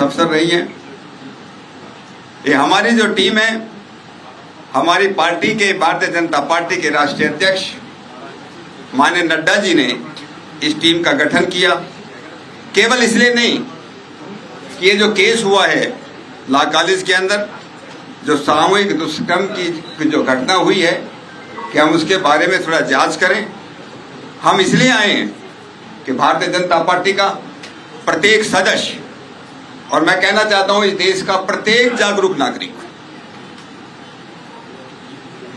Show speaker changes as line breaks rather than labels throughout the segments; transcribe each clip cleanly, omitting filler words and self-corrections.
अफसर रही हैं। ये हमारी जो टीम है, हमारी पार्टी के, भारतीय जनता पार्टी के राष्ट्रीय अध्यक्ष माननीय नड्डा जी ने इस टीम का गठन किया। केवल इसलिए नहीं कि ये जो केस हुआ है लॉ कॉलेज के अंदर, जो सामूहिक दुष्कर्म की जो घटना हुई है, कि हम उसके बारे में थोड़ा जांच करें। हम इसलिए आए हैं कि भारतीय जनता पार्टी का प्रत्येक सदस्य, और मैं कहना चाहता हूं इस देश का प्रत्येक जागरूक नागरिक,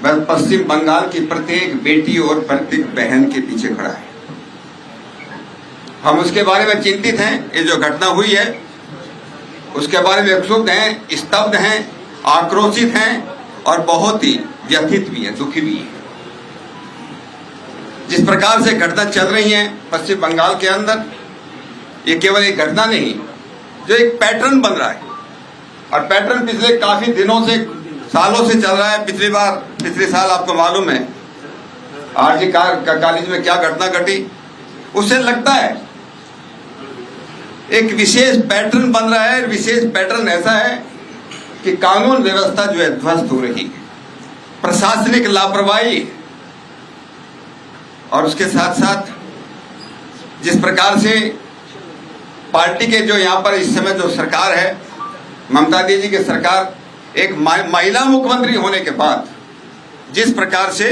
पश्चिम बंगाल की प्रत्येक बेटी और प्रत्येक बहन के पीछे खड़ा है। हम उसके बारे में चिंतित हैं। ये जो घटना हुई है उसके बारे में क्षुब्ध हैं, स्तब्ध हैं, आक्रोशित हैं और बहुत ही व्यथित भी है, दुखी भी है। जिस प्रकार से घटना चल रही है पश्चिम बंगाल के अंदर, ये केवल एक घटना नहीं, जो एक पैटर्न बन रहा है, और पैटर्न पिछले काफी दिनों से, सालों से चल रहा है। पिछले साल आपको मालूम है आरजी कॉलेज में क्या घटना घटी, उससे लगता है एक विशेष पैटर्न बन रहा है। विशेष पैटर्न ऐसा है कि कानून व्यवस्था जो है ध्वस्त हो रही है, प्रशासनिक लापरवाही, और उसके साथ साथ जिस प्रकार से पार्टी के जो यहाँ पर इस समय जो सरकार है, ममता दीदी की सरकार, एक महिला मुख्यमंत्री होने के बाद जिस प्रकार से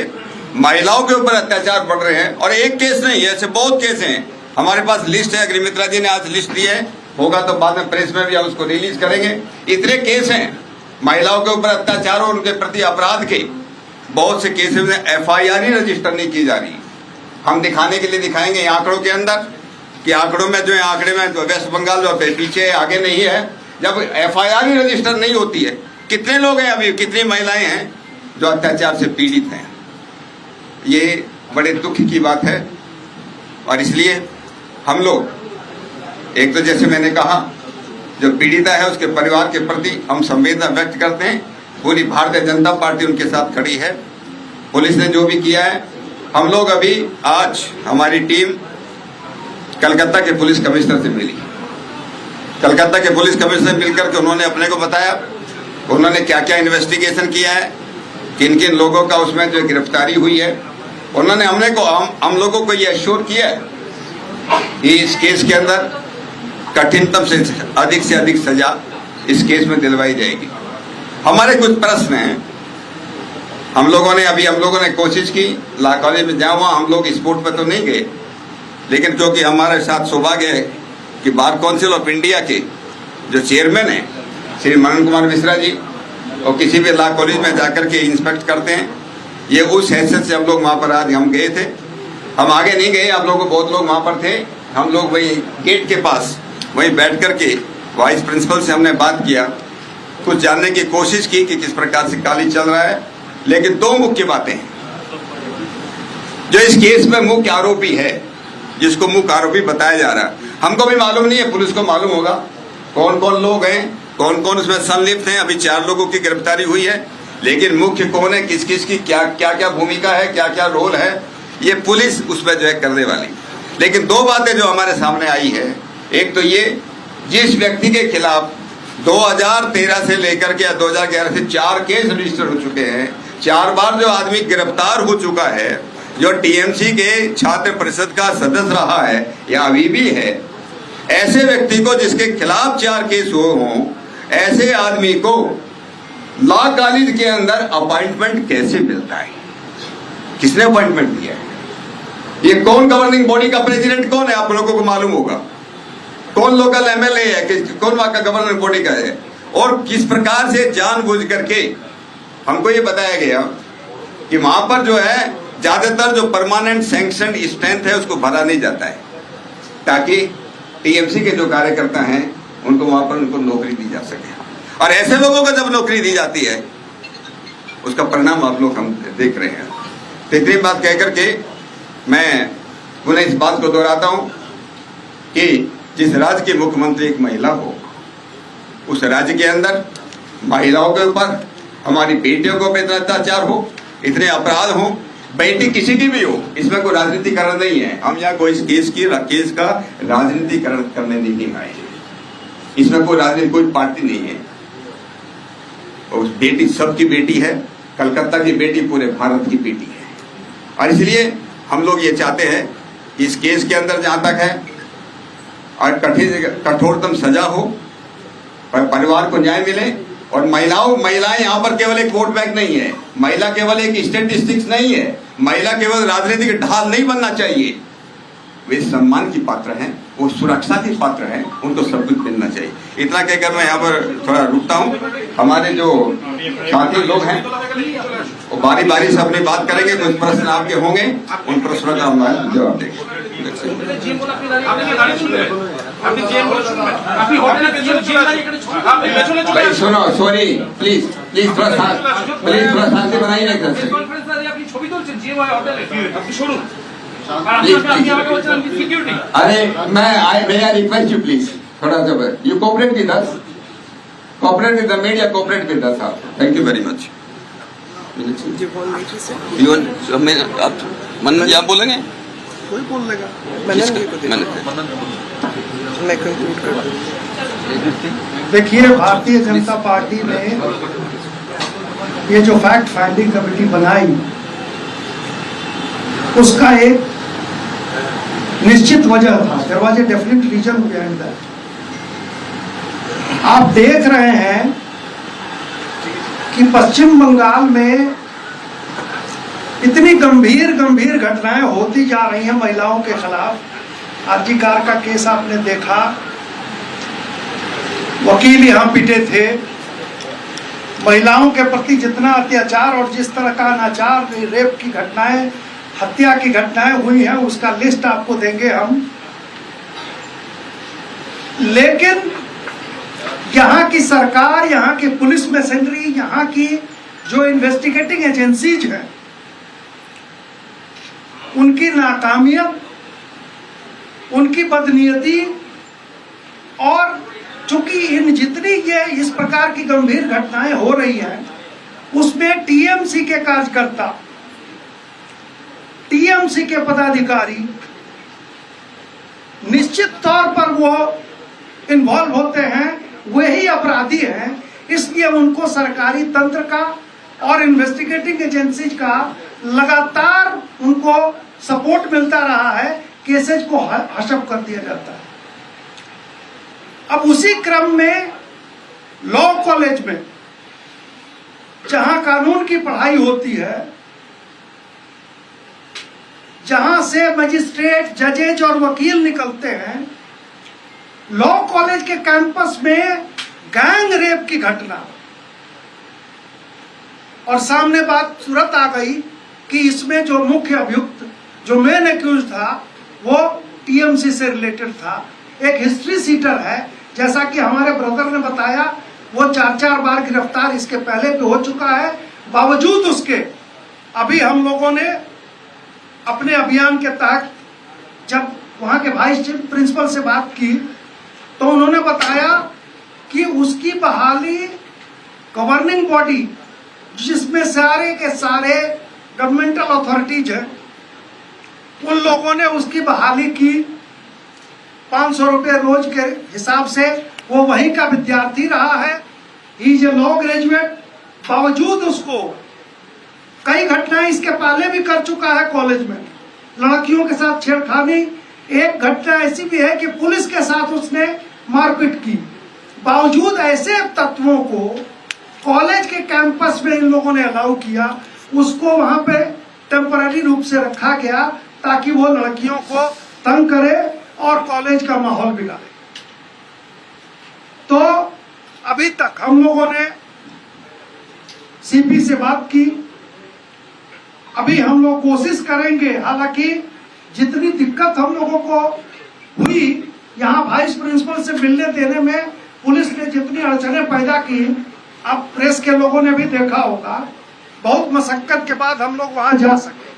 महिलाओं के ऊपर अत्याचार बढ़ रहे हैं, और एक केस नहीं, ऐसे बहुत केस हैं। हमारे पास लिस्ट है, अग्निमित्रा जी ने आज लिस्ट दी है, होगा तो बाद में प्रेस में भी हम उसको रिलीज करेंगे। इतने केस हैं महिलाओं के ऊपर अत्याचार और उनके प्रति अपराध के, बहुत से केसेस में FIR ही रजिस्टर नहीं की जा रही। हम दिखाने के लिए दिखाएंगे आंकड़ों के अंदर कि आंकड़ों में जो है, आंकड़े में तो वेस्ट बंगाल जो पीछे आगे नहीं है। जब FIR ही रजिस्टर नहीं होती है, कितने लोग हैं अभी, कितनी महिलाएं हैं जो अत्याचार से पीड़ित हैं। ये बड़े दुख की बात है, और इसलिए हम लोग एक तो जैसे मैंने कहा, जो पीड़िता है उसके परिवार के प्रति हम संवेदना व्यक्त करते हैं। पूरी भारतीय जनता पार्टी उनके साथ खड़ी है। पुलिस ने जो भी किया है, हम लोग अभी आज हमारी टीम कलकत्ता के पुलिस कमिश्नर से मिली। कलकत्ता के पुलिस कमिश्नर मिलकर के उन्होंने अपने को बताया उन्होंने क्या क्या इन्वेस्टिगेशन किया है, किन किन लोगों का उसमें जो गिरफ्तारी हुई है। उन्होंने हम लोगों को ये एश्योर किया है कि इस केस के अंदर कठिनतम से अधिक सजा इस केस में दिलवाई जाएगी। हमारे कुछ प्रश्न हैं। हम लोगों ने कोशिश की लॉ कॉलेज में जाऊँ, हम लोग स्पोर्ट पर तो नहीं गए, लेकिन क्योंकि हमारे साथ सौभाग्य है कि बार काउंसिल ऑफ इंडिया के जो चेयरमैन हैं श्री मनन कुमार मिश्रा जी, और किसी भी लॉ कॉलेज में जाकर के इंस्पेक्ट करते हैं, ये उस हैसियत से हम लोग वहाँ पर आज हम गए थे। हम आगे नहीं गए, आप लोगों बहुत लोग वहाँ पर थे। हम लोग वही गेट के पास वहीं बैठ करके वाइस प्रिंसिपल से हमने बात किया, कुछ जानने की कोशिश की कि किस प्रकार से कॉलेज चल रहा है। लेकिन दो मुख्य बातें हैं। जो इस केस में मुख्य आरोपी है, जिसको मुख्य आरोपी बताया जा रहा है, हमको भी मालूम नहीं है, पुलिस को मालूम होगा कौन कौन लोग हैं, कौन कौन उसमें संलिप्त हैं। अभी 4 लोगों की गिरफ्तारी हुई है, लेकिन मुख्य कौन है, किस किस की क्या क्या भूमिका है, क्या क्या रोल है, ये पुलिस उसमें जो है करने वाली। लेकिन दो बातें जो हमारे सामने आई है, एक तो ये, जिस व्यक्ति के खिलाफ 2013 से लेकर के 2011 से 4 केस रजिस्टर हो चुके हैं, 4 बार जो आदमी गिरफ्तार हो चुका है, जो TMC के छात्र परिषद का सदस्य रहा है या अभी भी है, ऐसे व्यक्ति को जिसके खिलाफ 4 केस हों, ऐसे आदमी को लॉ कॉलेज के अंदर अपॉइंटमेंट कैसे मिलता है? किसने अपॉइंटमेंट दिया है? ये कौन गवर्निंग बॉडी का प्रेसिडेंट कौन है, आप लोगों को मालूम होगा। कौन लोकल MLA है, कौन वहां का गवर्निंग बॉडी का है, और किस प्रकार से जानबूझ करके हमको ये बताया गया कि वहां पर जो है ज्यादातर जो परमानेंट सैंक्शन स्ट्रेंथ है उसको भरा नहीं जाता है, ताकि TMC के जो कार्यकर्ता हैं उनको वहां पर उनको नौकरी दी जा सके। और ऐसे लोगों को जब नौकरी दी जाती है, उसका परिणाम आप लोग हम देख रहे हैं। तो इतनी बात कहकर के मैं पुनः इस बात को दोहराता हूं कि जिस राज्य की मुख्यमंत्री एक महिला हो, उस राज्य के अंदर महिलाओं के ऊपर, हमारी बेटियों को इतना अत्याचार हो, इतने अपराध हो, बेटी किसी की भी हो, इसमें कोई राजनीतिकरण नहीं है। हम यहाँ कोई केस का राजनीतिकरण करने नहीं आए हैं। इसमें कोई राजनीतिक कोई पार्टी नहीं है। और बेटी सबकी बेटी है, कलकत्ता की बेटी पूरे भारत की बेटी है। और इसलिए हम लोग ये चाहते हैं कि इस केस के अंदर जहां तक है और कठोरतम सजा हो और परिवार को न्याय मिले। और महिलाएं यहाँ पर केवल एक वोट बैंक नहीं है, महिला केवल एक स्टैटिस्टिक्स नहीं है, महिला केवल राजनीतिक ढाल नहीं बनना चाहिए। वे सम्मान की पात्र हैं, वो सुरक्षा की पात्र हैं, उनको सब कुछ मिलना चाहिए। इतना कहकर मैं यहाँ पर थोड़ा रुकता हूँ। हमारे जो साथी लोग हैं वो बारी बारी से अपनी बात करेंगे। कुछ प्रश्न आपके होंगे, उन प्रश्नों का हम जवाब देंगे। भाई सुनो, सॉरी, प्लीज थोड़ा शांति बनाइए ना इधर से। अरे मैं रिक्वेस्ट यू प्लीज थोड़ा सा you cooperate with us, cooperate with the media, cooperate with us. Thank you very much. आप मन में आप बोलेंगे,
कोई बोल लेगा। मैं कंक्लूड कर
देखिए, भारतीय जनता पार्टी ने ये जो फैक्ट फाइंडिंग कमेटी बनाई उसका एक निश्चित वजह था। There was a definite reason behind that. आप देख रहे हैं कि पश्चिम बंगाल में इतनी गंभीर घटनाएं होती जा रही हैं महिलाओं के खिलाफ। आरजीकर का केस आपने देखा, वकील यहाँ पिटे थे। महिलाओं के प्रति जितना अत्याचार और जिस तरह का अनाचार, रेप की घटनाएं, हत्या की घटनाएं हुई हैं, उसका लिस्ट आपको देंगे हम। लेकिन यहाँ की सरकार, यहाँ की पुलिस मशीनरी, यहाँ की जो इन्वेस्टिगेटिंग एजेंसीज हैं, उनकी नाकामियत, उनकी बदनीयती, और चूंकि इन जितनी ये इस प्रकार की गंभीर घटनाएं हो रही हैं, उसमें टीएमसी के कार्यकर्ता, टीएमसी के पदाधिकारी निश्चित तौर पर वो इन्वॉल्व होते हैं, वही अपराधी हैं। इसलिए उनको सरकारी तंत्र का और इन्वेस्टिगेटिंग एजेंसीज का लगातार उनको सपोर्ट मिलता रहा है, केसेज को हशप कर दिया जाता है। अब उसी क्रम में लॉ कॉलेज में जहां कानून की पढ़ाई होती है, जहां से मजिस्ट्रेट, जजेज और वकील निकलते हैं, लॉ कॉलेज के कैंपस में गैंग रेप की घटना, और सामने बात तुरंत आ गई कि इसमें जो मुख्य अभियुक्त, जो मेन एक्यूज था, वो टीएमसी से रिलेटेड था। एक हिस्ट्री सीटर है, जैसा कि हमारे ब्रदर ने बताया, वो 4 बार गिरफ्तार इसके पहले भी हो चुका है। बावजूद उसके अभी हम लोगों ने अपने अभियान के तहत जब वहां के वाइस प्रिंसिपल से बात की तो उन्होंने बताया कि उसकी बहाली गवर्निंग बॉडी, जिसमें सारे के सारे गवर्नमेंटल अथॉरिटीज हैं, उन लोगों ने उसकी बहाली की 500 रुपये रोज के हिसाब से। वो वहीं का विद्यार्थी रहा है, he is a law graduate. बावजूद उसको कई घटनाएं इसके पहले भी कर चुका है कॉलेज में, लड़कियों के साथ छेड़खानी। एक घटना ऐसी भी है कि पुलिस के साथ उसने मारपीट की। बावजूद ऐसे तत्वों को कॉलेज के कैंपस में इन लोगों ने अलाउ किया, उसको वहां पे टेम्पररी रूप से रखा गया ताकि वो लड़कियों को तंग करे और कॉलेज का माहौल बिगाड़े। तो अभी तक हम लोगों ने सीपी से बात की, अभी हम लोग कोशिश करेंगे। हालांकि जितनी दिक्कत हम लोगों को हुई यहाँ वाइस प्रिंसिपल से मिलने देने में, पुलिस ने जितनी अड़चनें पैदा की, अब प्रेस के लोगों ने भी देखा होगा, बहुत मशक्कत के बाद हम लोग वहां जा सके।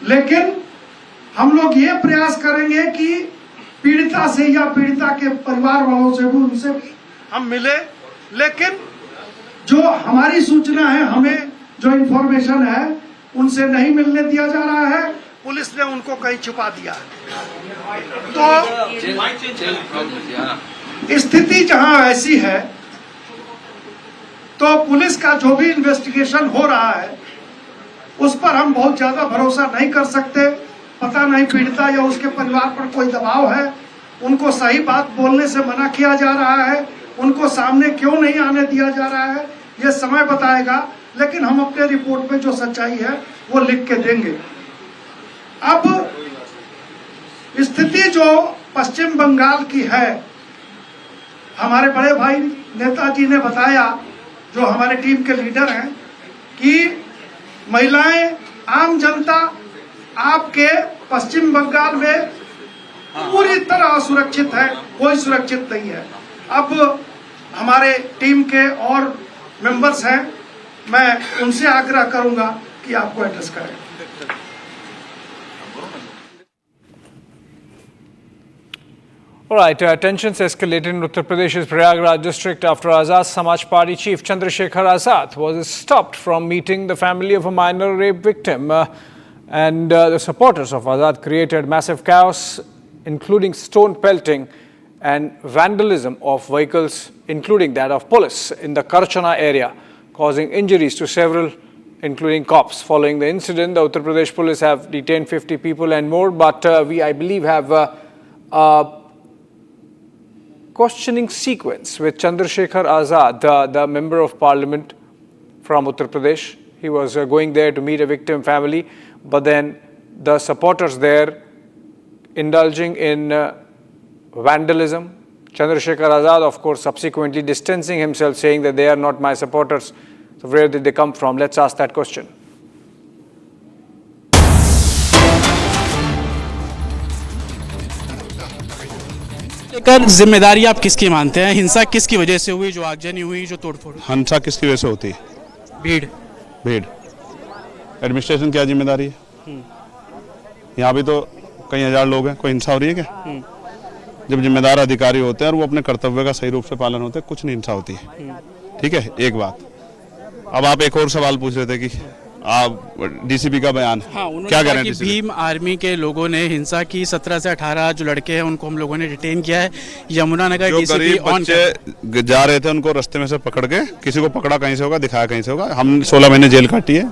लेकिन हम लोग ये प्रयास करेंगे कि पीड़िता से या पीड़िता के परिवार वालों से भी, उनसे भी हम मिले। लेकिन जो हमारी सूचना है, हमें जो इंफॉर्मेशन है, उनसे नहीं मिलने दिया जा रहा है। पुलिस ने उनको कहीं छुपा दिया है। तो स्थिति जहां ऐसी है तो पुलिस का जो भी इन्वेस्टिगेशन हो रहा है उस पर हम बहुत ज्यादा भरोसा नहीं कर सकते। पता नहीं पीड़िता या उसके परिवार पर कोई दबाव है, उनको सही बात बोलने से मना किया जा रहा है, उनको सामने क्यों नहीं आने दिया जा रहा है, ये समय बताएगा। लेकिन हम अपने रिपोर्ट में जो सच्चाई है वो लिख के देंगे। अब स्थिति जो पश्चिम बंगाल की है, हमारे बड़े भाई नेताजी ने बताया, जो हमारे टीम के लीडर हैं, कि महिलाएं, आम जनता आपके पश्चिम बंगाल में पूरी तरह असुरक्षित है, कोई सुरक्षित नहीं है। अब हमारे टीम के और मेंबर्स हैं, मैं उनसे आग्रह करूंगा कि आपको एड्रेस करें।
All right, tensions escalated in Uttar Pradesh's Prayagraj district after Azad Samaj Party chief Chandrasekhar Azad was stopped from meeting the family of a minor rape victim. The supporters of Azad created massive chaos, including stone pelting and vandalism of vehicles, including that of police in the Karchana area, causing injuries to several, including cops. Following the incident, the Uttar Pradesh police have detained 50 people and more, but we, I believe, have questioning sequence with Chandrasekhar Azad, the member of parliament from Uttar Pradesh. He was going there to meet a victim family, but then the supporters there indulging in vandalism. Chandrasekhar Azad, of course, subsequently distancing himself, saying that they are not my supporters. So where did they come from? Let's ask that question.
लेकर जिम्मेदारी आप किसकी मानते हैं? हिंसा किसकी वजह से हुई, जो आगजनी हुई, जो तोड़फोड़?
हिंसा किसकी वजह से होती है? भीड़। एडमिनिस्ट्रेशन क्या जिम्मेदारी है? यहाँ भी तो कई हजार लोग हैं, कोई हिंसा हो रही है क्या? जब जिम्मेदार अधिकारी होते हैं और वो अपने कर्तव्य का सही रूप से पालन होते हैं, कुछ नहीं हिंसा होती है। ठीक है, एक बात। अब आप एक और सवाल पूछ रहे थे कि आप डीसीपी का बयान,
हाँ,
क्या कह रहे हैं?
भीम आर्मी के लोगों ने हिंसा की, 17 से 18 जो लड़के हैं उनको हम लोगों ने डिटेन किया है। यमुनानगर डीसीपी
बच्चे जा रहे थे, उनको रास्ते में से पकड़ के, किसी को पकड़ा कहीं से होगा, दिखाया कहीं से होगा। हम 16 महीने जेल काटी है,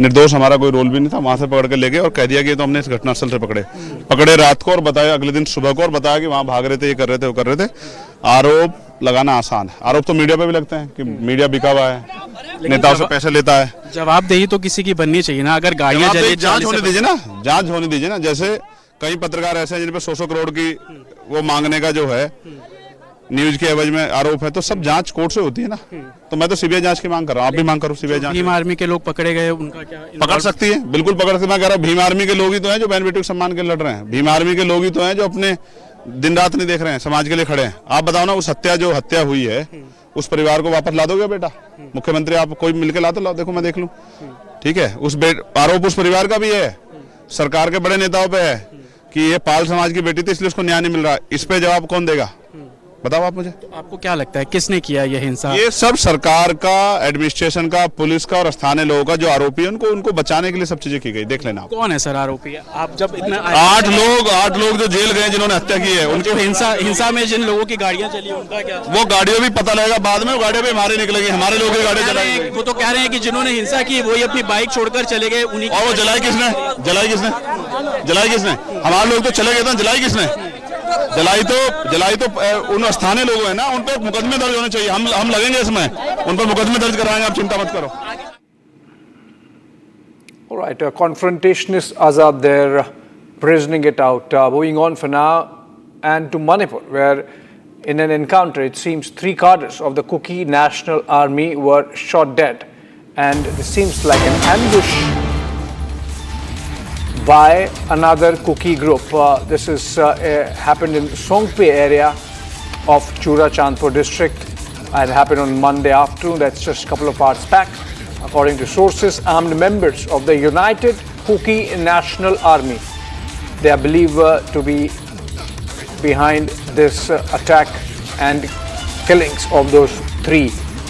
निर्दोष, हमारा कोई रोल भी नहीं था। वहां से पकड़ के ले गए और कह दिया कि तो हमने इस घटनास्थल से पकड़े रात को, और बताया अगले दिन सुबह को, और बताया कि वहां भाग रहे थे, ये कर रहे थे, वो कर रहे थे। आरोप लगाना आसान है, आरोप तो मीडिया पे भी लगते हैं कि मीडिया बिका हुआ है, नेताओं से पैसे लेता है।
जवाबदेही तो किसी की बननी चाहिए ना। अगर गाड़ियां जली,
जांच होने दीजिए ना। जैसे कई पत्रकार ऐसे हैं जिन पे 100 करोड़ की वो मांगने का जो है न्यूज के एवज में आरोप है, तो सब जांच कोर्ट से होती है ना। तो मैं तो सीबीआई जांच की मांग कर रहा हूँ, आप भी मांग करो सीबीआई जांच।
भीम आर्मी के लोग पकड़े गए, उनका क्या?
पकड़ सकती है, बिल्कुल पकड़ सकती है। मैं कह रहा हूँ भीम आर्मी के लोग ही तो हैं जो बहन बेटी के सम्मान के लिए लड़ रहे हैं। भीम आर्मी के लोग ही तो हैं जो अपने दिन रात नहीं देख रहे हैं, समाज के लिए खड़े हैं। आप बताओ ना, उस हत्या हुई है, उस परिवार को वापस ला दोगे बेटा? मुख्यमंत्री आप कोई मिलकर ला तो लाओ, देखो मैं देख लूं। ठीक है, आरोप उस परिवार का भी है, सरकार के बड़े नेताओं पे है कि ये पाल समाज की बेटी थी इसलिए उसको न्याय नहीं मिल रहा। इस पे जवाब कौन देगा? बताओ आप मुझे।
तो आपको क्या लगता है किसने किया ये हिंसा?
ये सब सरकार का, एडमिनिस्ट्रेशन का, पुलिस का और स्थानीय लोगों का। जो आरोपी है उनको बचाने के लिए सब चीजें की गई, देख लेना।
कौन है सर आरोपी? आप जब इतना
8 लोग जो जेल गए जिन्होंने हत्या की है, उनके
हिंसा में जिन लोगों की गाड़ियां चली उनका क्या?
वो गाड़ियों भी पता लगेगा बाद में, वो गाड़ियां भी हमारे निकलेगी, हमारे लोगों की गाड़ियां चलाएंगे।
वो तो कह रहे हैं कि जिन्होंने हिंसा की वो ही अपनी बाइक छोड़कर चले गए, उन्हीं।
और वो जलाई किसने? हमारे लोग तो चले गए थे, जलाई किसने? जलाई तो उन स्थानीय लोग हैं ना, उन पर मुकदमे दर्ज होने चाहिए। हम लगेंगे इसमें, उन पर मुकदमे दर्ज कराएंगे, आप चिंता मत करो।
All right, confrontationist Azad there, prisoning it out. Moving on for now, and to Manipur, where in an encounter, it seems 3 cadres of the Kuki National Army were shot dead, and this seems like an ambush by another Kuki group. This is happened in Songpe area of Churachandpur district. It happened on Monday afternoon. That's just a couple of hours back. According to sources, armed members of the United Kuki National Army, they are believed to be behind this attack and killings of those 3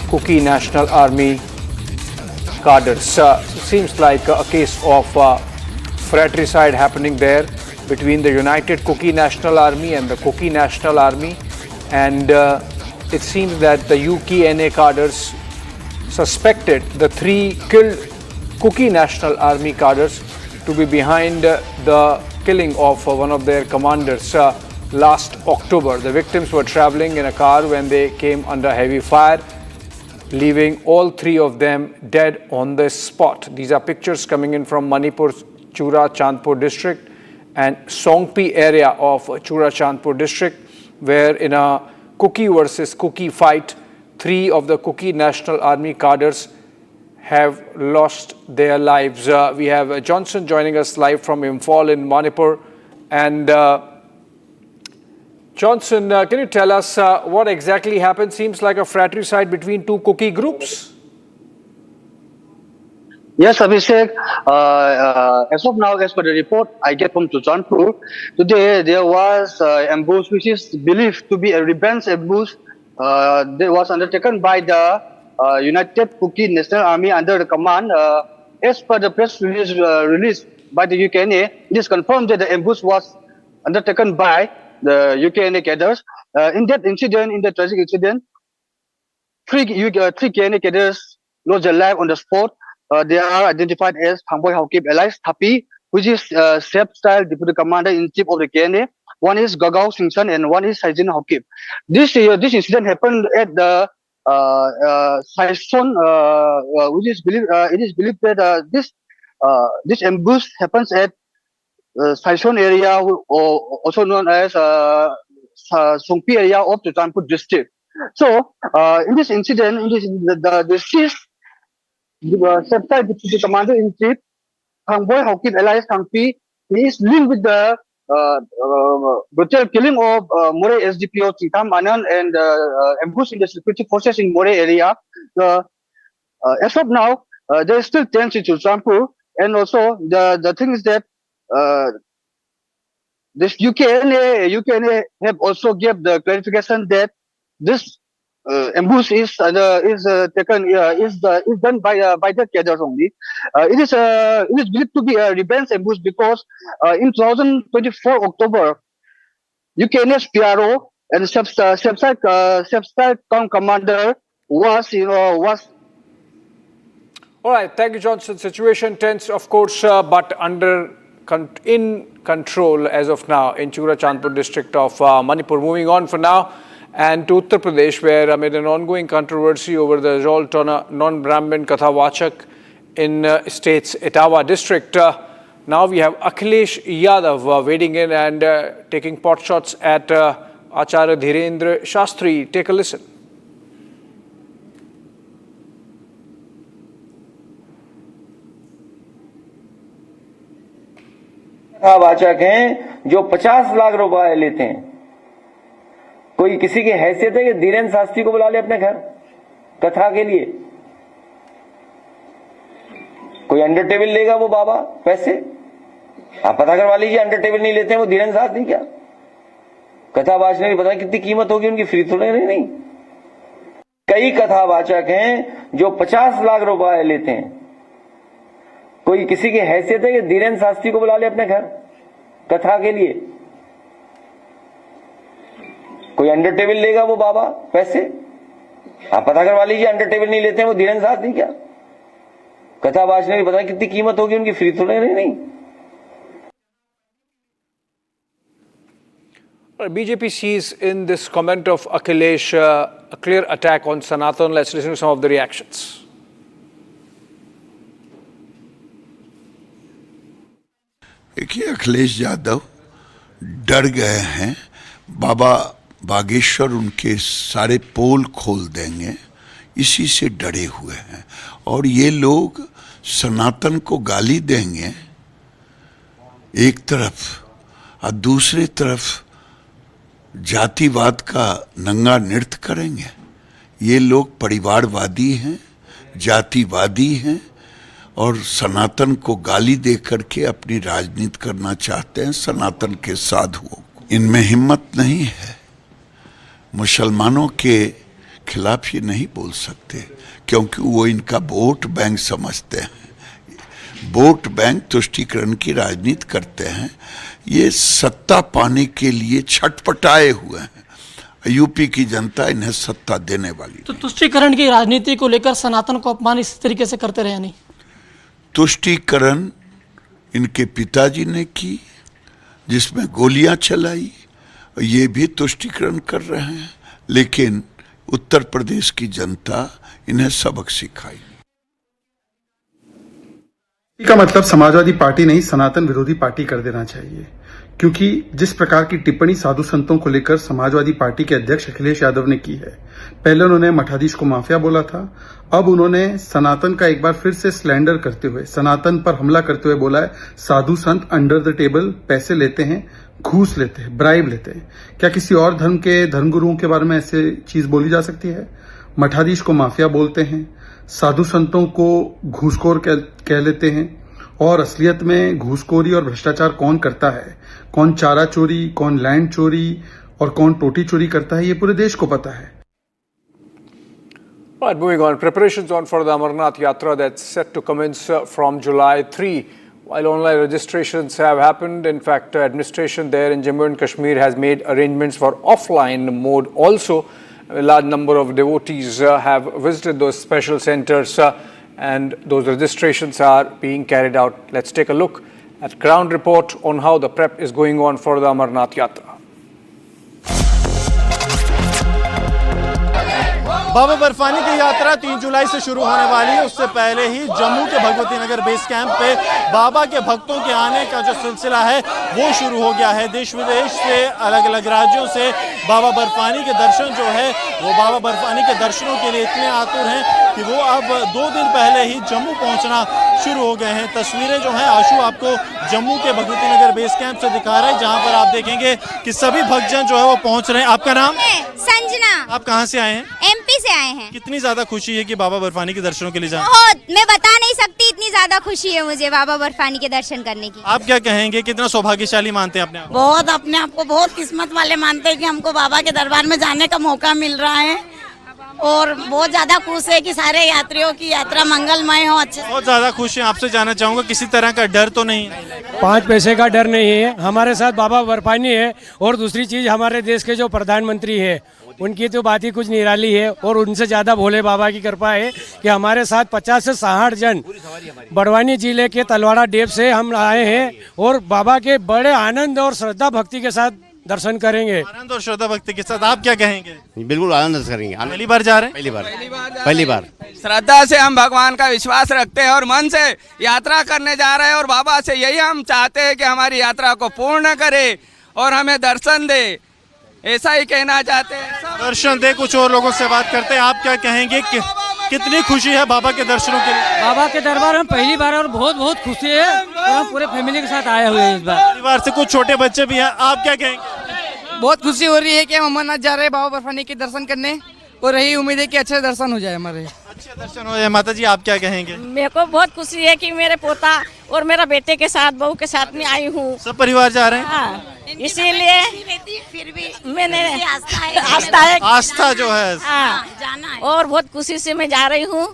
Kuki National Army cadres. Seems like a case of fratricide happening there between the United Kuki National Army and the Kuki National Army. and it seems that the UKNA cadres suspected the 3 killed Kuki National Army cadres to be behind the killing of one of their commanders last October. The victims were traveling in a car when they came under heavy fire, leaving all 3 of them dead on the spot. These are pictures coming in from Manipur's Chura Chandpur district and Songpi area of Chura Chandpur district, where in a Kuki versus Kuki fight, 3 of the Kuki National Army cadres have lost their lives. We have Johnson joining us live from Imphal in Manipur. And Johnson, can you tell us what exactly happened? Seems like a fratricide between 2 Kuki groups.
Yes, Abhishek. As of now, as per the report I get from Chuchanpur, today there was ambush which is believed to be a revenge ambush that was undertaken by the United Kuki National Army under the command. As per the press release released by the UKNA, it is confirmed that the ambush was undertaken by the UKNA cadres. In that incident, in the tragic incident, 3 KNA cadres lost their life on the spot. They are identified as Thangboy Haukip Elias Thapi, which is Style Deputy Commander-in-Chief of the KNA. One is Gagao Singson and one is Saijin Haukip. This incident happened at the Saison, which is believed, it is believed that this ambush happens at Saison area, or also known as Songpi area of the Chuchanpur district. So, in this incident, the deceased Style Deputy Commander-in-Chief Thangboy Haukip Elias Thangpi, he is linked with the brutal killing of More SDPO Chingtham Anand and ambush in the security forces in More area. As of now, there is still tension in Chuchanpur, and also the thing is that this UKNA have also gave the clarification that this ambush is done by the cadres only. It is believed to be a revenge ambush because in 2024 October, UKNA's PRO and Sub-Site Commander was.
All right, thank you, Johnson. Situation tense, of course, but in control as of now in Chura Chandpur district of Manipur. Moving on for now, and to Uttar Pradesh, where amid an ongoing controversy over the result on a non-Brahmin Kathawachak in state's Etawah district, now we have Akhilesh Yadav wading in and taking pot shots at Acharya Dhirendra Shastri. Take a listen.
कथावाचक हैं जो 50 लाख रुपए लेते हैं। कोई किसी की हैसियत है कि धीरेन्द्र शास्त्री को बुला ले अपने घर कथा के लिए? कोई अंडर टेबल लेगा वो बाबा पैसे? आप पता करवा लीजिए, अंडर टेबल नहीं लेते हैं वो धीरेन्द्र शास्त्री क्या? कथावाचक की पता कितनी कीमत होगी उनकी, फ्री थोड़े नहीं। कई कथावाचक हैं जो 50 लाख रुपए लेते हैं। कोई किसी की हैसियत है कि धीरेन्द्र शास्त्री को बुला ले अपने घर कथा के लिए? कोई अंडर टेबल लेगा वो बाबा पैसे? आप पता करवा लीजिए, अंडर टेबल नहीं लेते हैं वो धीरेन्द्र शास्त्री क्या? कथावाचक की पता कितनी कीमत होगी उनकी, फ्री थोड़े नहीं।
BJP sees in this comment of Akhilesh a clear attack on Sanatan. Let's listen to some of the reactions.
देखिए, अखिलेश यादव डर गए हैं, बाबा बागेश्वर उनके सारे पोल खोल देंगे, इसी से डरे हुए हैं। और ये लोग सनातन को गाली देंगे एक तरफ, और दूसरी तरफ जातिवाद का नंगा नृत्य करेंगे। ये लोग परिवारवादी हैं, जातिवादी हैं और सनातन को गाली दे करके अपनी राजनीति करना चाहते हैं, सनातन के साधुओं को। इनमें हिम्मत नहीं है, मुसलमानों के खिलाफ ये नहीं बोल सकते, क्योंकि वो इनका वोट बैंक समझते हैं। वोट बैंक तुष्टीकरण की राजनीति करते हैं। ये सत्ता पाने के लिए छटपटाए हुए हैं। यूपी की जनता इन्हें सत्ता देने वाली।
तो तुष्टीकरण की राजनीति को लेकर सनातन को अपमान इस तरीके से करते रहे नहीं?
तुष्टीकरण इनके पिताजी ने की, जिसमें गोलियां चलाई, ये भी तुष्टीकरण कर रहे हैं, लेकिन उत्तर प्रदेश की जनता इन्हें सबक सिखाई।
का मतलब समाजवादी पार्टी नहीं सनातन विरोधी पार्टी कर देना चाहिए, क्योंकि जिस प्रकार की टिप्पणी साधु संतों को लेकर समाजवादी पार्टी के अध्यक्ष अखिलेश यादव ने की है, पहले उन्होंने मठाधीश को माफिया बोला था, अब उन्होंने सनातन का एक बार फिर से स्लैंडर करते हुए, सनातन पर हमला करते हुए बोला है साधु संत अंडर द टेबल पैसे लेते हैं, घूस लेते हैं, ब्राइब लेते हैं। क्या किसी और धर्म के धर्मगुरुओं के बारे में ऐसे चीज बोली जा सकती है? मठाधीश को माफिया बोलते हैं, साधु संतों को घूसखोर कह लेते हैं, और असलियत में घूसखोरी और भ्रष्टाचार कौन करता है, कौन चारा चोरी, कौन लैंड चोरी और कौन टोटी चोरी करता है, ये पूरे देश को पता है।
Right, moving on. Preparations on for the Amarnath Yatra that's set to commence from July 3. While online registrations have happened, in fact, administration there in Jammu and Kashmir has made arrangements for offline mode also. A large number of devotees have visited those special centers and those registrations are being carried out. Let's take a look at ground report on how the prep is going on for the Amarnath Yatra.
बाबा बर्फानी की यात्रा 3 जुलाई से शुरू होने वाली है। उससे पहले ही जम्मू के भगवती नगर बेस कैंप पे बाबा के भक्तों के आने का जो सिलसिला है वो शुरू हो गया है। देश विदेश से, अलग अलग राज्यों से बाबा बर्फानी के दर्शन जो है वो बाबा बर्फानी के दर्शनों के लिए इतने आतुर हैं कि वो अब 2 दिन पहले ही जम्मू पहुंचना शुरू हो गए हैं। तस्वीरें जो हैं आशु आपको जम्मू के भगवती नगर बेस कैंप से दिखा रहे हैं, जहाँ पर आप देखेंगे कि सभी भक्तजन जो है वो पहुंच रहे हैं। आपका नाम?
संजना।
आप कहाँ से आए हैं?
एमपी से आए हैं।
कितनी ज्यादा खुशी है कि बाबा बर्फानी के दर्शनों के लिए जाएं?
बहुत, मैं बता नहीं सकती, इतनी ज्यादा खुशी है मुझे बाबा बर्फानी के दर्शन करने की।
आप क्या कहेंगे, कितना सौभाग्यशाली मानते हैं अपने आप?
बहुत, अपने आप को बहुत किस्मत वाले मानते हैं कि हमको बाबा के दरबार में जाने का मौका मिल रहा है, और बहुत ज्यादा खुश है कि सारे यात्रियों की यात्रा मंगलमय हो। अच्छे,
बहुत ज्यादा खुश हैं। आपसे जानना चाहूंगा, किसी तरह का डर तो नहीं?
5 पैसे का डर नहीं है। हमारे साथ बाबा बर्फानी है, और दूसरी चीज हमारे देश के जो प्रधानमंत्री है उनकी तो बात ही कुछ निराली है, और उनसे ज्यादा भोले बाबा की कृपा है कि हमारे साथ 50 से 60 जन बड़वानी जिले के तलवाड़ा डेप से हम आए हैं, और बाबा के बड़े आनंद और श्रद्धा भक्ति के साथ दर्शन करेंगे।
आनंद और श्रद्धा भक्ति के साथ आप क्या कहेंगे?
बिल्कुल आनंद करेंगे।
पहली बार जा रहे हैं?
पहली बार
श्रद्धा से हम भगवान का विश्वास रखते हैं और मन से यात्रा करने जा रहे हैं, और बाबा से यही हम चाहते हैं कि हमारी यात्रा को पूर्ण करे और हमें दर्शन दे, ऐसा ही कहना चाहते हैं।
दर्शन दे। कुछ और लोगों से बात करते हैं। आप क्या कहेंगे कि कितनी खुशी है बाबा के दर्शनों के लिए?
बाबा के दरबार में पहली बार और बहुत बहुत खुशी है, और हम पूरे फैमिली के साथ आए हुए हैं इस बार।
परिवार से कुछ छोटे बच्चे भी हैं। आप क्या कहेंगे?
बहुत खुशी हो रही है कि हम अमरनाथ जा रहे हैं बाबा बर्फानी के दर्शन करने, और यही उम्मीद है कि अच्छे दर्शन हो जाए हमारे।
अच्छे दर्शन हो जाए। माता जी आप क्या कहेंगे?
मेरे को बहुत खुशी है कि मेरे पोता और मेरा बेटे के साथ, बहू के साथ में आई हूँ।
सब परिवार जा रहे हैं?
हाँ, इसीलिए फिर भी मैंने आस्था जो है जाना है, और बहुत खुशी से मैं जा रही हूँ।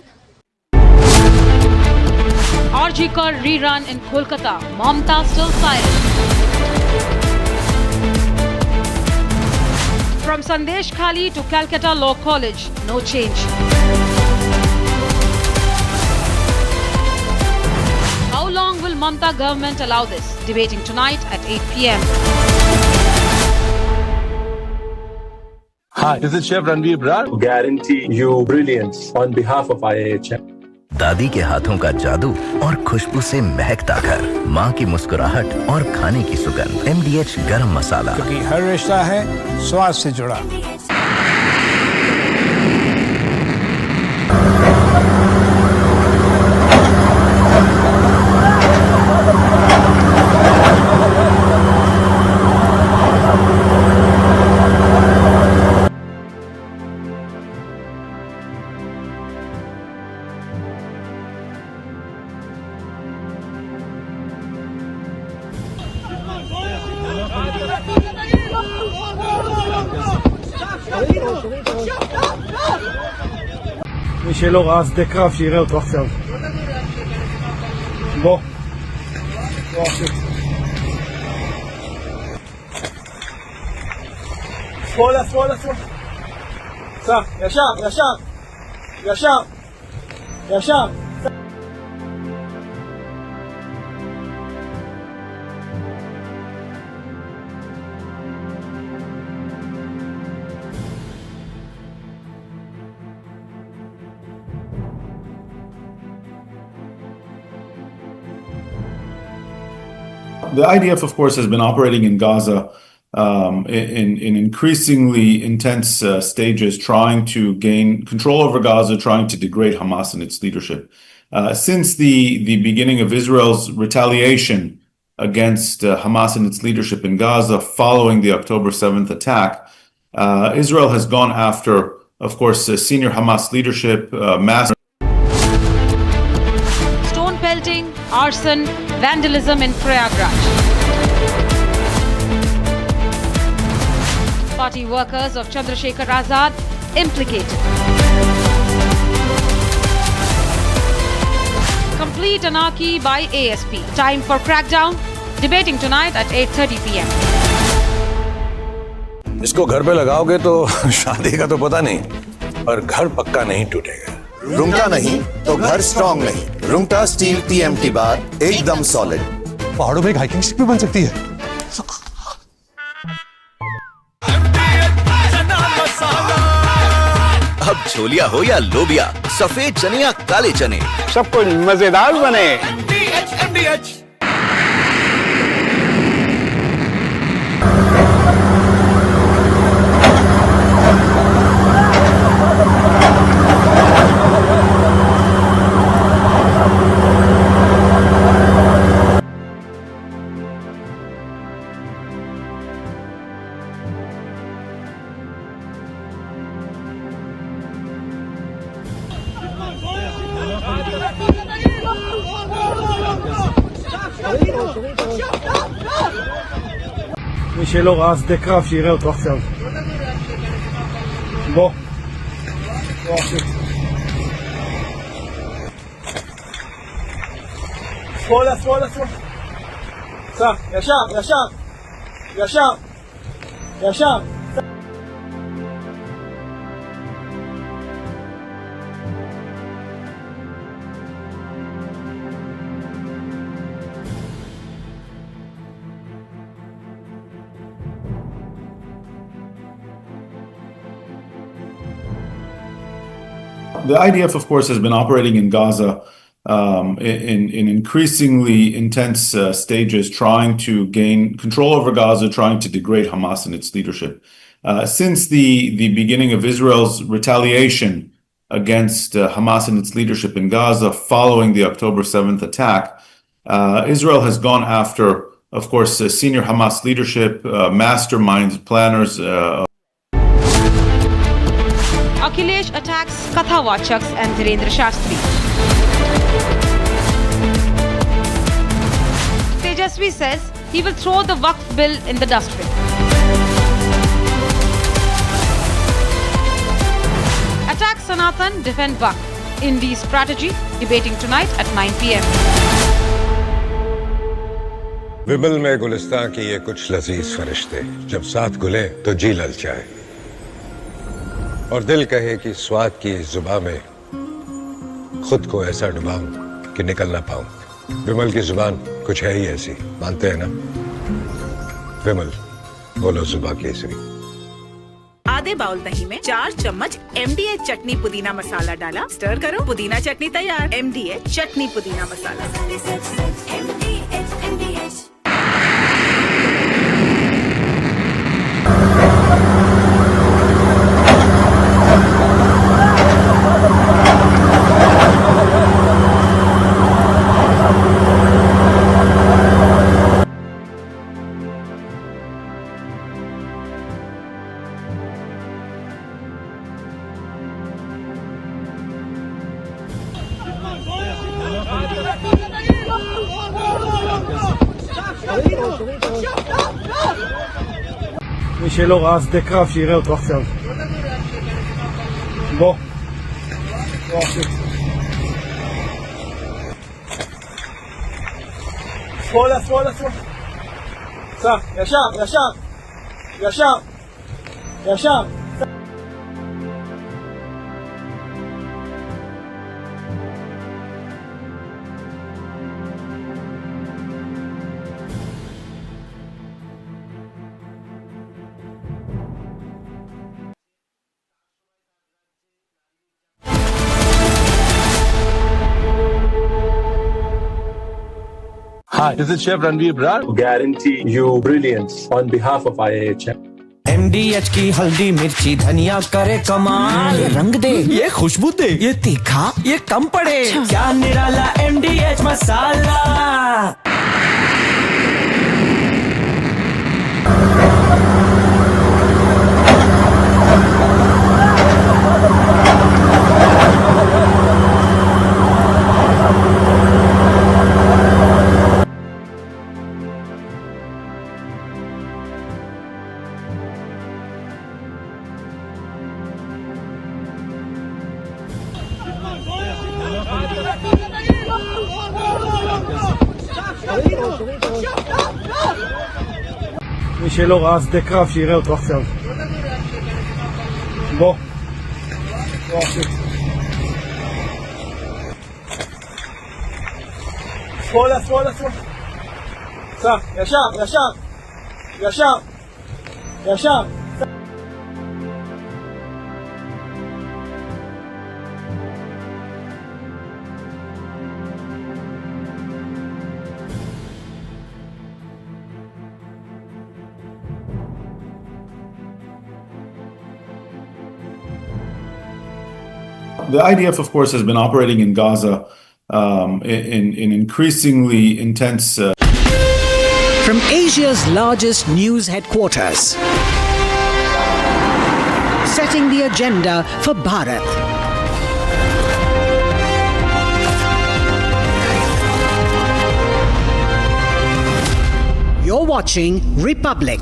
RG का rerun in Kolkata, Mamata still silent. From Sandesh Khali to Calcutta Law College, no change. How long will Mamata government allow this? Debating tonight at 8 p.m.
Hi, this is Chef Ranveer Brar. Guarantee you brilliance on behalf of IIHM.
दादी के हाथों का जादू और खुशबू से महकता घर, माँ की मुस्कुराहट और खाने की सुगंध। MDH गरम मसाला,
क्योंकि हर रिश्ता है स्वाद से जुड़ा।
מי שלא ראה שדה קרב שיראה אותו עכשיו. בוא. בוא עכשיו. סע, ישר.
The IDF, of course, has been operating in Gaza in increasingly intense stages, trying to gain control over Gaza, trying to degrade Hamas and its leadership. Since the beginning of Israel's retaliation against Hamas and its leadership in Gaza following the October 7th attack, Israel has gone after, of course, senior Hamas leadership, mass
Stone pelting, arson, vandalism in Prayagraj. Party workers of Chandrasekhar Azad implicated. Complete anarchy by ASP. Time for crackdown. Debating tonight at 8:30 p.m.
इसको घर पे लगाओगे तो शादी का तो पता नहीं, पर घर पक्का नहीं टूटेगा।
रुंगटा नहीं तो घर स्ट्रॉन्ग नहीं। रुंगटा स्टील TMT बार एकदम सॉलिड।
पहाड़ों में एक हाइकिंग स्टिक भी बन सकती है।
अब छोलिया हो या लोबिया, सफेद चने या काले चने,
सब कुछ मजेदार बने।
מי שלא ראה שדה קרב שיראה אותו עכשיו. בוא. בוא אחי. שמאלה. סע, ישר.
The IDF, of course, has been operating in Gaza in increasingly intense stages, trying to gain control over Gaza, trying to degrade Hamas and its leadership. Since the beginning of Israel's retaliation against Hamas and its leadership in Gaza following the October 7th attack, Israel has gone after, of course, senior Hamas leadership, masterminds, planners.
Akhilesh attacks Kathawachaks and Dhirendra Shastri. Tejasvi says he will throw the Waqf bill in the dustbin. Attack Sanatan, defend Waqf. India's strategy, debating tonight at 9 p.m.
विमल में गुलिस्तां की ये कुछ लजीज फरिश्ते जब साथ घुले तो जी ललचाए और दिल कहे कि स्वाद की इस जुबान में खुद को ऐसा डुबाऊं कि निकल ना पाऊं। विमल की जुबान कुछ है ही ऐसी, मानते हैं ना? विमल, बोलो जुबान केसरी।
आधे बाउल दही में 4 चम्मच MDH चटनी पुदीना मसाला डाला, स्टर करो, पुदीना चटनी तैयार। MDH चटनी पुदीना मसाला।
מי שלא ראה שדה קרב שיראה אותו עכשיו. בוא. בוא אחי. שמאלה. סע, ישר. यशा
Hi, this is Chef Ranveer Brar. Guarantee you brilliance on behalf of IIHM.
MDH की हल्दी मिर्ची धनिया करे कमाल, ये रंग दे, ये खुशबू दे, ये तीखा, ये कम पड़े, क्या निराला MDH masala. מי שלא ראה שדה קרב שיראה אותו עכשיו. בוא. שמאלה, שמאלה, שמאלה. סע, ישר, ישר. ישר. ישר.
The IDF, of course, has been operating in Gaza in increasingly intense.
From Asia's largest news headquarters, setting the agenda for Bharat. You're watching Republic.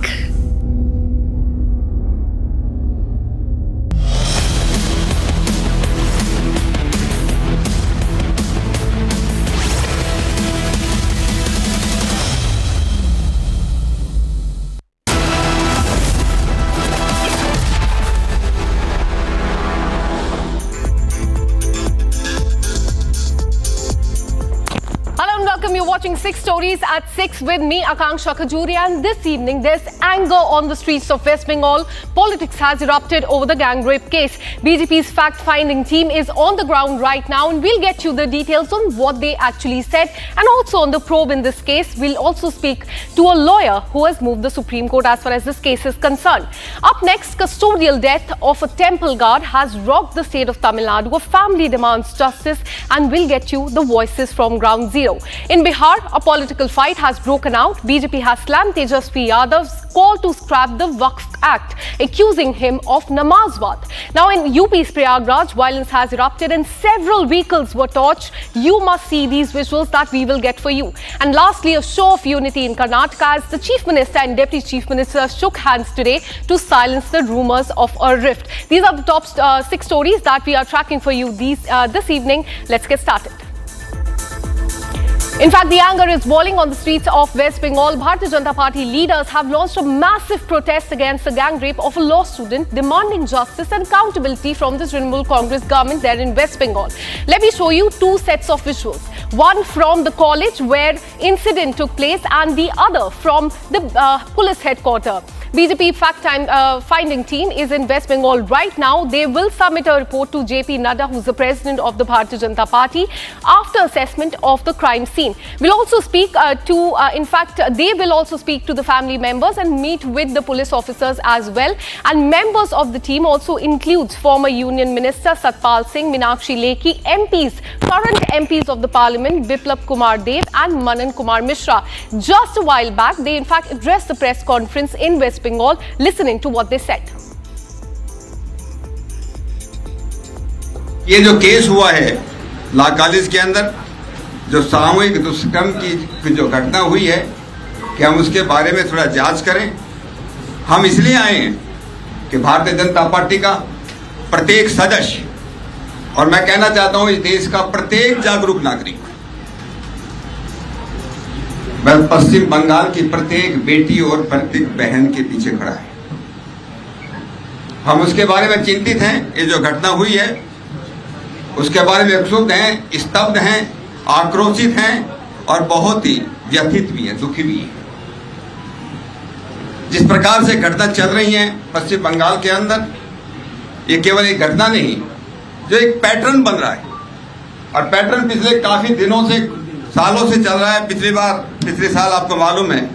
You're watching 6 Stories at 6 with me, Akanksha Khajuri, and this evening there's anger on the streets of West Bengal. Politics has erupted over the gang rape case. BJP's fact-finding team is on the ground right now, and we'll get you the details on what they actually said and also on the probe in this case. We'll also speak to a lawyer who has moved the Supreme Court as far as this case is concerned. Up next, custodial death of a temple guard has rocked the state of Tamil Nadu. A family demands justice, and we'll get you the voices from ground zero. In Bihar, a political fight has broken out. BJP has slammed Tejasvi Yadav's call to scrap the Waqf Act, accusing him of Namazwat. Now in UP's Prayagraj, violence has erupted and several vehicles were torched. You must see these visuals that we will get for you. And lastly, a show of unity in Karnataka as the Chief Minister and Deputy Chief Minister shook hands today to silence the rumours of a rift. These are the top 6 stories that we are tracking for you this evening. Let's get started. In fact, the anger is boiling on the streets of West Bengal. Bharatiya Janata Party leaders have launched a massive protest against the gang rape of a law student, demanding justice and accountability from the Trinamool Congress government there in West Bengal. Let me show you 2 sets of visuals. One from the college where incident took place and the other from the police headquarters. BJP fact-finding team is in West Bengal right now. They will submit a report to JP Nadda, who's the president of the Bharatiya Janata Party, after assessment of the crime scene. We'll also speak they will also speak to the family members and meet with the police officers as well. And members of the team also includes former Union Minister Satpal Singh, Meenakshi Lekhi, MPs, current MPs of the Parliament, Biplab Kumar Dev and Manan Kumar Mishra. Just a while back, they in fact addressed the press conference in West Bengal. Listening to what they said.
ये जो case हुआ है law college के अंदर, जो सामूहिक दुष्कर्म की जो घटना हुई है, कि हम उसके बारे में थोड़ा जांच करें। हम इसलिए आए हैं कि भारतीय जनता पार्टी का प्रत्येक सदस्य, और मैं कहना चाहता हूं इस देश का प्रत्येक जागरूक नागरिक, मैं पश्चिम बंगाल की प्रत्येक बेटी और प्रत्येक बहन के पीछे खड़ा है। हम उसके बारे में चिंतित हैं। ये जो घटना हुई है उसके बारे में क्षुब्ध हैं, स्तब्ध हैं, आक्रोशित हैं और बहुत ही व्यथित भी हैं, दुखी भी हैं। जिस प्रकार से घटना चल रही है पश्चिम बंगाल के अंदर, ये केवल एक घटना नहीं, जो एक पैटर्न बन रहा है और पैटर्न पिछले काफी दिनों से, सालों से चल रहा है। पिछले साल आपको मालूम है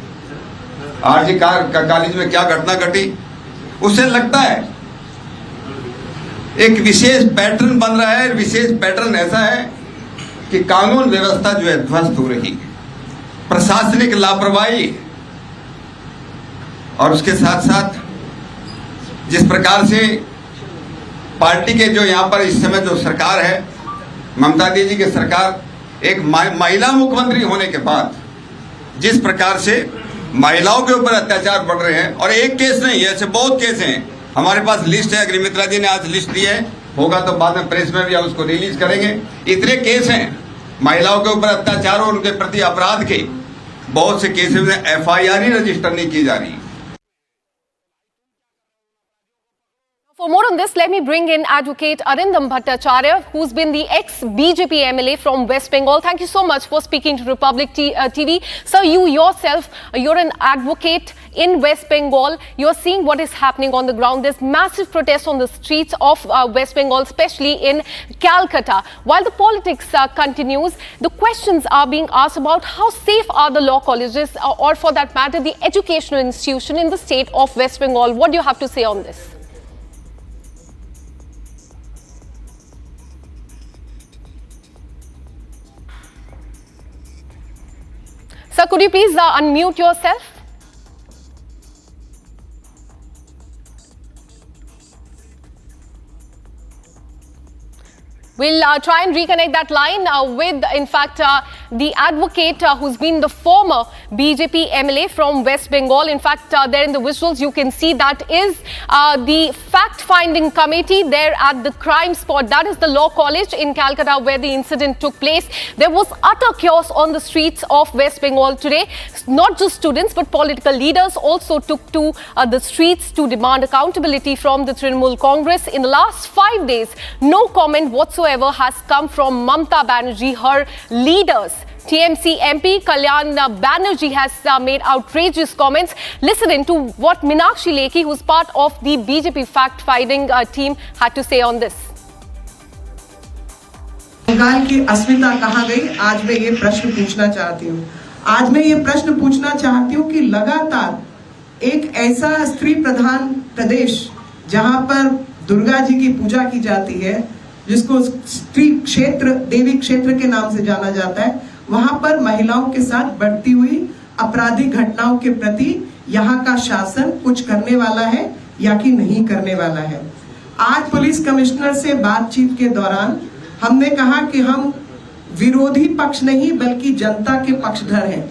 आरजी कॉलेज में क्या घटना घटी, उससे लगता है एक विशेष पैटर्न बन रहा है। विशेष पैटर्न ऐसा है कि कानून व्यवस्था जो है ध्वस्त हो रही है, प्रशासनिक लापरवाही है और उसके साथ साथ जिस प्रकार से पार्टी के जो यहाँ पर इस समय जो सरकार है, ममता दीदी की सरकार, एक महिला मुख्यमंत्री होने के बाद जिस प्रकार से महिलाओं के ऊपर अत्याचार बढ़ रहे हैं, और एक केस नहीं, ऐसे बहुत केस हैं। हमारे पास लिस्ट है, अग्निमित्रा जी ने आज लिस्ट दी है, होगा तो बाद में प्रेस में भी हम उसको रिलीज करेंगे। इतने केस हैं महिलाओं के ऊपर अत्याचार और उनके प्रति अपराध के, बहुत से केसेस में FIR ही रजिस्टर नहीं की जा रही।
For more on this, let me bring in Advocate Arnab Bhattacharya, who's been the ex-BJP MLA from West Bengal. Thank you so much for speaking to Republic TV. Sir, you yourself, you're an advocate in West Bengal. You're seeing what is happening on the ground. There's massive protests on the streets of West Bengal, especially in Calcutta. While the politics continues, the questions are being asked about how safe are the law colleges or for that matter, the educational institution in the state of West Bengal. What do you have to say on this? Sir, could you please unmute yourself? We'll try and reconnect that line with, in fact, the advocate who's been the former BJP MLA from West Bengal. In fact, there in the visuals, you can see that is the fact-finding committee there at the crime spot. That is the law college in Calcutta where the incident took place. There was utter chaos on the streets of West Bengal today. Not just students, but political leaders also took to the streets to demand accountability from the Trinamool Congress. In the last 5 days, no comment whatsoever has come from Mamata Banerjee, her leaders. TMC MP Kalyan Banerjee has made outrageous comments. Listen in to what Meenakshi Lekhi, who's part of the BJP fact-finding team, had to say on this.
Bengal की अस्मिता कहाँ गई? आज मैं ये प्रश्न पूछना चाहती हूँ। आज मैं ये प्रश्न पूछना चाहती हूँ कि लगातार एक ऐसा स्त्री प्रधान प्रदेश जहाँ पर दुर्गा जी की पूजा की जाती है, जिसको स्त्री क्षेत्र, देवी क्षेत्र के नाम से जाना जाता है, वहां पर महिलाओं के साथ बढ़ती हुई आपराधिक घटनाओं के प्रति यहाँ का शासन कुछ करने वाला है या कि नहीं करने वाला है। आज पुलिस कमिश्नर से बातचीत के दौरान हमने कहा कि हम विरोधी पक्ष नहीं बल्कि जनता के पक्षधर हैं।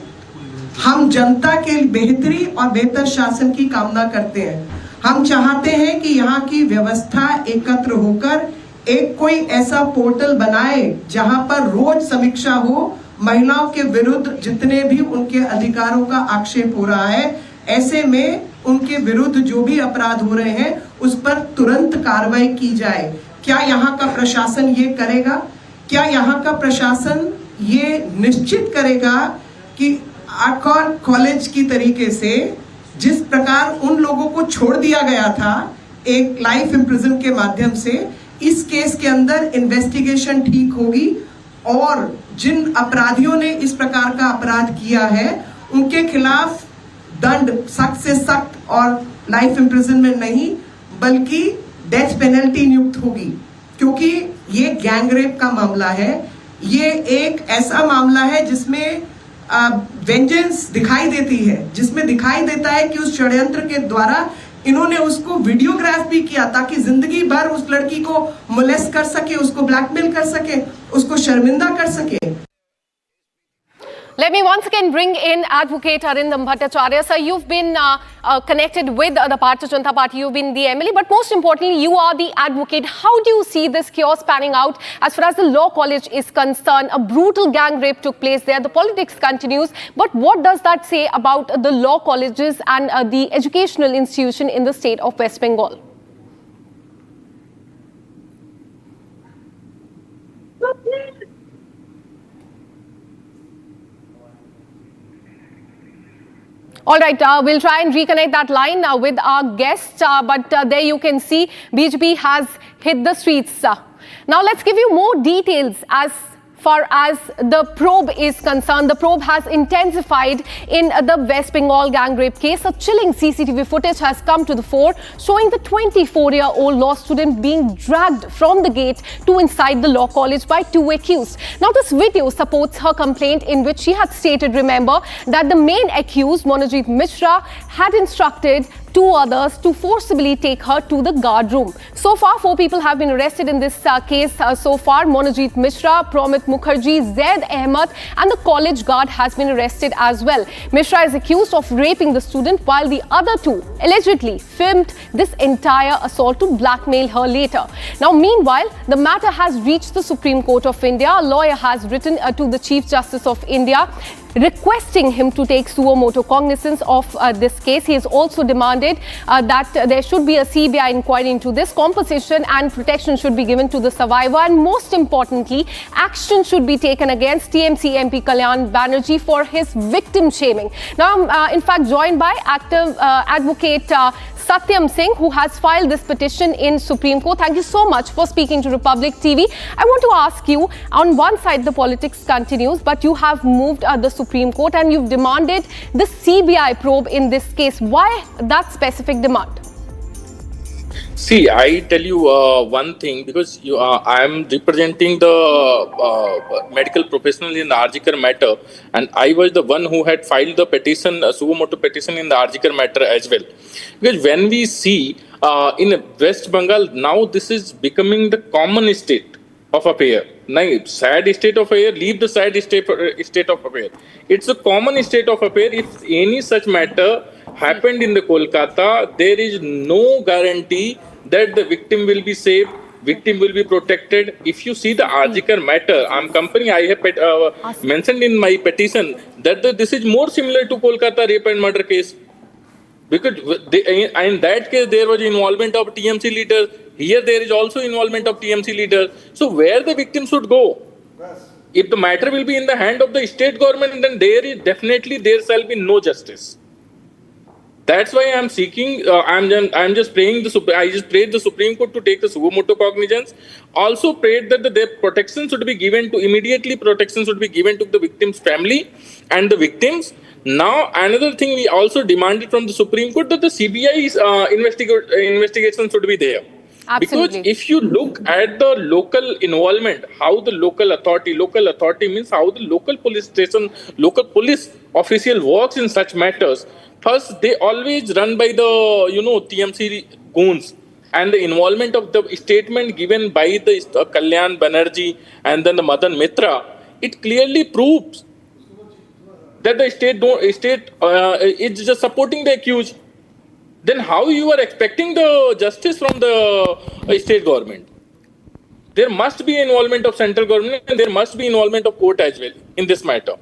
हम जनता के बेहतरी और बेहतर शासन की कामना करते हैं। हम चाहते हैं कि यहाँ की व्यवस्था एकत्र होकर एक कोई ऐसा पोर्टल बनाए जहां पर रोज समीक्षा हो, महिलाओं के विरुद्ध जितने भी उनके अधिकारों का आक्षेप हो रहा है, ऐसे में उनके विरुद्ध जो भी अपराध हो रहे हैं उस पर तुरंत कार्रवाई की जाए। क्या यहाँ का प्रशासन ये करेगा? क्या यहाँ का प्रशासन ये निश्चित करेगा कि आर्कॉर कॉलेज की तरीके से जिस प्रकार उन लोगों को छोड़ दिया गया था एक लाइफ इम्प्रिजन के माध्यम से, इस केस के अंदर इन्वेस्टिगेशन ठीक होगी और जिन अपराधियों ने इस प्रकार का अपराध किया है उनके खिलाफ दंड सख्त से सख्त और लाइफ इम्प्रिजनमेंट नहीं बल्कि डेथ पेनल्टी नियुक्त होगी, क्योंकि ये गैंग रेप का मामला है। ये एक ऐसा मामला है जिसमें वेंजेंस दिखाई देती है, जिसमें दिखाई देता है कि उस षड्यंत्र के द्वारा इन्होंने उसको वीडियोग्राफ भी किया ताकि जिंदगी भर उस लड़की को मोलेस्ट कर सके, उसको ब्लैकमेल कर सके, उसको शर्मिंदा कर सके।
Let me once again bring in Advocate Arnab Bhattacharya. Sir, you've been connected with the Bharatiya Janata Party. You've been the MLA, but most importantly, you are the advocate. How do you see this chaos panning out as far as the law college is concerned? A brutal gang rape took place there. The politics continues. But what does that say about the law colleges and the educational institution in the state of West Bengal? All right, we'll try and reconnect that line with our guest, but there you can see BJP has hit the streets. Now let's give you more details as far as the probe is concerned. The probe has intensified in the West Bengal gang rape case. A chilling CCTV footage has come to the fore, showing the 24-year-old law student being dragged from the gate to inside the law college by two accused. Now, this video supports her complaint in which she had stated, remember, that the main accused, Monojit Mishra, had instructed two others to forcibly take her to the guard room. So far, 4 people have been arrested in this case so far. Monojit Mishra, Promit Mukherjee, Zaid Ahmed and the college guard has been arrested as well. Mishra is accused of raping the student while the other two allegedly filmed this entire assault to blackmail her later. Now, meanwhile, the matter has reached the Supreme Court of India. A lawyer has written to the Chief Justice of India requesting him to take suo motu cognizance of this case. He has also demanded that there should be a CBI inquiry into this. Compensation and protection should be given to the survivor, and most importantly, action should be taken against TMC MP Kalyan Banerjee for his victim shaming. Now, I'm in fact joined by advocate Satyam Singh, who has filed this petition in Supreme Court. Thank you so much for speaking to Republic TV. I want to ask you, on one side the politics continues, but you have moved the Supreme Court and you've demanded the CBI probe in this case. Why that specific demand?
See, I tell you one thing, because I am representing the medical professional in the Arjikar matter, and I was the one who had filed the petition, suo motu petition in the Arjikar matter as well. Because when we see in West Bengal, now this is becoming the common state of affair. Now, sad state of affair, leave the sad state of affair. It's a common state of affair. If any such matter happened in the Kolkata, there is no guarantee that the victim will be saved, victim will be protected. If you see the Arjikar matter, I have mentioned in my petition that this is more similar to Kolkata rape and murder case. Because in that case, there was involvement of TMC leaders. Here, there is also involvement of TMC leaders. So, where the victim should go? If the matter will be in the hand of the state government, then there shall be no justice. That's why I am seeking. I'm just praying. I just prayed the Supreme Court to take the suo motu cognizance. Also prayed that the protection should be given to the victim's family and the victims. Now, another thing we also demanded from the Supreme Court that the CBI's investigation should be there. Absolutely. Because if you look at the local involvement, how the local authority means how the local police station, local police official works in such matters. First, they always run by the, TMC goons, and the involvement of the statement given by the Kalyan Banerjee and then the Madan Mitra, it clearly proves that the state is just supporting the accused. Then how you are expecting the justice from the state government? There must be involvement of central government and there must be involvement of court as well in this matter.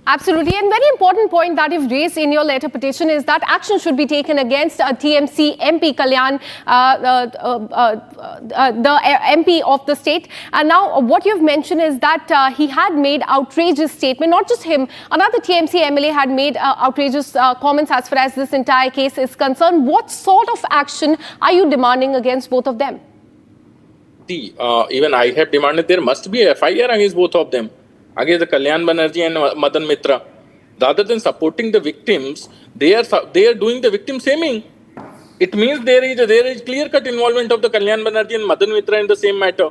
Absolutely. And very important point that you've raised in your letter petition is that action should be taken against TMC MP Kalyan, the MP of the state. And now what you've mentioned is that he had made outrageous statement, not just him, another TMC MLA had made outrageous comments as far as this entire case is concerned. What sort of action are you demanding against both of them?
See, even I have demanded there must be a FIR against both of them, against the Kalyan Banerjee and Madan Mitra. Rather than supporting the victims, they are doing the victim shaming. It means there is clear-cut involvement of the Kalyan Banerjee and Madan Mitra in the same matter.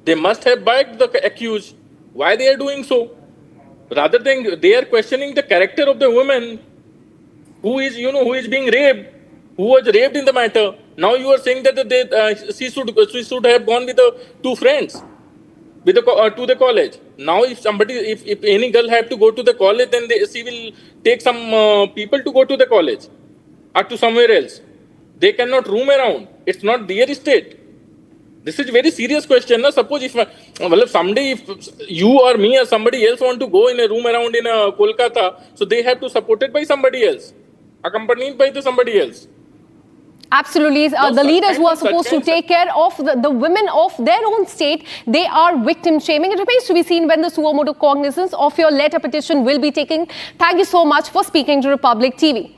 They must have backed the accused. Why they are doing so? Rather than they are questioning the character of the woman who is being raped, who was raped in the matter. Now you are saying that she should have gone with the two friends to the college. Now, if any girl have to go to the college, then she will take some people to go to the college or to somewhere else. They cannot roam around. It's not their state. This is a very serious question. Now, suppose if someday if you or me or somebody else want to go in a room around in Kolkata, so they have to support it by somebody else, accompanied by somebody else.
Absolutely. The leaders who are supposed to take care of the women of their own state, they are victim shaming. It remains to be seen when the suo motu cognizance of your letter petition will be taken. Thank you so much for speaking to Republic TV.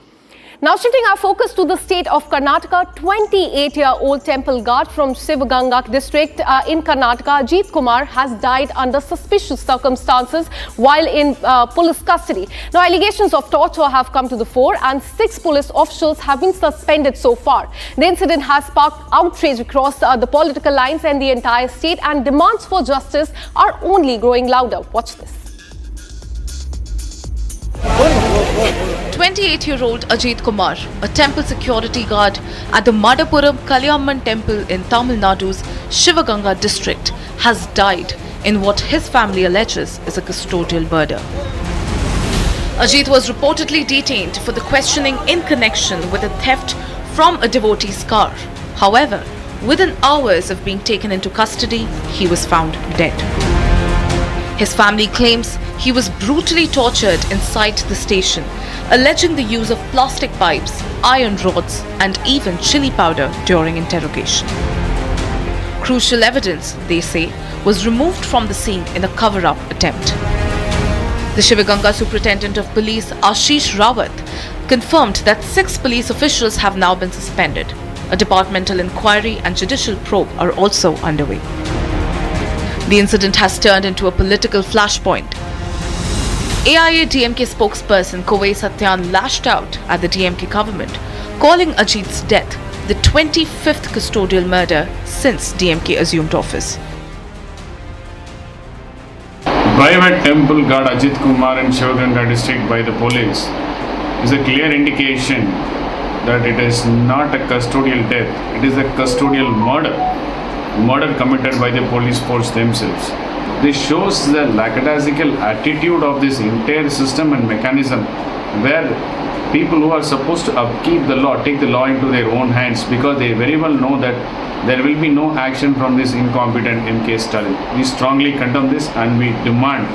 Now shifting our focus to the state of Karnataka, 28-year-old temple guard from Shivaganga district in Karnataka, Ajit Kumar, has died under suspicious circumstances while in police custody. Now allegations of torture have come to the fore and 6 police officials have been suspended so far. The incident has sparked outrage across the political lines and the entire state, and demands for justice are only growing louder. Watch this.
28-year-old Ajit Kumar, a temple security guard at the Madapuram Kalyaman temple in Tamil Nadu's Shivaganga district, has died in what his family alleges is a custodial murder. Ajit was reportedly detained for the questioning in connection with a theft from a devotee's car. However, within hours of being taken into custody, he was found dead. His family claims he was brutally tortured inside the station, alleging the use of plastic pipes, iron rods, and even chili powder during interrogation. Crucial evidence, they say, was removed from the scene in a cover-up attempt. The Shivaganga Superintendent of Police, Ashish Rawat, confirmed that 6 police officials have now been suspended. A departmental inquiry and judicial probe are also underway. The incident has turned into a political flashpoint. AIA-DMK spokesperson Kovai Satyan lashed out at the DMK government, calling Ajit's death the 25th custodial murder since DMK assumed office.
Private temple guard Ajit Kumar in Shivaganga district by the police is a clear indication that it is not a custodial death, it is a custodial murder committed by the police force themselves. This shows the lackadaisical attitude of this entire system and mechanism, where people who are supposed to upkeep the law take the law into their own hands, because they very well know that there will be no action from this incompetent MK Stalin. We strongly condemn this and we demand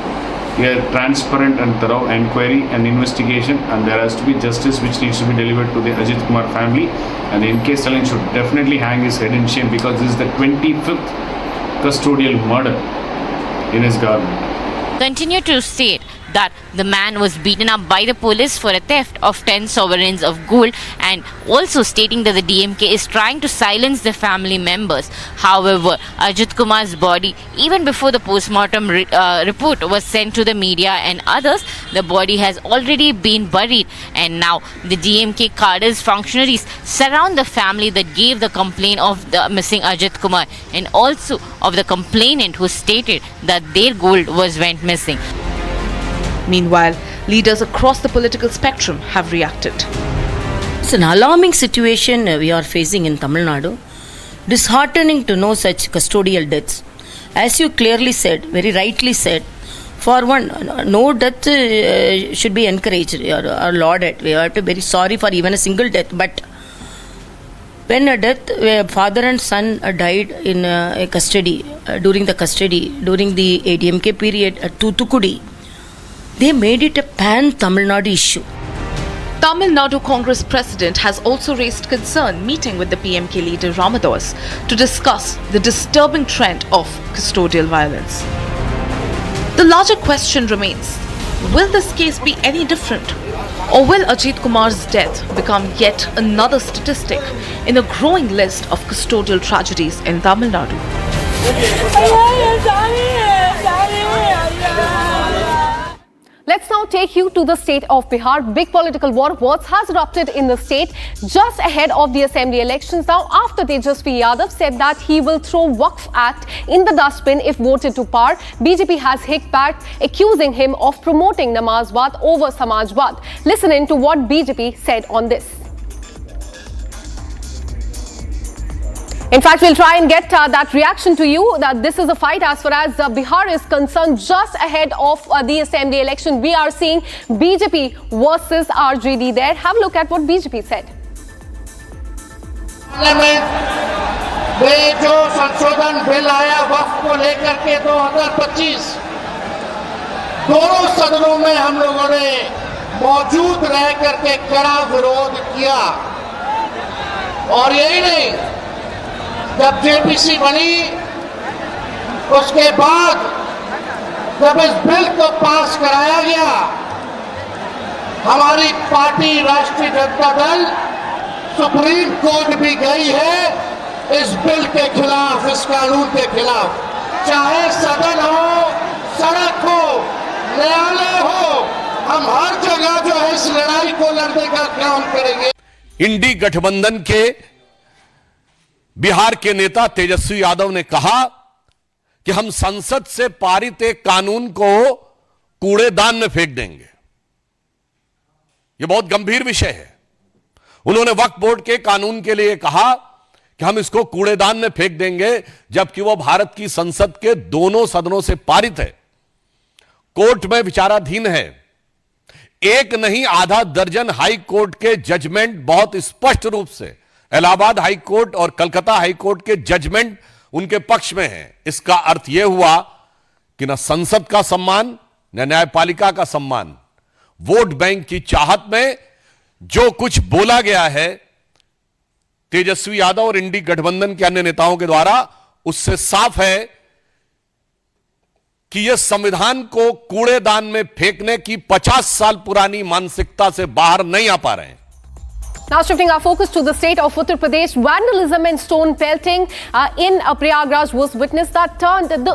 a transparent and thorough inquiry and investigation, and there has to be justice which needs to be delivered to the Ajit Kumar family, and the MK Stalin should definitely hang his head in shame, because this is the 25th custodial murder in his government.
Continue to state that the man was beaten up by the police for a theft of 10 sovereigns of gold, and also stating that the DMK is trying to silence the family members. However, Ajit Kumar's body, even before the postmortem report was sent to the media and others, the body has already been buried, and now the DMK cadres functionaries surround the family that gave the complaint of the missing Ajit Kumar, and also of the complainant who stated that their gold went missing.
Meanwhile, leaders across the political spectrum have reacted.
It's an alarming situation we are facing in Tamil Nadu. Disheartening to know such custodial deaths. As you clearly said, very rightly said, for one, no death should be encouraged or lauded. We have to be very sorry for even a single death. But when a death, where father and son died in custody, during the ADMK period at Toothukudi, they made it a pan-Tamil Nadu issue.
Tamil Nadu Congress President has also raised concern meeting with the PMK leader Ramadas to discuss the disturbing trend of custodial violence. The larger question remains, will this case be any different? Or will Ajit Kumar's death become yet another statistic in a growing list of custodial tragedies in Tamil Nadu?
Let's now take you to the state of Bihar. Big political war has erupted in the state just ahead of the assembly elections. Now, after Tejasvi Yadav said that he will throw Waqf Act in the dustbin if voted to power, BJP has hit back, accusing him of promoting Namazwad over Samajwad. Listen in to what BJP said on this. In fact, we'll try and get that reaction to you, that this is a fight as far as Bihar is concerned. Just ahead of the assembly election, we are seeing BJP versus RJD there. Have a look at what BJP said.
जो संशोधन bill आया वक्फ को लेकर के 2025, दोनों सदनों में हम लोगों ने मौजूद रह करके कड़ा विरोध किया, और यही नहीं, जब जेपीसी बनी उसके बाद जब इस बिल को पास कराया गया हमारी पार्टी राष्ट्रीय जनता दल सुप्रीम कोर्ट भी गई है इस बिल के खिलाफ, इस कानून के खिलाफ। चाहे सदन हो, सड़क हो, न्यायालय हो, हम हर जगह जो है इस लड़ाई को लड़ने का काम करेंगे।
इंडी गठबंधन के बिहार के नेता तेजस्वी यादव ने कहा कि हम संसद से पारित एक कानून को कूड़ेदान में फेंक देंगे। यह बहुत गंभीर विषय है। उन्होंने वक्फ बोर्ड के कानून के लिए कहा कि हम इसको कूड़ेदान में फेंक देंगे, जबकि वह भारत की संसद के दोनों सदनों से पारित है, कोर्ट में विचाराधीन है। एक नहीं आधा दर्जन हाई कोर्ट के जजमेंट बहुत स्पष्ट रूप से, इलाहाबाद हाई कोर्ट और कलकत्ता हाई कोर्ट के जजमेंट उनके पक्ष में है। इसका अर्थ यह हुआ कि न संसद का सम्मान न न्यायपालिका का सम्मान, वोट बैंक की चाहत में जो कुछ बोला गया है तेजस्वी यादव और इंडी गठबंधन के अन्य नेताओं के द्वारा, उससे साफ है कि यह संविधान को कूड़ेदान में फेंकने की 50 साल पुरानी मानसिकता से बाहर नहीं आ पा रहे हैं।
Now shifting our focus to the state of Uttar Pradesh, vandalism and stone pelting in Prayagraj was witnessed that turned the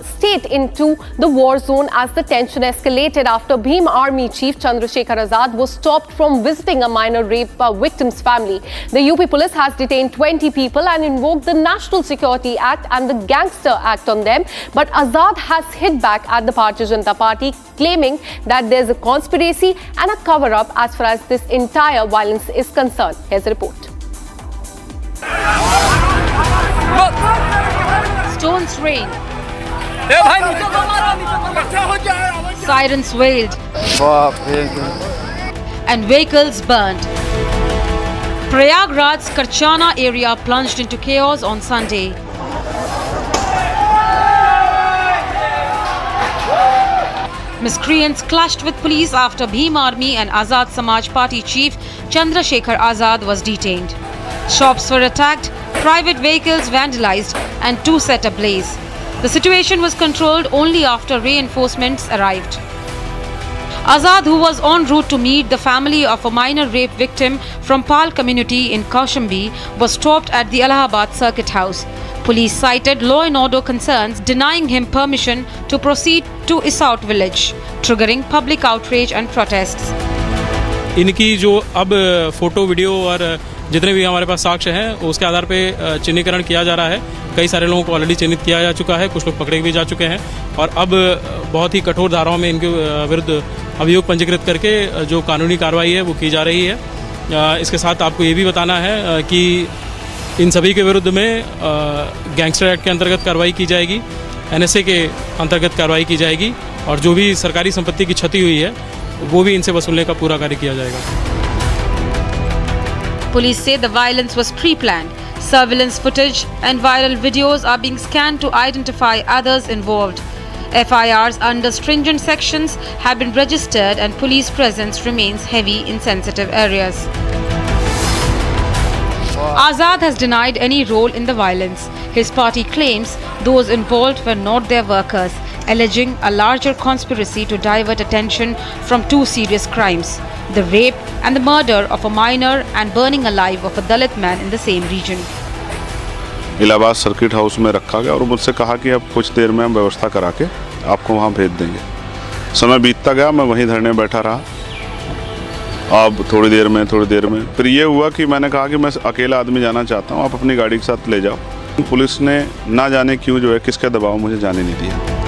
state into the war zone as the tension escalated after Bhim Army Chief Chandrasekhar Azad was stopped from visiting a minor rape victim's family. The UP police has detained 20 people and invoked the National Security Act and the Gangster Act on them. But Azad has hit back at the Bharatiya Janata Party, claiming that there's a conspiracy and a cover-up as far as this entire violence is concerned. Here's a report.
Stones rained. Sirens wailed. And vehicles burned. Prayagraj's Karchana area plunged into chaos on Sunday. Miscreants clashed with police after Bhim Army and Azad Samaj Party chief Chandrasekhar Azad was detained. Shops were attacked, private vehicles vandalized, and two set ablaze. The situation was controlled only after reinforcements arrived. Azad, who was en route to meet the family of a minor rape victim from Pal community in Kaushambi, was stopped at the Allahabad Circuit House. Police cited law and order concerns, denying him permission to proceed to Isaut village, triggering public outrage and protests.
इनकी जो अब photo video और जितने भी हमारे पास साक्ष्य हैं उसके आधार पे चिन्हीकरण किया जा रहा है। कई सारे लोगों को ऑलरेडी चिन्हित किया जा चुका है, कुछ लोग पकड़े भी जा चुके हैं और अब बहुत ही कठोर धाराओं में इनके विरुद्ध अभियोग पंजीकृत करके जो कानूनी कार्रवाई है वो की जा रही है। इसके साथ आपको ये भी बताना है कि इन सभी के विरुद्ध में गैंगस्टर एक्ट के अंतर्गत कार्रवाई की जाएगी, NSA के अंतर्गत कार्रवाई की जाएगी और जो भी सरकारी संपत्ति की क्षति हुई है वो भी इनसे वसूलने का पूरा कार्य किया जाएगा।
Police say the violence was pre-planned. Surveillance footage and viral videos are being scanned to identify others involved. FIRs under stringent sections have been registered and police presence remains heavy in sensitive areas. Azad has denied any role in the violence. His party claims those involved were not their workers, alleging a larger conspiracy to divert attention from two serious crimes: the rape and the murder of a minor and burning alive of a Dalit man in the same region.
Allahabad circuit house में रखा गया और मुझसे कहा कि अब कुछ देर में हम व्यवस्था करा के आपको वहाँ भेज देंगे। समय बीतता गया, मैं वहीं धरने बैठा रहा। अब थोड़ी देर में फिर ये हुआ कि मैंने कहा कि मैं अकेला आदमी जाना चाहता हूँ, आप अपनी गाड़ी के साथ ले जाओ। पुलिस ने ना जाने क्यों जो है किसके दबाव मुझे जाने नहीं दिया।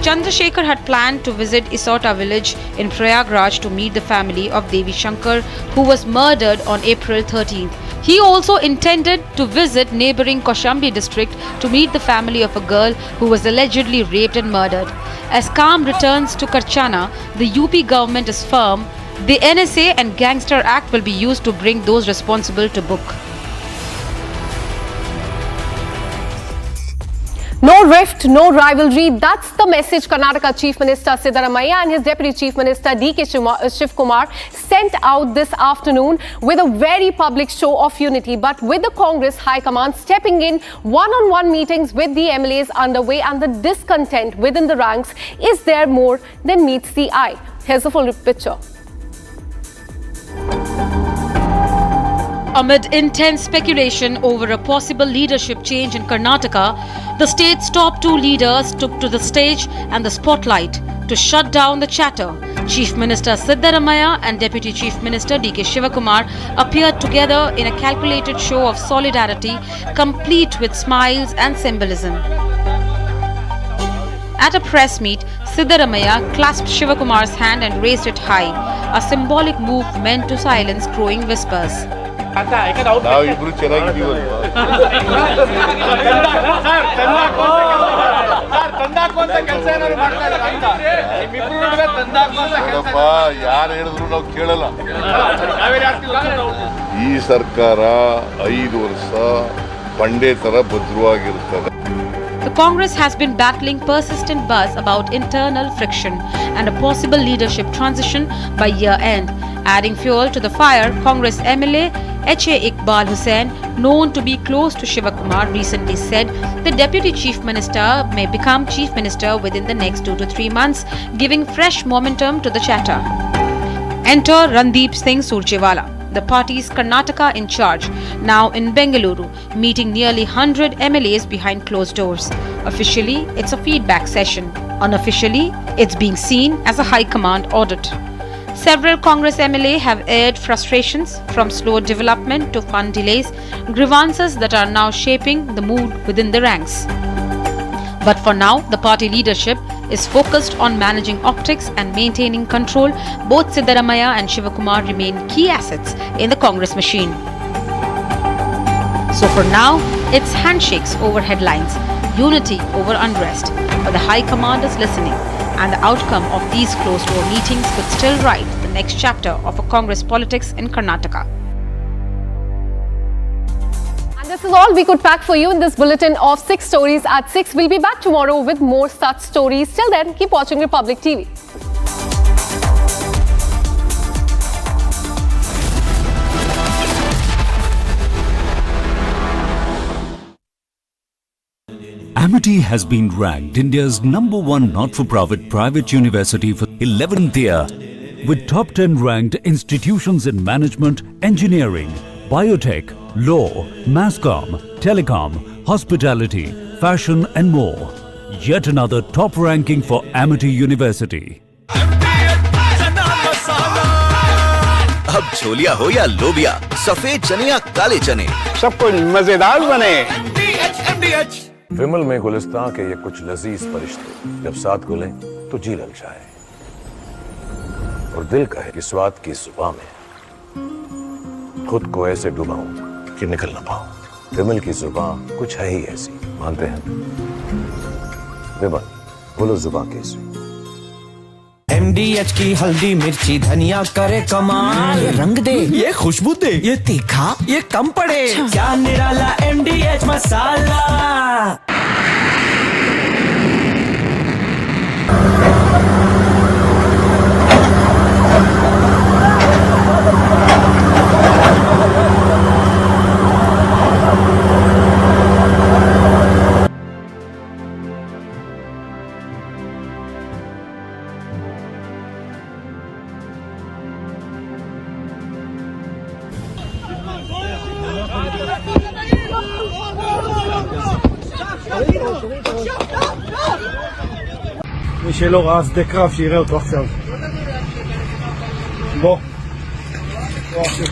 Chandrasekhar had planned to visit Isota village in Prayagraj to meet the family of Devi Shankar, who was murdered on April 13th. He also intended to visit neighbouring Kaushambi district to meet the family of a girl who was allegedly raped and murdered. As calm returns to Karchana, the UP government is firm. The NSA and Gangster Act will be used to bring those responsible to book.
No rift, no rivalry. That's the message Karnataka Chief Minister Siddaramaiah and his Deputy Chief Minister D.K. Shivkumar sent out this afternoon with a very public show of unity. But with the Congress High Command stepping in, one-on-one meetings with the MLAs underway and the discontent within the ranks is there more than meets the eye. Here's a full picture.
Amid intense speculation over a possible leadership change in Karnataka, the state's top two leaders took to the stage and the spotlight to shut down the chatter. Chief Minister Siddaramaiah and Deputy Chief Minister D.K. Shivakumar appeared together in a calculated show of solidarity, complete with smiles and symbolism. At a press meet, Siddaramaiah clasped Shivakumar's hand and raised it high, a symbolic move meant to silence growing whispers.
ನಾವಿಬ್ರು ಚೆನ್ನಾಗಿದ್ದೀವಲ್ವಾ ಯಾರು ಹೇಳಿದ್ರು ನಾವು ಕೇಳಲ್ಲ ಈ ಸರ್ಕಾರ 5 ವರ್ಷ ಬಂಡೆ ತರ ಭದ್ರವಾಗಿರುತ್ತದೆ.
The Congress has been battling persistent buzz about internal friction and a possible leadership transition by year-end. Adding fuel to the fire, Congress MLA H.A. Iqbal Hussain, known to be close to Shivakumar, recently said the Deputy Chief Minister may become Chief Minister within the next 2 to 3 months, giving fresh momentum to the chatter. Enter Randeep Singh Surjewala, the party's Karnataka in charge, now in Bengaluru, meeting nearly 100 MLAs behind closed doors. Officially, it's a feedback session. Unofficially, it's being seen as a high command audit. Several Congress MLA have aired frustrations from slow development to fund delays, grievances that are now shaping the mood within the ranks. But for now, the party leadership is focused on managing optics and maintaining control. Both Siddaramaiah and Shivakumar remain key assets in the Congress machine. So for now, it's handshakes over headlines, unity over unrest. But the High Command is listening, and the outcome of these closed-door meetings could still write the next chapter of a Congress politics in Karnataka.
And this is all we could pack for you in this bulletin of 6 stories at 6. We'll be back tomorrow with more such stories. Till then, keep watching Republic TV.
Amity has been ranked India's #1 not-for-profit private university for 11th year, with top 10 ranked institutions in management, engineering, biotech, law, masscom, telecom, hospitality, fashion and more. Yet another top ranking for Amity University.
अब छोलिया हो या लोबिया, सफेद चने या काले चने, सब कुछ मजेदार बने।
विमल में गुलिस्तां के ये कुछ लजीज फरिश्ते जब साथ घुलें तो जी ललचाए और दिल कहे कि स्वाद की जुबान में खुद को ऐसे डुबाऊं कि निकल ना पाऊं। विमल की जुबान कुछ है ही ऐसी, मानते हैं? विमल, बोलो जुबान कैसी?
MDH की हल्दी मिर्ची धनिया करे कमाल, ये रंग दे, ये खुशबू दे, ये तीखा, ये कम पड़े, क्या निराला MDH masala.
מי שלא ראה שדה קרב שיראה אותו עכשיו. בוא. בוא אחי.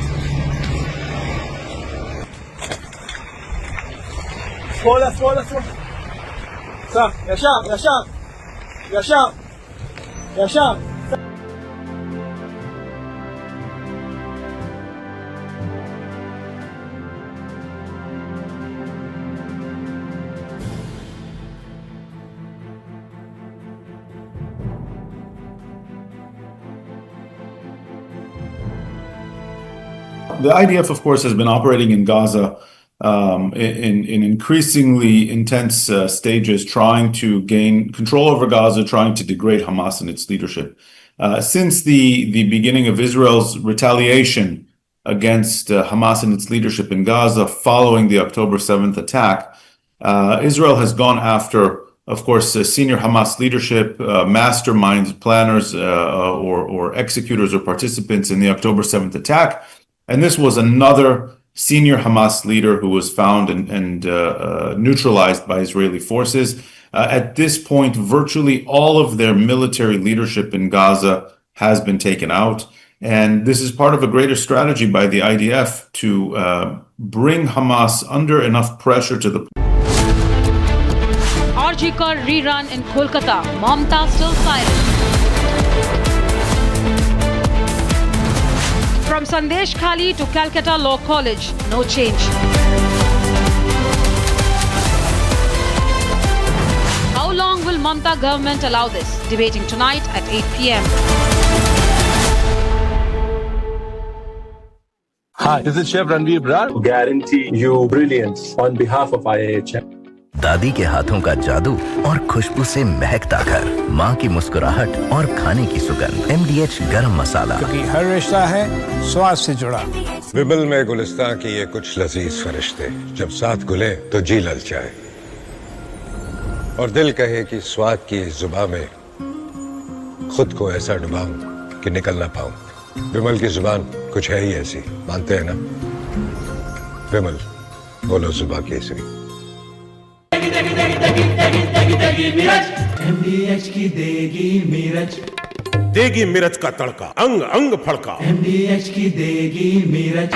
שמאלה, שמאלה, שמאלה. סע, ישר, ישר. ישר. ישר.
The IDF, of course, has been operating in Gaza in increasingly intense stages, trying to gain control over Gaza, trying to degrade Hamas and its leadership. Since the beginning of Israel's retaliation against Hamas and its leadership in Gaza following the October 7th attack, Israel has gone after, of course, senior Hamas leadership, masterminds, planners, or executors or participants in the October 7th attack. And this was another senior Hamas leader who was found and neutralized by Israeli forces. At this point, virtually all of their military leadership in Gaza has been taken out. And this is part of a greater strategy by the IDF to bring Hamas under enough pressure to the
RG Kar rerun in Kolkata. Mamta still silent. From Sandesh Khali to Calcutta Law College, no change. How long will Mamta government allow this? Debating tonight at 8 p.m.
Hi, this is Chef Ranveer Brar. Guarantee you brilliance on behalf of IIHM.
दादी के हाथों का जादू और खुशबू से महकता घर, माँ की मुस्कुराहट और खाने की सुगंध। MDH गरम मसाला,
क्योंकि हर रिश्ता है स्वाद से जुड़ा।
विमल में गुलिस्तान की ये कुछ लजीज फरिश्ते जब साथ घुले तो जी ललचाए और दिल कहे कि स्वाद की इस जुबान में खुद को ऐसा डुबाऊं कि निकल ना पाऊं। विमल की जुबान कुछ है ही ऐसी, मानते हैं ना? विमल, बोलो जुबान केसरी।
MDH की देगी मिर्च,
देगी मिर्च का तड़का, अंग अंग फड़का।
MDH की देगी मिर्च।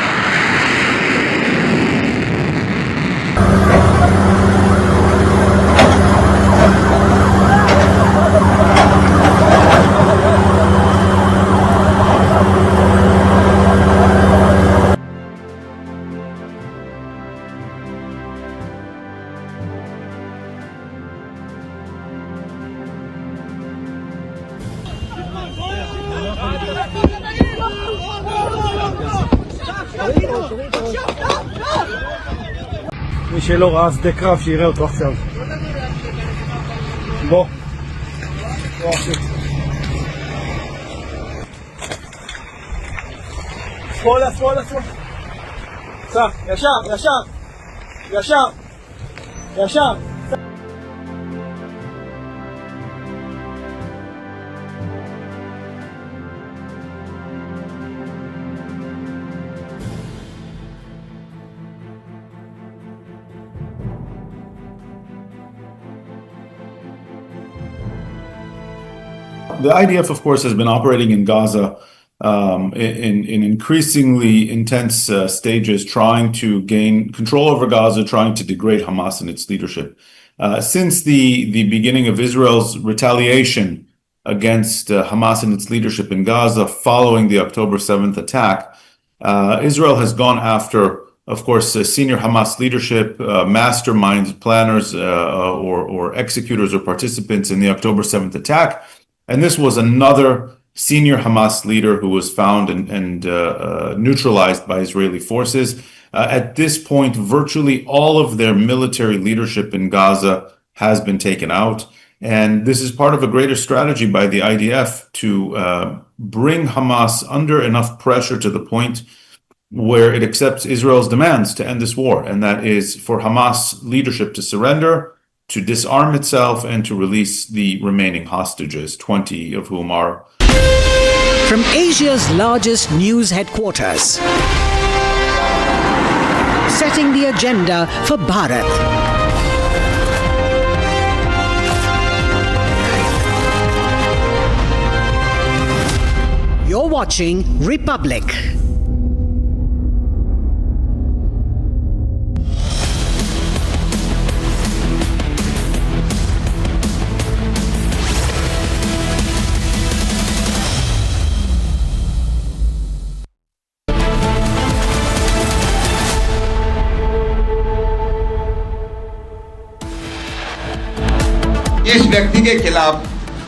מי שלא ראה שדה קרב שיראה אותו עכשיו. בוא. בוא אחי. שמאלה, שמאלה, שמאלה. סע, ישר, ישר. ישר. ישר.
The IDF, of course, has been operating in Gaza in increasingly intense stages, trying to gain control over Gaza, trying to degrade Hamas and its leadership. Since the beginning of Israel's retaliation against Hamas and its leadership in Gaza following the October 7th attack, Israel has gone after, of course, senior Hamas leadership, masterminds, planners, or executors or participants in the October 7th attack. And this was another senior Hamas leader who was found and neutralized by Israeli forces. At this point, virtually all of their military leadership in Gaza has been taken out. And this is part of a greater strategy by the IDF to bring Hamas under enough pressure to the point where it accepts Israel's demands to end this war. And that is for Hamas leadership to surrender, to disarm itself, and to release the remaining hostages, 20 of whom are.
From Asia's largest news headquarters, setting the agenda for Bharat. You're watching Republic.
इस व्यक्ति के खिलाफ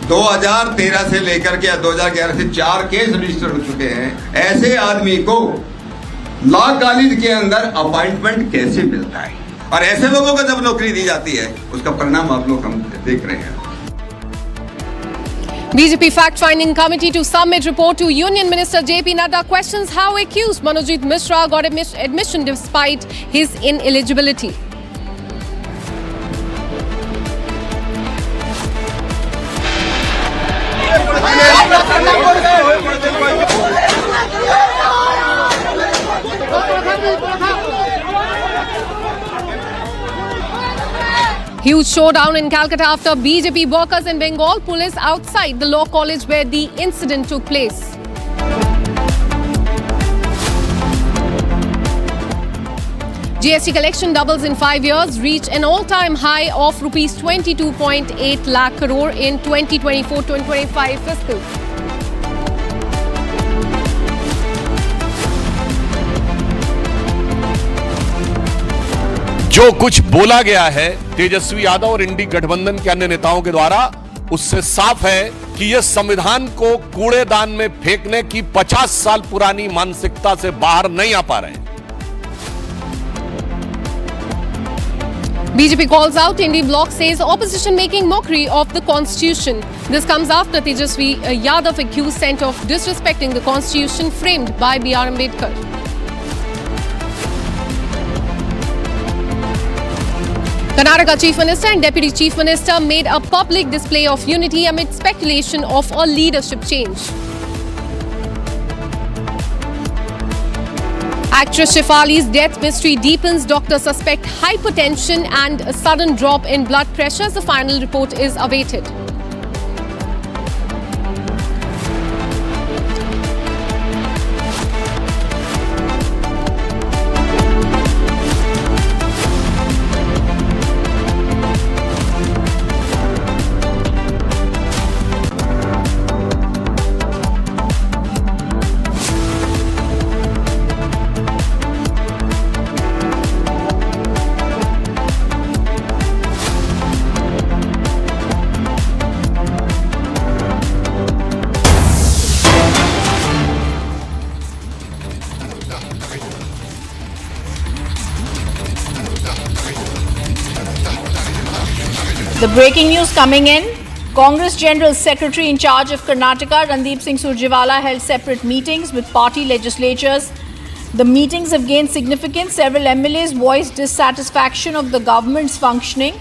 2013 से लेकर के 2011 से 4 case register हो चुके हैं। ऐसे आदमी को लॉ कॉलेज के अंदर अपॉइंटमेंट कैसे मिलता है? और ऐसे लोगों को जब नौकरी दी जाती है, उसका परिणाम आप लोग हम देख रहे हैं।
BJP fact-finding committee to submit report to Union Minister JP Nadda questions how accused Manojit Mishra got admission despite his ineligibility. Huge showdown in Calcutta after BJP workers in Bengal police outside the law college where the incident took place. GST collection doubles in 5 years, reach an all-time high of rupees 22.8 lakh crore in 2024-2025 fiscal.
जो कुछ बोला गया है तेजस्वी यादव और इंडी गठबंधन के अन्य नेताओं के द्वारा, उससे साफ है कि यह संविधान को कूड़ेदान में फेंकने की 50 साल पुरानी मानसिकता से बाहर नहीं आ पा रहे हैं।
BJP calls out Indie bloc, says opposition making mockery of the constitution. This comes after Tejasvi Yadav accused Centre of disrespecting the constitution framed by B.R. Ambedkar. Karnataka Chief Minister and Deputy Chief Minister made a public display of unity amid speculation of a leadership change. Actress Shefali's death mystery deepens. Doctors suspect hypertension and a sudden drop in blood pressure. The final report is awaited.
The breaking news coming in. Congress General Secretary in charge of Karnataka, Randeep Singh Surjewala, held separate meetings with party legislatures. The meetings have gained significance. Several MLAs voiced dissatisfaction of the government's functioning.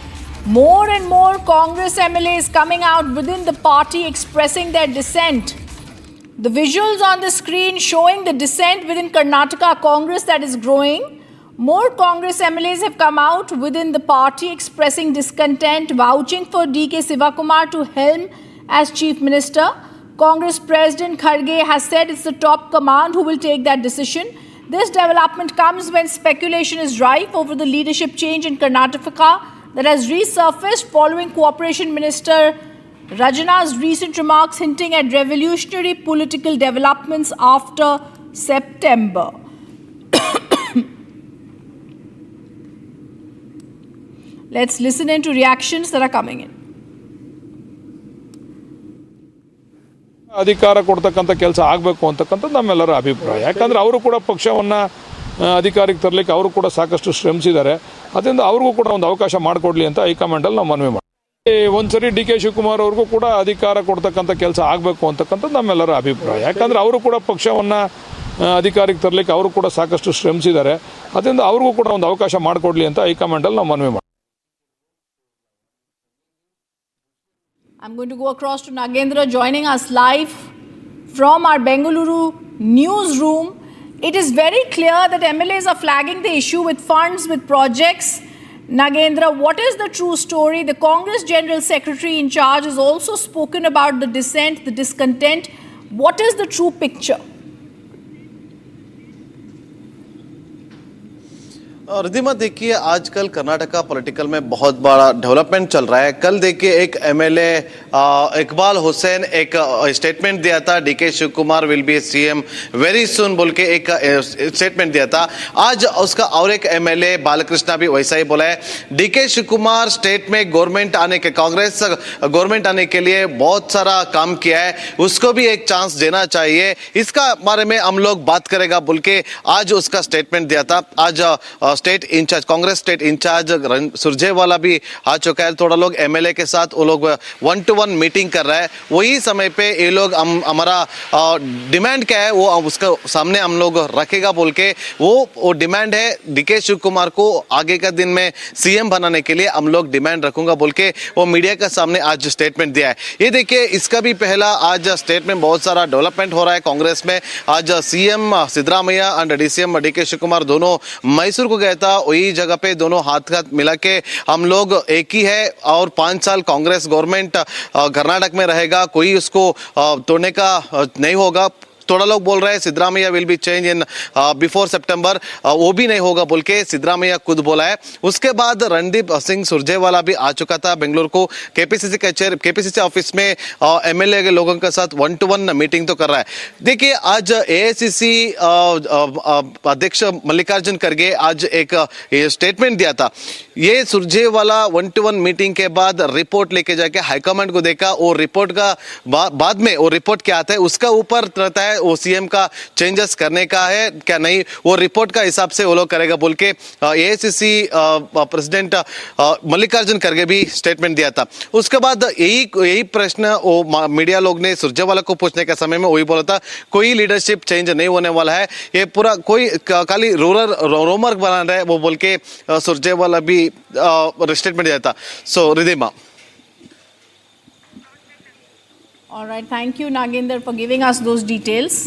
More and more Congress MLAs coming out within the party expressing their dissent. The visuals on the screen showing the dissent within Karnataka Congress that is growing. More Congress MLAs have come out within the party expressing discontent, vouching for D.K. Sivakumar to helm as Chief Minister. Congress President Kharge has said it's the top command who will take that decision. This development comes when speculation is rife over the leadership change in Karnataka that has resurfaced following Cooperation Minister Rajana's recent remarks hinting at revolutionary political developments after September. Let's listen into reactions that are coming in.
ಅಧಿಕಾರ ಕೊಡ್ತಕ್ಕಂಥ ಕೆಲಸ ಆಗಬೇಕು ಅಂತಕ್ಕಂಥದ್ದು ನಮ್ಮೆಲ್ಲರ ಅಭಿಪ್ರಾಯ. ಯಾಕಂದರೆ ಅವರು ಕೂಡ ಪಕ್ಷವನ್ನು ಅಧಿಕಾರಕ್ಕೆ ತರಲಿಕ್ಕೆ ಅವರು ಕೂಡ ಸಾಕಷ್ಟು ಶ್ರಮಿಸಿದ್ದಾರೆ. ಅದರಿಂದ ಅವ್ರಿಗೂ ಕೂಡ ಒಂದು ಅವಕಾಶ ಮಾಡಿಕೊಡ್ಲಿ ಅಂತ ಹೈಕಮಾಂಡಲ್ಲಿ ನಾವು ಮನವಿ ಮಾಡ್ತೀವಿ. ಒಂದ್ಸರಿ ಡಿ ಕೆ ಶಿವಕುಮಾರ್ ಅವ್ರಿಗೂ ಕೂಡ ಅಧಿಕಾರ ಕೊಡ್ತಕ್ಕಂಥ ಕೆಲಸ ಆಗಬೇಕು ಅಂತಕ್ಕಂಥದ್ದು ನಮ್ಮೆಲ್ಲರ ಅಭಿಪ್ರಾಯ. ಯಾಕಂದರೆ ಅವರು ಕೂಡ ಪಕ್ಷವನ್ನು ಅಧಿಕಾರಕ್ಕೆ ತರಲಿಕ್ಕೆ ಅವರು ಕೂಡ ಸಾಕಷ್ಟು ಶ್ರಮಿಸಿದ್ದಾರೆ. ಅದರಿಂದ ಅವ್ರಿಗೂ ಕೂಡ ಒಂದು ಅವಕಾಶ ಮಾಡಿಕೊಡ್ಲಿ ಅಂತ ಹೈಕಮಾಂಡಲ್ಲಿ ನಾವು ಮನವಿ ಮಾಡ್ತೀವಿ.
I'm going to go across to Nagendra joining us live from our Bengaluru newsroom. It is very clear that MLAs are flagging the issue with funds, with projects. Nagendra, what is the true story? The Congress General Secretary in charge has also spoken about the dissent, the discontent. What is the true picture?
Riddhima, देखिए आजकल Karnataka political में बहुत बड़ा development चल रहा है. कल देखिए एक एमएलए इकबाल हुसैन एक स्टेटमेंट दिया था, DK Shivakumar will be CM very soon बोल के एक स्टेटमेंट दिया था. आज उसका और एक एमएलए बालकृष्णा भी वैसा ही बोला है. डीके शिव कुमार स्टेट में गवर्नमेंट आने के कांग्रेस गवर्नमेंट आने के लिए बहुत सारा काम किया है, उसको भी एक चांस देना चाहिए. इसका बारे में हम लोग बात करेगा बोल के आज उसका स्टेटमेंट दिया था. आज state incharge Congress state incharge Surjewala भी आ चुका है. थोड़ा लोग एमएलए के साथ वो लोग 1-to-1 मीटिंग कर रहा है. वही समय पे ये लोग हमारा डिमांड क्या है वो उसका सामने हम लोग रखेगा बोल के वो डिमांड है डीके शिव कुमार को आगे का दिन में सीएम बनाने के लिए हम लोग डिमांड रखूंगा बोल के वो मीडिया के सामने आज स्टेटमेंट दिया है. ये देखिए इसका भी पहला आज स्टेट में बहुत सारा डेवलपमेंट हो रहा है कांग्रेस में. आज CM Siddaramaiah and DCM DK Shivakumar दोनों मैसूर को गए गया था वही जगह पे दोनों हाथ हाथ मिला के हम लोग एक ही है और 5 साल कांग्रेस गवर्नमेंट कर्नाटक में रहेगा, कोई उसको तोड़ने का नहीं होगा। थोड़ा लोग बोल रहे हैं Siddaramaiah will be change in before September, वो भी नहीं होगा बोल के सिद्धरामैया खुद बोला है। उसके बाद रणदीप सिंह सुरजेवाला भी आ चुका था बेंगलुरु को, केपीसीसी ऑफिस में एमएलए के लोगों के साथ 1-to-1 मीटिंग तो कर रहा है। देखिए आज एआईसीसी अध्यक्ष मल्लिकार्जुन खड़गे आज एक स्टेटमेंट दिया था। ये सुरजेवाला 1-to-1 मीटिंग के बाद रिपोर्ट लेके जाके हाईकमांड को देखा, और रिपोर्ट का बाद में वो रिपोर्ट क्या आता है उसका ऊपर रहता है, वो सीएम का चेंजेस करने का है क्या नहीं, वो रिपोर्ट का हिसाब से वो लोग करेगा बोल के एआईसीसी प्रेसिडेंट मल्लिकार्जुन खड़गे भी स्टेटमेंट दिया था। उसके बाद यही प्रश्न वो मीडिया लोग ने सुरजेवाला को पूछने के समय में वही बोला था कोई लीडरशिप चेंज नहीं होने वाला है, ये पूरा कोई खाली रोमर बना रहा है वो बोल के सुरजेवाला भी स्टेटमेंट दिया था। सो Ridhima.
All right, thank you, Nagendra, for giving us those details.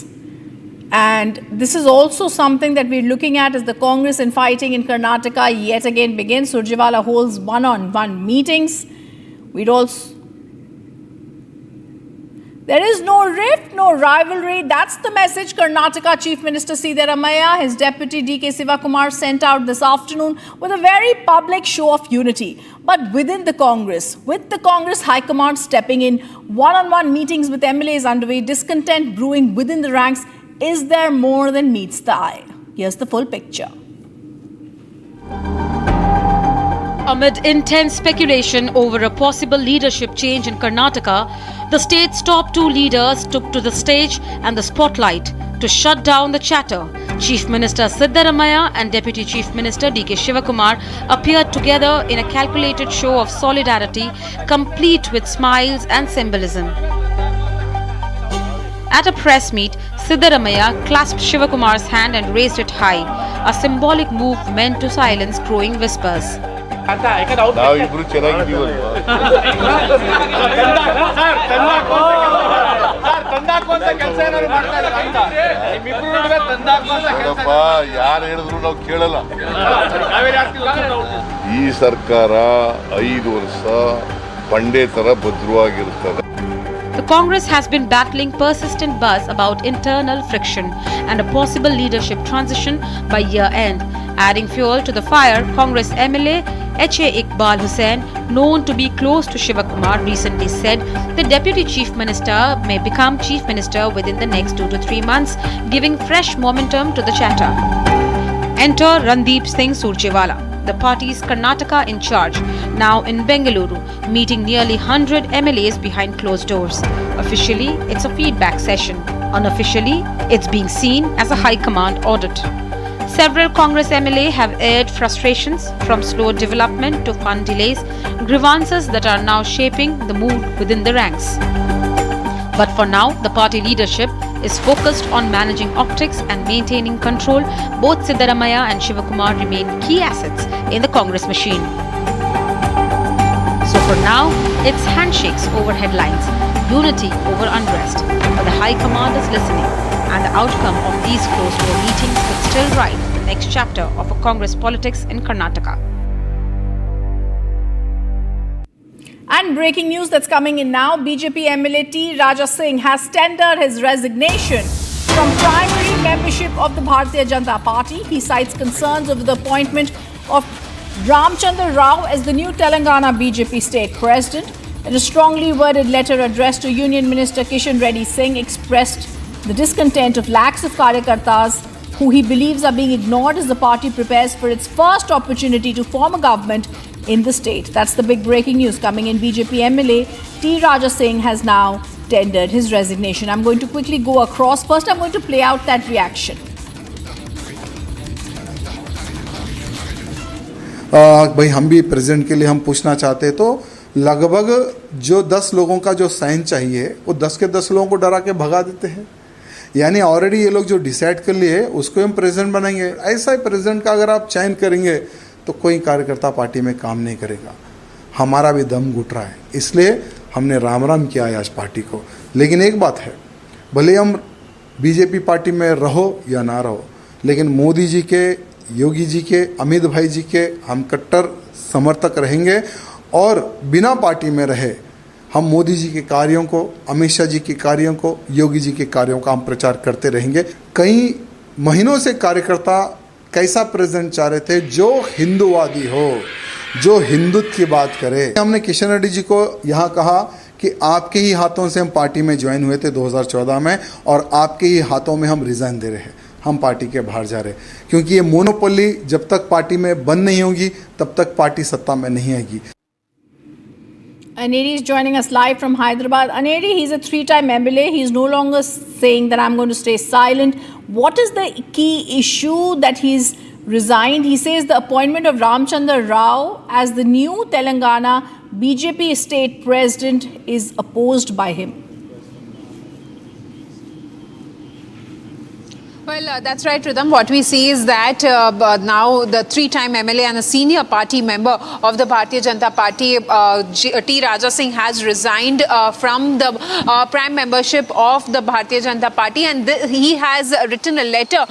And this is also something that we're looking at as the Congress infighting in Karnataka yet again begins. Surjewala holds one-on-one meetings. We'd also... There is no rift, no rivalry. That's the message Karnataka Chief Minister Siddaramaiah, his deputy D.K. Sivakumar sent out this afternoon with a very public show of unity. But within the Congress, with the Congress High Command stepping in, one-on-one meetings with MLAs underway, discontent brewing within the ranks. Is there more than meets the eye? Here's the full picture.
Amid intense speculation over a possible leadership change in Karnataka, the state's top 2 leaders took to the stage and the spotlight to shut down the chatter. Chief Minister Siddaramaiah and Deputy Chief Minister D.K. Sivakumar appeared together in a calculated show of solidarity, complete with smiles and symbolism. At a press meet, Siddaramaiah clasped Sivakumar's hand and raised it high, a symbolic move meant to silence growing whispers.
ನಾವಿಬ್ರು ಚೆನ್ನಾಗಿದ್ದೀವಲ್ವಾ? ನೋಡಪ್ಪ, ಯಾರು ಹೇಳಿದ್ರು ನಾವು ಕೇಳಲ್ಲ. ಈ ಸರ್ಕಾರ 5 ವರ್ಷ ಬಂಡೆ ತರ ಭದ್ರವಾಗಿರ್ತದೆ.
The Congress has been battling persistent buzz about internal friction and a possible leadership transition by year end. Adding fuel to the fire, Congress MLA H.A. Iqbal Hussain, known to be close to Sivakumar, recently said the Deputy Chief Minister may become Chief Minister within the next 2 to 3 months, giving fresh momentum to the chatter. Enter Randeep Singh Surjewala, the party's Karnataka in charge, now in Bengaluru, meeting nearly 100 MLAs behind closed doors. Officially, it's a feedback session. Unofficially, it's being seen as a high command audit. Several Congress MLA have aired frustrations from slow development to fund delays, grievances that are now shaping the mood within the ranks. But for now, the party leadership is focused on managing optics and maintaining control. Both Siddaramaiah and Sivakumar remain key assets in the Congress machine. So for now, it's handshakes over headlines, unity over unrest. But the High Command is listening, and the outcome of these closed-door meetings could still write the next chapter of a Congress politics in Karnataka.
And breaking news that's coming in now, BJP MLA T. Raja Singh has tendered his resignation from primary membership of the Bharatiya Janata Party. He cites concerns over the appointment of Ramchandra Rao as the new Telangana BJP state president. In a strongly worded letter addressed to Union Minister Kishan Reddy, Singh expressed the discontent of lakhs of Karyakartas who he believes are being ignored as the party prepares for its first opportunity to form a government in the state. That's the big breaking news coming in. BJP MLA T. Raja Singh has now tendered his resignation. I'm going to quickly go across. First, I'm going to play out that reaction.
भाई हम भी president के लिए हम पूछना चाहते हैं, तो लगभग जो 10 लोगों का जो साइन चाहिए वो 10 के 10 लोगों को डरा के भगा देते हैं। यानी ऑलरेडी ये लोग जो डिसाइड कर लिए उसको हम प्रेसिडेंट बनाएंगे। ऐसा ही प्रेसिडेंट का अगर आप चयन करेंगे तो कोई कार्यकर्ता पार्टी में काम नहीं करेगा। हमारा भी दम घुट रहा है, इसलिए हमने राम राम किया है आज पार्टी को। लेकिन एक बात है, भले हम बीजेपी पार्टी में रहो या ना रहो, लेकिन मोदी जी के योगी जी के, अमित भाई जी के हम कट्टर समर्थक रहेंगे और बिना पार्टी में रहे हम मोदी जी के कार्यों को, अमित शाह जी के कार्यों को, योगी जी के कार्यों का हम प्रचार करते रहेंगे। कई महीनों से कार्यकर्ता कैसा प्रेसिडेंट चाह रहे थे जो हिंदूवादी हो, जो हिंदुत्व की बात करे। हमने किशन रेड्डी जी को यहाँ कहा कि आपके ही हाथों से हम पार्टी में ज्वाइन हुए थे 2014 में और आपके ही हाथों में हम रिज़ाइन दे रहे हैं, हम पार्टी के बाहर जा रहे हैं, क्योंकि ये मोनोपोली जब तक पार्टी में बंद नहीं होगी तब तक पार्टी सत्ता में नहीं आएगी।
Aneri is joining us live from Hyderabad. Aneri, he's a three-time MLA. He's no longer saying that I'm going to stay silent. What is the key issue that he's resigned? He says the appointment of Ramchandra Rao as the new Telangana BJP state president is opposed by him.
Well, that's right, Rhythm. What we see is that now the three-time MLA and a senior party member of the Bharatiya Janata Party, T. Raja Singh, has resigned from the prime membership of the Bharatiya Janata Party, and he has written a letter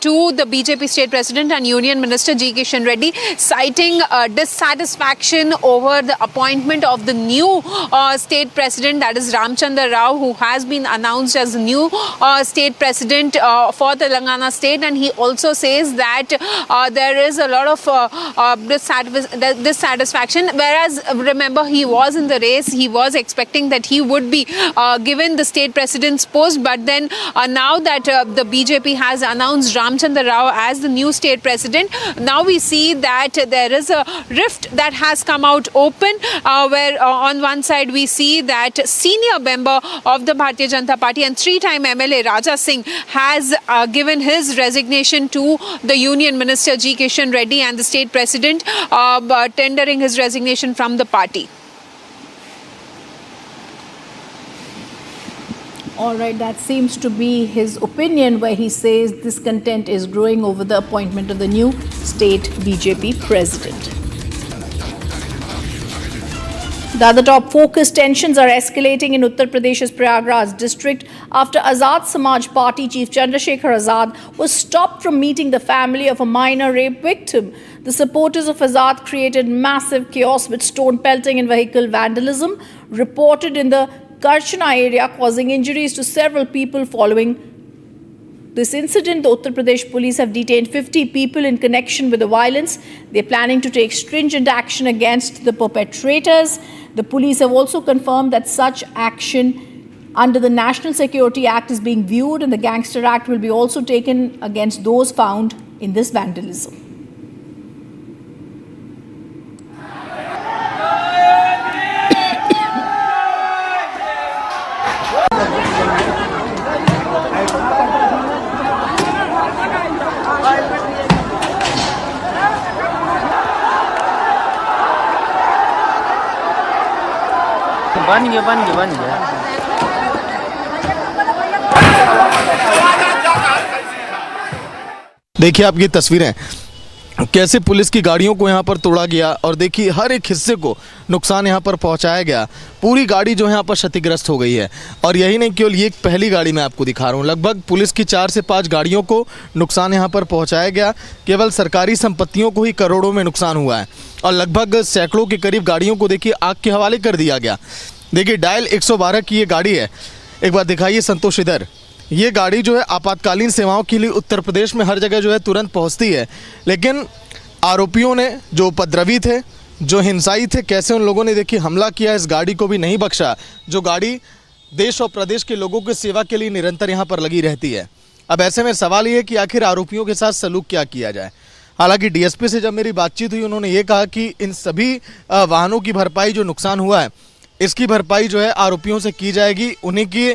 to the BJP state president and Union Minister G. Kishan Reddy, citing dissatisfaction over the appointment of the new state president, that is Ramchandra Rao, who has been announced as the new state president for Telangana state. And he also says that there is a lot of dissatisfaction, whereas remember, he was in the race, he was expecting that he would be given the state president's post, but then now that the BJP has announced Ramchandra Rao as the new state president, now we see that there is a rift that has come out open, where on one side we see that senior member of the Bharatiya Janata Party and three-time MLA Raja Singh has given his resignation to the Union Minister G. Kishan Reddy and the state president, tendering his resignation from the party.
All right, that seems to be his opinion, where he says discontent is growing over the appointment of the new state BJP president. The other top focus: tensions are escalating in Uttar Pradesh's Prayagraj district after Azad Samaj Party chief Chandrasekhar Azad was stopped from meeting the family of a minor rape victim. The supporters of Azad created massive chaos with stone pelting and vehicle vandalism reported in the Karchana area, causing injuries to several people. Following this incident, the Uttar Pradesh police have detained 50 people in connection with the violence. They are planning to take stringent action against the perpetrators. The police have also confirmed that such action under the National Security Act is being viewed, and the Gangster Act will be also taken against those found in this vandalism.
बन गया
देखिए आपकी तस्वीरें कैसे police की गाड़ियों को यहाँ पर तोड़ा गया और देखिए हर एक हिस्से को नुकसान यहाँ पर पहुँचाया गया। पूरी गाड़ी जो है यहाँ पर क्षतिग्रस्त हो गई है और यही नहीं, केवल ये एक पहली गाड़ी मैं आपको दिखा रहा हूँ। लगभग पुलिस की 4 से 5 गाड़ियों को नुकसान यहाँ पर पहुँचाया गया। केवल सरकारी संपत्तियों को ही करोड़ों में नुकसान हुआ है और लगभग सैकड़ों के करीब गाड़ियों को देखिए आग के हवाले कर दिया गया। देखिए डायल 112 की ये गाड़ी है, एक बार दिखाइए संतोष इधर। ये गाड़ी जो है आपातकालीन सेवाओं के लिए उत्तर प्रदेश में हर जगह जो है तुरंत पहुंचती है, लेकिन आरोपियों ने जो उपद्रवी थे, जो हिंसाई थे, कैसे उन लोगों ने देखिए हमला किया, इस गाड़ी को भी नहीं बख्शा, जो गाड़ी देश और प्रदेश के लोगों की सेवा के लिए निरंतर यहाँ पर लगी रहती है। अब ऐसे में सवाल ये है कि आखिर आरोपियों के साथ सलूक क्या किया जाए। हालांकि डीएसपी से जब मेरी बातचीत हुई, उन्होंने ये कहा कि इन सभी वाहनों की भरपाई जो नुकसान हुआ है, इसकी भरपाई जो है आरोपियों से की जाएगी, उन्हीं की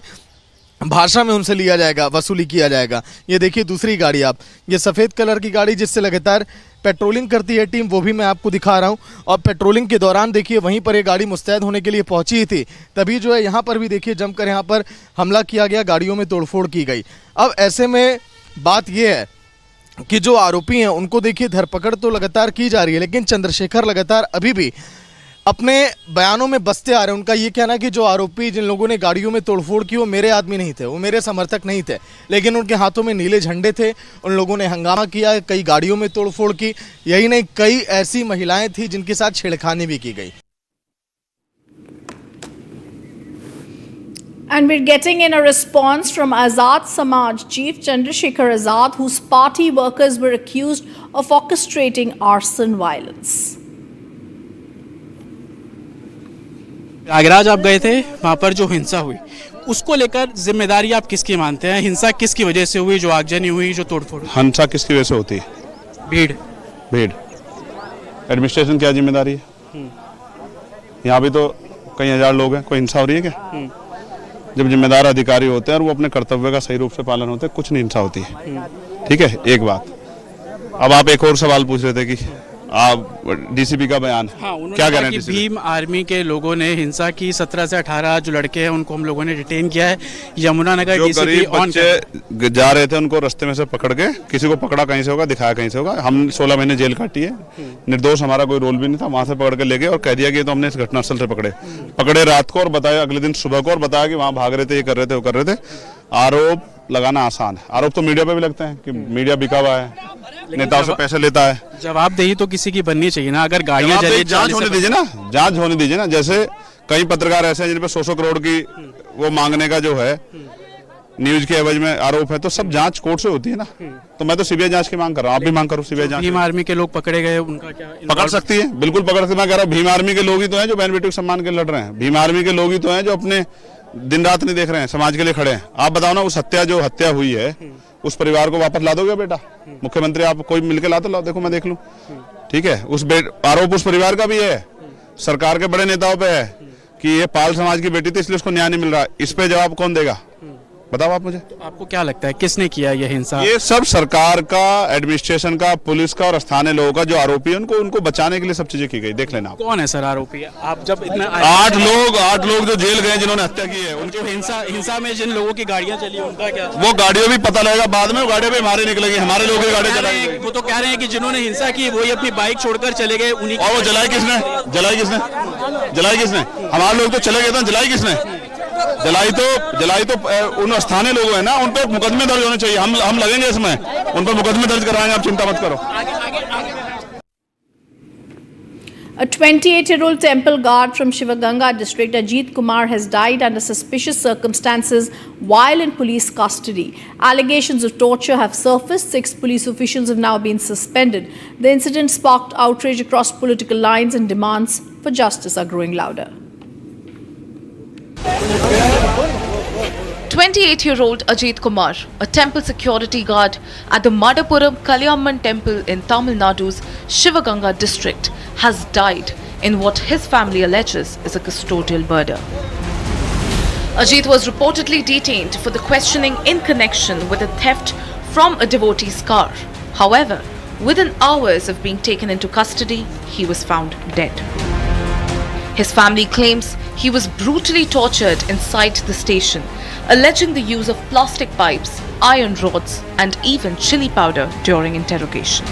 भाषा में उनसे लिया जाएगा, वसूली किया जाएगा। ये देखिए दूसरी गाड़ी, आप ये सफ़ेद कलर की गाड़ी जिससे लगातार पेट्रोलिंग करती है टीम, वो भी मैं आपको दिखा रहा हूँ। और पेट्रोलिंग के दौरान देखिए वहीं पर ये गाड़ी मुस्तैद होने के लिए पहुंची ही थी, तभी जो है यहाँ पर भी देखिए जमकर यहाँ पर हमला किया गया, गाड़ियों में तोड़फोड़ की गई। अब ऐसे में बात ये है कि जो आरोपी हैं उनको देखिए धरपकड़ तो लगातार की जा रही है, लेकिन चंद्रशेखर लगातार अभी भी अपने बयानों में बसते आ रहे हैं। उनका ये कहना है कि जो आरोपी जिन लोगों ने गाड़ियों में तोड़फोड़ की वो मेरे आदमी नहीं थे, वो मेरे समर्थक नहीं थे, लेकिन उनके हाथों में नीले झंडे थे। उन लोगों ने हंगामा किया, कई गाड़ियों में तोड़फोड़ की। यही नहीं, कई ऐसी महिलाएं थी जिनके साथ छेड़खानी भी की गई।
And we're getting in a response from Azad Samaj Chief Chandrasekhar Azad, whose party workers were accused of orchestrating arson violence.
Prayagraj आप गए थे, वहाँ पर जो हिंसा हुई उसको लेकर जिम्मेदारी आप किसकी मानते हैं? हिंसा किसकी वजह से हुई? जो आगजनी हुई, जो तोड़फोड़?
हिंसा किसकी वजह से होती है? भीड़। एडमिनिस्ट्रेशन क्या जिम्मेदारी है? यहाँ भी तो कई हजार लोग हैं, कोई हिंसा हो रही है क्या? जब जिम्मेदार अधिकारी होते हैं और वो अपने कर्तव्य का सही रूप से पालन होते हैं, कुछ नहीं हिंसा होती है। ठीक है, एक बात। अब आप एक और सवाल पूछ रहे थे कि आप डीसीपी का बयान क्या कह रहे हैं?
भीम आर्मी के लोगों ने हिंसा की, 17 से 18 जो लड़के हैं उनको हम लोगों ने डिटेन किया है। यमुनानगर डीसीपी
बच्चे जा रहे थे, उनको रास्ते में से पकड़ के, किसी को पकड़ा कहीं से होगा, दिखाया कहीं से होगा। हम 16 महीने जेल काटी है, निर्दोष, हमारा कोई रोल भी नहीं था। वहां से पकड़ के ले गए और कह दिया कि तो हमने इस घटनास्थल से पकड़े रात को, और बताया अगले दिन सुबह को, और बताया कि वहां भाग रहे थे, ये कर रहे थे, वो कर रहे थे। आरोप लगाना आसान है, आरोप तो मीडिया पे भी लगते हैं कि मीडिया बिका हुआ है, नेताओं से पैसे लेता है।
जवाबदेही तो किसी की बननी चाहिए ना। अगर गाड़ियां जली,
जांच होने दीजिए ना। जैसे कई पत्रकार ऐसे हैं जिन पे 100 करोड़ की वो मांगने का जो है न्यूज के एवज में आरोप है, तो सब जांच कोर्ट से होती है ना। तो मैं तो सीबीआई जांच की मांग कर रहा हूँ, आप भी मांग करो सीबीआई जांच।
भीम आर्मी के लोग पकड़े गए, उनका क्या?
पकड़ सकती है, बिल्कुल पकड़ सकती है। मैं कह रहा हूँ भीम आर्मी के लोग ही तो हैं जो बहन बेटी के सम्मान के लिए लड़ रहे हैं। भीम आर्मी के लोग ही तो हैं जो अपने दिन रात नहीं देख रहे हैं, समाज के लिए खड़े हैं। आप बताओ ना, उस हत्या हुई है, उस परिवार को वापस ला दोगे बेटा? मुख्यमंत्री आप कोई मिलकर ला तो लाओ, देखो मैं देख लूं। ठीक है, आरोप उस परिवार का भी है, सरकार के बड़े नेताओं पे है कि ये पाल समाज की बेटी थी इसलिए उसको न्याय नहीं मिल रहा। इस पे जवाब कौन देगा? बताओ आप मुझे।
तो आपको क्या लगता है किसने किया ये हिंसा?
ये सब सरकार का, एडमिनिस्ट्रेशन का, पुलिस का और स्थानीय लोगों का। जो आरोपी है उनको बचाने के लिए सब चीजें की गई। देख लेना।
कौन है सर आरोपी? आप जब इतना
8 लोग जो जेल गए जिन्होंने हत्या की है,
जो हिंसा में जिन लोगों की गाड़ियां चली उनका क्या?
वो गाड़ियों भी पता लगेगा बाद में। गाड़ियां भी हमारे निकलेगी, हमारे लोगों की गाड़ियां चलाएंगे।
वो तो कह रहे हैं कि जिन्होंने हिंसा की वही अपनी बाइक छोड़कर चले गए, उन्हीं।
और वो जलाई किसने? हमारे लोग तो चले गए थे, जलाई किसने? जलाई तो उन स्थानीय लोग हैं ना, उन पर मुकदमे दर्ज होने चाहिए। हम लगेंगे इसमें, उन पर मुकदमे दर्ज कराएंगे, आप चिंता मत करो।
A 28-year-old temple guard from Shivaganga district, Ajit Kumar, has died under suspicious circumstances while in police custody. Allegations of torture have surfaced. 6 police officials have now been suspended. The incident sparked outrage across political lines, and demands for justice are growing louder.
28-year-old Ajit Kumar, a temple security guard at the Madapuram Kalyaman temple in Tamil Nadu's Shivaganga district, has died in what his family alleges is a custodial murder. Ajit was reportedly detained for the questioning in connection with a theft from a devotee's car. However, within hours of being taken into custody, he was found dead. His family claims he was brutally tortured inside the station, alleging the use of plastic pipes, iron rods, and even chili powder during interrogation.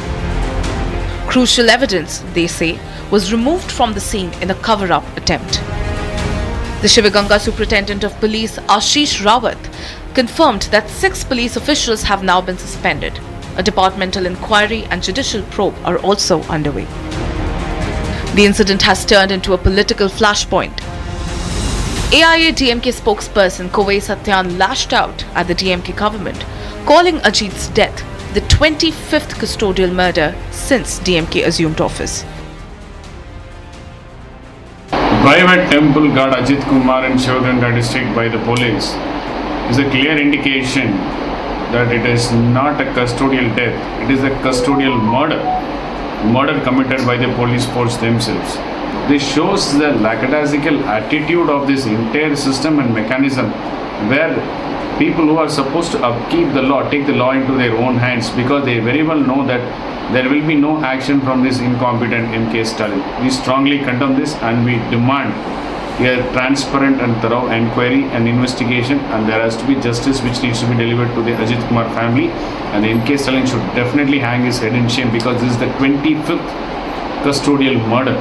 Crucial evidence, they say, was removed from the scene in a cover-up attempt. The Shivaganga Superintendent of Police, Ashish Rawat, confirmed that 6 police officials have now been suspended. A departmental inquiry and judicial probe are also underway. The incident has turned into a political flashpoint. AIA-DMK spokesperson Kovai Satyan lashed out at the DMK government, calling Ajit's death the 25th custodial murder since DMK assumed office.
Private temple guard Ajit Kumar in Shivaganga district by the police is a clear indication that it is not a custodial death, it is a custodial murder committed by the police force themselves. This shows the lackadaisical attitude of this entire system and mechanism, where people who are supposed to upkeep the law take the law into their own hands, because they very well know that there will be no action from this incompetent MK Stalin. We strongly condemn this and we demand a transparent and thorough inquiry and investigation, and there has to be justice which needs to be delivered to the Ajit Kumar family, and MK Stalin should definitely hang his head in shame, because this is the 25th custodial murder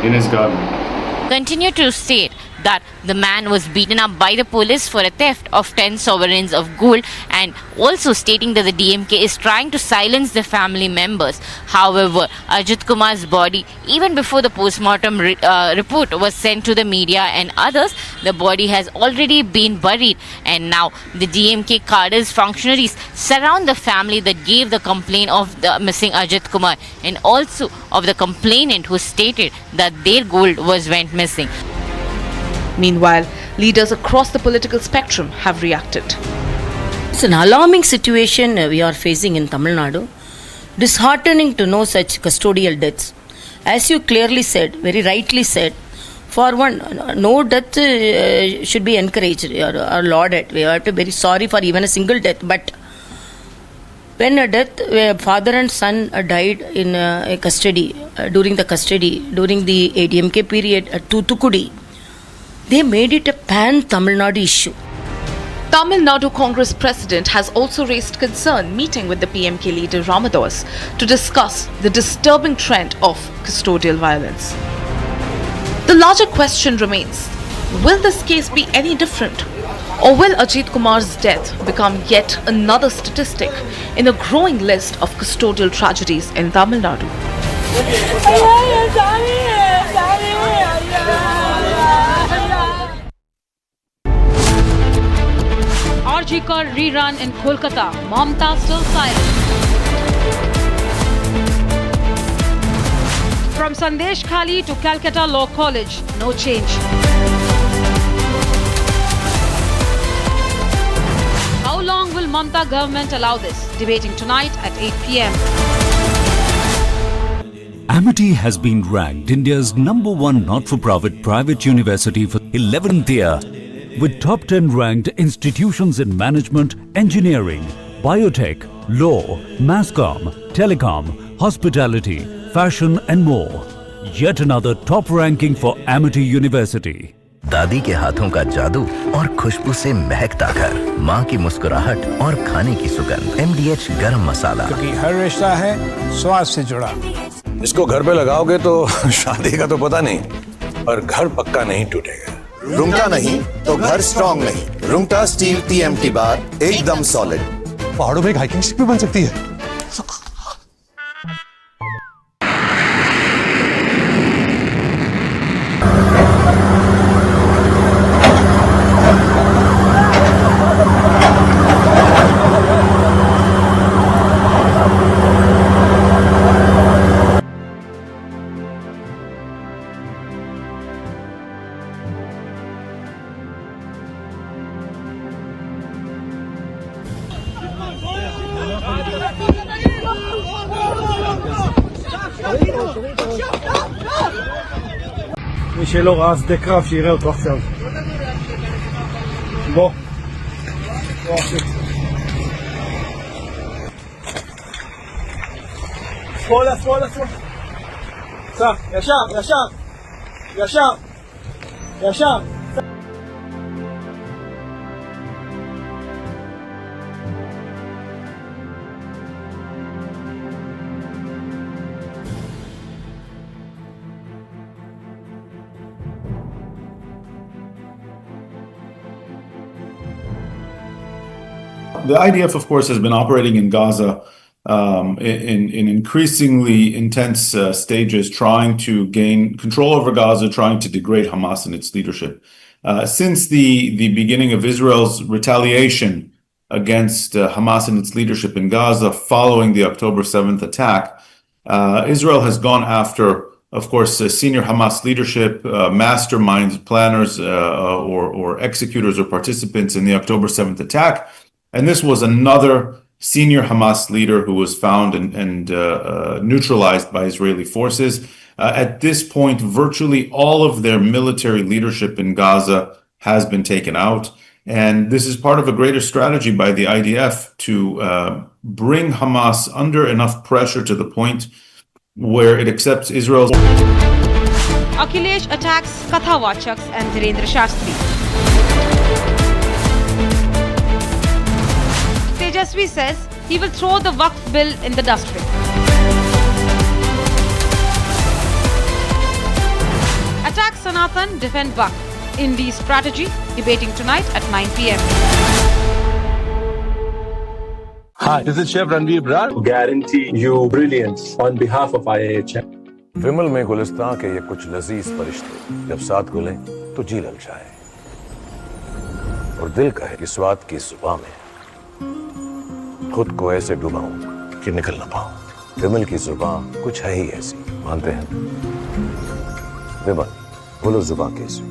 in his government.
Continue to state that the man was beaten up by the police for a theft of 10 sovereigns of gold, and also stating that the DMK is trying to silence the family members. However, Ajit Kumar's body, even before the postmortem report was sent to the media and others, the body has already been buried, and now the DMK cadres functionaries surround the family that gave the complaint of the missing Ajit Kumar, and also of the complainant who stated that their gold went missing.
Meanwhile, leaders across the political spectrum have reacted.
It's an alarming situation we are facing in Tamil Nadu. Disheartening to know such custodial deaths. As you clearly said, very rightly said, for one, no death should be encouraged or lauded. We have to be very sorry for even a single death. But when a death, where father and son died in custody, during the ADMK period at Toothukudi, they made it a pan-Tamil Nadu issue.
Tamil Nadu Congress president has also raised concern meeting with the PMK leader Ramadas to discuss the disturbing trend of custodial violence. The larger question remains, will this case be any different? Or will Ajit Kumar's death become yet another statistic in a growing list of custodial tragedies in Tamil Nadu? RG Kar rerun in Kolkata. Mamta still silent. From Sandesh Khali to Calcutta Law College, no change. How long will Mamta government allow this? Debating tonight at 8 p.m.
Amity has been ranked India's #1 not-for-profit private university for 11th year, with top 10 ranked institutions in management, engineering, biotech, law, masscom, telecom, hospitality, fashion and more. Yet another top ranking for Amity University.
दादी के हाथों का जादू और खुशबू से महकता घर, माँ की मुस्कुराहट और खाने की सुगंध। MDH गरम मसाला,
क्योंकि हर रिश्ता है स्वाद से जुड़ा।
इसको घर पे लगाओगे तो शादी का तो पता नहीं, पर घर पक्का नहीं टूटेगा।
रुंगटा नहीं तो घर स्ट्रॉन्ग नहीं। रुंगटा स्टील TMT बार एकदम सॉलिड।
पहाड़ों में एक हाइकिंग स्टिक भी बन सकती है।
מי שלא ראה שדה קרב שיראה אותו עכשיו. בוא. שמאלה, שמאלה, שמאלה. סע, ישר, ישר. ישר. ישר.
The IDF, of course, has been operating in Gaza in increasingly intense stages, trying to gain control over Gaza, trying to degrade Hamas and its leadership. Since the beginning of Israel's retaliation against Hamas and its leadership in Gaza following the October 7th attack, Israel has gone after, of course, senior Hamas leadership, masterminds, planners, or executors or participants in the October 7th attack. And this was another senior Hamas leader who was found and neutralized by Israeli forces. At this point, virtually all of their military leadership in Gaza has been taken out. And this is part of a greater strategy by the IDF to bring Hamas under enough pressure to the point where it accepts Israel's.
Akhilesh attacks Kathawachaks and Dhirendra Shastri. Tejasvi says he will throw the Waqf bill in the dustbin.
Attack Sanatan, defend Buck. Indie strategy, debating tonight at 9 p.m.
Hi, this is Chef Ranveer Brar. Guarantee you brilliance on behalf of IAHM. विमल में गुलिस्तां के ये कुछ लजीज फरिश्ते जब साथ घुलें तो जी लग जाए और दिल कहे कि स्वाद की जुबान में खुद को ऐसे डुबाऊं कि निकल ना पाऊं। विमल की जुबान कुछ है ही ऐसी, मानते हैं? विमल, बोलो जुबान कैसी?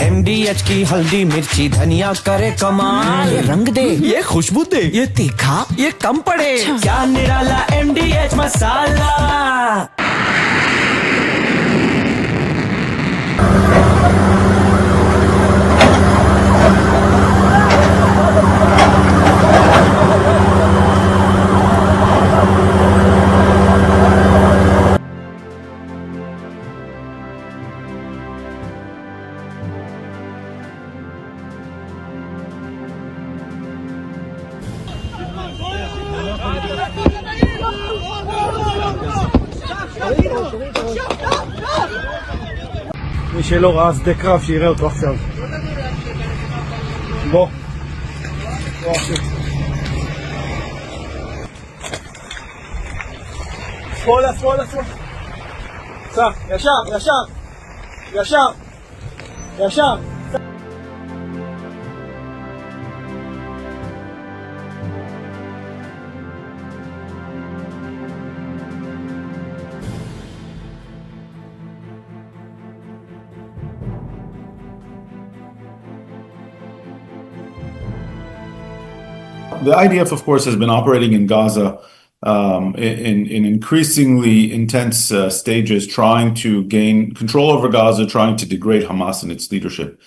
MDH की हल्दी मिर्ची धनिया करे कमाल, ये रंग दे, ये खुशबू दे, ये तीखा, ये कम पड़े, क्या निराला MDH masala.
מי שלא ראה שדה קרב שיראה אותו עכשיו. בוא. בוא אחי. שמאלה, שמאלה, שמאלה. סע, ישר, ישר. ישר. ישר.
The IDF, of course, has been operating in Gaza in increasingly intense stages, trying to gain control over Gaza, trying to degrade Hamas and its leadership.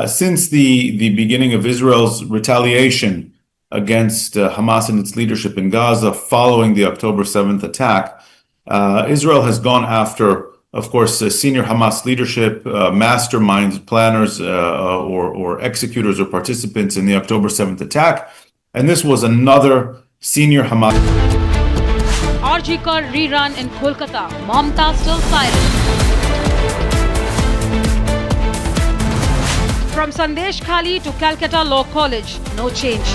Since the beginning of Israel's retaliation against Hamas and its leadership in Gaza following the October 7th attack, Israel has gone after, of course, senior Hamas leadership, masterminds, planners, or executors or participants in the October 7th attack. And this was another senior Hamas.
RG Kar rerun in Kolkata. Mamta still silent. From Sandesh Khali to Calcutta Law College, no change.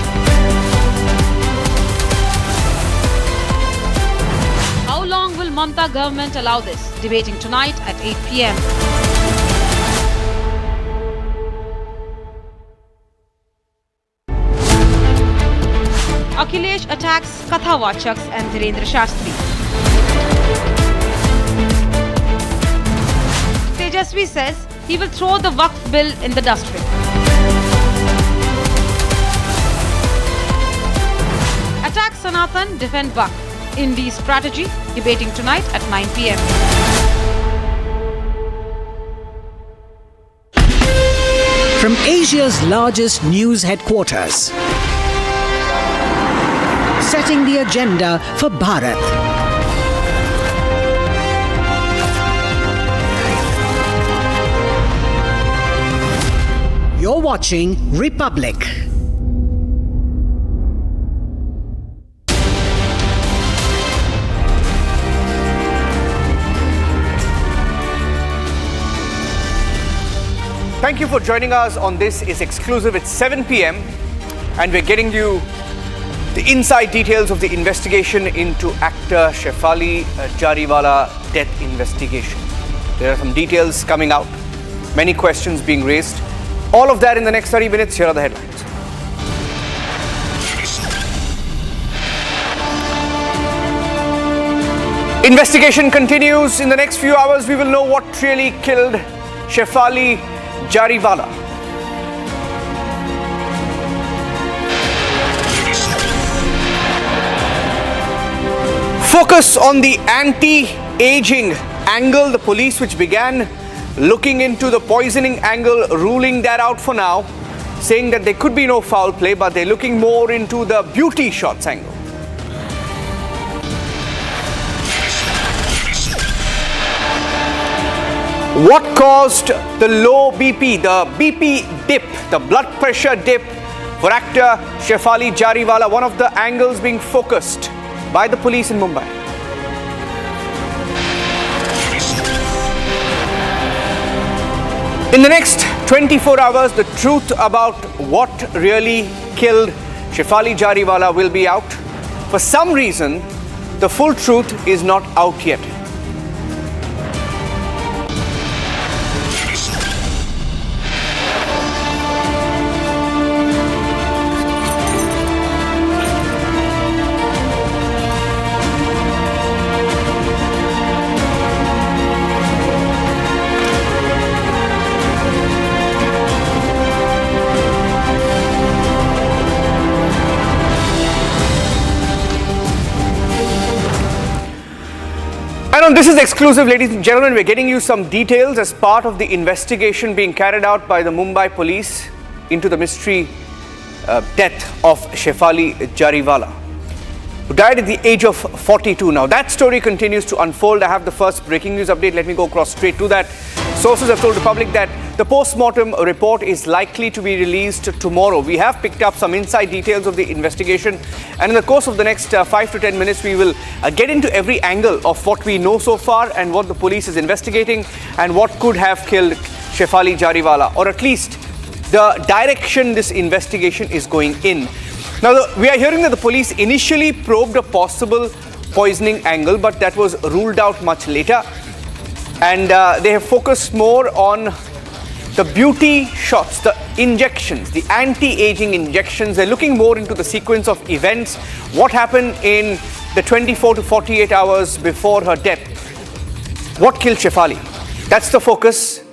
How long will Mamta government allow this? Debating tonight at 8 p.m. Akhilesh attacks Kathawachaks and Dhirendra Shastri. Tejasvi says he will throw the Waqf bill in the dustbin. Attack Sanatan, defend Buck. Indie strategy, debating tonight at 9 p.m.
From Asia's largest news headquarters, setting the agenda for Bharat. You're watching Republic.
Thank you for joining us on This Is Exclusive. It's 7 p.m. and we're getting you the inside details of the investigation into actor Shefali Jariwala death investigation. There are some details coming out, many questions being raised. All of that in the next 30 minutes. Here are the headlines. Investigation continues. In the next few hours, we will know what really killed Shefali Jariwala. Focus on the anti-aging angle. The police, which began looking into the poisoning angle, ruling that out for now, saying that there could be no foul play, but they're looking more into the beauty shots angle. What caused the low BP, the BP dip, the blood pressure dip for actor Shefali Jariwala? One of the angles being focused by the police in Mumbai. In the next 24 hours, the truth about what really killed Shefali Jariwala will be out. For some reason, the full truth is not out yet. And this is exclusive, ladies and gentlemen. We're getting you some details as part of the investigation being carried out by the Mumbai police into the mystery death of Shefali Jariwala, who died at the age of 42. Now, that story continues to unfold. I have the first breaking news update. Let me go across straight to that. Sources have told the public that the post-mortem report is likely to be released tomorrow. We have picked up some inside details of the investigation, and in the course of the next 5 to 10 minutes, we will get into every angle of what we know so far and what the police is investigating and what could have killed Shefali Jariwala, or at least the direction this investigation is going in. Now, we are hearing that the police initially probed a possible poisoning angle, but that was ruled out much later. And they have focused more on the beauty shots, the injections, the anti-aging injections. They're looking more into the sequence of events, what happened in the 24 to 48 hours before her death. What killed Shefali? That's the focus.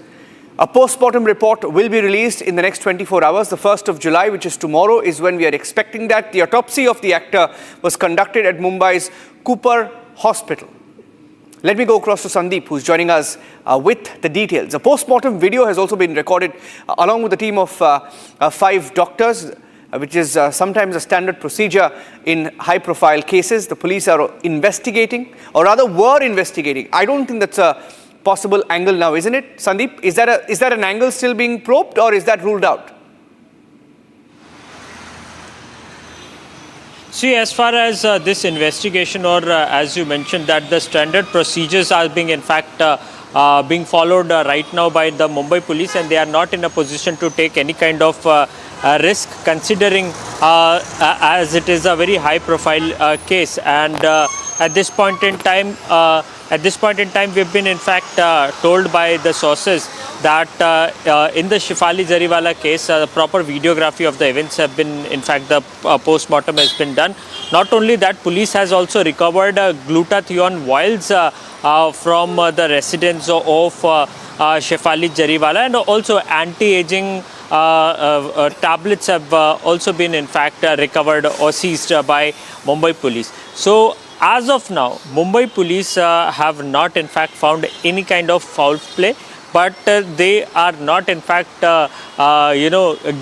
A post-mortem report will be released in the next 24 hours. The 1st of July, which is tomorrow, is when we are expecting that. The autopsy of the actor was conducted at Mumbai's Cooper Hospital. Let me go across to Sandeep, who's joining us with the details. A post-mortem video has also been recorded along with a team of 5 doctors, which is sometimes a standard procedure in high-profile cases. The police are investigating, or rather were investigating. I don't think that's a possible angle now, isn't it, Sandeep? Is that an angle still being probed, or is that ruled out?
See, as far as this investigation, or as you mentioned, that the standard procedures are being, in fact, being followed right now by the Mumbai police, and they are not in a position to take any kind of risk, considering as it is a very high-profile case. And at this point in time, we've been in fact told by the sources that in the Shefali Jariwala case, proper videography of the events have been, in fact, the post-mortem has been done. Not only that, police has also recovered glutathione vials from the residence of Shefali Jariwala, and also anti-aging tablets have also been, in fact, recovered or seized by Mumbai police. So, as of now, Mumbai police have not, in fact, found any kind of foul play, but they are not, in fact,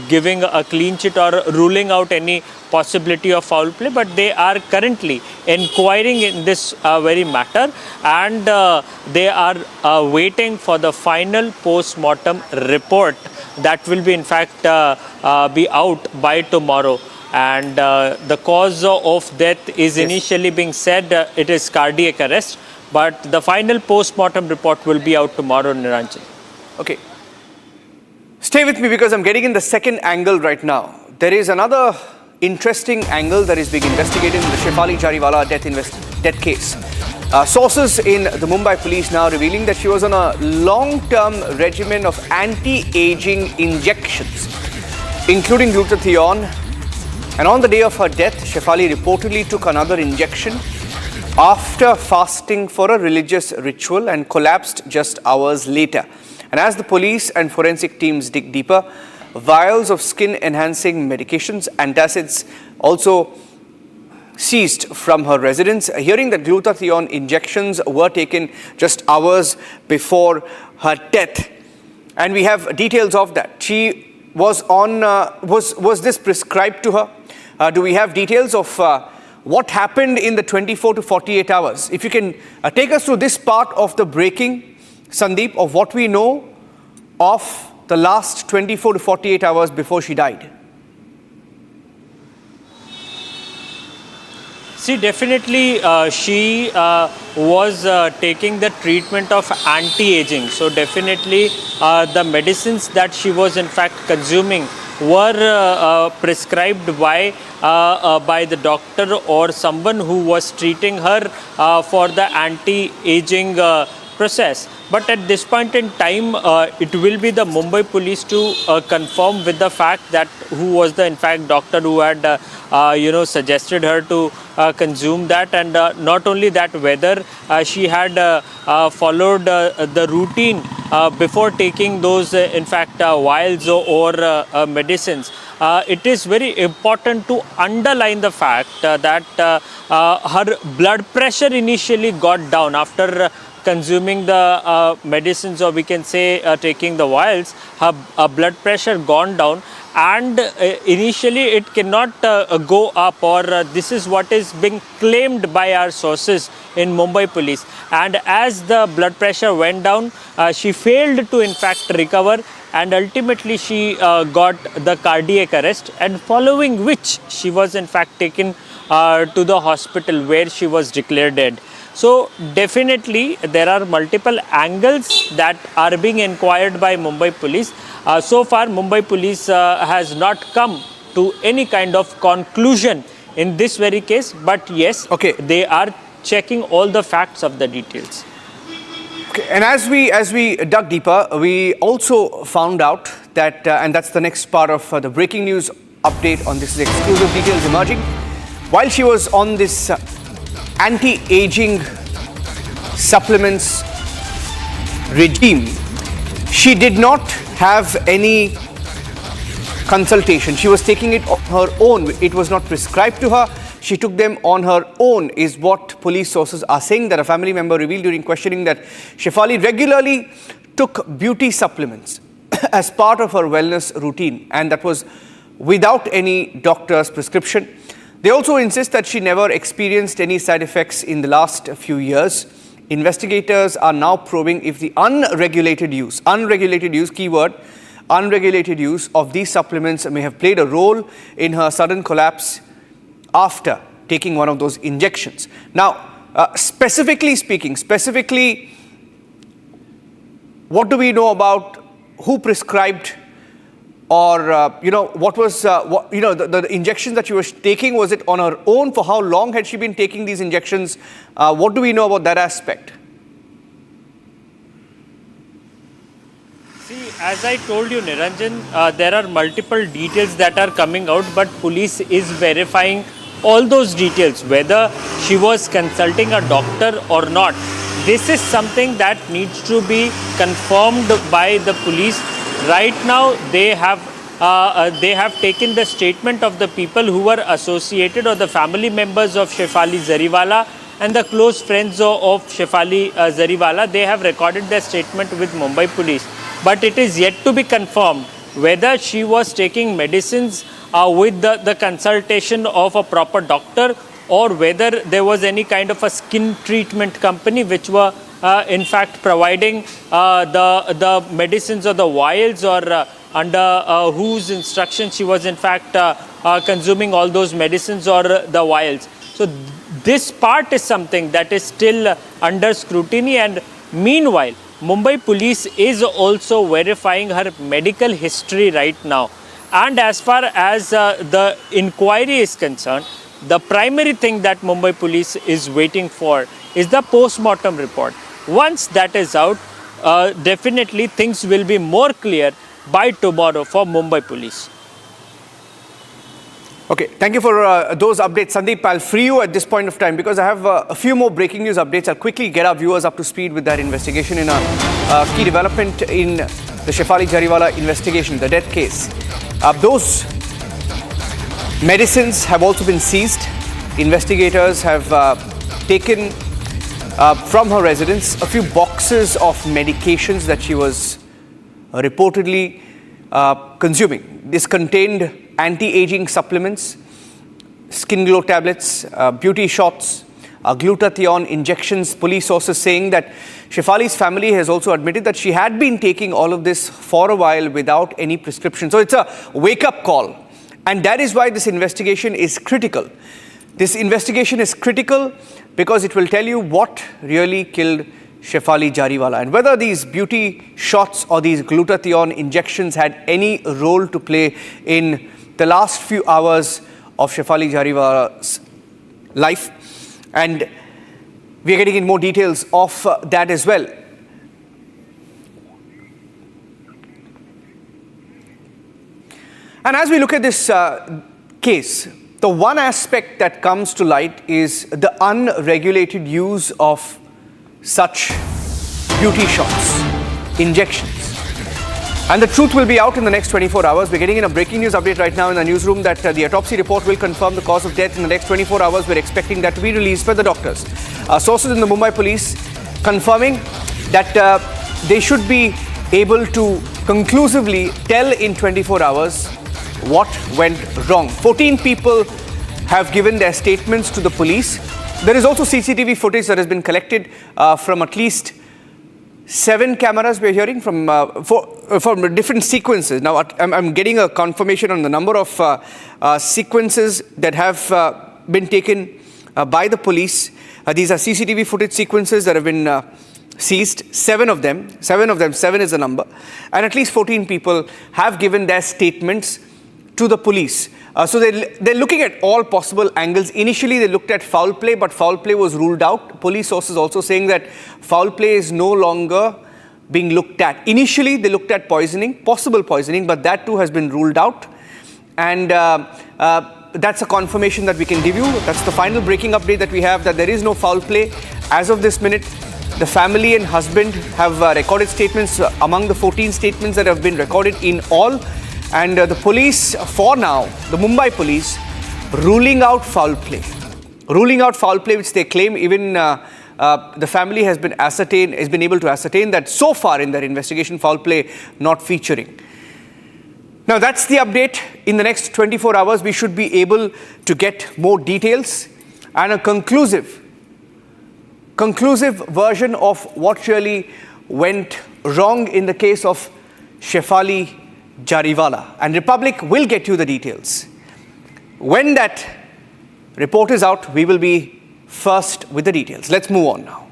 giving a clean chit or ruling out any possibility of foul play, but they are currently inquiring in this very matter, and they are waiting for the final post-mortem report that will be, in fact, be out by tomorrow. And the cause of death is initially being said it is cardiac arrest, but the final post-mortem report will be out tomorrow, Niranjan.
Okay. Stay with me, because I'm getting in the second angle right now. There is another interesting angle that is being investigated in the Shefali Jariwala death case. Sources in the Mumbai police now revealing that she was on a long-term regimen of anti-aging injections, including glutathione. And on the day of her death, Shefali reportedly took another injection after fasting for a religious ritual and collapsed just hours later. And as the police and forensic teams dig deeper, vials of skin-enhancing medications, antacids, also seized from her residence, hearing that glutathione injections were taken just hours before her death. And we have details of that. She was on, was this prescribed to her? Do we have details of what happened in the 24 to 48 hours? If you can take us through this part of the breaking, Sandeep, of what we know of the last 24 to 48 hours before she died.
See, definitely she was taking the treatment of anti-aging. So definitely the medicines that she was in fact consuming were prescribed by the doctor or someone who was treating her for the anti-aging process. But at this point in time, it will be the Mumbai police to confirm with the fact that who was the in fact doctor who had suggested her to consume that, and not only that, whether she had followed the routine before taking those in fact vials or medicines. It is very important to underline the fact that her blood pressure initially got down after consuming the medicines, or we can say taking the vials. Her blood pressure gone down, and initially it cannot go up, or this is what is being claimed by our sources in Mumbai police. And as the blood pressure went down, she failed to in fact recover, and ultimately she got the cardiac arrest, and following which she was in fact taken to the hospital where she was declared dead. So definitely there are multiple angles that are being inquired by Mumbai police. So far Mumbai police has not come to any kind of conclusion in this very case, but yes, they are checking all the facts of the details.
Okay, and as we dug deeper, we also found out that, and that's the next part of the breaking news update on this exclusive details emerging, while she was on this anti-aging supplements regime, she did not have any consultation. She was taking it on her own. It was not prescribed to her. She took them on her own, is what police sources are saying, that a family member revealed during questioning that Shefali regularly took beauty supplements as part of her wellness routine, and that was without any doctor's prescription. They also insist that she never experienced any side effects in the last few years. Investigators are now probing if the unregulated use, keyword, unregulated use of these supplements may have played a role in her sudden collapse after taking one of those injections. Now, specifically speaking, what do we know about who prescribed, or what was the injections that she was taking? Was it on her own? For how long had she been taking these injections? What do we know about that aspect?
See, as I told you, Niranjan, there are multiple details that are coming out, but police is verifying all those details, whether she was consulting a doctor or not. This is something that needs to be confirmed by the police. Right now, they have taken the statement of the people who were associated, or the family members of Shefali Zariwala and the close friends of Shefali Zariwala. They have recorded their statement with Mumbai police. But it is yet to be confirmed whether she was taking medicines with the consultation of a proper doctor, or whether there was any kind of a skin treatment company which were in fact providing the medicines or the vials, or under whose instruction she was in fact consuming all those medicines or the vials. So this part is something that is still under scrutiny, and meanwhile Mumbai police is also verifying her medical history right now. And as far as the inquiry is concerned, the primary thing that Mumbai police is waiting for is the post-mortem report. Once that is out, definitely things will be more clear by tomorrow for Mumbai police.
Okay, thank you for those updates. Sandeep, I'll free you at this point of time because I have a few more breaking news updates. I'll quickly get our viewers up to speed with that investigation in a key development in the Shefali Jariwala investigation, the death case. Those medicines have also been seized. Investigators have taken from her residence a few boxes of medications that she was reportedly consuming. This contained anti-aging supplements, skin glow tablets, beauty shots, glutathione injections. Police sources saying that Shefali's family has also admitted that she had been taking all of this for a while without any prescription. So it's a wake-up call. And that is why this investigation is critical. This investigation is critical because it will tell you what really killed Shefali Jariwala and whether these beauty shots or these glutathione injections had any role to play in the last few hours of Shefali Jariwala's life. And we are getting in more details of that as well. And as we look at this case, the one aspect that comes to light is the unregulated use of such beauty shots, injections. And the truth will be out in the next 24 hours. We're getting in a breaking news update right now in the newsroom that the autopsy report will confirm the cause of death in the next 24 hours. We're expecting that to be released by the doctors. Sources in the Mumbai police confirming that they should be able to conclusively tell in 24 hours what went wrong. 14 people have given their statements to the police. There is also CCTV footage that has been collected from at least 7 cameras we're hearing from different sequences. Now, I'm getting a confirmation on the number of sequences that have been taken by the police. These are CCTV footage sequences that have been seized. 7 of them, 7 is the number. And at least 14 people have given their statements to the police. So they're looking at all possible angles. Initially, they looked at foul play, but foul play was ruled out. Police sources also saying that foul play is no longer being looked at. Initially, they looked at poisoning, possible poisoning, but that too has been ruled out. And that's a confirmation that we can give you. That's the final breaking update that we have, that there is no foul play as of this minute. The family and husband have recorded statements among the 14 statements that have been recorded in all. And the police, for now, the Mumbai police, ruling out foul play. Ruling out foul play, which they claim even the family has been able to ascertain that so far in their investigation, foul play not featuring. Now, that's the update. In the next 24 hours, we should be able to get more details and a conclusive version of what really went wrong in the case of Shefali Jariwala. And Republic will get you the details. When that report is out, we will be first with the details. Let's move on now.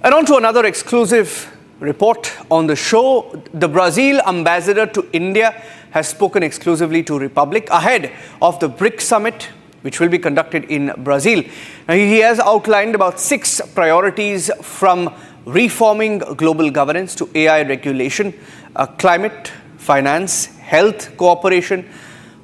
And on to another exclusive report on the show. The Brazil ambassador to India has spoken exclusively to Republic ahead of the BRICS summit, which will be conducted in Brazil. Now, he has outlined about 6 priorities, from reforming global governance to AI regulation, climate, finance, health cooperation,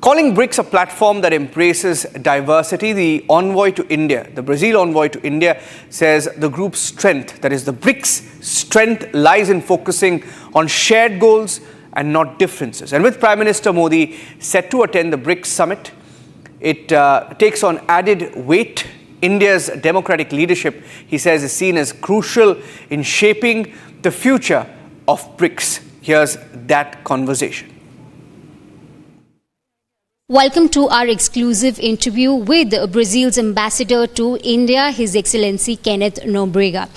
calling BRICS a platform that embraces diversity. The envoy to India, the Brazil envoy to India, says the group's strength, that is the BRICS strength, lies in focusing on shared goals and not differences. And with Prime Minister Modi set to attend the BRICS summit, it takes on added weight. India's democratic leadership, he says, is seen as crucial in shaping the future of BRICS. Here's that conversation.
Welcome to our exclusive interview with Brazil's ambassador to India, His Excellency Kenneth Nobrega.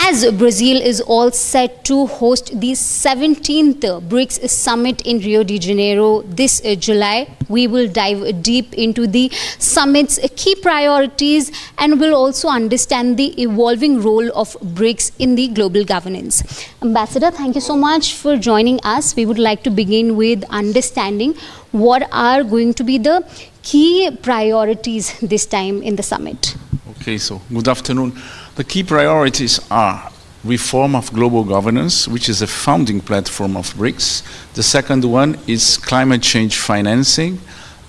As Brazil is all set to host the 17th BRICS summit in Rio de Janeiro this July, we will dive deep into the summit's key priorities and will also understand the evolving role of BRICS in the global governance. Ambassador, thank you so much for joining us. We would like to begin with understanding what are going to be the key priorities this time in the summit.
Okay, so good afternoon. The key priorities are reform of global governance, which is a founding platform of BRICS. The second one is climate change financing.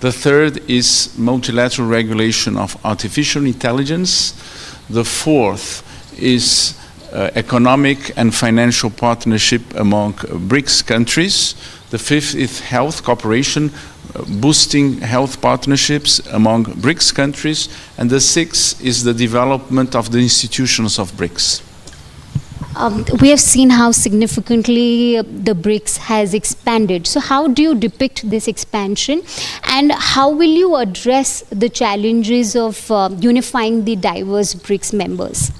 The third is multilateral regulation of artificial intelligence. The fourth is economic and financial partnership among BRICS countries. The fifth is health cooperation, boosting health partnerships among BRICS countries. And the sixth is the development of the institutions of BRICS.
We have seen how significantly the BRICS has expanded. So how do you depict this expansion, and how will you address the challenges of unifying the diverse BRICS members?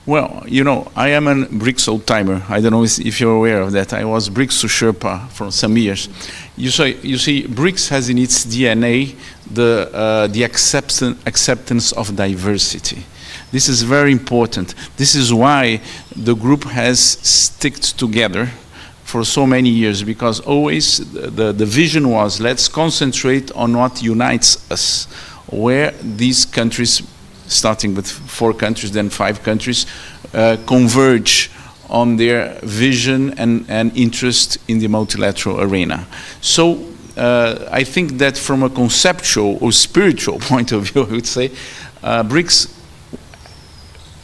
Well, you know, I am a BRICS old-timer. I don't know if you're aware of that. I was BRICS Sherpa for some years. You see, BRICS has in its DNA the acceptance of diversity. This is very important. This is why the group has stuck together for so many years, because always the vision was, let's concentrate on what unites us, where these countries, starting with 4 countries, then 5 countries, converge on their vision and interest in the multilateral arena. So I think that from a conceptual or spiritual point of view, I would say, BRICS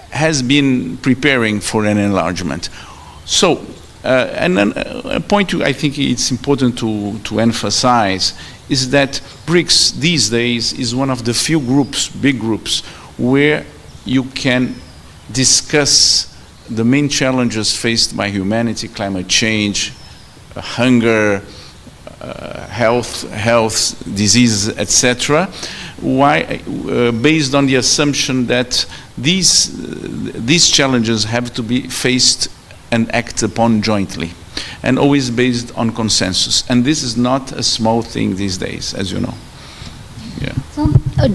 has been preparing for an enlargement. So, and then a point I think it's important to emphasize is that BRICS these days is one of the few groups, big groups, where you can discuss the main challenges faced by humanity: climate change, hunger, health, diseases, etc. Why? Based on the assumption that these challenges have to be faced and acted upon jointly, and always based on consensus. And this is not a small thing these days, as you know. Yeah.
So,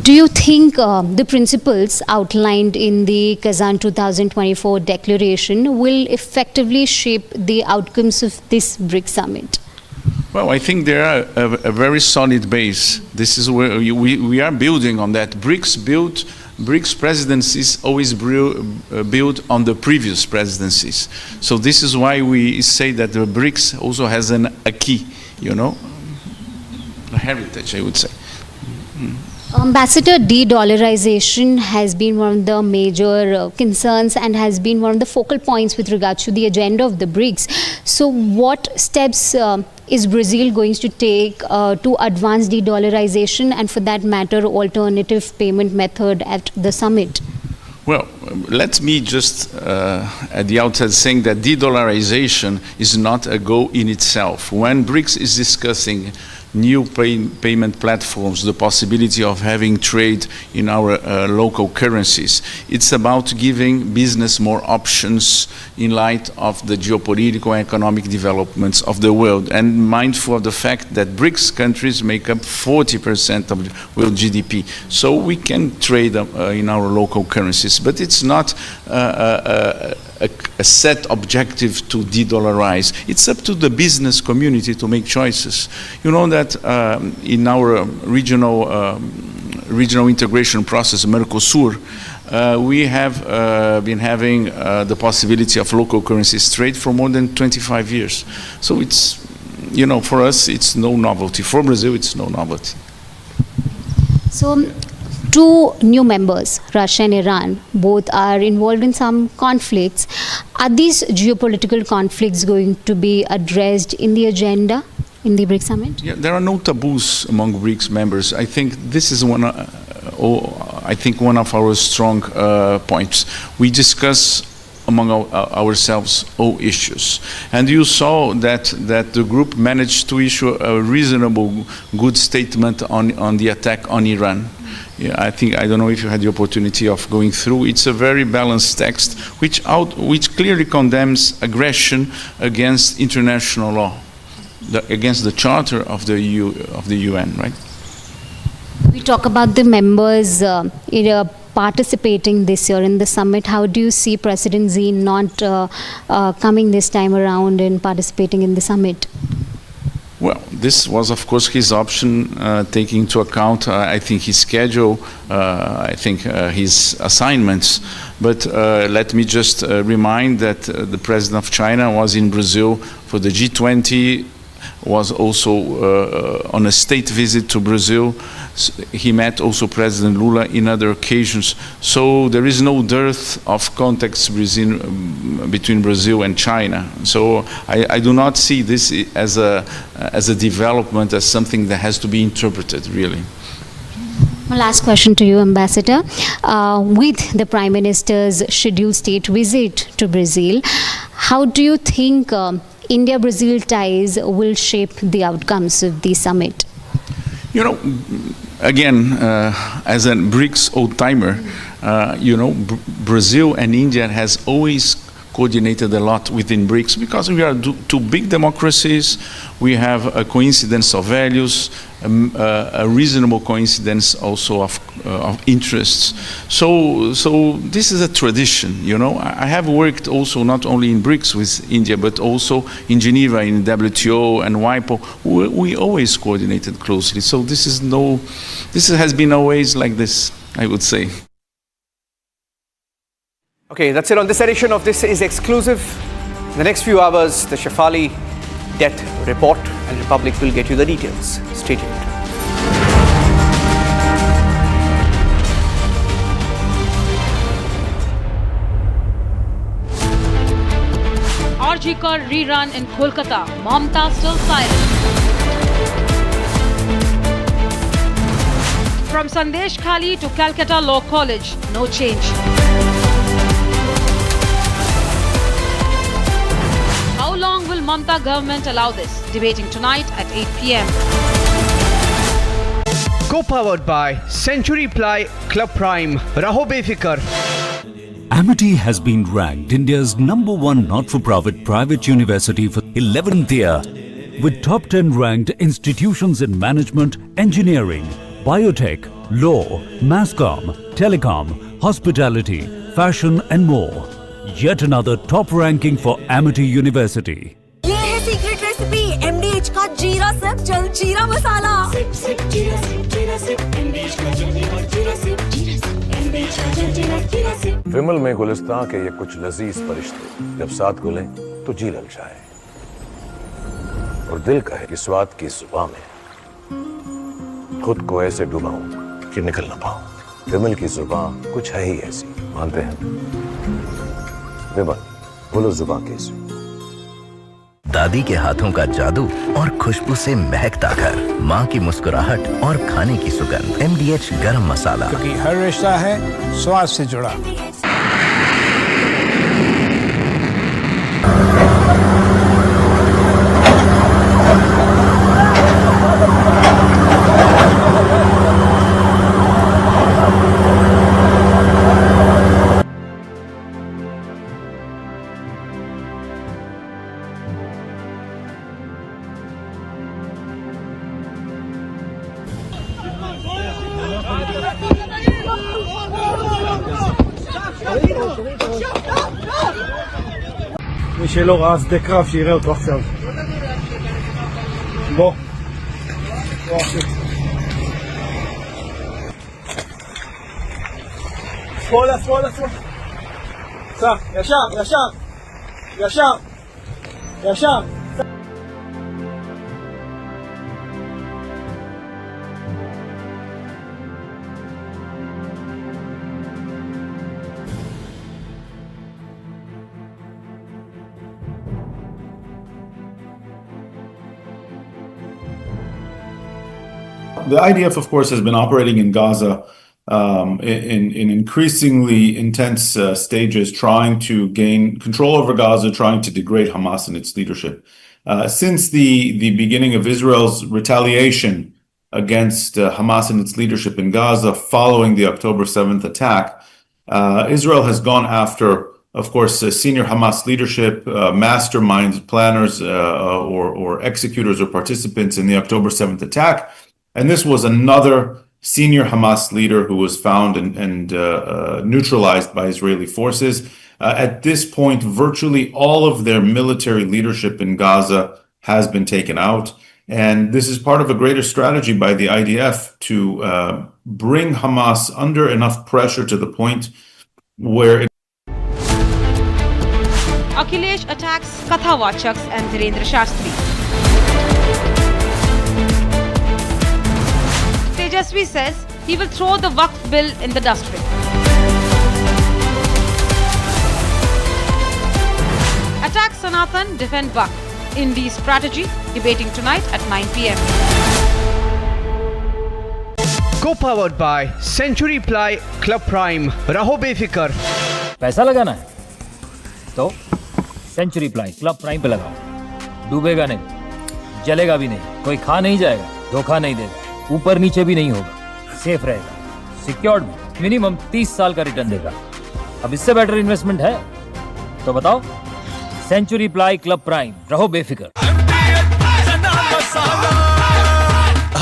do you think the principles outlined in the Kazan 2024 declaration will effectively shape the outcomes of this BRICS summit?
Well, I think there are a very solid base. This is where we are building on that. BRICS presidencies always build on the previous presidencies. So this is why we say that the BRICS also has a key, you know, a heritage, I would say.
Ambassador, de-dollarization has been one of the major concerns and has been one of the focal points with regards to the agenda of the BRICS. So what steps is Brazil going to take to advance de-dollarization, and for that matter, alternative payment method at the summit?
Well, let me just at the outset saying that de-dollarization is not a goal in itself. When BRICS is discussing new payment platforms, the possibility of having trade in our local currencies, it's about giving business more options in light of the geopolitical and economic developments of the world, and mindful of the fact that BRICS countries make up 40% of the world GDP. So we can trade in our local currencies, but it's not a set objective to de-dollarize. It's up to the business community to make choices. You know that in our regional integration process, Mercosur, we have been having the possibility of local currencies trade for more than 25 years. So it's, you know, for us, it's no novelty. For Brazil, it's no novelty.
So, 2 new members, Russia and Iran, both are involved in some conflicts. Are these geopolitical conflicts going to be addressed in the agenda in the BRICS summit?
Yeah, there are no taboos among BRICS members. I think this is one of our strong points. We discuss among ourselves all issues, and you saw that the group managed to issue a reasonable, good statement on the attack on Iran. Yeah, I don't know if you had the opportunity of going through. It's a very balanced text which clearly condemns aggression against international law, against the Charter of the UN, right?
We talk about the members participating this year in the summit. How do you see President Xi not coming this time around and participating in the summit?
Well, this was, of course, his option, taking into account, I think, his schedule, his assignments. But let me just remind that the President of China was in Brazil for the G20, was also on a state visit to Brazil. He met also President Lula in other occasions. So there is no dearth of contacts between Brazil and China. So I do not see this as a development, as something that has to be interpreted, really.
My last question to you, Ambassador. With the Prime Minister's scheduled state visit to Brazil, how do you think India-Brazil ties will shape the outcomes of the summit? You know,
again, as a BRICS old-timer, Brazil and India has always coordinated a lot within BRICS because we are two big democracies. We have a coincidence of values, a reasonable coincidence also of interests. So this is a tradition, I have worked also not only in BRICS with India, but also in Geneva, in WTO and WIPO. We always coordinated closely. So this has been always like this, I would say.
Okay, that's it on this edition of This Is Exclusive. In the next few hours, the Shefali death report, and Republic will get you the details. Stay tuned.
RG Kar rerun in Kolkata. Mamta still silent. From Sandesh Khali to Calcutta Law College, no change. How long will Mamta government allow this? Debating tonight at 8 p.m.
Co-powered by Century Ply Club Prime. Raho Befikar.
Amity has been ranked India's #1 not-for-profit private university for 11th year, with top 10 ranked institutions in management, engineering, biotech, law, mass comm, telecom, hospitality, fashion and more. Yet another top ranking for Amity University.
ये है secret recipe MDH का जीरा SIP जल जीरा मसाला। SIP SIP जीरा SIP MDH का जल जीरा सिप MDH का जल जीरा सिप।
विमल में गुलिस्तां के ये कुछ लजीज फरिश्ते जब साथ घुलें तो जी ललचाए और दिल कहे कि स्वाद की जुबान में खुद को ऐसे डुबाऊं कि निकल ना पाऊं। विमल की जुबान कुछ है ही ऐसी, मानते हैं? विमल, बोलो जुबान कैसी?
दादी के हाथों का जादू और खुशबू से महकता घर, माँ की मुस्कुराहट और खाने की सुगंध। MDH गरम मसाला,
क्योंकि हर रिश्ता है स्वाद से जुड़ा।
מי שלא ראה שדה קרב שיראה אותו עכשיו. בוא. שמאלה, שמאלה, שמאלה. סע, ישר, ישר. ישר. ישר.
The IDF, of course, has been operating in Gaza in increasingly intense stages, trying to gain control over Gaza, trying to degrade Hamas and its leadership. Since the beginning of Israel's retaliation against Hamas and its leadership in Gaza following the October 7th attack, Israel has gone after, of course, senior Hamas leadership, masterminds, planners, or executors or participants in the October 7th attack. And this was another senior Hamas leader who was found and neutralized by Israeli forces. At this point, virtually all of their military leadership in Gaza has been taken out. And this is part of a greater strategy by the IDF to bring Hamas under enough pressure to the point where it
Akhilesh attacks Kathawachaks and Dhirendra Shastri. Tejasvi says he will throw the Waqf bill in the dustbin. Attack Sanatan, defend Waqf. Indie strategy, debating tonight at 9 p.m.
Co-powered by Century Ply Club Prime. Raho Befikar.
पैसा लगाना है तो century ply club prime पे लगाओ। डूबेगा नहीं, जलेगा भी नहीं, कोई खा नहीं जाएगा, धोखा नहीं देगा, ऊपर नीचे भी नहीं होगा, सेफ रहेगा, सिक्योर्ड भी। मिनिमम 30 साल का रिटर्न देगा। अब इससे बेटर इन्वेस्टमेंट है तो बताओ। सेंचुरी प्लाई क्लब प्राइम, रहो बेफिक्र।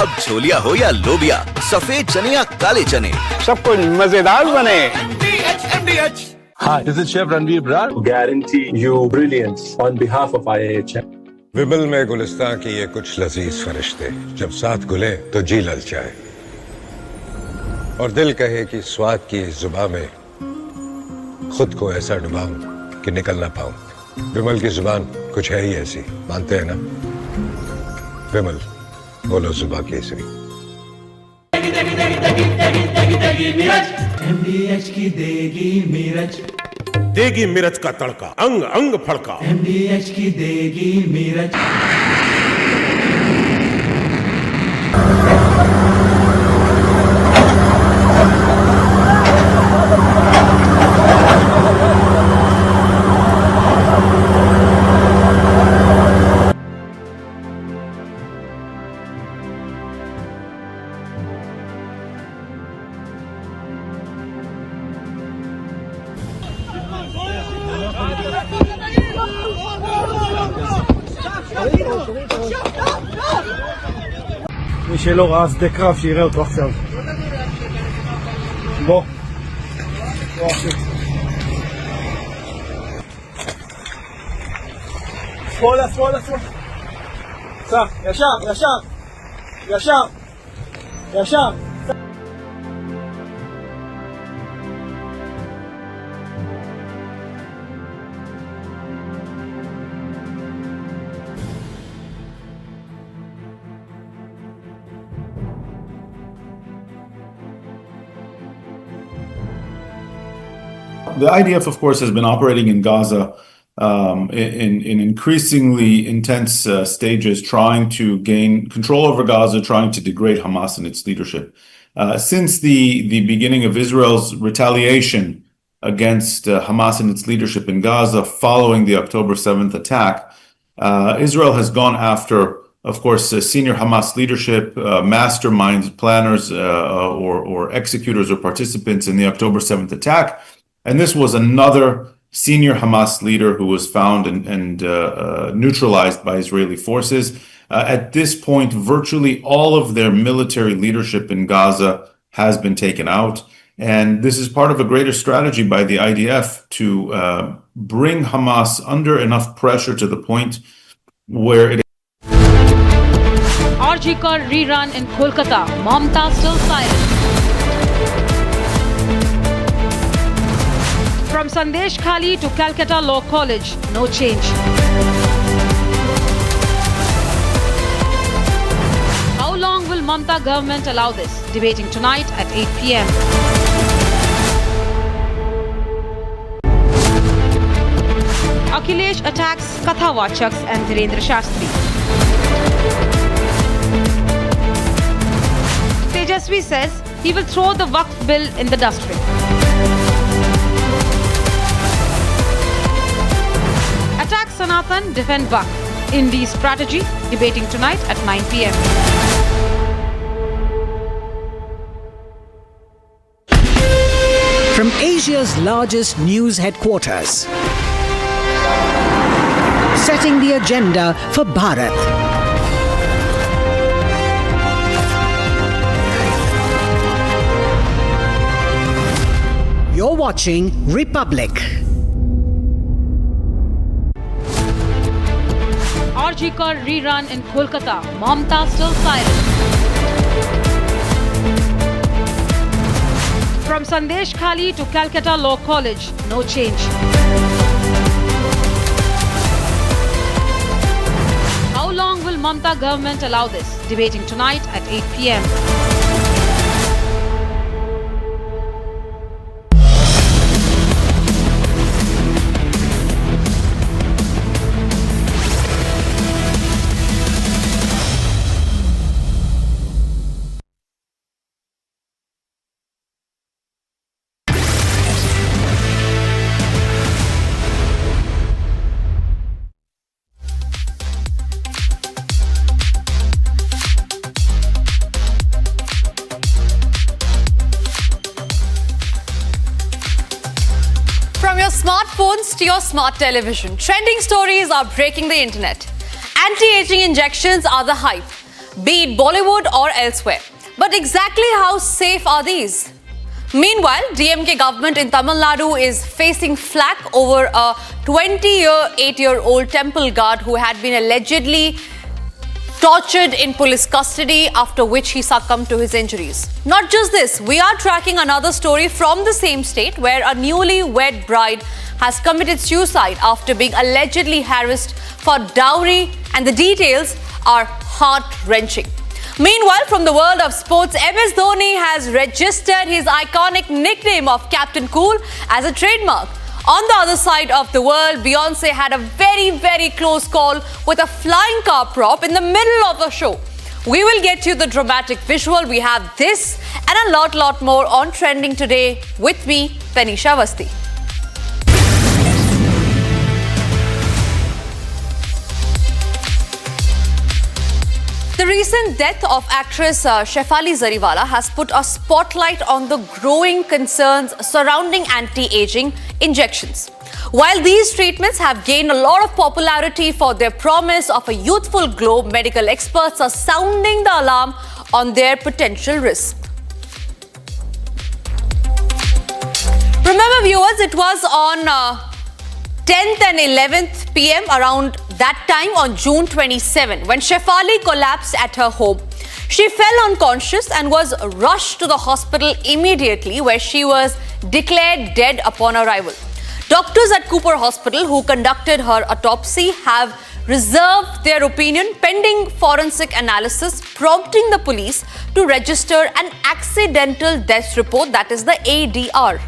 अब छोलिया हो या लोबिया, सफेद चने या काले चने,
सब कुछ मजेदार बने। Hi, this is Chef Ranveer Brar. Guarantee you brilliance on behalf of IAHM.
विमल में गुलिस्तां की ये कुछ लजीज फरिश्ते जब साथ घुले तो जी ललचाए और दिल कहे कि स्वाद की इस जुबान में खुद को ऐसा डुबाऊं कि निकल ना पाऊं। विमल की जुबान कुछ है ही ऐसी, मानते हैं ना? विमल, बोलो जुबा केसरी।
MDH की देगी मिर्च,
देगी मिर्च का तड़का, अंग अंग फड़का।
MDH की देगी मिर्च।
מי שלא ראה שדה קרב שיראה אותו עכשיו. בוא. בוא אחי. שמאלה, שמאלה, שמאלה. סע, ישר, ישר. ישר. ישר.
The IDF, of course, has been operating in Gaza in increasingly intense stages, trying to gain control over Gaza, trying to degrade Hamas and its leadership. Since the beginning of Israel's retaliation against Hamas and its leadership in Gaza following the October 7th attack, Israel has gone after, of course, senior Hamas leadership, masterminds, planners, or executors or participants in the October 7th attack. And this was another senior Hamas leader who was found and neutralized by Israeli forces. At this point, virtually all of their military leadership in Gaza has been taken out. And this is part of a greater strategy by the IDF to bring Hamas under enough pressure to the point where it
RG Kar rerun in Kolkata. Mamta still silent. From Sandesh Khali to Calcutta Law College, no change. How long will Mamta government allow this? Debating tonight at 8 p.m. Akhilesh attacks Kathawachaks and Dhirendra Shastri. Tejasvi says he will throw the Waqf bill in the dustbin. Attack Sanatan, defend Waqf. Indie strategy, debating tonight at 9 p.m.
From Asia's largest news headquarters, setting the agenda for Bharat. You're watching Republic.
RG Kar rerun in Kolkata. Mamta still silent. From Sandesh Khali to Calcutta Law College, no change. How long will Mamta government allow this? Debating tonight at 8 p.m.
breakfast to your smart television. Trending stories are breaking the internet. Anti-aging injections are the hype, be it Bollywood or elsewhere. But exactly how safe are these? Meanwhile, DMK government in Tamil Nadu is facing flack over a 8-year-old temple guard who had been allegedly tortured in police custody, after which he succumbed to his injuries. Not just this, we are tracking another story from the same state where a newly-wed bride has committed suicide after being allegedly harassed for dowry, and the details are heart-wrenching. Meanwhile, from the world of sports, MS Dhoni has registered his iconic nickname of Captain Cool as a trademark. On the other side of the world, Beyonce had a very close call with a flying car prop in the middle of the show. We will get you the dramatic visual. We have this and a lot more on Trending today with me, Tanisha Vasti. The recent death of actress Shefali Zariwala has put a spotlight on the growing concerns surrounding anti-aging injections. While these treatments have gained a lot of popularity for their promise of a youthful glow, medical experts are sounding the alarm on their potential risk. Remember viewers, it was on 10th and 11th p.m. around that time on June 27 when Shefali collapsed at her home. She fell unconscious and was rushed to the hospital immediately, where she was declared dead upon arrival. Doctors at Cooper Hospital who conducted her autopsy have reserved their opinion pending forensic analysis, prompting the police to register an accidental death report, that is the ADR.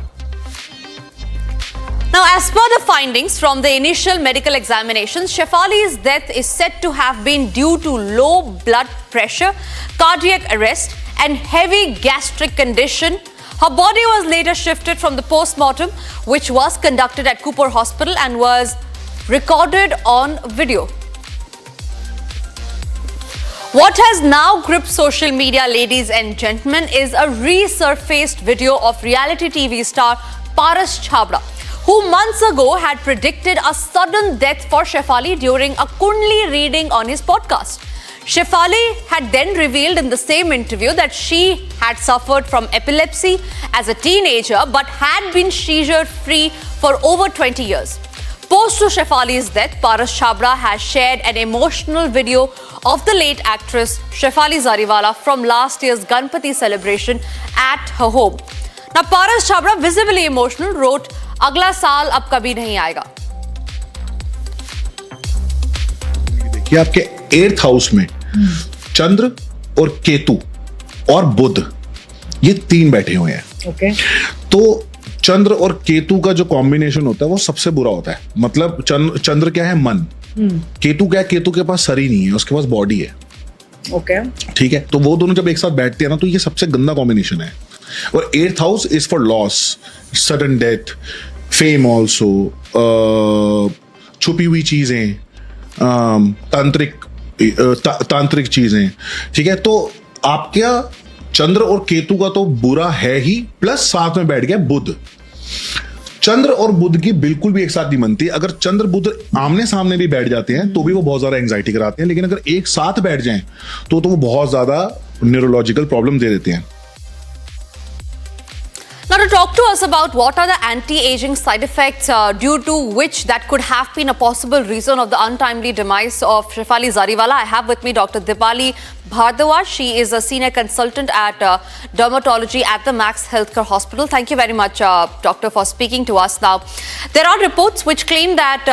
Now, as per the findings from the initial medical examinations, Shefali's death is said to have been due to low blood pressure, cardiac arrest, and heavy gastric condition. Her body was later shifted from the post-mortem, which was conducted at Cooper Hospital and was recorded on video. What has now gripped social media, ladies and gentlemen, is a resurfaced video of reality TV star Paras Chhabra, who months ago had predicted a sudden death for Shefali during a Kundli reading on his podcast. Shefali had then revealed in the same interview that she had suffered from epilepsy as a teenager but had been seizure-free for over 20 years. Post to Shefali's death, Paras Chhabra has shared an emotional video of the late actress Shefali Zariwala from last year's Ganpati celebration at her home. Now, Paras Chhabra, visibly emotional, wrote, "Agla saal ab kabhi nahi aayega."
कि आपके 8th house में चंद्र और केतु और बुध, ये 3 बैठे हुए हैं।
Okay.
तो चंद्र और केतु का जो कॉम्बिनेशन होता है वो सबसे बुरा होता है। मतलब चंद्र क्या है? मन। केतु क्या है? केतु के पास शरीर नहीं है, उसके पास बॉडी है।
ओके।
ठीक है, तो वो दोनों जब एक साथ बैठते हैं ना, तो ये सबसे गंदा कॉम्बिनेशन है। और 8th house is for loss, sudden death, fame also, छुपी हुई चीजें, तांत्रिक चीजें। ठीक है, तो आपका चंद्र और केतु का तो बुरा है ही, प्लस साथ में बैठ गया बुध। चंद्र और बुध की बिल्कुल भी एक साथ नहीं बनती। अगर चंद्र बुध आमने सामने भी बैठ जाते हैं तो भी वो बहुत ज्यादा एंजाइटी कराते हैं, लेकिन अगर एक साथ बैठ जाएं तो वो बहुत ज्यादा न्यूरोलॉजिकल प्रॉब्लम दे देते हैं।
Now, to talk to us about what are the anti-aging side effects due to which that could have been a possible reason of the untimely demise of Shefali Zariwala, I have with me Dr. Dipali Bhardwaj. She is a senior consultant at dermatology at the Max Healthcare Hospital. Thank you very much, Doctor, for speaking to us. Now, there are reports which claim that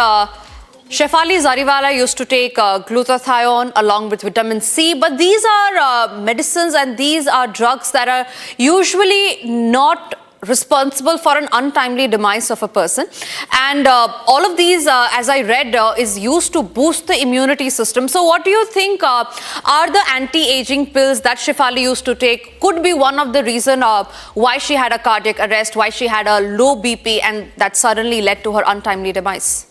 Shefali Zariwala used to take glutathione along with vitamin C, but these are medicines and these are drugs that are usually not responsible for an untimely demise of a person, and all of these, as I read, is used to boost the immunity system. So what do you think are the anti-aging pills that Shefali used to take could be one of the reason why she had a cardiac arrest, why she had a low BP, and that suddenly led to her untimely demise?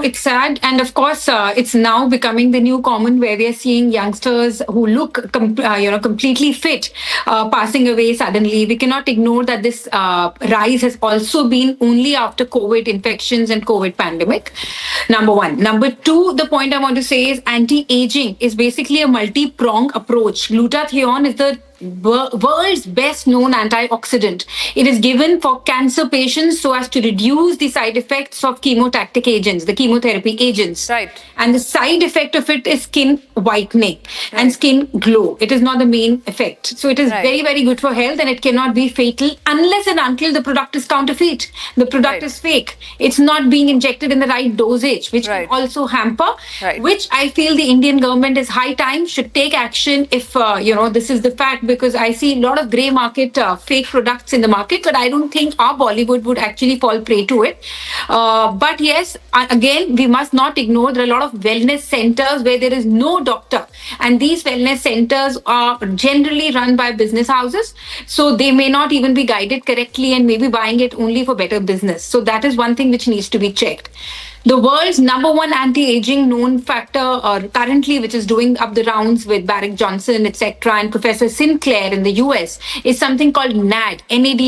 It's sad. And of course, it's now becoming the new common where we are seeing youngsters who look, completely fit, passing away suddenly. We cannot ignore that this rise has also been only after COVID infections and COVID pandemic. Number one. Number two, the point I want to say is anti-aging is basically a multi-pronged approach. Glutathione is the world's best known antioxidant. It is given for cancer patients so as to reduce the side effects of chemotactic agents, the chemotherapy agents.
Right.
And the side effect of it is skin whitening and skin glow. It is not the main effect. So it is very, very good for health, and it cannot be fatal unless and until the product is counterfeit. The product is fake. It's not being injected in the right dosage, which can also hamper, which I feel the Indian government is high time should take action if, this is the fact, because I see a lot of grey market fake products in the market, but I don't think our Bollywood would actually fall prey to it. But yes, again, we must not ignore there are a lot of wellness centers where there is no doctor. And these wellness centers are generally run by business houses. So they may not even be guided correctly and may be buying it only for better business. So that is one thing which needs to be checked. The world's number one anti-aging known factor currently, which is doing up the rounds with Barrick Johnson, etc., and Professor Sinclair in the US, is something called NAD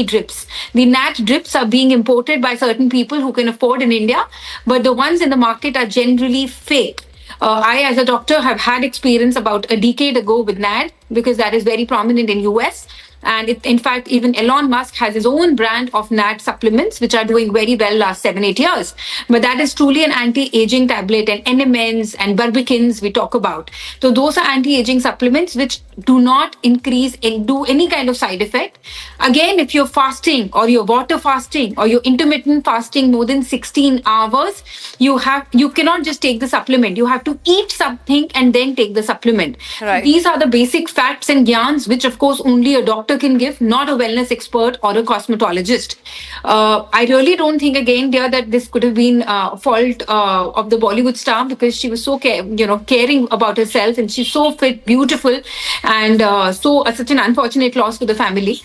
drips. The NAD drips are being imported by certain people who can afford in India, but the ones in the market are generally fake. I, as a doctor, have had experience about a decade ago with NAD because that is very prominent in US. And in fact, even Elon Musk has his own brand of NAD supplements, which are doing very well last 7-8 years. But that is truly an anti-aging tablet, and NMNs and Barbicans we talk about. So those are anti-aging supplements which do not increase and do any kind of side effect. Again, if you're fasting or you're water fasting or you're intermittent fasting more than 16 hours, you cannot just take the supplement. You have to eat something and then take the supplement.
Right.
These are the basic facts and gyans, which of course only a doctor can give, not a wellness expert or a cosmetologist. I really don't think, again, dear, that this could have been a fault of the Bollywood star, because she was so caring about herself, and she's so fit, beautiful, and such an unfortunate loss to the family.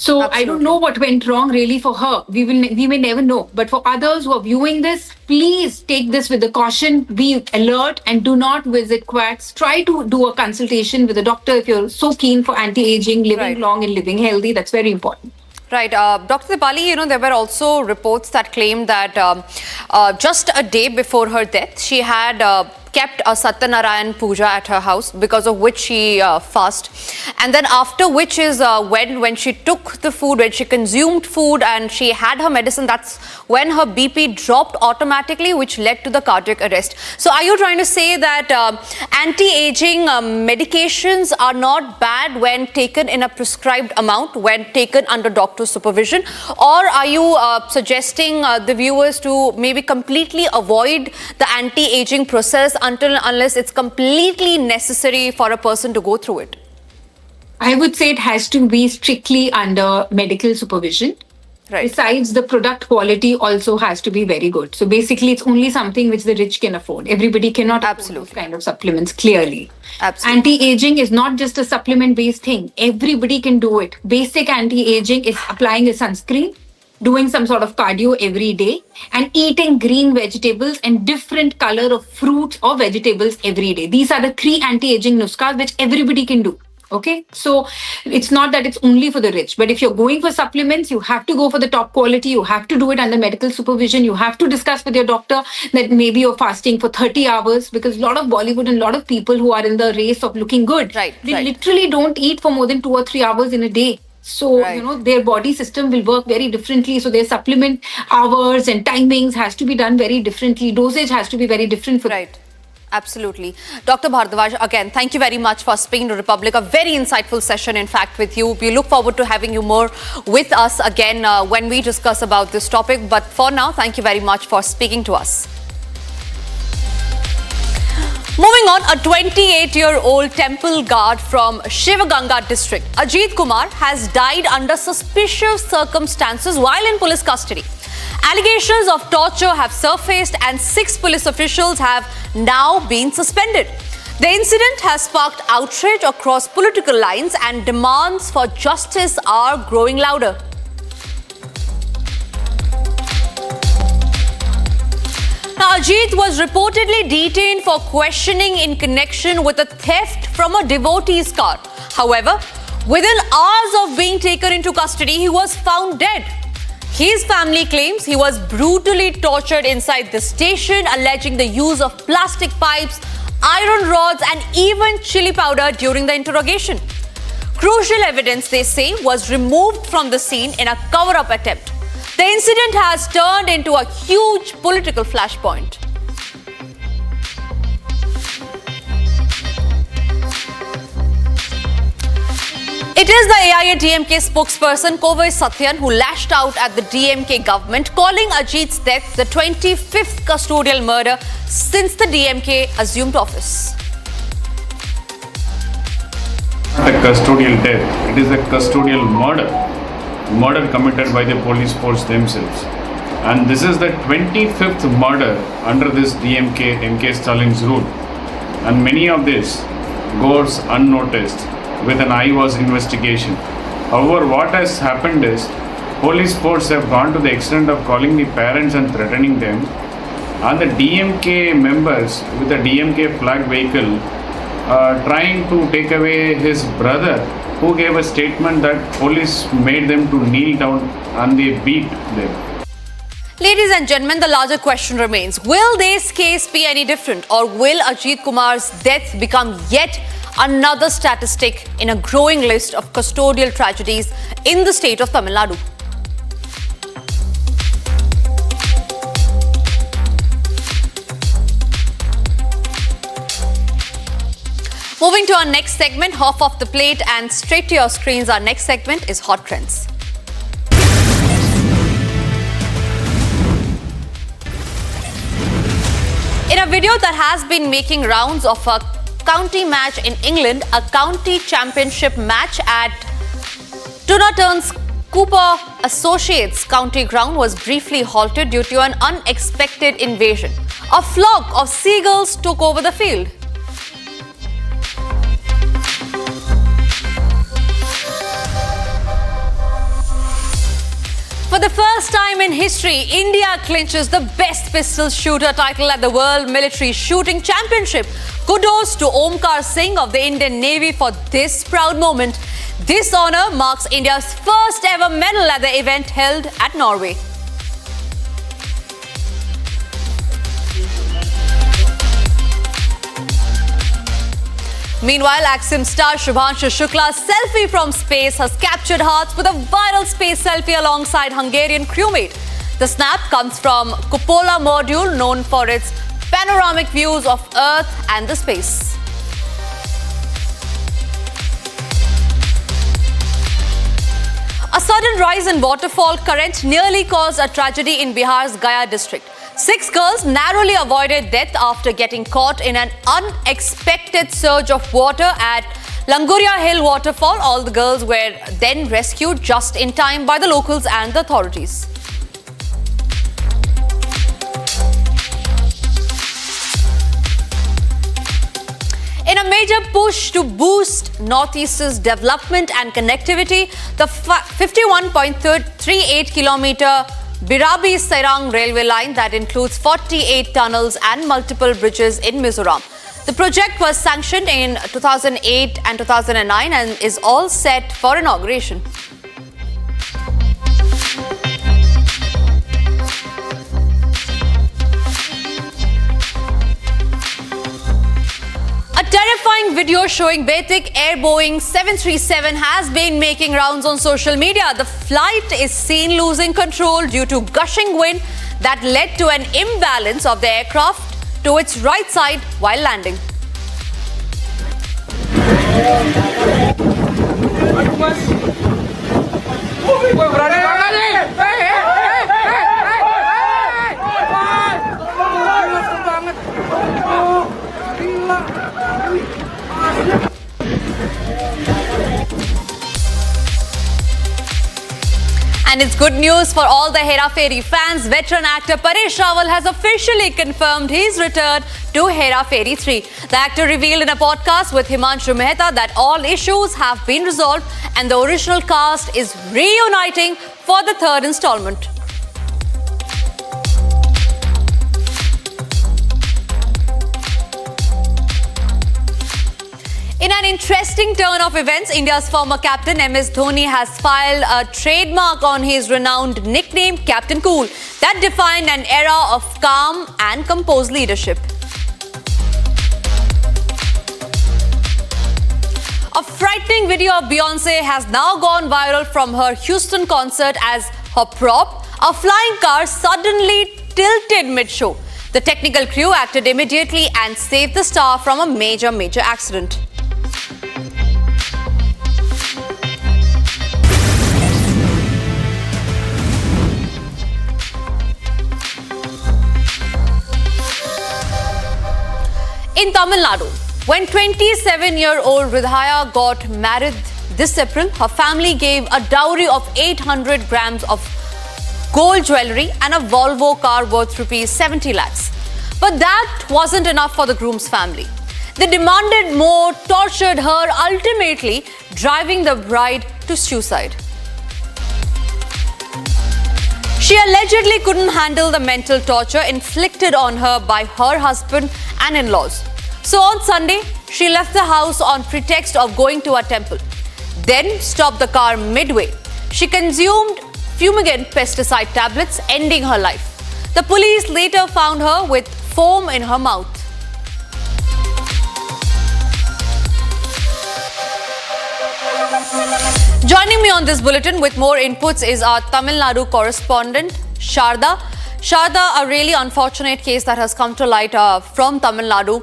So I don't know what went wrong really for her. We may never know. But for others who are viewing this, please take this with the caution. Be alert and do not visit quacks. Try to do a consultation with a doctor if you're so keen for anti-aging, living long and living healthy. That's very important.
Right. Dr. Dipali, there were also reports that claimed that just a day before her death, she had kept a Satyanarayan puja at her house, because of which she fasted. And then after which is when she took the food, when she consumed food and she had her medicine, that's when her BP dropped automatically, which led to the cardiac arrest. So are you trying to say that anti-aging medications are not bad when taken in a prescribed amount, when taken under doctor's supervision? Or are you suggesting the viewers to maybe completely avoid the anti-aging process unless it's completely necessary for a person to go through it?
I would say it has to be strictly under medical supervision. Right. Besides, the product quality also has to be very good. So basically, it's only something which the rich can afford. Everybody cannot afford those kind of supplements, clearly.
Absolutely.
Anti-aging is not just a supplement-based thing. Everybody can do it. Basic anti-aging is applying a sunscreen, doing some sort of cardio every day, and eating green vegetables and different color of fruits or vegetables every day. These are the 3 anti-aging nuskas which everybody can do. Okay, so it's not that it's only for the rich, but if you're going for supplements, you have to go for the top quality. You have to do it under medical supervision. You have to discuss with your doctor that maybe you're fasting for 30 hours, because a lot of Bollywood and a lot of people who are in the race of looking good, they literally don't eat for more than 2 or 3 hours in a day. So, their body system will work very differently. So their supplement hours and timings has to be done very differently. Dosage has to be very different for them.
Absolutely. Dr. Bhardwaj, again, thank you very much for speaking to Republic. A very insightful session, in fact, with you. We look forward to having you more with us again when we discuss about this topic. But for now, thank you very much for speaking to us. Moving on, a 28-year-old temple guard from Shivaganga district, Ajit Kumar, has died under suspicious circumstances while in police custody. Allegations of torture have surfaced and 6 police officials have now been suspended. The incident has sparked outrage across political lines and demands for justice are growing louder. Now, Ajit was reportedly detained for questioning in connection with a theft from a devotee's car. However, within hours of being taken into custody, he was found dead. His family claims he was brutally tortured inside the station, alleging the use of plastic pipes, iron rods, and even chili powder during the interrogation. Crucial evidence, they say, was removed from the scene in a cover-up attempt. The incident has turned into a huge political flashpoint. It is the AIADMK spokesperson Kovai Satyan who lashed out at the DMK government, calling Ajit's death the 25th custodial murder since the DMK assumed office.
Not a custodial death, it is a custodial murder committed by the police force themselves. And this is the 25th murder under this DMK, MK Stalin's rule. And many of this goes unnoticed with an eyewash investigation. However, what has happened is police force have gone to the extent of calling the parents and threatening them, and the DMK members with a DMK flag vehicle trying to take away his brother, who gave a statement that police made them to kneel down and they beat them.
Ladies and gentlemen, the larger question remains, will this case be any different, or will Ajit Kumar's death become yet another statistic in a growing list of custodial tragedies in the state of Tamil Nadu? Moving to our next segment, half of the plate and straight to your screens, our next segment is Hot Trends. In a video that has been making rounds of a county match in England, a county championship match at Tunaturn's Cooper Associates County Ground was briefly halted due to an unexpected invasion. A flock of seagulls took over the field. For the first time in history, India clinches the best pistol shooter title at the World Military Shooting Championship. Kudos to Omkar Singh of the Indian Navy for this proud moment. This honor marks India's first ever medal at the event held at Norway. Meanwhile, Axim star Shubhanshu Shukla's selfie from space has captured hearts with a viral space selfie alongside Hungarian crewmate. The snap comes from Cupola module, known for its panoramic views of Earth and the space. A sudden rise in waterfall current nearly caused a tragedy in Bihar's Gaya district. 6 girls narrowly avoided death after getting caught in an unexpected surge of water at Languria Hill waterfall. All the girls were then rescued just in time by the locals and the authorities. In a major push to boost Northeast's development and connectivity, the 51.38 kilometer Birabi-Sairang railway line that includes 48 tunnels and multiple bridges in Mizoram. The project was sanctioned in 2008 and 2009 and is all set for inauguration. A terrifying video showing Betik Air Boeing 737 has been making rounds on social media. The flight is seen losing control due to gushing wind that led to an imbalance of the aircraft to its right side while landing. And it's good news for all the Hera Fairy fans. Veteran actor Paresh Rawal has officially confirmed his return to Hera Fairy 3. The actor revealed in a podcast with Himanshu Mehta that all issues have been resolved and the original cast is reuniting for the third installment. an interesting turn of events, India's former captain MS Dhoni has filed a trademark on his renowned nickname Captain Cool that defined an era of calm and composed leadership. A frightening video of Beyoncé has now gone viral from her Houston concert as her prop, a flying car, suddenly tilted mid-show. The technical crew acted immediately and saved the star from a major accident. In Tamil Nadu, when 27-year-old Ridhaya got married this April, her family gave a dowry of 800 grams of gold jewellery and a Volvo car worth rupees 70 lakhs. But that wasn't enough for the groom's family. They demanded more, tortured her, ultimately driving the bride to suicide. She allegedly couldn't handle the mental torture inflicted on her by her husband and in-laws. So on Sunday, she left the house on pretext of going to a temple, then stopped the car midway. She consumed fumigant pesticide tablets, ending her life. The police later found her with foam in her mouth. Joining me on this bulletin with more inputs is our Tamil Nadu correspondent, Sharda. Sharda, a really unfortunate case that has come to light from Tamil Nadu.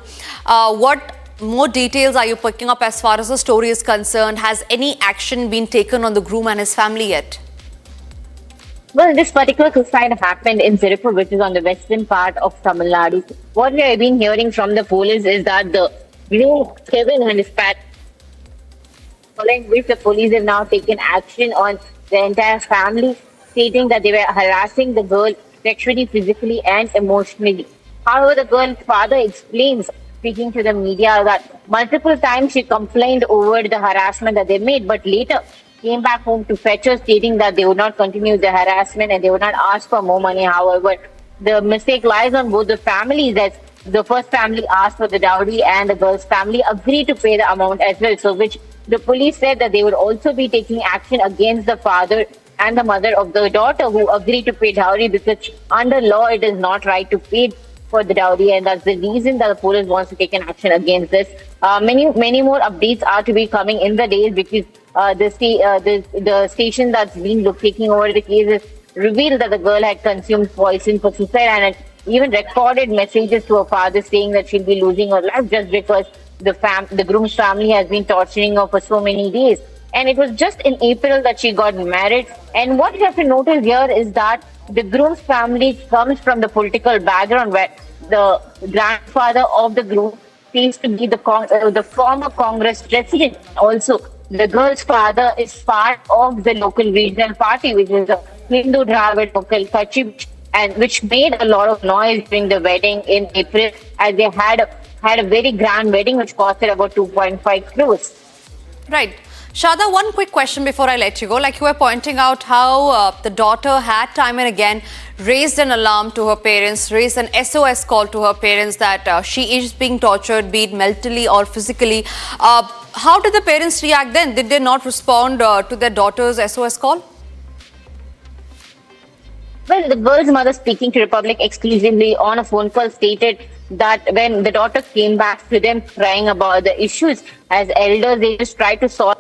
What more details are you picking up as far as the story is concerned? Has any action been taken on the groom and his family yet?
Well, this particular suicide happened in Tirupur, which is on the western part of Tamil Nadu. What we have been hearing from the police is that the groom, Kevin, and his parents, following which the police have now taken action on the entire family, stating that they were harassing the girl sexually, physically, and emotionally. However, the girl's father explains, speaking to the media, that multiple times she complained over the harassment that they made, but later came back home to fetch her, stating that they would not continue the harassment and they would not ask for more money. However, the mistake lies on both the families, as the first family asked for the dowry and the girl's family agreed to pay the amount as well. So which the police said that they would also be taking action against the father and the mother of the daughter who agreed to pay dowry, because under law it is not right to pay for the dowry, and that's the reason that the police wants to take an action against this. Many more updates are to be coming in the days, because the station that's been taking over the case has revealed that the girl had consumed poison for suicide, and had even recorded messages to her father saying that she'll be losing her life just because the groom's family has been torturing her for so many days. And it was just in April that she got married. And what you have to notice here is that the groom's family comes from the political background, where the grandfather of the groom seems to be the former Congress president. Also, the girl's father is part of the local regional party, which is a Hindu Dravid local Kachi, and which made a lot of noise during the wedding in April, as they had a very grand wedding which costed about 2.5 crores.
Right. Shada, one quick question before I let you go. Like you were pointing out how the daughter had time and again raised an alarm to her parents, raised an SOS call to her parents that she is being tortured, be it mentally or physically. How did the parents react then? Did they not respond to their daughter's SOS call?
Well, the girl's mother, speaking to Republic exclusively on a phone call, stated that when the daughter came back to them crying about the issues, as elders, they just tried to solve.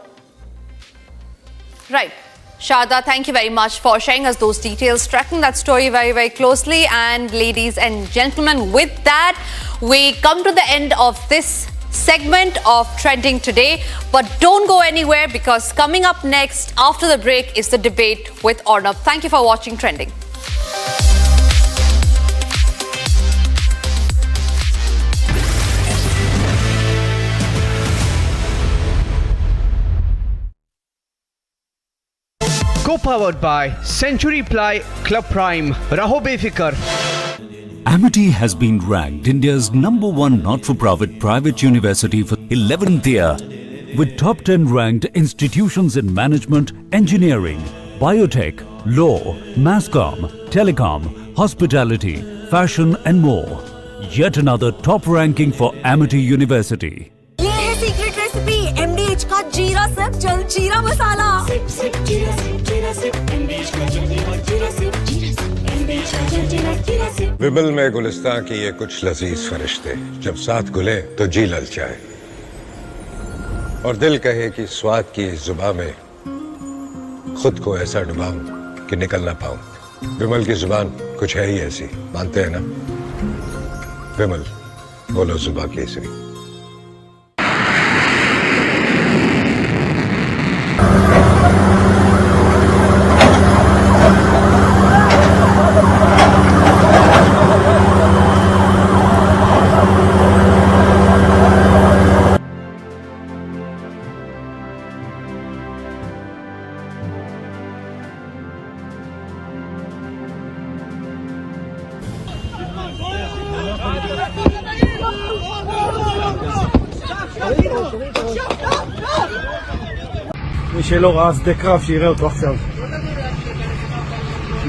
Right. Sharda, thank you very much for sharing us those details, tracking that story very, very closely. And ladies and gentlemen, with that, we come to the end of this segment of Trending Today. But don't go anywhere, because coming up next after the break is the debate with Arnab. Thank you for watching Trending.
Co-powered by Century Ply, Club Prime, Raho Befikar.
Amity has been ranked India's #1 not-for-profit private university for 11th year, with top 10 ranked institutions in management, engineering, biotech, law, masscom, telecom, hospitality, fashion and more. Yet another top ranking for Amity University.
ये है secret recipe MDH का जीरा SIP जल जीरा मसाला SIP SIP जीरा SIP MDH का जल जीरा सिप MDH का जल जीरा सिप।
विमल में गुलिस्तां की ये कुछ लजीज फरिश्ते जब साथ घुले तो जी ललचाए और दिल कहे कि स्वाद की इस जुबान में खुद को ऐसा डुबाऊं कि निकल ना पाऊं। विमल की जुबान कुछ है ही ऐसी, मानते हैं ना? विमल, बोलो जुबान Kesari.
מי שלא ראה שדה קרב שיראה אותו עכשיו.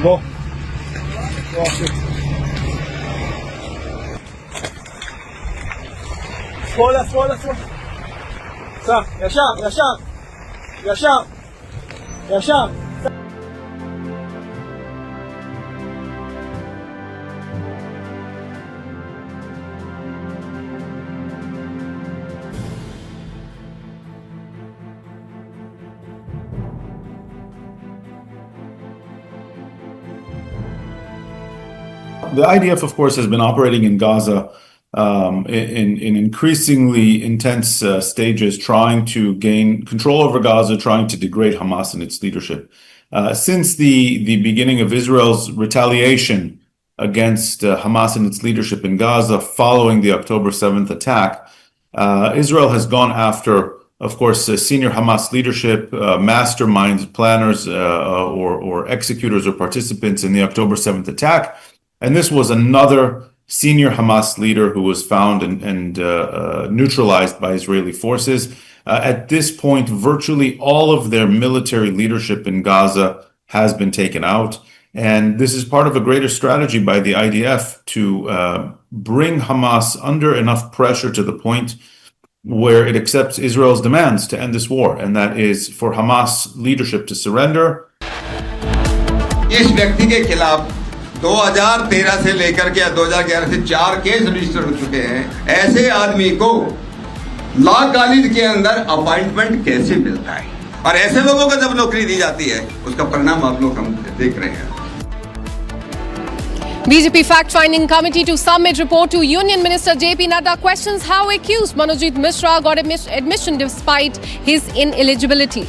בוא. בוא אחי. שמאלה, שמאלה, שמאלה. סע, ישר, ישר. ישר. ישר.
The IDF, of course, has been operating in Gaza in increasingly intense stages, trying to gain control over Gaza, trying to degrade Hamas and its leadership. Since the beginning of Israel's retaliation against Hamas and its leadership in Gaza following the October 7th attack, Israel has gone after, of course, senior Hamas leadership, masterminds, planners, or executors or participants in the October 7th attack. And this was another senior Hamas leader who was found and neutralized by Israeli forces. At this point, virtually all of their military leadership in Gaza has been taken out. And this is part of a greater strategy by the IDF to bring Hamas under enough pressure to the point where it accepts Israel's demands to end this war. And that is for Hamas leadership to surrender.
इस व्यक्ति के खिलाफ 2013 से लेकर के 2011 से 4 case register हो चुके हैं। ऐसे आदमी को लॉ कॉलेज के अंदर अपॉइंटमेंट कैसे मिलता है? और ऐसे लोगों को जब नौकरी दी जाती है, उसका परिणाम आप लोग हम देख रहे हैं।
BJP fact-finding committee to submit report to Union Minister JP Nadda questions how accused Manojit Mishra got admission despite his ineligibility.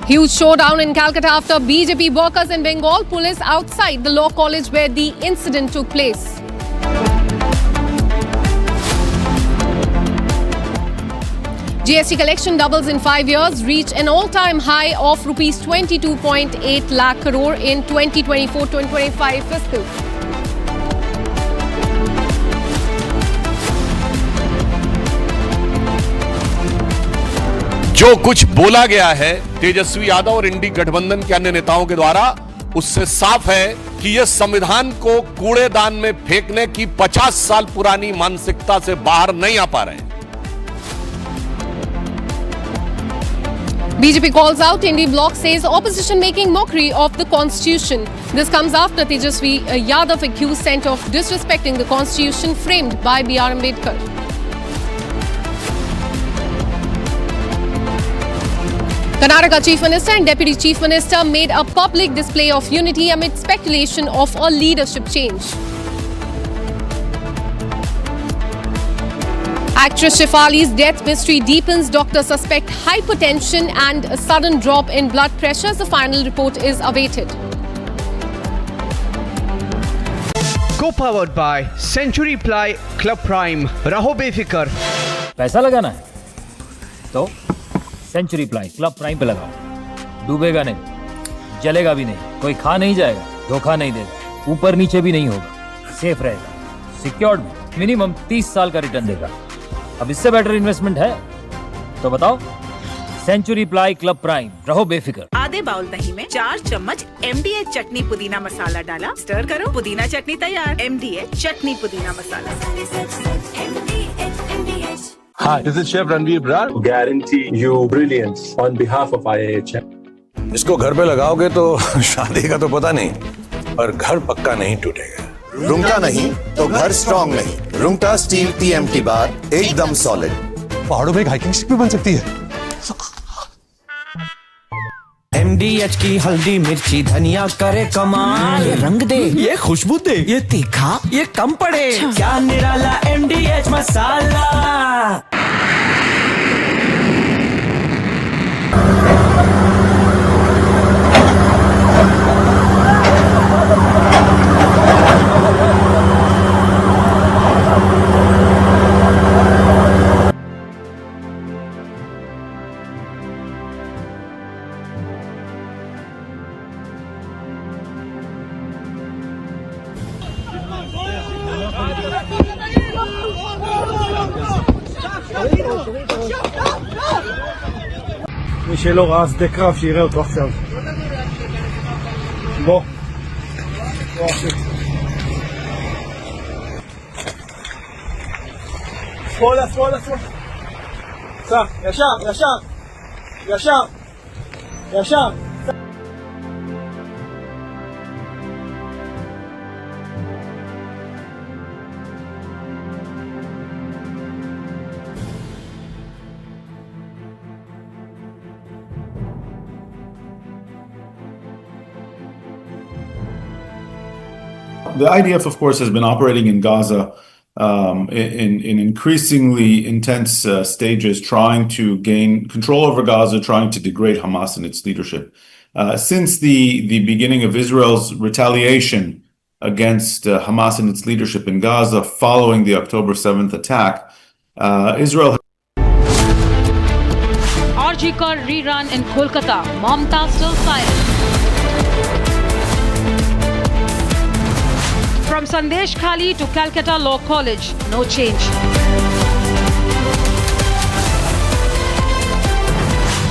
Huge showdown in Calcutta after BJP workers and Bengal police outside the law college where the incident took place. GST collection doubles in 5 years, reach an all-time high of rupees 22.8 lakh crore in 2024-2025 fiscal.
जो कुछ बोला गया है तेजस्वी यादव और इंडी गठबंधन के अन्य नेताओं के द्वारा, उससे साफ है कि यह संविधान को कूड़ेदान में फेंकने की 50 साल पुरानी मानसिकता से बाहर नहीं आ पा रहे हैं।
BJP calls out Indie bloc, says opposition making mockery of the constitution. This comes after Tejasvi Yadav accused Centre of disrespecting the constitution framed by B.R. Ambedkar. Karnataka Chief Minister and Deputy Chief Minister made a public display of unity amid speculation of a leadership change. Actress Shefali's death mystery deepens. Doctors suspect hypertension and a sudden drop in blood pressure. The final report is awaited.
Co-powered by Century Ply Club Prime. रहो बेफिक्र।
पैसा लगाना है तो century ply club prime पे लगाओ। डूबेगा नहीं, जलेगा भी नहीं, कोई खा नहीं जाएगा, धोखा नहीं देगा, ऊपर नीचे भी नहीं होगा, सेफ रहेगा, सिक्योर्ड भी, मिनिमम 30 साल का रिटर्न देगा। अब इससे बेटर इन्वेस्टमेंट है तो बताओ। सेंचुरी प्लाई क्लब प्राइम, रहो बेफिक्र।
आधे बाउल दही में 4 चम्मच MDH चटनी पुदीना मसाला डाला, स्टर करो, पुदीना चटनी तैयार। MDH चटनी पुदीना मसाला।
Hi, this is Chef Ranveer Brar. Guarantee you brilliance on behalf of IIHM. इसको घर पे लगाओगे तो शादी का तो पता नहीं, पर घर पक्का नहीं टूटेगा।
रुंगटा नहीं तो घर स्ट्रॉन्ग नहीं। रुंगटा स्टील TMT बार एकदम सॉलिड।
पहाड़ों में एक हाइकिंग स्टिक भी बन सकती है।
MDH की हल्दी मिर्ची धनिया करे कमाल, ये रंग दे, ये खुशबू दे, ये तीखा, ये कम पड़े, क्या निराला MDH masala.
מי שלא ראה שדה קרב שיראה אותו עכשיו. בוא. שמאלה, שמאלה, שמאלה. סע, ישר, ישר. ישר. ישר.
The IDF, of course, has been operating in Gaza in increasingly intense stages, trying to gain control over Gaza, trying to degrade Hamas and its leadership. Since the beginning of Israel's retaliation against Hamas and its leadership in Gaza following the October 7th attack, Israel...
RG Kar rerun in Kolkata. Mamta still silent. From Sandesh Khali to Calcutta Law College, no change.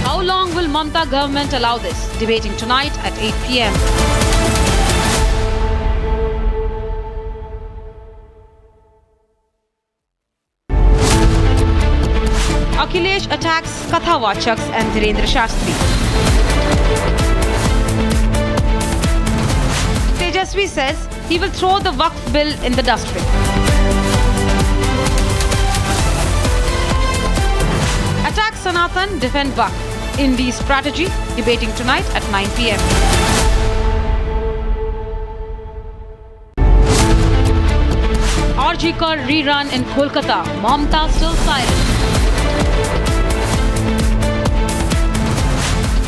How long will Mamta government allow this? Debating tonight at 8 p.m. Akhilesh attacks Kathawachaks and Dhirendra Shastri. Tejasvi says he will throw the Waqf bill in the dustbin. Attack Sanatan, defend Waqf. Indi strategy, debating tonight at 9 p.m. RG Kar rerun in Kolkata. Mamta still silent.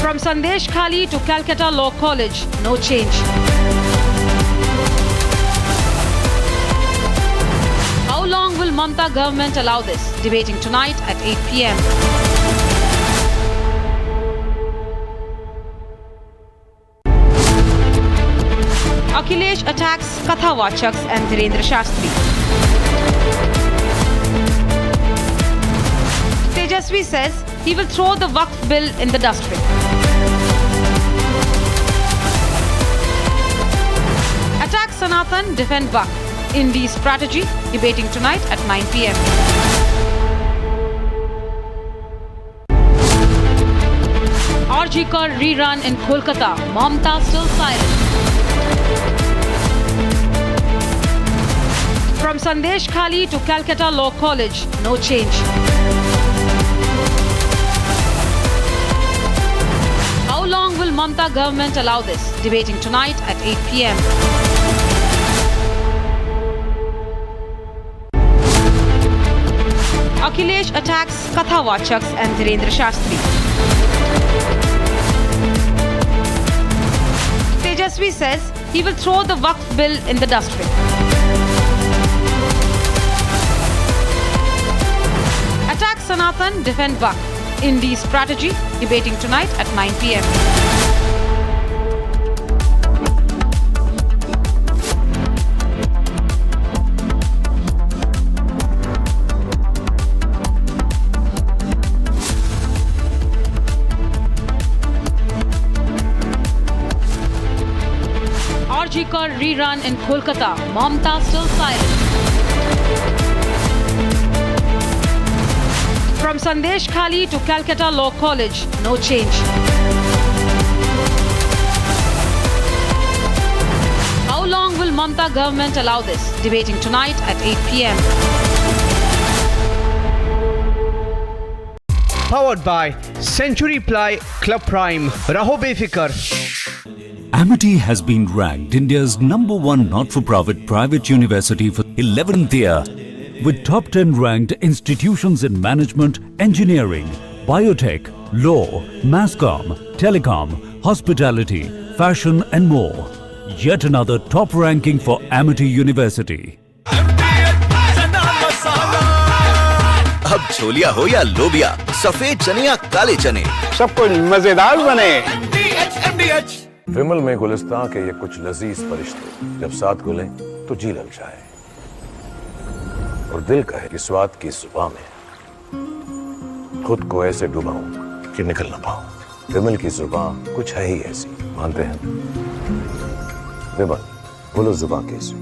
From Sandesh Khali to Calcutta Law College, no change. How long will Mamta government allow this? Debating tonight at 8 p.m. Akhilesh attacks Kathawachaks and Dhirendra Shastri. Tejasvi says he will throw the Waqf bill in the dustbin. Attack Sanatan, defend Waqf. Indi strategy, debating tonight at 9 p.m. RG Kar rerun in Kolkata. Mamta still silent. From Sandesh Khali to Calcutta Law College, no change. How long will Mamta government allow this? Debating tonight at 8 p.m. Akhilesh attacks Kathawachaks and Dhirendra Shastri. Tejasvi says he will throw the Waqf bill in the dustbin. Attack Sanatan, defend Waqf. Indi strategy, debating tonight at 9 p.m. Reactor rerun in Kolkata. Mamta still silent. From Sandesh Khali to Calcutta Law College, no change. How long will Mamta government allow this? Debating tonight at 8 p.m.
Powered by Century Ply Club Prime. Raho befikar.
Amity has been ranked India's #1 not-for-profit private university for 11th year, with top 10 ranked institutions in management, engineering, biotech, law, mass comm, telecom, hospitality, fashion and more. Yet another top ranking for Amity University.
अब छोलिया हो या लोबिया, सफेद चने या काले चने,
सब कुछ मजेदार बने। विमल में गुलिस्तां के ये कुछ लजीज फरिश्ते जब साथ घुले तो जी ललचाए और दिल कहे कि स्वाद की जुबान में खुद को ऐसे डुबाऊं कि निकल ना पाऊं। विमल की जुबान कुछ है ही ऐसी, मानते हैं? विमल, बोलो जुबान कैसी?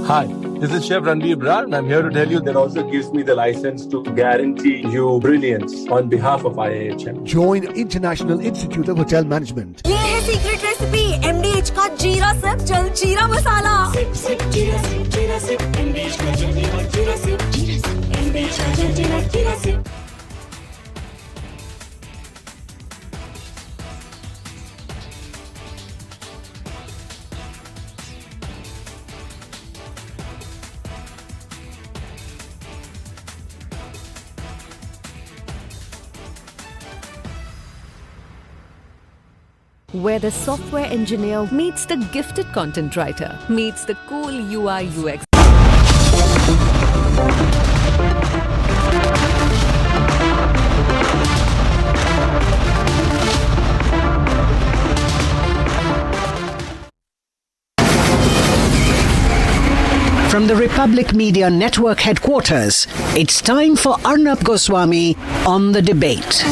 Hi, this is Chef Ranveer Brar and I'm here to tell you that also gives me the license to guarantee you brilliance on behalf of IIHM.
Join International Institute of Hotel Management.
ये है secret recipe MDH का जीरा SIP जल जीरा मसाला। SIP SIP जीरा SIP MDH का जल जीरा सिप MDH का जल जीरा SIP.
Where the software engineer meets the gifted content writer, meets the cool UI UX.
From the Republic Media Network headquarters, it's time for Arnab Goswami on the debate.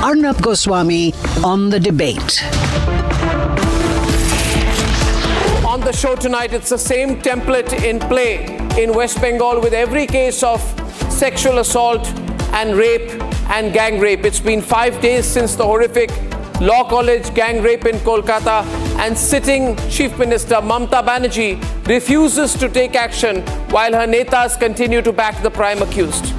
Arnab Goswami on the debate.
On the show tonight, it's the same template in play in West Bengal with every case of sexual assault and rape and gang rape. It's been 5 days since the horrific Law College gang rape in Kolkata, and sitting Chief Minister Mamta Banerjee refuses to take action while her netas continue to back the prime accused.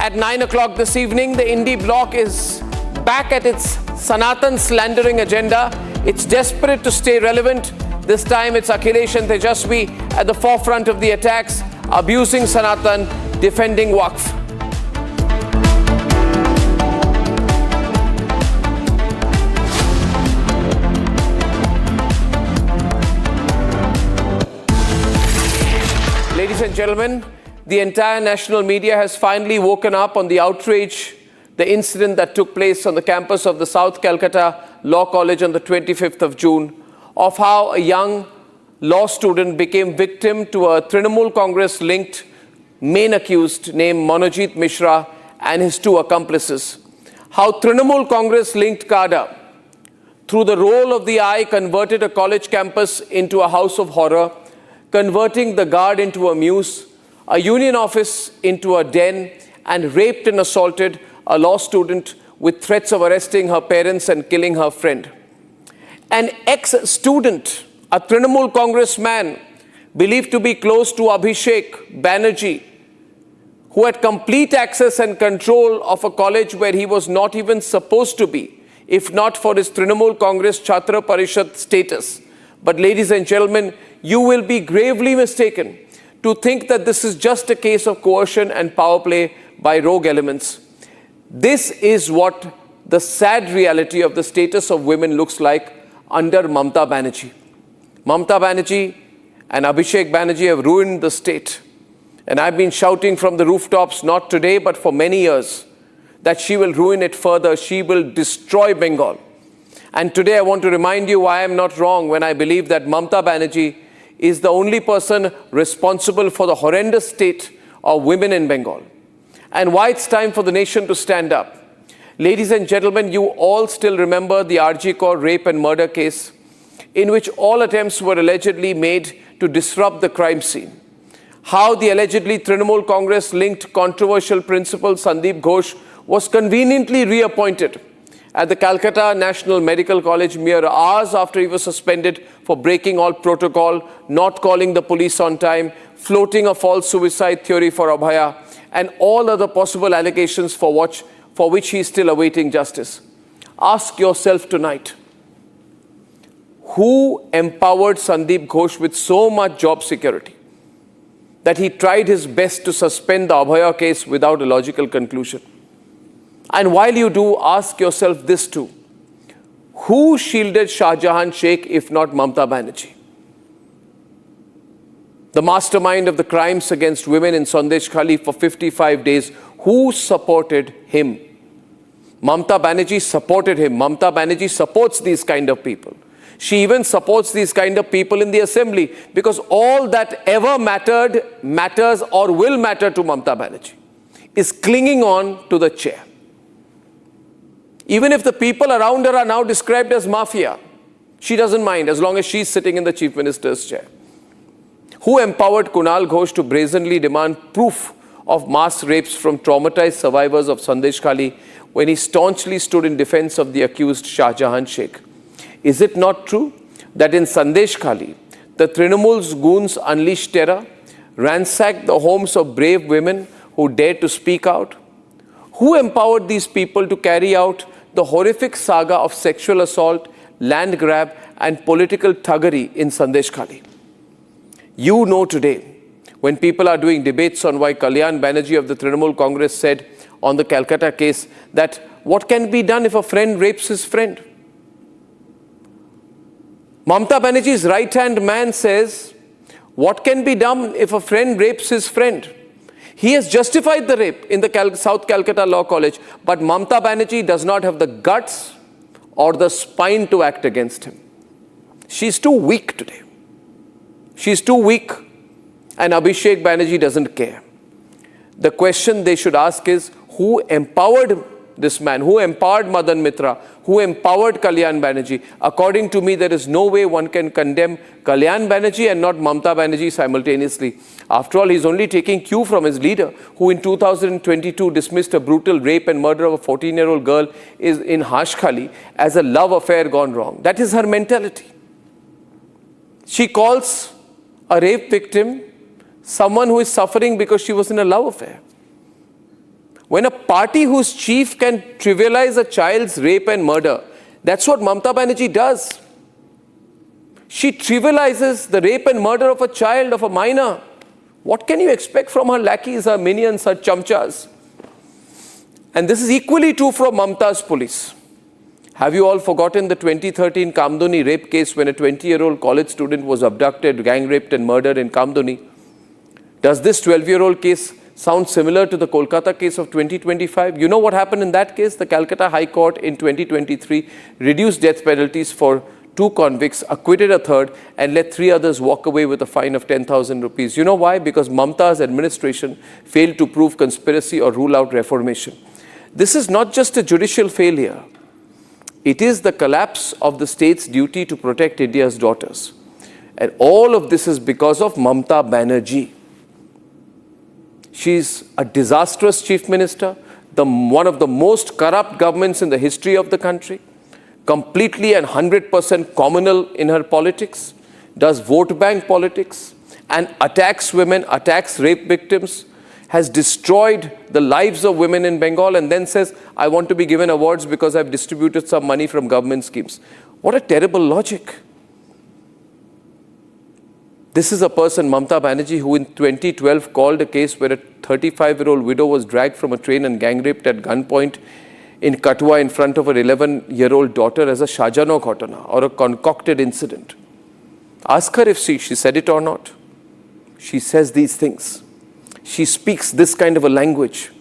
At 9 o'clock this evening, the Indie bloc is back at its Sanatan slandering agenda. It's desperate to stay relevant. This time it's Akhilesh and Tejaswi at the forefront of the attacks, abusing Sanatan, defending Waqf. Ladies and gentlemen, the entire national media has finally woken up on the outrage, the incident that took place on the campus of the South Calcutta Law College on the 25th of June, of how a young law student became victim to a Trinamool Congress-linked main accused named Manojit Mishra and his 2 accomplices. How Trinamool Congress-linked cadre, through the roll of the eye, converted a college campus into a house of horror, converting the guard into a muse, a union office into a den, and raped and assaulted a law student with threats of arresting her parents and killing her friend. An ex-student, a Trinamool Congressman believed to be close to Abhishek Banerjee, who had complete access and control of a college where he was not even supposed to be, if not for his Trinamool Congress Chhatra Parishad status. But ladies and gentlemen, you will be gravely mistaken to think that this is just a case of coercion and power play by rogue elements. This is what the sad reality of the status of women looks like under Mamata Banerjee. Mamata Banerjee and Abhishek Banerjee have ruined the state. And I've been shouting from the rooftops, not today, but for many years, that she will ruin it further. She will destroy Bengal. And today I want to remind you why I'm not wrong when I believe that Mamata Banerjee is the only person responsible for the horrendous state of women in Bengal. And why it's time for the nation to stand up. Ladies and gentlemen, you all still remember the RG Kaur rape and murder case in which all attempts were allegedly made to disrupt the crime scene. How the allegedly Trinamool Congress linked controversial principal Sandeep Ghosh was conveniently reappointed at the Calcutta National Medical College mere hours after he was suspended for breaking all protocol, not calling the police on time, floating a false suicide theory for Abhaya, and all other possible allegations for which he is still awaiting justice. Ask yourself tonight, who empowered Sandeep Ghosh with so much job security that he tried his best to suspend the Abhaya case without a logical conclusion? And while you do, ask yourself this too. Who shielded Shah Jahan Sheikh if not Mamata Banerjee? The mastermind of the crimes against women in Sandesh Khali for 55 days, who supported him? Mamata Banerjee supported him. Mamata Banerjee supports these kind of people. She even supports these kind of people in the assembly because all that ever mattered, matters or will matter to Mamata Banerjee is clinging on to the chair. Even if the people around her are now described as mafia, she doesn't mind as long as she's sitting in the Chief Minister's chair. Who empowered Kunal Ghosh to brazenly demand proof of mass rapes from traumatized survivors of Sandesh Khali when he staunchly stood in defense of the accused Shah Jahan Sheikh? Is it not true that in Sandesh Khali, the Trinamool's goons unleashed terror, ransacked the homes of brave women who dared to speak out? Who empowered these people to carry out the horrific saga of sexual assault, land grab, and political thuggery in Sandesh Khali? You know today, when people are doing debates on why Kalyan Banerjee of the Trinamool Congress said on the Calcutta case that what can be done if a friend rapes his friend? Mamata Banerjee's right-hand man says, what can be done if a friend rapes his friend? He has justified the rape in the South Calcutta Law College, but Mamata Banerjee does not have the guts or the spine to act against him. She's too weak today. She's too weak, and Abhishek Banerjee doesn't care. The question they should ask is, who empowered this man? Who empowered Madan Mitra? Who empowered Kalyan Banerjee? According to me, there is no way one can condemn Kalyan Banerjee and not Mamata Banerjee simultaneously. After all, he's only taking cue from his leader, who in 2022 dismissed a brutal rape and murder of a 14-year-old girl in Hashkhali as a love affair gone wrong. That is her mentality. She calls a rape victim someone who is suffering because she was in a love affair. When a party whose chief can trivialize a child's rape and murder, that's what Mamata Banerjee does. She trivializes the rape and murder of a child, of a minor. What can you expect from her lackeys, her minions, her chamchas? And this is equally true for Mamata's police. Have you all forgotten the 2013 Kamdoni rape case when a 20-year-old college student was abducted, gang raped and murdered in Kamdoni? Does this 12-year-old case sound similar to the Kolkata case of 2025? You know what happened in that case? The Calcutta High Court in 2023 reduced death penalties for 2 convicts, acquitted a third, and let 3 others walk away with a fine of 10,000 rupees. You know why? Because Mamata's administration failed to prove conspiracy or rule out reformation. This is not just a judicial failure. It is the collapse of the state's duty to protect India's daughters. And all of this is because of Mamata Banerjee. She's a disastrous chief minister, one of the most corrupt governments in the history of the country, completely and 100% communal in her politics, does vote bank politics, and attacks women, attacks rape victims, has destroyed the lives of women in Bengal, and then says, I want to be given awards because I've distributed some money from government schemes. What a terrible logic. This is a person, Mamata Banerjee, who in 2012 called a case where a 35-year-old widow was dragged from a train and gang raped at gunpoint in Katwa in front of her 11-year-old daughter as a Shajano Ghotana or a concocted incident. Ask her if she said it or not. She says these things. She speaks this kind of a language.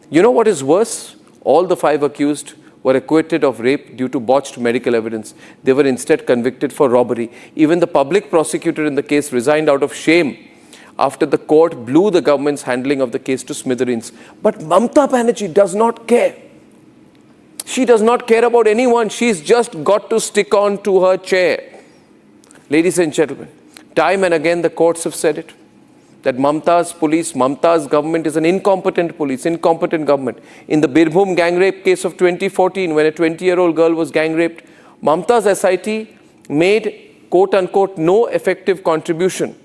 You know what is worse? All the 5 accused were acquitted of rape due to botched medical evidence. They were instead convicted for robbery. Even the public prosecutor in the case resigned out of shame after the court blew the government's handling of the case to smithereens. But Mamata Banerjee does not care. She does not care about anyone. She's just got to stick on to her chair. Ladies and gentlemen, time and again the courts have said it, that Mamata's police, Mamata's government is an incompetent police, incompetent government. In the Birbhum gang rape case of 2014, when a 20-year-old girl was gang raped, Mamata's SIT made, quote-unquote, no effective contribution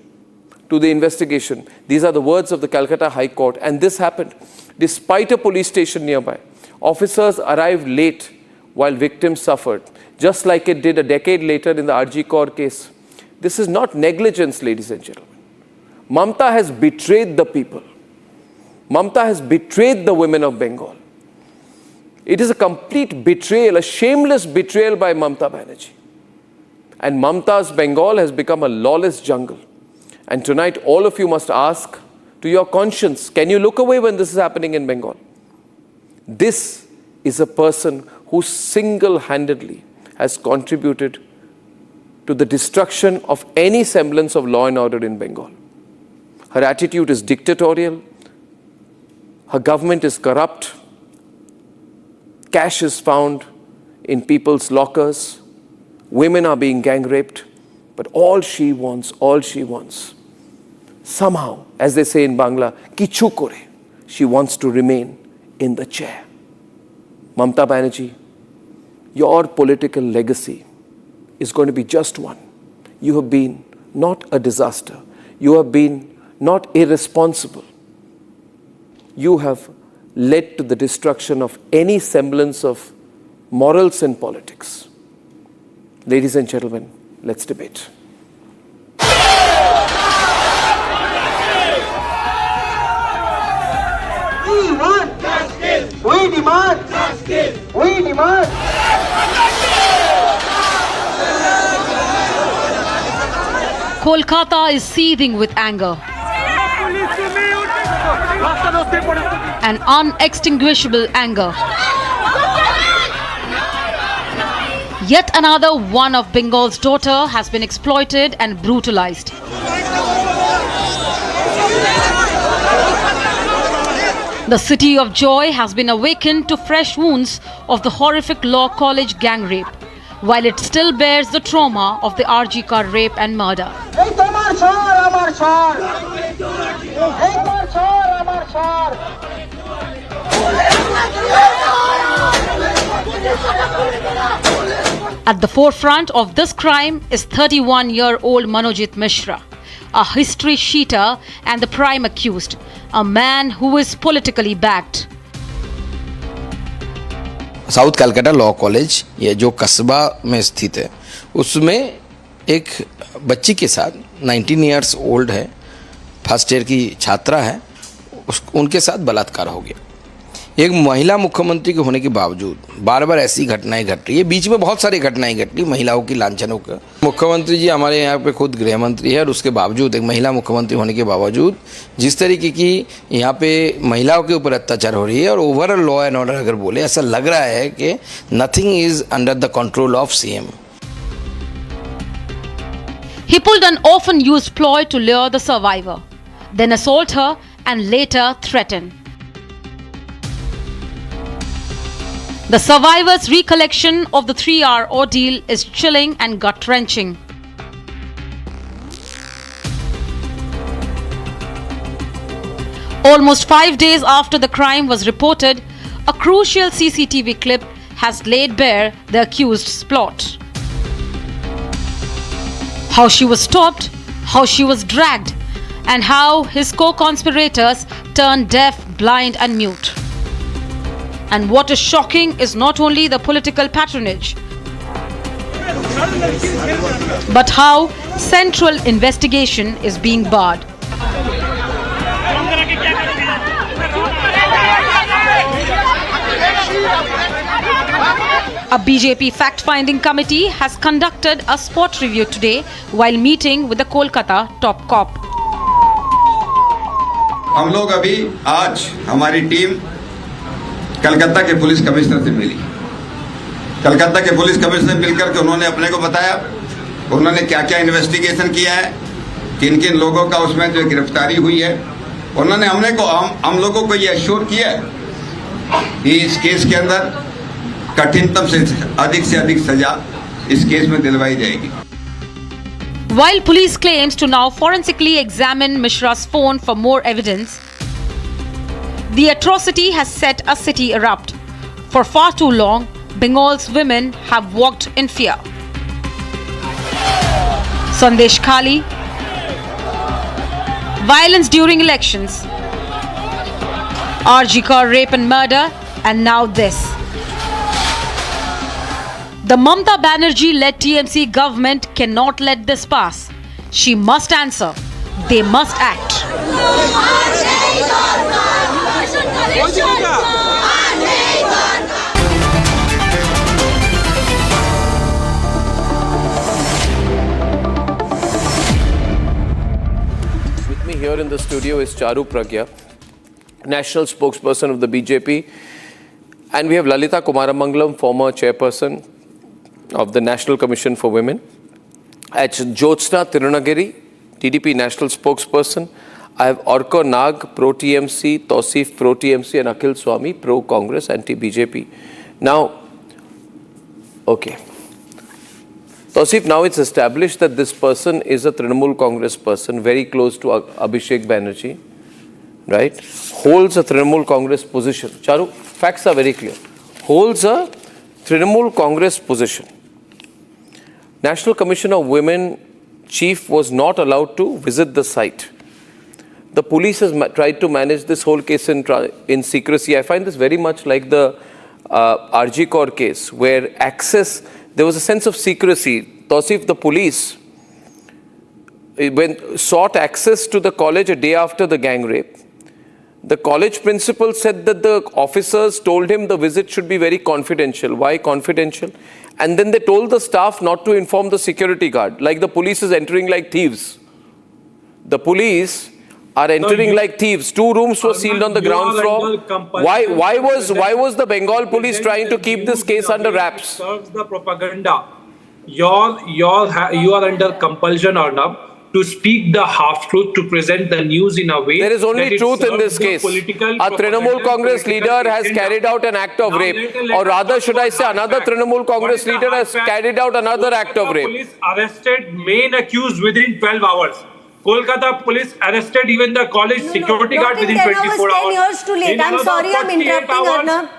to the investigation. These are the words of the Calcutta High Court. And this happened despite a police station nearby. Officers arrived late while victims suffered, just like it did a decade later in the RG Kaur case. This is not negligence, ladies and gentlemen. Mamata has betrayed the people. Mamata has betrayed the women of Bengal. It is a complete betrayal, a shameless betrayal by Mamata Banerjee. And Mamata's Bengal has become a lawless jungle. And tonight, all of you must ask to your conscience, can you look away when this is happening in Bengal? This is a person who single-handedly has contributed to the destruction of any semblance of law and order in Bengal. Her attitude is dictatorial. Her government is corrupt. Cash is found in people's lockers. Women are being gang raped. But all she wants, somehow, as they say in Bangla, kichu kore, she wants to remain in the chair. Mamata Banerjee, your political legacy is going to be just one. You have been not a disaster. You have been not irresponsible. You have led to the destruction of any semblance of morals in politics. Ladies and gentlemen, let's debate.
We want justice. We demand justice. We demand.
Kolkata is seething with anger. An unextinguishable anger. Yet another one of Bengal's daughter has been exploited and brutalized. The city of joy has been awakened to fresh wounds of the horrific law college gang rape, while it still bears the trauma of the RG Kaur rape and murder. At the forefront of this crime is 31-year-old Manojit Mishra, a history sheeter and the prime accused, a man who is politically backed.
South Calcutta law college ये जो कस्बा में स्थित है उसमें एक बच्ची के साथ 19 इयर्स ओल्ड है, फर्स्ट ईयर की छात्रा है, उनके साथ बलात्कार हो गया। एक महिला मुख्यमंत्री के होने के बावजूद बार बार ऐसी घटनाएं घट रही है। बीच में बहुत सारी घटनाएं घट रही महिलाओं की लांछनों का। मुख्यमंत्री जी हमारे यहाँ पे खुद गृह मंत्री है और उसके बावजूद एक महिला मुख्यमंत्री होने के बावजूद जिस तरीके की यहाँ पे महिलाओं के ऊपर अत्याचार हो रही है और ओवरऑल लॉ एंड ऑर्डर अगर बोले ऐसा लग रहा है कि nothing is under the control of CM.
He pulled an often used ploy to lure the survivor, then assault her and later threaten. The survivor's recollection of the 3-hour ordeal is chilling and gut-wrenching. Almost 5 days after the crime was reported, a crucial CCTV clip has laid bare the accused's plot. How she was stopped, how she was dragged, and how his co-conspirators turned deaf, blind and mute. And what is shocking is not only the political patronage, but how central investigation is being barred. A BJP fact-finding committee has conducted a spot review today while meeting with the Kolkata top cop.
हम लोग अभी आज हमारी team Calcutta के police commissioner से मिली। कलकत्ता के police commissioner मिलकर के उन्होंने अपने को बताया उन्होंने क्या क्या इन्वेस्टिगेशन किया है, किन किन लोगों का उसमें जो गिरफ्तारी हुई है। उन्होंने हम लोगों को ये अश्योर किया है कि इस केस के अंदर कठिनतम से अधिक सजा इस केस में दिलवाई जाएगी।
While police claims to now forensically examine Mishra's phone for more evidence, the atrocity has set a city erupt. For far too long, Bengal's women have walked in fear. Sandesh Khali, violence during elections, RG Kaur rape and murder, and now this. The Mamata Banerjee-led TMC government cannot let this pass. She must answer. They must act.
With me here in the studio is Charu Pragya, national spokesperson of the BJP, and we have Lalita Kumaramangalam, former chairperson of the National Commission for Women. At Jyotsna Tirunagiri, TDP national spokesperson. I have Orko Nag, pro-TMC, Tausif, pro-TMC, and Akhil Swami, pro-Congress, anti-BJP. Now, okay. Tausif, now it's established that this person is a Trinamool Congress person, very close to Abhishek Banerjee, right? Holds a Trinamool Congress position. Charu, facts are very clear. Holds a Trinamool Congress position. National Commission of Women chief was not allowed to visit the site. The police has tried to manage this whole case in secrecy. I find this very much like the RG Kaur case, where there was a sense of secrecy. Tausif, the police sought access to the college a day after the gang rape. The college principal said that the officers told him the visit should be very confidential. Why confidential? And then they told the staff not to inform the security guard. Like the police is entering like thieves. The police are entering like thieves. 2 rooms were sealed on the ground floor. Why was the Bengal police trying to keep this case under wraps?
Serves the propaganda. You are under compulsion, Arnab, to speak the half-truth, to present the news in a way.
There is only truth in this case. A Trinamool Congress leader has carried out an act of rape. Or rather, should I say, another Trinamool Congress leader has carried out another act of rape.
Police arrested main accused within 12 hours. Kolkata police arrested even the college security guard within 24 hours.
10 years too late. I'm sorry, I'm interrupting, Arnab.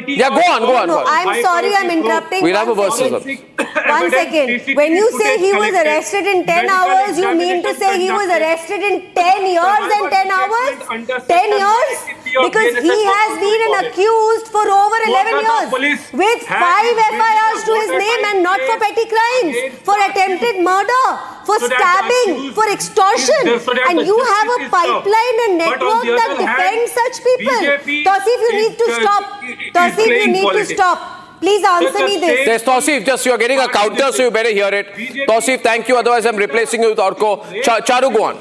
Yeah, go on.
I'm sorry, I'm interrupting.
We'll have a versus.
1 second. When you say he was arrested in 10 hours, you mean to say he was arrested in 10 years and 10 hours? 10 years? Because he has been an accused for over 11 years with 5 FIRs to his name and not for petty crimes, for attempted murder, for stabbing, for extortion. And you have a pipeline and network that defends such people. Tausif, you need to stop. Tausif, you need to stop. Please answer me this.
Yes, Tausif, just you are getting a counter, so you better hear it. Tausif, thank you. Otherwise, I'm replacing you with Orko. Charu, go on.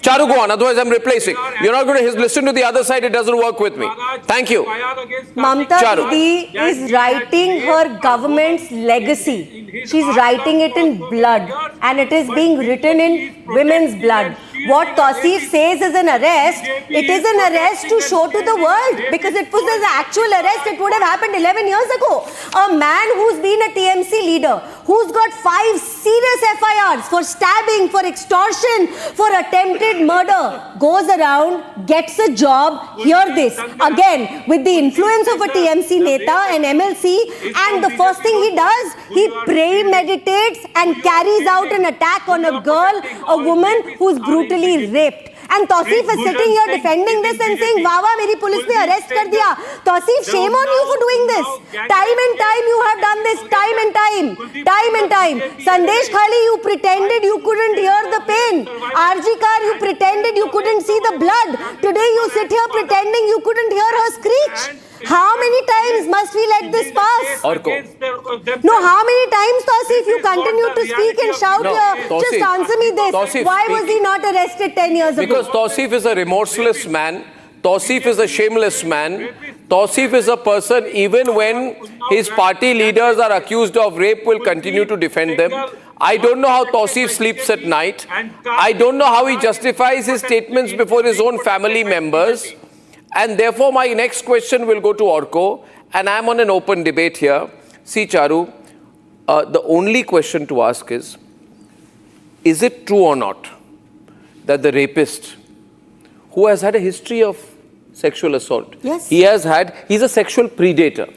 Charu, go on. Otherwise, I'm replacing. You're not going to listen to the other side. It doesn't work with me. Thank you.
Mamata Didi is writing her government's legacy. She's writing it in blood, and it is being written in women's blood. What Tausif says is an arrest. It is an arrest to show to the world, because it was an actual arrest. It would have happened 11 years ago. A man who's been a TMC leader, who's got 5 serious FIRs for stabbing, for extortion, for attempted murder, goes around, gets a job. Hear this, again, with the influence of a TMC neta, an MLC, and the first thing he does, he premeditates and carries out an attack on a girl, a woman who's brutally raped. And Tausif is sitting here defending this and saying, "Wow, meri police ne arrest kar diya." Tausif, shame on you for doing this. Time and time you have done this. Time and time. Sandesh Khali, you pretended you couldn't hear the pain. RG Kaur, you pretended you couldn't see the blood. Today you sit here pretending you couldn't hear her screech. How many times must we let this pass? No, how many times, Tausif, you continue to speak and shout here? Just answer me this. Why was he not arrested 10 years ago?
Because Tausif is a remorseless man. Tausif is a shameless man. Tausif is a person, even when his party leaders are accused of rape, will continue to defend them. I don't know how Tausif sleeps at night. I don't know how he justifies his statements before his own family members. And therefore, my next question will go to Orko. And I'm on an open debate here. See, Charu, the only question to ask is it true or not that the rapist, who has had a history of sexual assault, he's a sexual predator,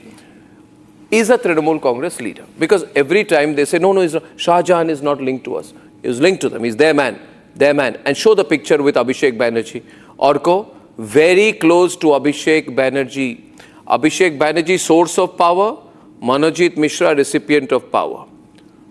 is a Trinamool Congress leader? Because every time they say, no, Shah Jahan is not linked to us. He's linked to them. He's their man. And show the picture with Abhishek Banerjee. Orko, very close to Abhishek Banerjee. Abhishek Banerjee, source of power. Manojit Mishra, recipient of power.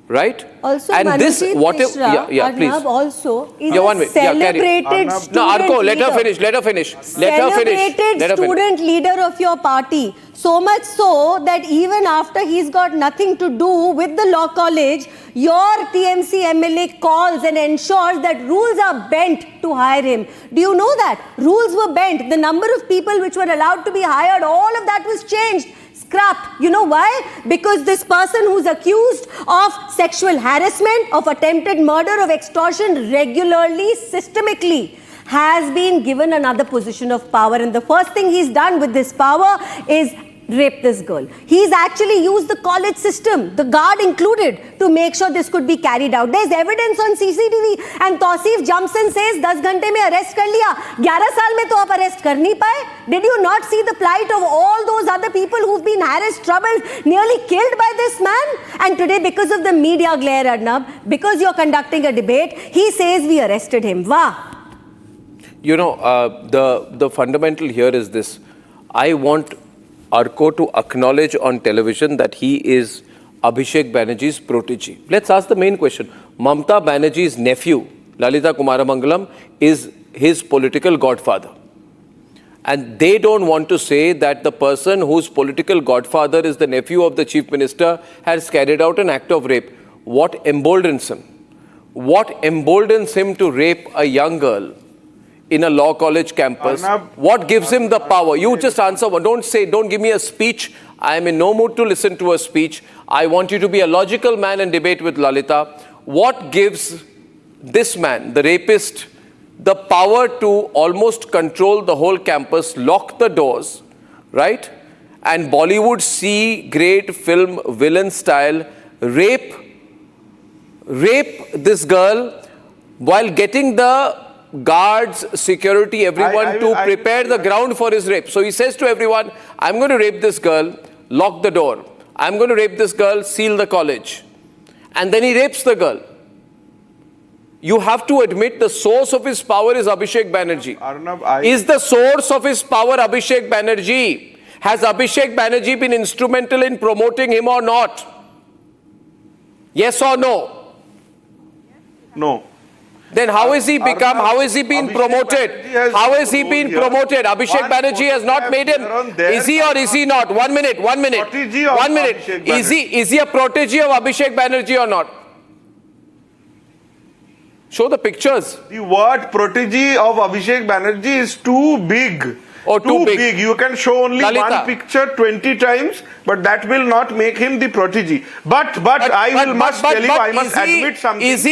Right?
Also,
and
Manojit Mishra,
Arnab
please. Also is a celebrated student
Arko, let her
leader.
finish.
Celebrated student leader of your party. So much so that even after he's got nothing to do with the law college, your TMC MLA calls and ensures that rules are bent to hire him. Do you know that? Rules were bent. The number of people which were allowed to be hired, all of that was changed. Scrapped. You know why? Because this person who's accused of sexual harassment, of attempted murder, of extortion regularly, systemically, has been given another position of power. And the first thing he's done with this power is rape this girl. He's actually used the college system, the guard included, to make sure this could be carried out. There's evidence on CCTV and Tausif jumps and says, 10 घंटे में arrest कर लिया, 11 साल में तो आप arrest कर नहीं पाए. Did you not see the plight of all those other people who've been harassed, troubled, nearly killed by this man? And today, because of the media glare, Arnab, because you're conducting a debate, he says we arrested him. Wow.
You know, the fundamental here is this. I want Arko to acknowledge on television that he is Abhishek Banerjee's protege. Let's ask the main question. Mamata Banerjee's nephew, Lalita Kumaramangalam, is his political godfather. And they don't want to say that the person whose political godfather is the nephew of the chief minister has carried out an act of rape. What emboldens him? What emboldens him to rape a young girl in a law college campus? What gives him the power? You just answer. Don't give me a speech. I am in no mood to listen to a speech. I want you to be a logical man and debate with Lalita. What gives this man, the rapist, the power to almost control the whole campus, lock the doors, right? And Bollywood C-grade film villain style rape this girl while getting the guards, security, everyone to prepare the ground for his rape. So he says to everyone, I'm going to rape this girl, lock the door. I'm going to rape this girl, seal the college. And then he rapes the girl. You have to admit the source of his power is Abhishek Banerjee. Arnab, is the source of his power Abhishek Banerjee? Has Abhishek Banerjee been instrumental in promoting him or not? Yes or no?
No.
Then how is he become, how is he being promoted? How has he been promoted? Abhishek Banerjee has not made him. Is he or is he not? 1 minute. Is he a protege of Abhishek Banerjee or not? Show the pictures.
The word protege of Abhishek Banerjee is too big. Too big. You can show only one picture 20 times, but that will not make him the protege. But I must tell you, I must admit something.
Has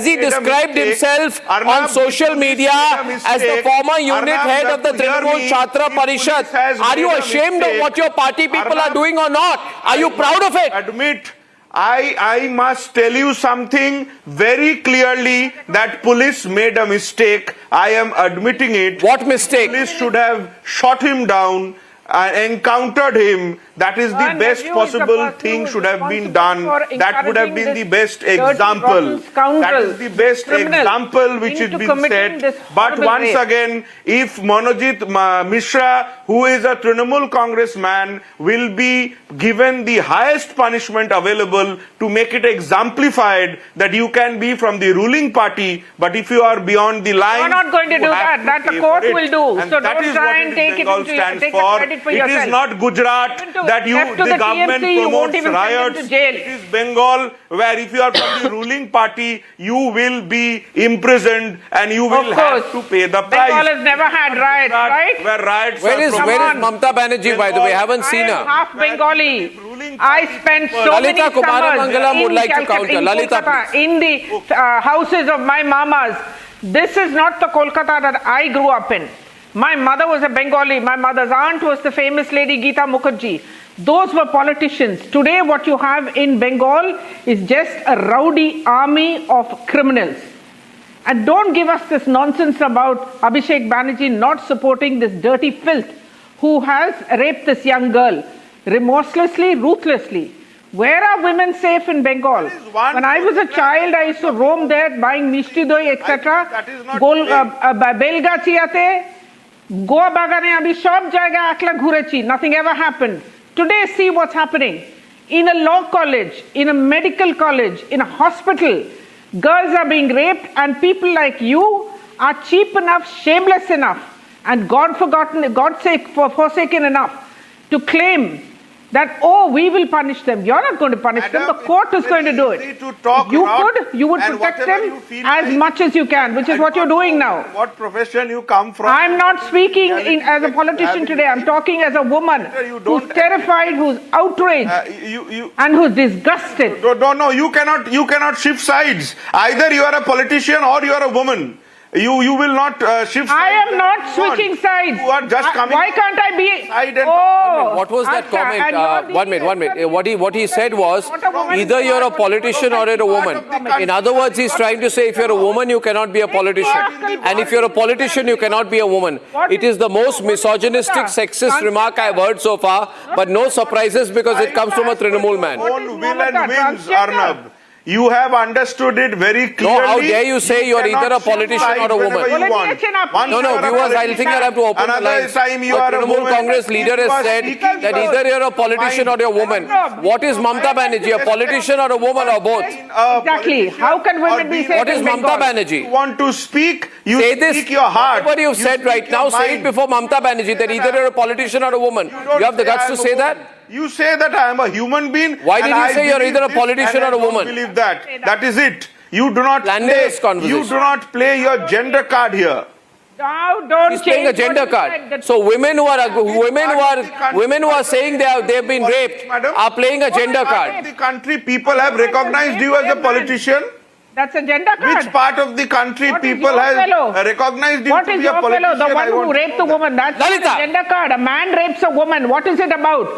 he described himself on social media as the former unit head of the Trinamool Chhatra Parishad? Are you ashamed of what your party people are doing or not? Are you proud of it?
Admit. I must tell you something very clearly, that police made a mistake. I am admitting it.
What mistake?
Police should have shot him down. encountered him, that is the best possible thing should have been done. That would have been the best example. That is the best example which has been set. But once again, if Manojit Mishra, who is a Trinamool Congressman, will be given the highest punishment available to make it exemplified that you can be from the ruling party, but if you are beyond the line,
you're not going to do that. That the court will do. So don't try and take it into take the credit for yourself.
It is not Gujarat that the government promotes riots. It is Bengal, where if you are from the ruling party, you will be imprisoned and you will have to pay the price.
Bengal has never had riots, right?
Where riots
where is Mamata Banerjee, by the way? I haven't seen her.
I am half Bengali. I spent so many
Lalita
summers
would like to counter.
Lalita, in the houses of my mamas. This is not the Kolkata that I grew up in. My mother was a Bengali. My mother's aunt was the famous lady Geeta Mukherjee. Those were politicians. Today what you have in Bengal is just a rowdy army of criminals. And don't give us this nonsense about Abhishek Banerjee not supporting this dirty filth who has raped this young girl remorselessly, ruthlessly. Where are women safe in Bengal? When I was a child, I used to roam there buying mishti doi, etc. Belgachiate, Goa Bagane, Abhi Shop Jaiga Akla Ghurechi. Nothing ever happened. Today, see what's happening. In a law college, in a medical college, in a hospital, girls are being raped, and people like you are cheap enough, shameless enough, and forsaken enough to claim that, oh, we will punish them. You're not going to punish them. The court is going to do it. You would protect them as much as you can, which is what you're doing now.
What profession you come from?
I'm not speaking as a politician today. I'm talking as a woman who's terrified, who's outraged, and who's disgusted.
No, you cannot shift sides. Either you are a politician or you are a woman. You will not shift sides.
I am not switching sides.
You are just coming.
Why can't I be?
What was that comment? 1 minute. What he said was, either you're a politician or you're a woman. In other words, he's trying to say if you're a woman, you cannot be a politician. And if you're a politician, you cannot be a woman. It is the most misogynistic, sexist remark I've heard so far, but no surprises because it comes from a Trinamool man.
Own will and whims, Arnab. You have understood it very clearly.
No, how dare you say you're either a politician or a woman? No, viewers, I think I'll have to open the lines. The Trinamool Congress leader has said that either you're a politician or you're a woman. What is Mamata Banerjee, a politician or a woman or both?
Exactly. How can women be safe?
What is Mamata Banerjee?
You want to speak, you
say
speak your heart.
Whatever you've said right now, say it before Mamata Banerjee, that either you're a politician or a woman. You have the guts to say that?
You say that I am a human being.
Why did you say you're either a politician or a woman?
I don't believe that. That is it. You do not play your gender card here.
He's playing a gender card. So women who are saying they've been raped are playing a gender card.
The country people have recognized you as a politician.
That's a gender card.
Which part of the country people have recognized you to be a politician?
The one who raped the woman. That's not a gender card. A man rapes a woman. What is it about?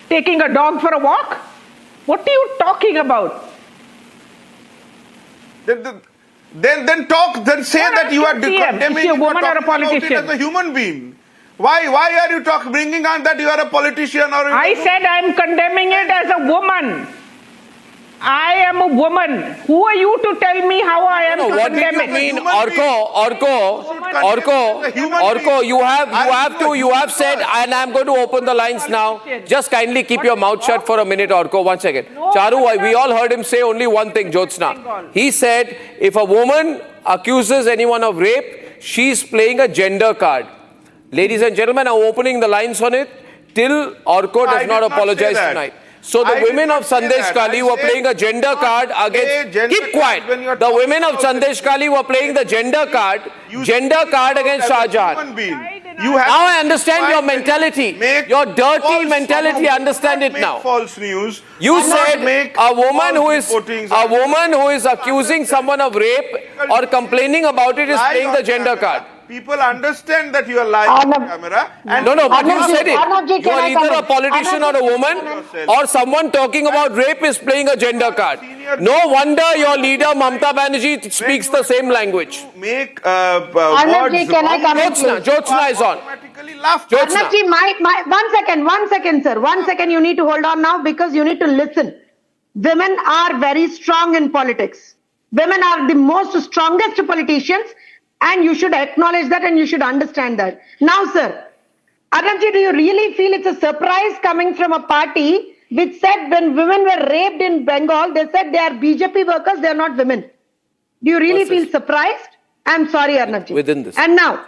Taking a dog for a walk? What are you talking about?
Then talk. Then say that you are condemning
a woman or a politician
as a human being. Why are you bringing on that you are a politician or?
I said I am condemning it as a woman. I am a woman. Who are you to tell me how I am to condemn it?
What do you mean, Orko, you have said, and I'm going to open the lines now. Just kindly keep your mouth shut for a minute, Orko. 1 second. Charu, we all heard him say only one thing, Jyotsna. He said, if a woman accuses anyone of rape, she's playing a gender card. Ladies and gentlemen, I'm opening the lines on it till Orko does not apologize tonight. So the women of Sandesh Kali were playing a gender card against... Keep quiet. The women of Sandesh Kali were playing the gender card against Shah Jahan. Now I understand your mentality. Your dirty mentality, I understand it now.
False news.
You said a woman who is accusing someone of rape or complaining about it is playing the gender card.
People understand that you are lying on camera.
No, but you said it. You are either a politician or a woman, or someone talking about rape is playing a gender card. No wonder your leader Mamata Banerjee speaks the same language.
Make words.
Jyotsna is on.
Arnabji, one second, sir. 1 second, you need to hold on now because you need to listen. Women are very strong in politics. Women are the most strongest politicians, and you should acknowledge that and you should understand that. Now, sir, Arnabji, do you really feel it's a surprise coming from a party which said when women were raped in Bengal, they said they are BJP workers, they are not women? Do you really feel surprised? I'm sorry, Arnabji.
Within this.
And now,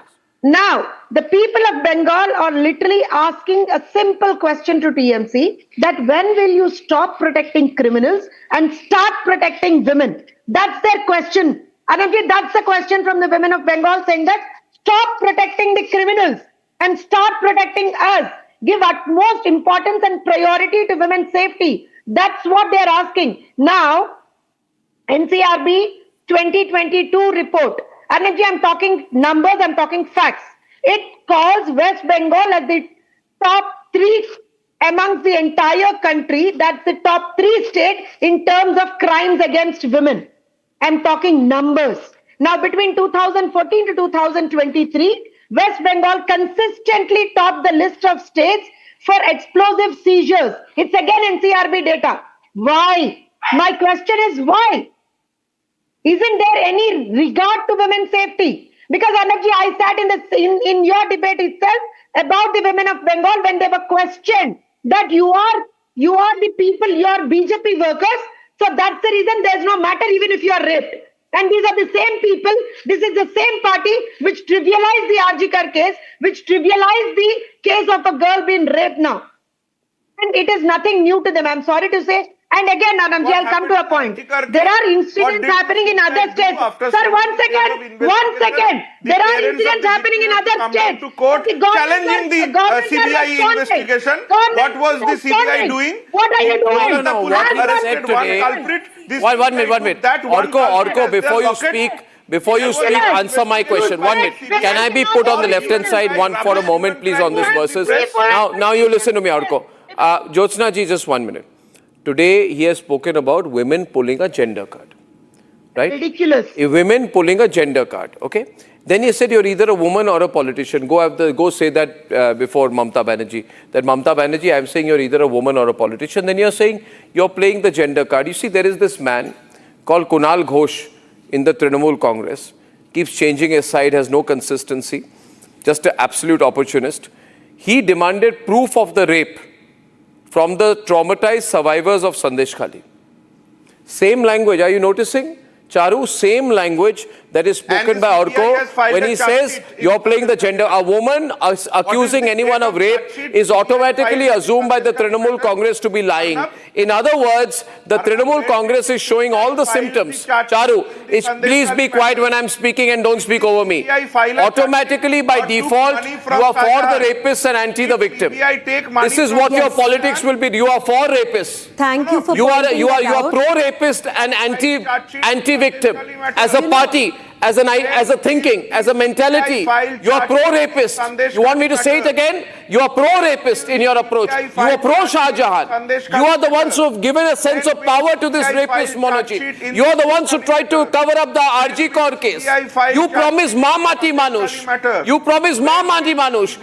the people of Bengal are literally asking a simple question to TMC that when will you stop protecting criminals and start protecting women? That's their question. Arnabji, that's the question from the women of Bengal saying that stop protecting the criminals and start protecting us. Give utmost importance and priority to women's safety. That's what they're asking. Now, NCRB 2022 report. Arnabji, I'm talking numbers, I'm talking facts. It calls West Bengal as the top 3 amongst the entire country. That's the top 3 state in terms of crimes against women. I'm talking numbers. Now, between 2014 to 2023, West Bengal consistently topped the list of states for explosive seizures. It's again NCRB data. Why? My question is why? Isn't there any regard to women's safety? Because Arnabji, I sat in your debate itself about the women of Bengal when they were questioned that you are the people, you are BJP workers. So that's the reason there's no matter even if you are raped. And these are the same people, this is the same party which trivialized the RG case, which trivialized the case of a girl being raped now. And it is nothing new to them, I'm sorry to say. And again, Arnabji, I'll come to a point. There are incidents happening in other states. Sir, 1 second. There are incidents happening in other states.
To court challenging the CBI investigation. What was the CBI doing?
What are you doing?
No, what he said today. One minute. Orko, before you speak, answer my question. 1 minute. Can I be put on the left-hand side for a moment, please, on this verses? Now you listen to me, Orko. Jyotsna ji, just 1 minute. Today, he has spoken about women pulling a gender card, right?
Ridiculous.
Women pulling a gender card, okay? Then he said you're either a woman or a politician. Go say that before Mamata Banerjee. That Mamata Banerjee, I'm saying you're either a woman or a politician. Then you're saying you're playing the gender card. You see, there is this man called Kunal Ghosh in the Trinamool Congress. Keeps changing his side, has no consistency. Just an absolute opportunist. He demanded proof of the rape from the traumatized survivors of Sandesh Khali. Same language, are you noticing? Charu, same language that is spoken by Orko when he says you're playing the gender. A woman accusing anyone of rape is automatically assumed by the Trinamool Congress to be lying. In other words, the Trinamool Congress is showing all the symptoms. Charu, please be quiet when I'm speaking and don't speak over me. Automatically, by default, you are for the rapist and anti the victim. This is what your politics will be. You are for rapists.
Thank you for
you are pro-rapist and anti-victim as a party. As a thinking, as a mentality, you are pro-rapist. You want me to say it again? You are pro-rapist in your approach. You are pro-Shah Jahan. You are the ones who have given a sense of power to this rapist monarchy. You are the ones who tried to cover up the RG Kaur case. You promised Ma Mati Manush. You promised Ma Mati Manush.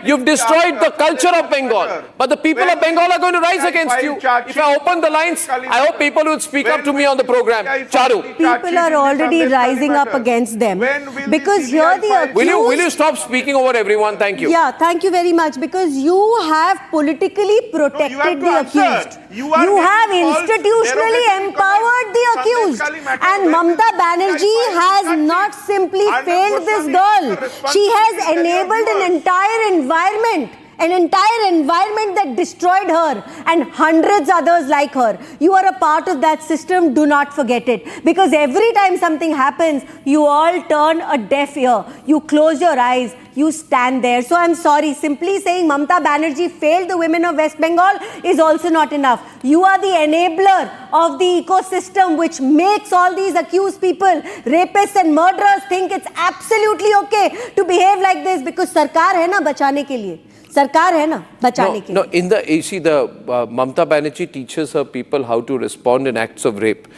You've destroyed the culture of Bengal. But the people of Bengal are going to rise against you. If I open the lines, I hope people will speak up to me on the program. Charu.
People are already rising up against them because here the accused,
will you stop speaking over everyone? Thank you.
Yeah, thank you very much, because you have politically protected the accused. You have institutionally empowered the accused, and Mamata Banerjee has not simply failed this girl. She has enabled an entire environment that destroyed her and hundreds others like her. You are a part of that system. Do not forget it, because every time something happens, you all turn a deaf ear. You close your eyes. You stand there. So I'm sorry, simply saying Mamata Banerjee failed the women of West Bengal is also not enough. You are the enabler of the ecosystem which makes all these accused people, rapists and murderers, think it's absolutely okay to behave like this, because sarkar hai na bachane ke liye. सरकार है ना बचाने के लिए.
In the Mamata Banerjee teaches her people how to respond in acts of rape.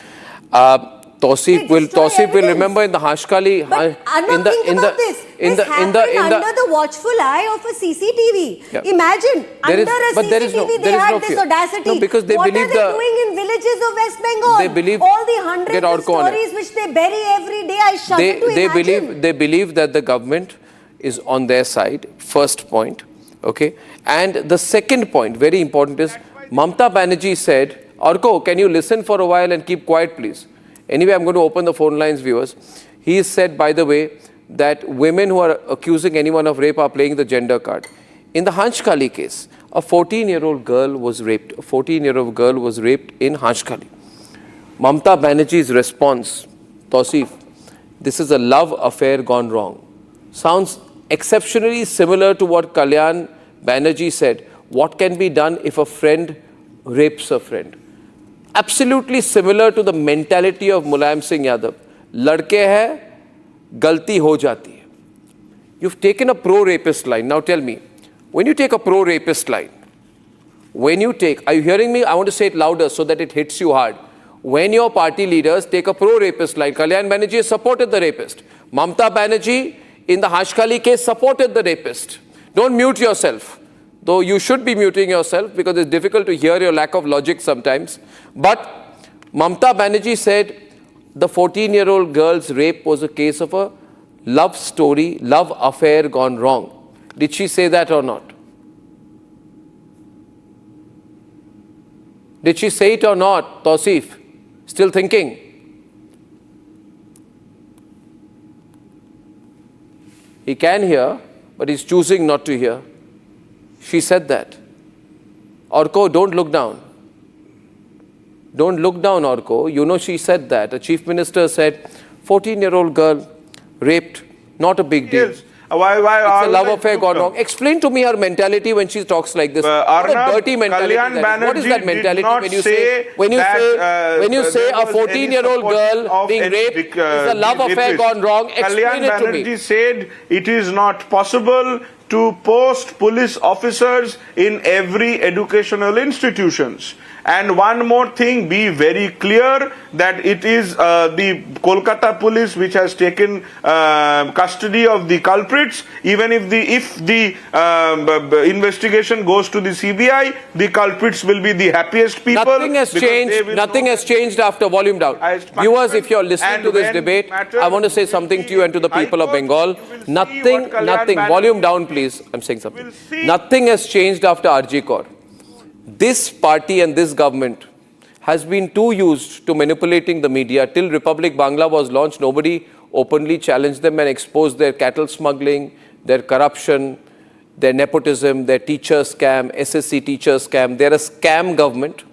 Tausif will remember in the Hashkali.
But Arnab, think about this. is happening under the watchful eye of a CCTV.
Yeah.
Imagine,
There
under
is-
a
but there is
CCTV,
no-
they
there is
had
no
this
fear.
audacity.
No, because they
what
believe
are they
the-
doing in villages of West Bengal?
They believe-
all the hundreds
Get
of
Orko on it.
stories which they bury every day. I shudder to imagine.
They believe that the government is on their side, first point, okay? And the second point, very important, is Mamata Banerjee said, Orko, can you listen for a while and keep quiet, please? Anyway, I'm going to open the phone lines, viewers. He said, by the way, that women who are accusing anyone of rape are playing the gender card. In the Hanchkali case, a 14-year-old girl was raped. A 14-year-old girl was raped in Hanchkali. Mamata Banerjee's response, Tausif, this is a love affair gone wrong. Sounds exceptionally similar to what Kalyan Banerjee said. What can be done if a friend rapes a friend? Absolutely similar to the mentality of Mulayam Singh Yadav. Ladke hai, galti ho jati hai. You've taken a pro-rapist line. Now tell me, when you take a pro-rapist line, are you hearing me? I want to say it louder so that it hits you hard. When your party leaders take a pro-rapist line, Kalyan Banerjee supported the rapist. Mamata Banerjee in the Hanchkali case supported the rapist. Don't mute yourself. Though you should be muting yourself because it's difficult to hear your lack of logic sometimes. But Mamata Banerjee said the 14-year-old girl's rape was a case of a love story, love affair gone wrong. Did she say that or not? Did she say it or not, Tausif? Still thinking? He can hear, but he's choosing not to hear. She said that. Orko, don't look down. Don't look down, Orko. You know she said that. A chief minister said, 14-year-old girl raped, not a big deal.
Yes. Why
it's a love affair gone wrong. Explain to me her mentality when she talks like this. What a dirty mentality that is. What is that mentality when you say a 14-year-old girl being raped is a love affair gone wrong? Explain it to me.
Banerjee said it is not possible to post police officers in every educational institutions. And one more thing, be very clear that it is the Kolkata police which has taken custody of the culprits. Even if the investigation goes to the CBI, the culprits will be the happiest people.
Nothing has changed. Nothing has changed after volume down. Viewers, if you're listening to this debate, I want to say something to you and to the people of Bengal. Nothing. Volume down, please. I'm saying something. Nothing has changed after RG Kaur. This party and this government has been too used to manipulating the media. Till Republic Bangla was launched, nobody openly challenged them and exposed their cattle smuggling, their corruption, their nepotism, their teacher scam, SSC teacher scam. They're a scam government,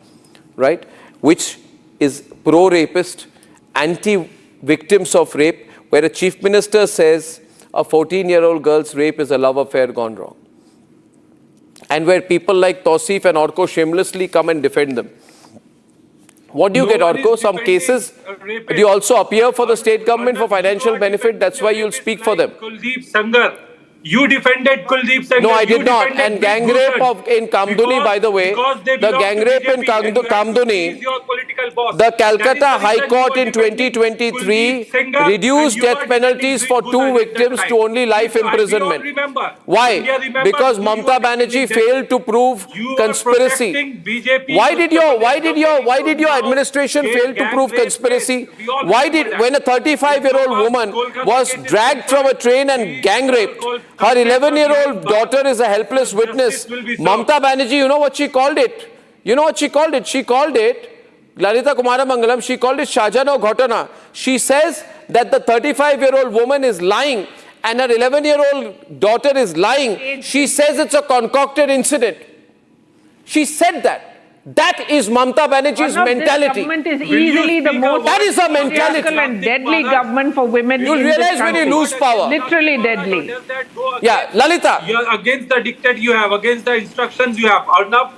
right, which is pro-rapist, anti-victims of rape, where a chief minister says a 14-year-old girl's rape is a love affair gone wrong. And where people like Tausif and Orko shamelessly come and defend them. What do you get, Orko? Some cases, do you also appear for the state government for financial benefit? That's why you'll speak for them.
Kuldeep Sangar. You defended Kuldeep Sangar.
No, I did not. And gang rape in Kamduni, by the way, the gang rape in Kamduni, the Calcutta High Court in 2023 reduced death penalties for 2 victims to only life imprisonment. Why? Because Mamata Banerjee failed to prove conspiracy. Why did your administration fail to prove conspiracy? When a 35-year-old woman was dragged from a train and gang raped, her 11-year-old daughter is a helpless witness. Mamata Banerjee, you know what she called it? She called it, Lalita Kumara Mangalam, she called it Shahjano Ghatana. She says that the 35-year-old woman is lying and her 11-year-old daughter is lying. She says it's a concocted incident. She said that. That is Mamata Banerjee's mentality.
This government is easily the most
that is a mentality
and deadly government for women.
You realize when you lose power.
Literally deadly.
Yeah, Lalita.
You are against the dictate you have, against the instructions you have. Arnab,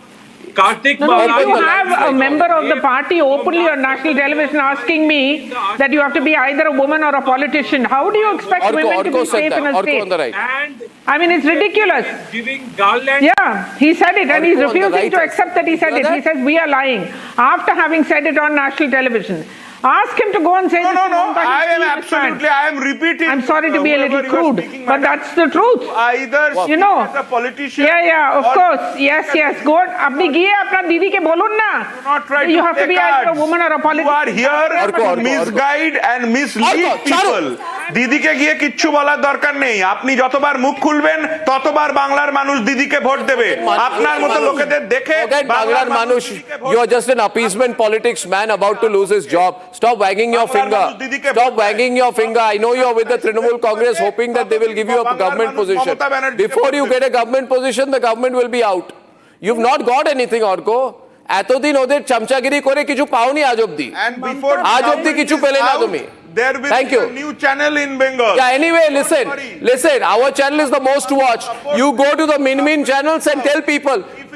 Kartik,
no, if you have a member of the party openly on national television asking me that you have to be either a woman or a politician, how do you expect women to be safe in a state?
Right.
I mean, it's ridiculous.
Giving garland.
Yeah, he said it and he's refusing to accept that he said it. He says we are lying after having said it on national television. Ask him to go and say this.
No. I am repeating.
I'm sorry to be a little
whoever you are
crude,
speaking,
but
madam.
that's the truth.
Either
you know,
as a politician.
Yeah, of
or-
course. Yes. Go. Apni giye apna didi ke bolun na.
Do not try
You
to
have to
play
be either a
cards.
woman or a politician.
You are here to misguide and mislead people. দিদিকে গিয়ে কিচ্ছু বলার দরকার নেই। আপনি যতবার মুখ খুলবেন ততবার বাংলার মানুষ দিদিকে ভোট দেবে। আপনার মতো লোকেদের দেখে
বাংলার মানুষ, you are just an appeasement politics man about to lose his job. Stop wagging your finger. Stop wagging your finger. I know you are with the Trinamool Congress hoping that they will give you a government position. Before you get a government position, the government will be out. You've not got anything, Orko. এতদিন ওদের চামচাগিরি করে কিছু পাওনি আজ অবধি। আজ অবধি কিছু পেলে না তুমি।
There will
Thank
be
you.
a new channel in Bengal.
Yeah, anyway, listen, our channel is the most watched. You go to the min channels and tell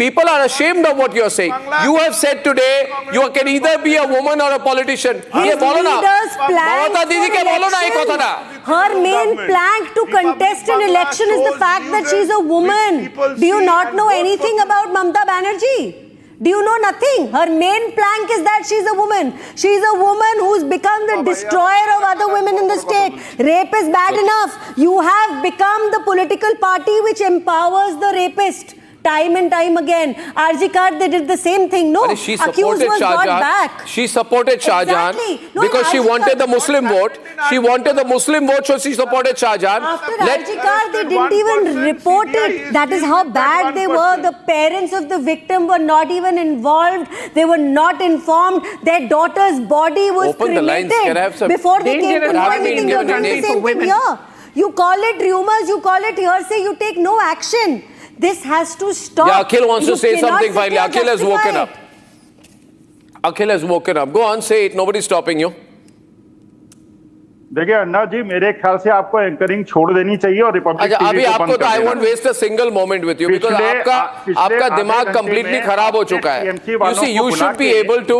people are ashamed of what you're saying. You have said today, you can either be a woman or a politician.
His leaders plan Her main plank to contest an election is the fact that she's a woman. Do you not know anything about Mamata Banerjee? Do you know nothing? Her main plank is that she's a woman. She's a woman who's become the destroyer of other women in the state. Rape is bad enough. You have become the political party which empowers the rapist. Time and time again. RG Kar, they did the same thing. No, accused was brought back.
She supported Shah Jahan because she wanted the Muslim vote. She wanted the Muslim vote, so she supported Shah Jahan.
After RG Kar, they didn't even report it. That is how bad they were. The parents of the victim were not even involved. They were not informed. Their daughter's body was cremated before they came to know anything. You're doing the same thing here. You call it rumors, you call it hearsay, you take no action. This has to stop.
Yeah, Akhil wants to say something finally. Akhil has woken up. Akhil has woken up. Go on, say it. Nobody's stopping you.
देखिए अन्ना जी, मेरे ख्याल से आपको anchoring छोड़ देनी चाहिए और Republic TV
अभी
को
आपको
बंद
तो
कर
आई
देना।
Won't waste a single moment with you because आपका दिमाग कंप्लीटली खराब हो चुका है। You see you should be able to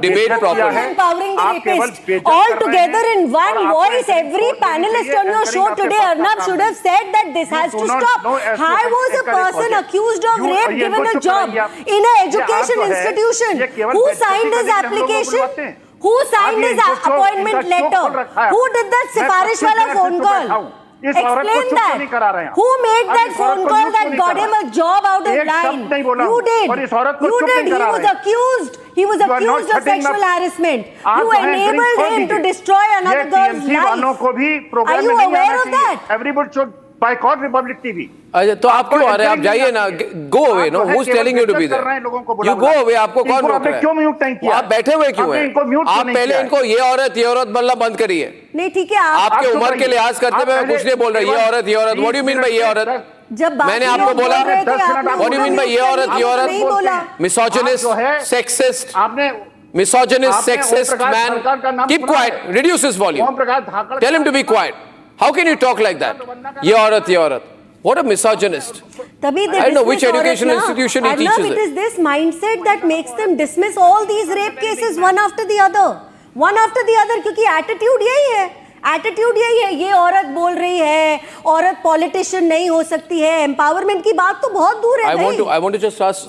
debate properly.
Empowering the rapist all together in one voice. Every panelist on your show today, Arnab, should have said that this has to stop. How was a person accused of rape given a job in an education institution? Who signed his application? Who signed his appointment letter? Who did that sifarish wala phone call? Explain that. Who made that phone call that got him a job out of line? You did. You did. He was accused. He was accused of sexual harassment. You enabled him to destroy another girl's life. Are you aware of that?
Everybody should boycott Republic TV.
अच्छा तो आप क्यों आ रहे हैं? आप जाइए ना, go away. No, who is telling you to be there? You go away. आपको कौन रोक रहा है?
क्यों म्यूट नहीं किया?
आप बैठे हुए क्यों हैं? आप पहले इनको ये औरत बोलना बंद करिए.
नहीं ठीक है,
आपके उम्र के लिहाज करते हुए मैं कुछ नहीं बोल रहा. ये औरत what do you mean by ये औरत? मैंने आपको बोला what do you mean by ये औरत? Misogynist, sexist, misogynist, sexist man. Keep quiet. Reduce his volume. Tell him to be quiet. How can you talk like that? Ye aurat. What a misogynist. I don't know which educational institution he teaches
it is this mindset that makes them dismiss all these rape cases one after the other. One after the other, क्योंकि attitude यही है. Attitude यही है. ये औरत बोल रही है, औरत पॉलिटिशियन नहीं हो सकती है. एम्पावरमेंट की बात तो बहुत दूर है.
I want to just ask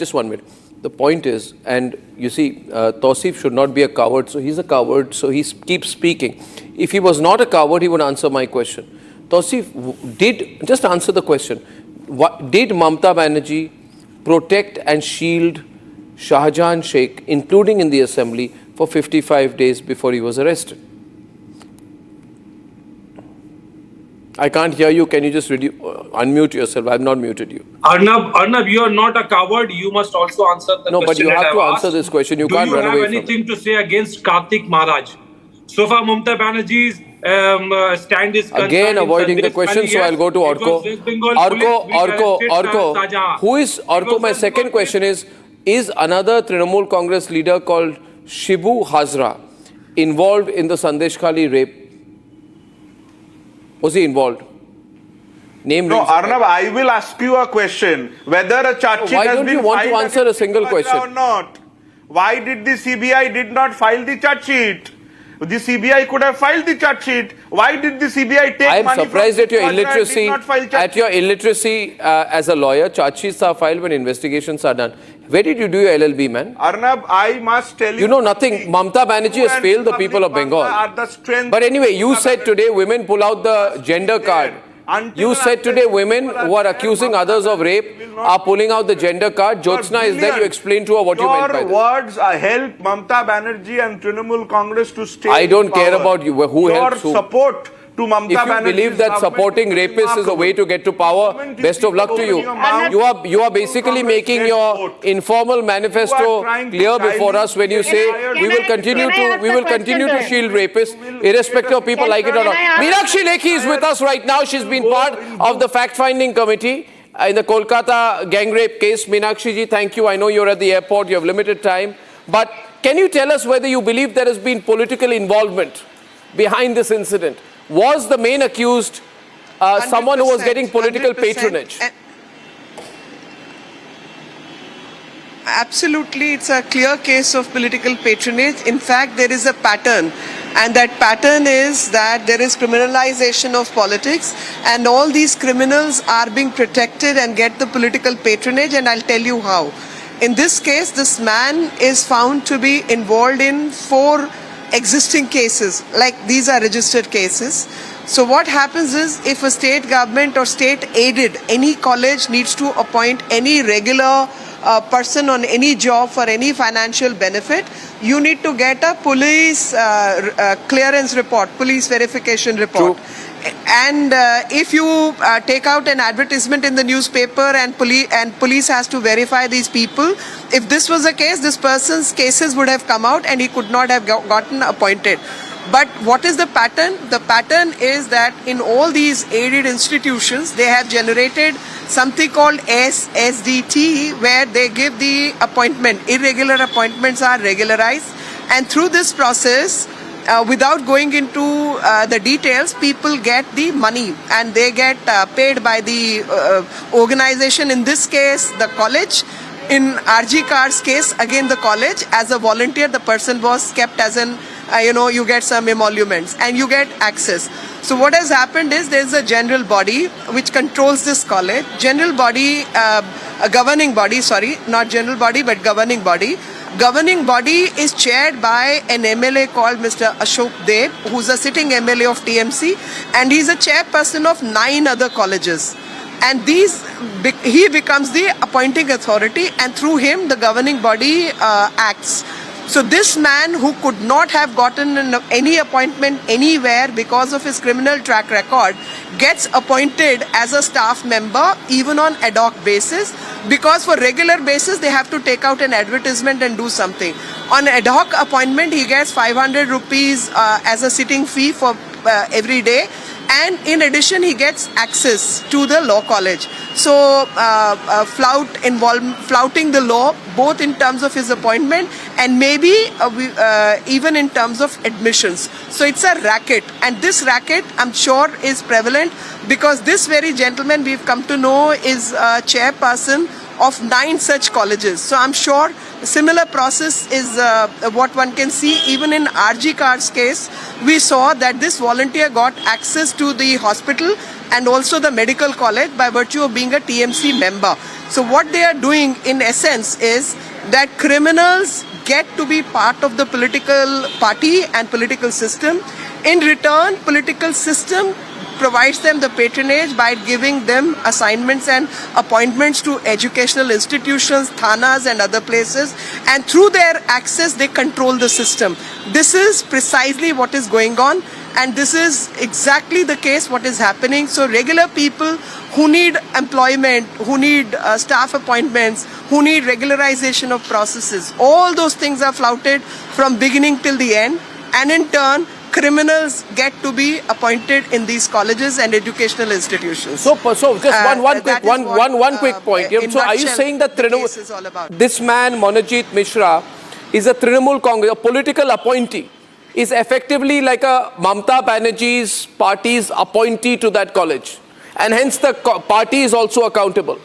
just 1 minute. The point is, and you see, Tausif should not be a coward, so he's a coward, so he keeps speaking. If he was not a coward, he would answer my question. Tausif, just answer the question. Did Mamata Banerjee protect and shield Shahjahan Sheikh, including in the assembly, for 55 days before he was arrested? I can't hear you. Can you just unmute yourself? I have not muted you.
Arnab, you are not a coward. You must also answer the question.
No, but you have to answer this question. You can't run away from it.
Do you have anything to say against Kartik Maharaj? So far, Mamata Banerjee's stand is
again avoiding the question. So I'll go to Orko. Orko. Who is Orko? My second question is another Trinamool Congress leader called Shibu Hazra involved in the Sandesh Khali rape? Was he involved?
No, Arnab, I will ask you a question. Whether a charge sheet has been filed.
Why don't you want to answer a single question?
Or not? Why did the CBI did not file the charge sheet? The CBI could have filed the charge sheet. Why did the CBI take
I am
money
surprised
from
at your
Georgia and did
illiteracy.
not file charge
At your illiteracy as a lawyer, charge sheets are filed when investigations are done. Where did you do your LLB, man?
Arnab, I must tell you.
You know nothing. Mamata Banerjee has failed the people of Bengal. But anyway, you said today women pull out the gender card. You said today women who are accusing others of rape are pulling out the gender card. Jyotsna is there. You explain to her what you meant by this.
Your words help Mamata Banerjee and Trinamool Congress to stay
I don't
in
care
power.
about you. Who helps who?
Your support to Mamata
If you
Banerjee's
believe that
government
supporting rapists is a way to get to power, best of luck to you. You are basically making your informal manifesto clear before us when you say we will continue to shield rapists, irrespective of people like it or not. Meenakshi Lekhi is with us right now. She's been part of the fact-finding committee in the Kolkata gang rape case. Meenakshi ji, thank you. I know you're at the airport. You have limited time. But can you tell us whether you believe there has been political involvement behind this incident? Was the main accused someone who was getting political
100%.
patronage?
Absolutely, it's a clear case of political patronage. In fact, there is a pattern, and that pattern is that there is criminalization of politics, and all these criminals are being protected and get the political patronage, and I'll tell you how. In this case, this man is found to be involved in 4 existing cases, like these are registered cases. So what happens is, if a state government or state aided, any college needs to appoint any regular person on any job for any financial benefit, you need to get a police clearance report, police verification report. True. And if you take out an advertisement in the newspaper and police has to verify these people, if this was the case, this person's cases would have come out and he could not have gotten appointed. But what is the pattern? The pattern is that in all these aided institutions, they have generated something called SSDT, where they give the appointment. Irregular appointments are regularized. And through this process, without going into the details, people get the money and they get paid by the organization. In this case, the college. In RG Car's case, again the college. As a volunteer, the person was kept as an, you get some emoluments and you get access. So what has happened is there's a general body which controls this college. General body, a governing body, sorry, not general body but governing body. Governing body is chaired by an MLA called Mr. Ashok Deb, who's a sitting MLA of TMC, and he's a chairperson of 9 other colleges. And he becomes the appointing authority, and through him the governing body acts. So this man, who could not have gotten any appointment anywhere because of his criminal track record, gets appointed as a staff member even on ad hoc basis, because for regular basis they have to take out an advertisement and do something. On ad hoc appointment he gets 500 rupees as a sitting fee for every day. And in addition, he gets access to the law college. So, flouting the law, both in terms of his appointment and maybe even in terms of admissions. So, it's a racket. And this racket, I'm sure, is prevalent because this very gentleman we've come to know is a chairperson of 9 such colleges. So, I'm sure a similar process is what one can see. Even in RG Car's case, we saw that this volunteer got access to the hospital and also the medical college by virtue of being a TMC member. So what they are doing in essence is that criminals get to be part of the political party and political system. In return, political system provides them the patronage by giving them assignments and appointments to educational institutions, thanas and other places, and through their access they control the system. This is precisely what is going on, and this is exactly the case what is happening. So regular people who need employment, who need staff appointments, who need regularization of processes, all those things are flouted from beginning till the end, and in turn criminals get to be appointed in these colleges and educational institutions.
So just one quick point. So are you saying that this man, Monojit Mishra, is a Trinamool Congress, a political appointee, is effectively like a Mamata Banerjee's party's appointee to that college, and hence the party is also accountable?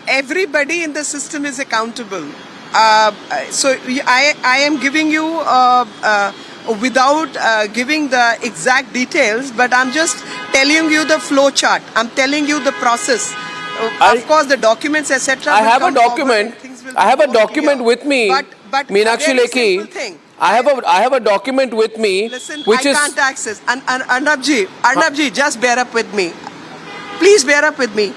Everybody in the system is accountable. I am giving you without giving the exact details, but I'm just telling you the flow chart. I'm telling you the process. Of course, the documents, etc.
I have a document. I have a document with me,
but
Meenakshi
very
Lekhi.
simple thing.
I have a document with me,
Listen,
which
I
is
can't access. Arnabji, just bear up with me. Please bear up with me.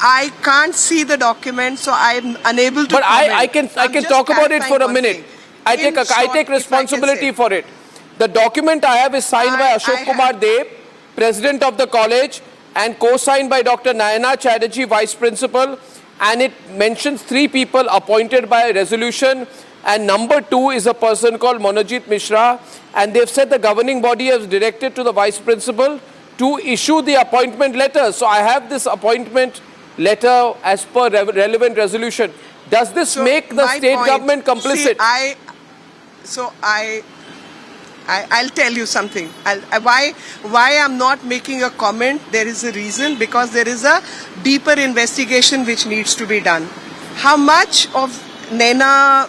I can't see the document, so I am unable to.
But
comment.
I can talk about it for a minute. I take responsibility for it. The document I have is signed by Ashok Kumar Dev, President of the college, and co-signed by Dr. Nayana Chatterjee, Vice Principal, and it mentions 3 people appointed by resolution, and number 2 is a person called Monojit Mishra, and they've said the governing body has directed to the Vice Principal to issue the appointment letter. So I have this appointment letter as per relevant resolution. Does this make the state government complicit?
See, I'll tell you something. Why I'm not making a comment, there is a reason, because there is a deeper investigation which needs to be done. How much of Naina,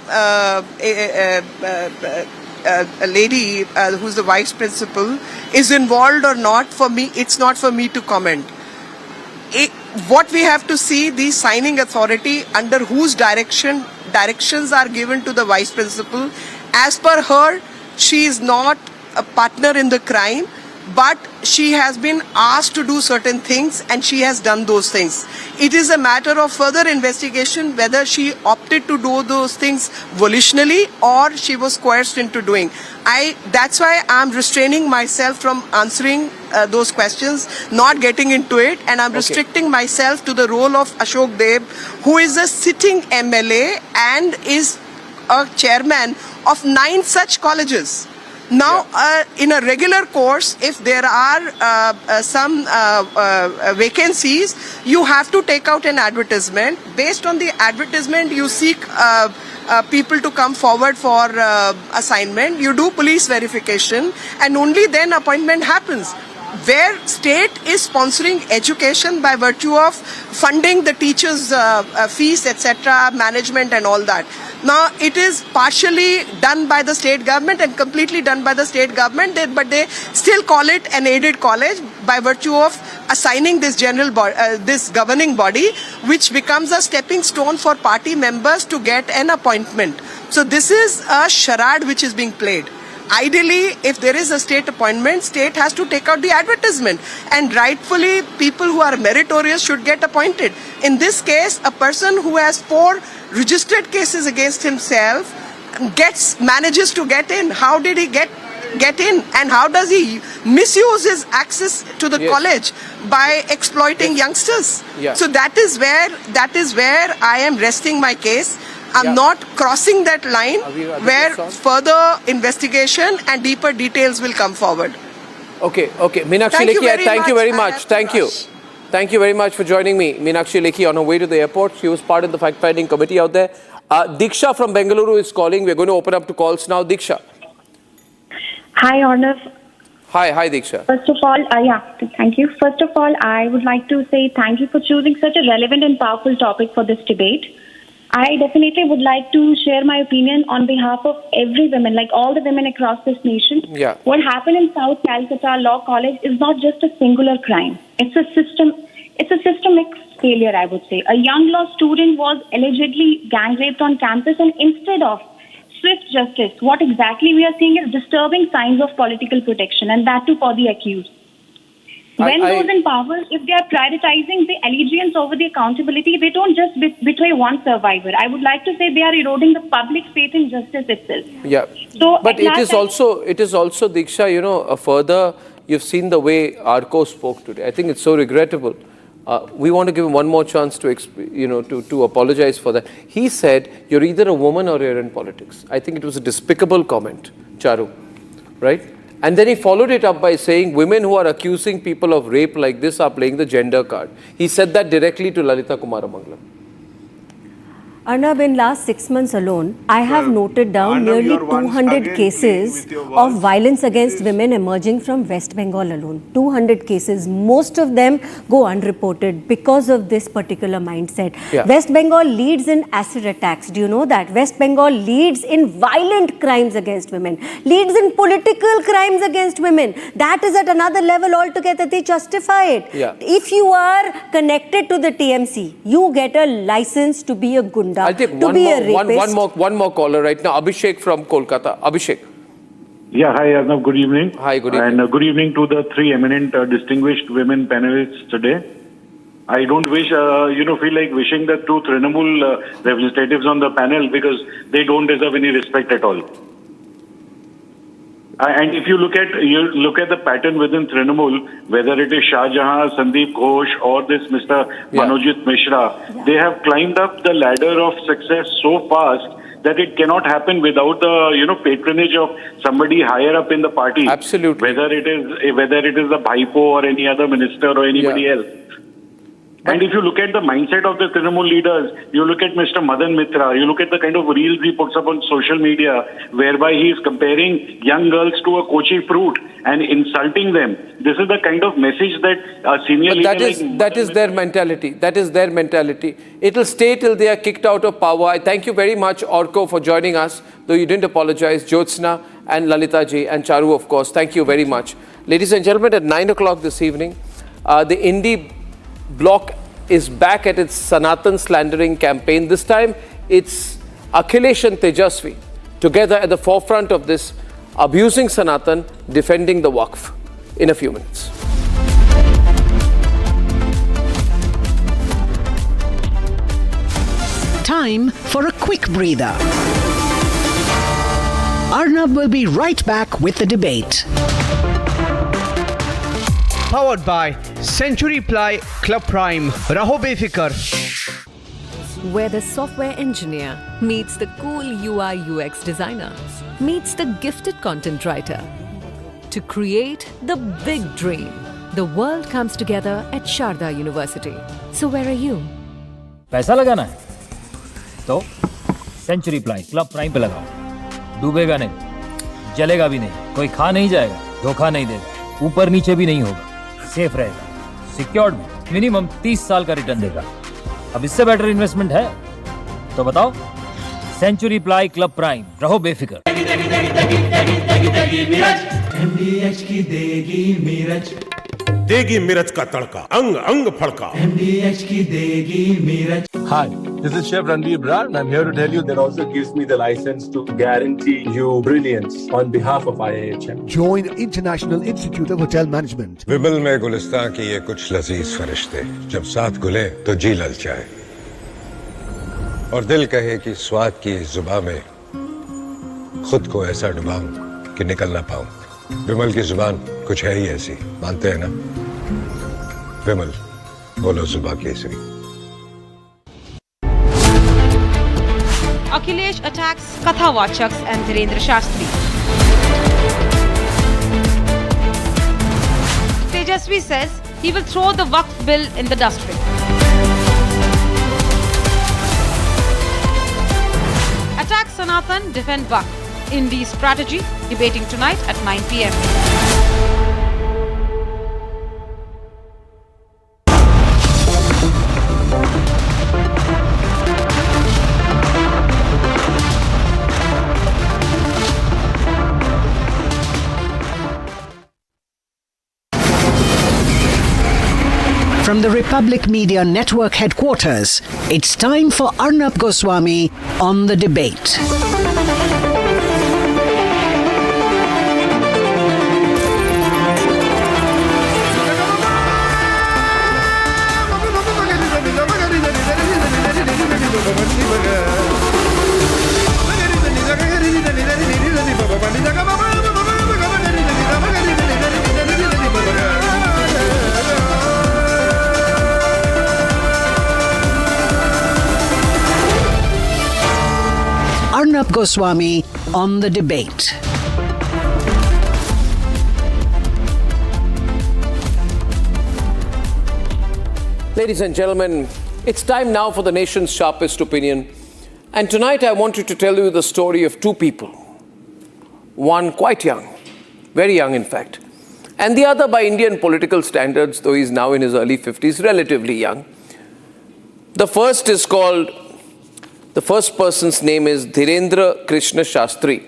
a lady who's the vice principal, is involved or not, for me, it's not for me to comment. What we have to see, the signing authority under whose directions are given to the vice principal. As per her, she is not a partner in the crime, but she has been asked to do certain things and she has done those things. It is a matter of further investigation whether she opted to do those things volitionally or she was coerced into doing. That's why I'm restraining myself from answering those questions, not getting into it, and I'm restricting myself to the role of Ashok Dev, who is a sitting MLA and is a chairman of 9 such colleges. Now, in a regular course, if there are some vacancies, you have to take out an advertisement. Based on the advertisement, you seek people to come forward for assignment. You do police verification, and only then appointment happens. Where state is sponsoring education by virtue of funding the teachers' fees, etc., management and all that. Now, it is partially done by the state government and completely done by the state government, but they still call it an aided college by virtue of assigning this this governing body, which becomes a stepping stone for party members to get an appointment. So this is a charade which is being played. Ideally, if there is a state appointment, state has to take out the advertisement, and rightfully people who are meritorious should get appointed. In this case, a person who has 4 registered cases against himself manages to get in. How did he get in, and how does he misuse his access to the college by exploiting youngsters? So that is where I am resting my case. I'm not crossing that line where further investigation and deeper details will come forward.
Okay. Meenakshi Lekhi, thank you very much. Thank you. Thank you very much for joining me. Meenakshi Lekhi on her way to the airport. She was part of the fact-finding committee out there. Diksha from Bengaluru is calling. We're going to open up to calls now. Diksha.
Hi, Arnab.
Hi, Diksha.
First of all, thank you. First of all, I would like to say thank you for choosing such a relevant and powerful topic for this debate. I definitely would like to share my opinion on behalf of every woman, like all the women across this nation.
Yeah.
What happened in South Calcutta Law College is not just a singular crime. It's a systemic failure, I would say. A young law student was allegedly gang raped on campus, and instead of swift justice, what exactly we are seeing is disturbing signs of political protection, and that too for the accused. When those in power, if they are prioritizing the allegiance over the accountability, they don't just betray one survivor. I would like to say they are eroding the public faith in justice itself.
Yeah.
So,
but it is also Diksha, further, you've seen the way Arco spoke today. I think it's so regrettable. We want to give him one more chance to apologize for that. He said, you're either a woman or you're in politics. I think it was a despicable comment, Charu, right? And then he followed it up by saying women who are accusing people of rape like this are playing the gender card. He said that directly to Lalita Kumaramangalam.
Arnab, in last 6 months alone, I have noted down
Arnab,
nearly
you're once
200
again
cases
playing with your
of
words.
violence against women emerging from West Bengal alone. 200 cases. Most of them go unreported because of this particular mindset.
Yeah.
West Bengal leads in acid attacks. Do you know that? West Bengal leads in violent crimes against women, leads in political crimes against women. That is at another level altogether. They justify it.
Yeah.
If you are connected to the TMC, you get a license to be a gunda.
I'll take one more caller right now. Abhishek from Kolkata. Abhishek.
Yeah, hi Arnab, good evening.
Hi, good evening.
And good evening to the three eminent distinguished women panelists today. I don't wish, feel like wishing the two Trinamool representatives on the panel because they don't deserve any respect at all. And if you look at the pattern within Trinamool, whether it is Shah Jahan, Sandeep Ghosh, or this Mr. Manojit Mishra, they have climbed up the ladder of success so fast that it cannot happen without the patronage of somebody higher up in the party.
Absolutely.
Whether it is the Bhaipo or any other minister or anybody else. And if you look at the mindset of the Trinamool leaders, you look at Mr. Madan Mitra, you look at the kind of reels he puts up on social media, whereby he is comparing young girls to a kochi fruit and insulting them. This is the kind of message that a senior leader
That is their mentality. That is their mentality. It will stay till they are kicked out of power. I thank you very much, Orko, for joining us, though you didn't apologize. Jyotsna and Lalita ji and Charu, of course. Thank you very much. Ladies and gentlemen, at 9 o'clock this evening, the Indie bloc is back at its Sanatan slandering campaign. This time, it's Akhilesh and Tejasvi together at the forefront of this, abusing Sanatan, defending the Waqf. In a few minutes.
Time for a quick breather. Arnab will be right back with the debate.
Powered by Century Ply Club Prime. Raho befikar.
Where the software engineer meets the cool UI UX designer, meets the gifted content writer. To create the big dream, the world comes together at Sharda University. So where are you?
पैसा लगाना है तो century ply club prime पे लगाओ। डूबेगा नहीं, जलेगा भी नहीं, कोई खा नहीं जाएगा, धोखा नहीं देगा, ऊपर नीचे भी नहीं होगा, सेफ रहेगा, सिक्योर्ड में मिनिमम 30 साल का रिटर्न देगा। अब इससे बेटर इन्वेस्टमेंट है तो बताओ। सेंचुरी प्लाई क्लब प्राइम, रहो बेफिक्र।
MDH की देगी मीरज,
देगी मिर्च का तड़का, अंग अंग फड़का।
MDH की देगी Miraj.
Hi, this is Chef Ranveer Brar and I'm here to tell you that also gives me the license to guarantee you brilliance on behalf of IIHM.
Join International Institute of Hotel Management.
विमल में गुलिस्तां की ये कुछ लजीज फरिश्ते जब साथ घुले तो जी ललचाए और दिल कहे कि स्वाद की जुबान में खुद को ऐसा डुबाऊं कि निकल ना पाऊं। विमल की जुबान कुछ है ही ऐसी, मानते हैं ना? विमल, बोलो जुबान Kesari.
Akhilesh attacks Kathawachaks and Dhirendra Shastri. Tejasvi says he will throw the Waqf bill in the dustbin. Attack Sanatan, defend Waqf. Indie strategy, debating tonight at 9 p.m.
From the Republic Media Network headquarters, it's time for Arnab Goswami on the debate. Arnab Goswami on the debate.
Ladies and gentlemen, it's time now for the nation's sharpest opinion. And tonight I wanted to tell you the story of two people. One quite young, very young in fact, and the other by Indian political standards, though he's now in his early 50s, relatively young. The first person's name is Dhirendra Krishna Shastri.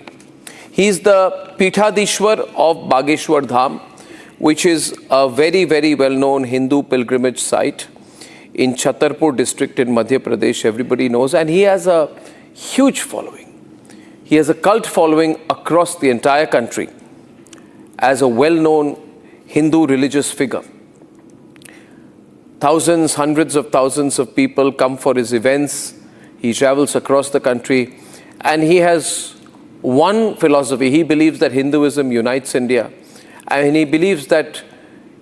He's the Pithadishwar of Bageshwar Dham, which is a very, very well-known Hindu pilgrimage site in Chhatarpur district in Madhya Pradesh, everybody knows, and he has a huge following. He has a cult following across the entire country as a well-known Hindu religious figure. Thousands, hundreds of thousands of people come for his events. He travels across the country, and he has one philosophy. He believes that Hinduism unites India, and he believes that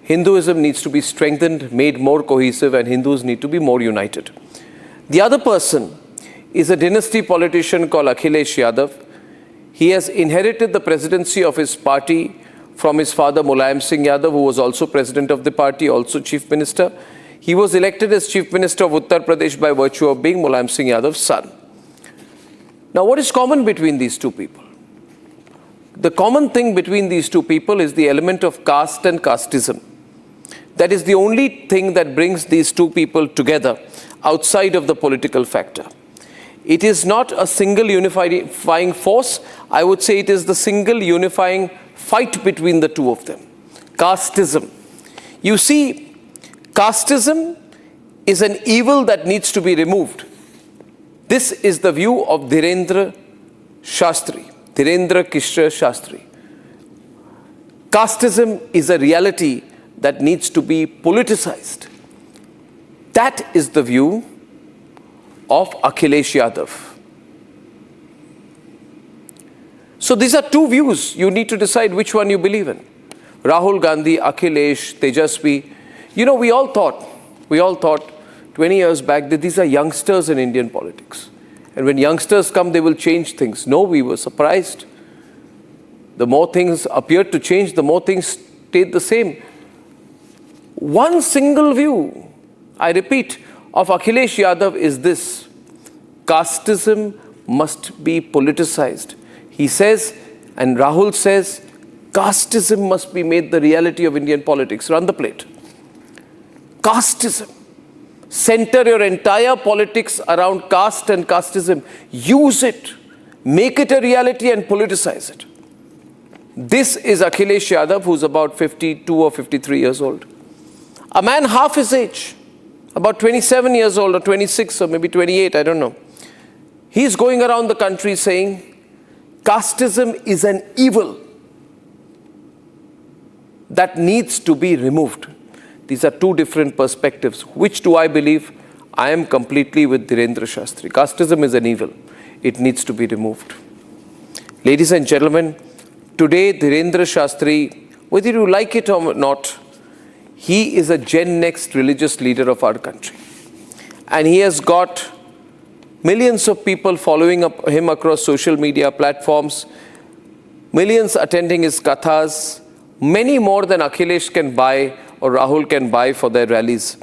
Hinduism needs to be strengthened, made more cohesive, and Hindus need to be more united. The other person is a dynasty politician called Akhilesh Yadav. He has inherited the presidency of his party from his father Mulayam Singh Yadav, who was also president of the party, also chief minister. He was elected as chief minister of Uttar Pradesh by virtue of being Mulayam Singh Yadav's son. Now, what is common between these two people? The common thing between these two people is the element of caste and casteism. That is the only thing that brings these two people together outside of the political factor. It is not a single unifying force. I would say it is the single unifying fight between the two of them. Casteism. You see, casteism is an evil that needs to be removed. This is the view of Dhirendra Shastri, Dhirendra Krishna Shastri. Casteism is a reality that needs to be politicized. That is the view of Akhilesh Yadav. So these are two views. You need to decide which one you believe in. Rahul Gandhi, Akhilesh, Tejasvi. You know, we all thought 20 years back that these are youngsters in Indian politics. And when youngsters come, they will change things. No, we were surprised. The more things appeared to change, the more things stayed the same. One single view, I repeat, of Akhilesh Yadav is this: casteism must be politicized. He says, and Rahul says, casteism must be made the reality of Indian politics. Run the plate. Casteism. Center your entire politics around caste and casteism. Use it. Make it a reality and politicize it. This is Akhilesh Yadav, who's about 52 or 53 years old. A man half his age, about 27 years old or 26 or maybe 28, I don't know. He's going around the country saying, casteism is an evil that needs to be removed. These are two different perspectives. Which do I believe? I am completely with Dhirendra Shastri. Casteism is an evil. It needs to be removed. Ladies and gentlemen, today Dhirendra Shastri, whether you like it or not, he is a Gen Next religious leader of our country. And he has got millions of people following him across social media platforms, millions attending his kathas, many more than Akhilesh can buy or Rahul can buy for their rallies.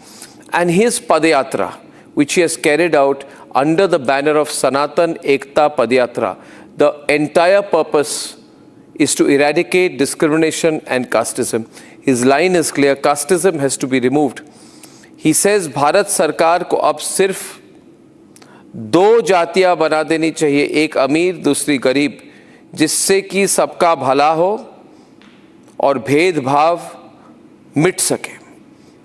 And his Padayatra, which he has carried out under the banner of Sanatan Ekta Padayatra, the entire purpose is to eradicate discrimination and casteism. His line is clear: casteism has to be removed. He says, Bharat Sarkar ko ab sirf दो जातियां बना देनी चाहिए, एक अमीर दूसरी गरीब, जिससे कि सबका भला हो और भेदभाव मिट सके.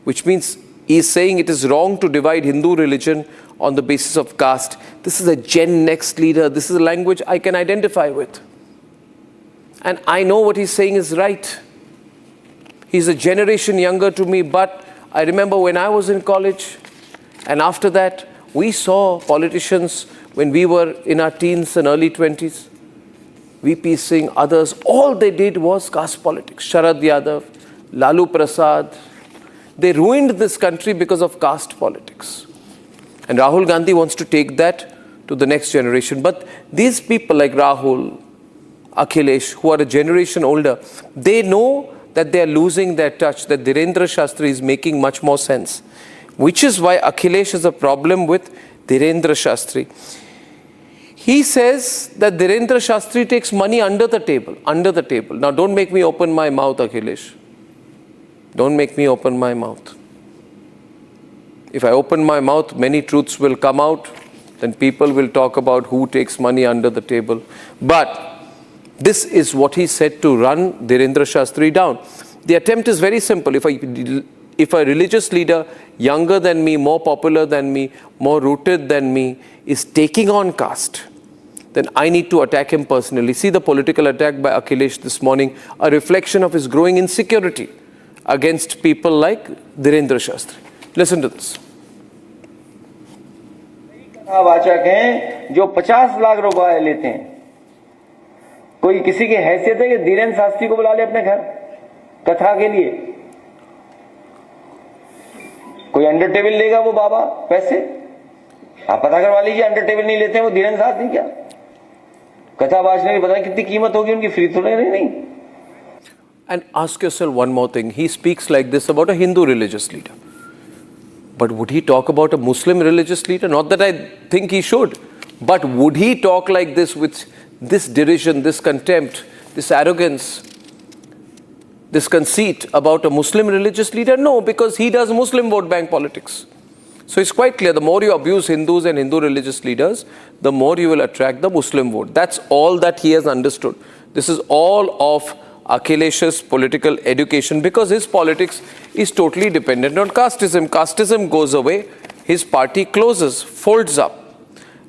Which means he is saying it is wrong to divide Hindu religion on the basis of caste. This is a Gen Next leader. This is a language I can identify with. And I know what he's saying is right. He's a generation younger to me, but I remember when I was in college, and after that, we saw politicians when we were in our teens and early 20s, VP Singh, others, all they did was caste politics. Sharad Yadav, Lalu Prasad, they ruined this country because of caste politics. And Rahul Gandhi wants to take that to the next generation. But these people like Rahul, Akhilesh, who are a generation older, they know that they are losing their touch, that Dhirendra Shastri is making much more sense. Which is why Akhilesh has a problem with Dhirendra Shastri. He says that Dhirendra Shastri takes money under the table. Now don't make me open my mouth, Akhilesh. Don't make me open my mouth. If I open my mouth, many truths will come out. Then people will talk about who takes money under the table. But this is what he said to run Dhirendra Shastri down. The attempt is very simple. If a religious leader younger than me, more popular than me, more rooted than me is taking on caste, then I need to attack him personally. See the political attack by Akhilesh this morning, a reflection of his growing insecurity against people like Dhirendra Shastri. Listen to this.
वाचक हैं जो 50 लाख रुपए लेते हैं, कोई किसी की हैसियत है कि धीरेन्द्र शास्त्री को बुला ले अपने घर कथा के लिए? कोई अंडर टेबल लेगा वो बाबा पैसे? आप पता करवा लीजिए, अंडर टेबल नहीं लेते हैं वो धीरेन्द्र शास्त्री क्या? कथा वाचने की पता नहीं कितनी कीमत होगी उनकी, फ्री थोड़ी नहीं.
And ask yourself one more thing. He speaks like this about a Hindu religious leader. But would he talk about a Muslim religious leader? Not that I think he should. But would he talk like this with this derision, this contempt, this arrogance, this conceit about a Muslim religious leader? No, because he does Muslim vote bank politics. So it's quite clear, the more you abuse Hindus and Hindu religious leaders, the more you will attract the Muslim vote. That's all that he has understood. This is all of Akhilesh's political education, because his politics is totally dependent on casteism. Casteism goes away, his party closes, folds up.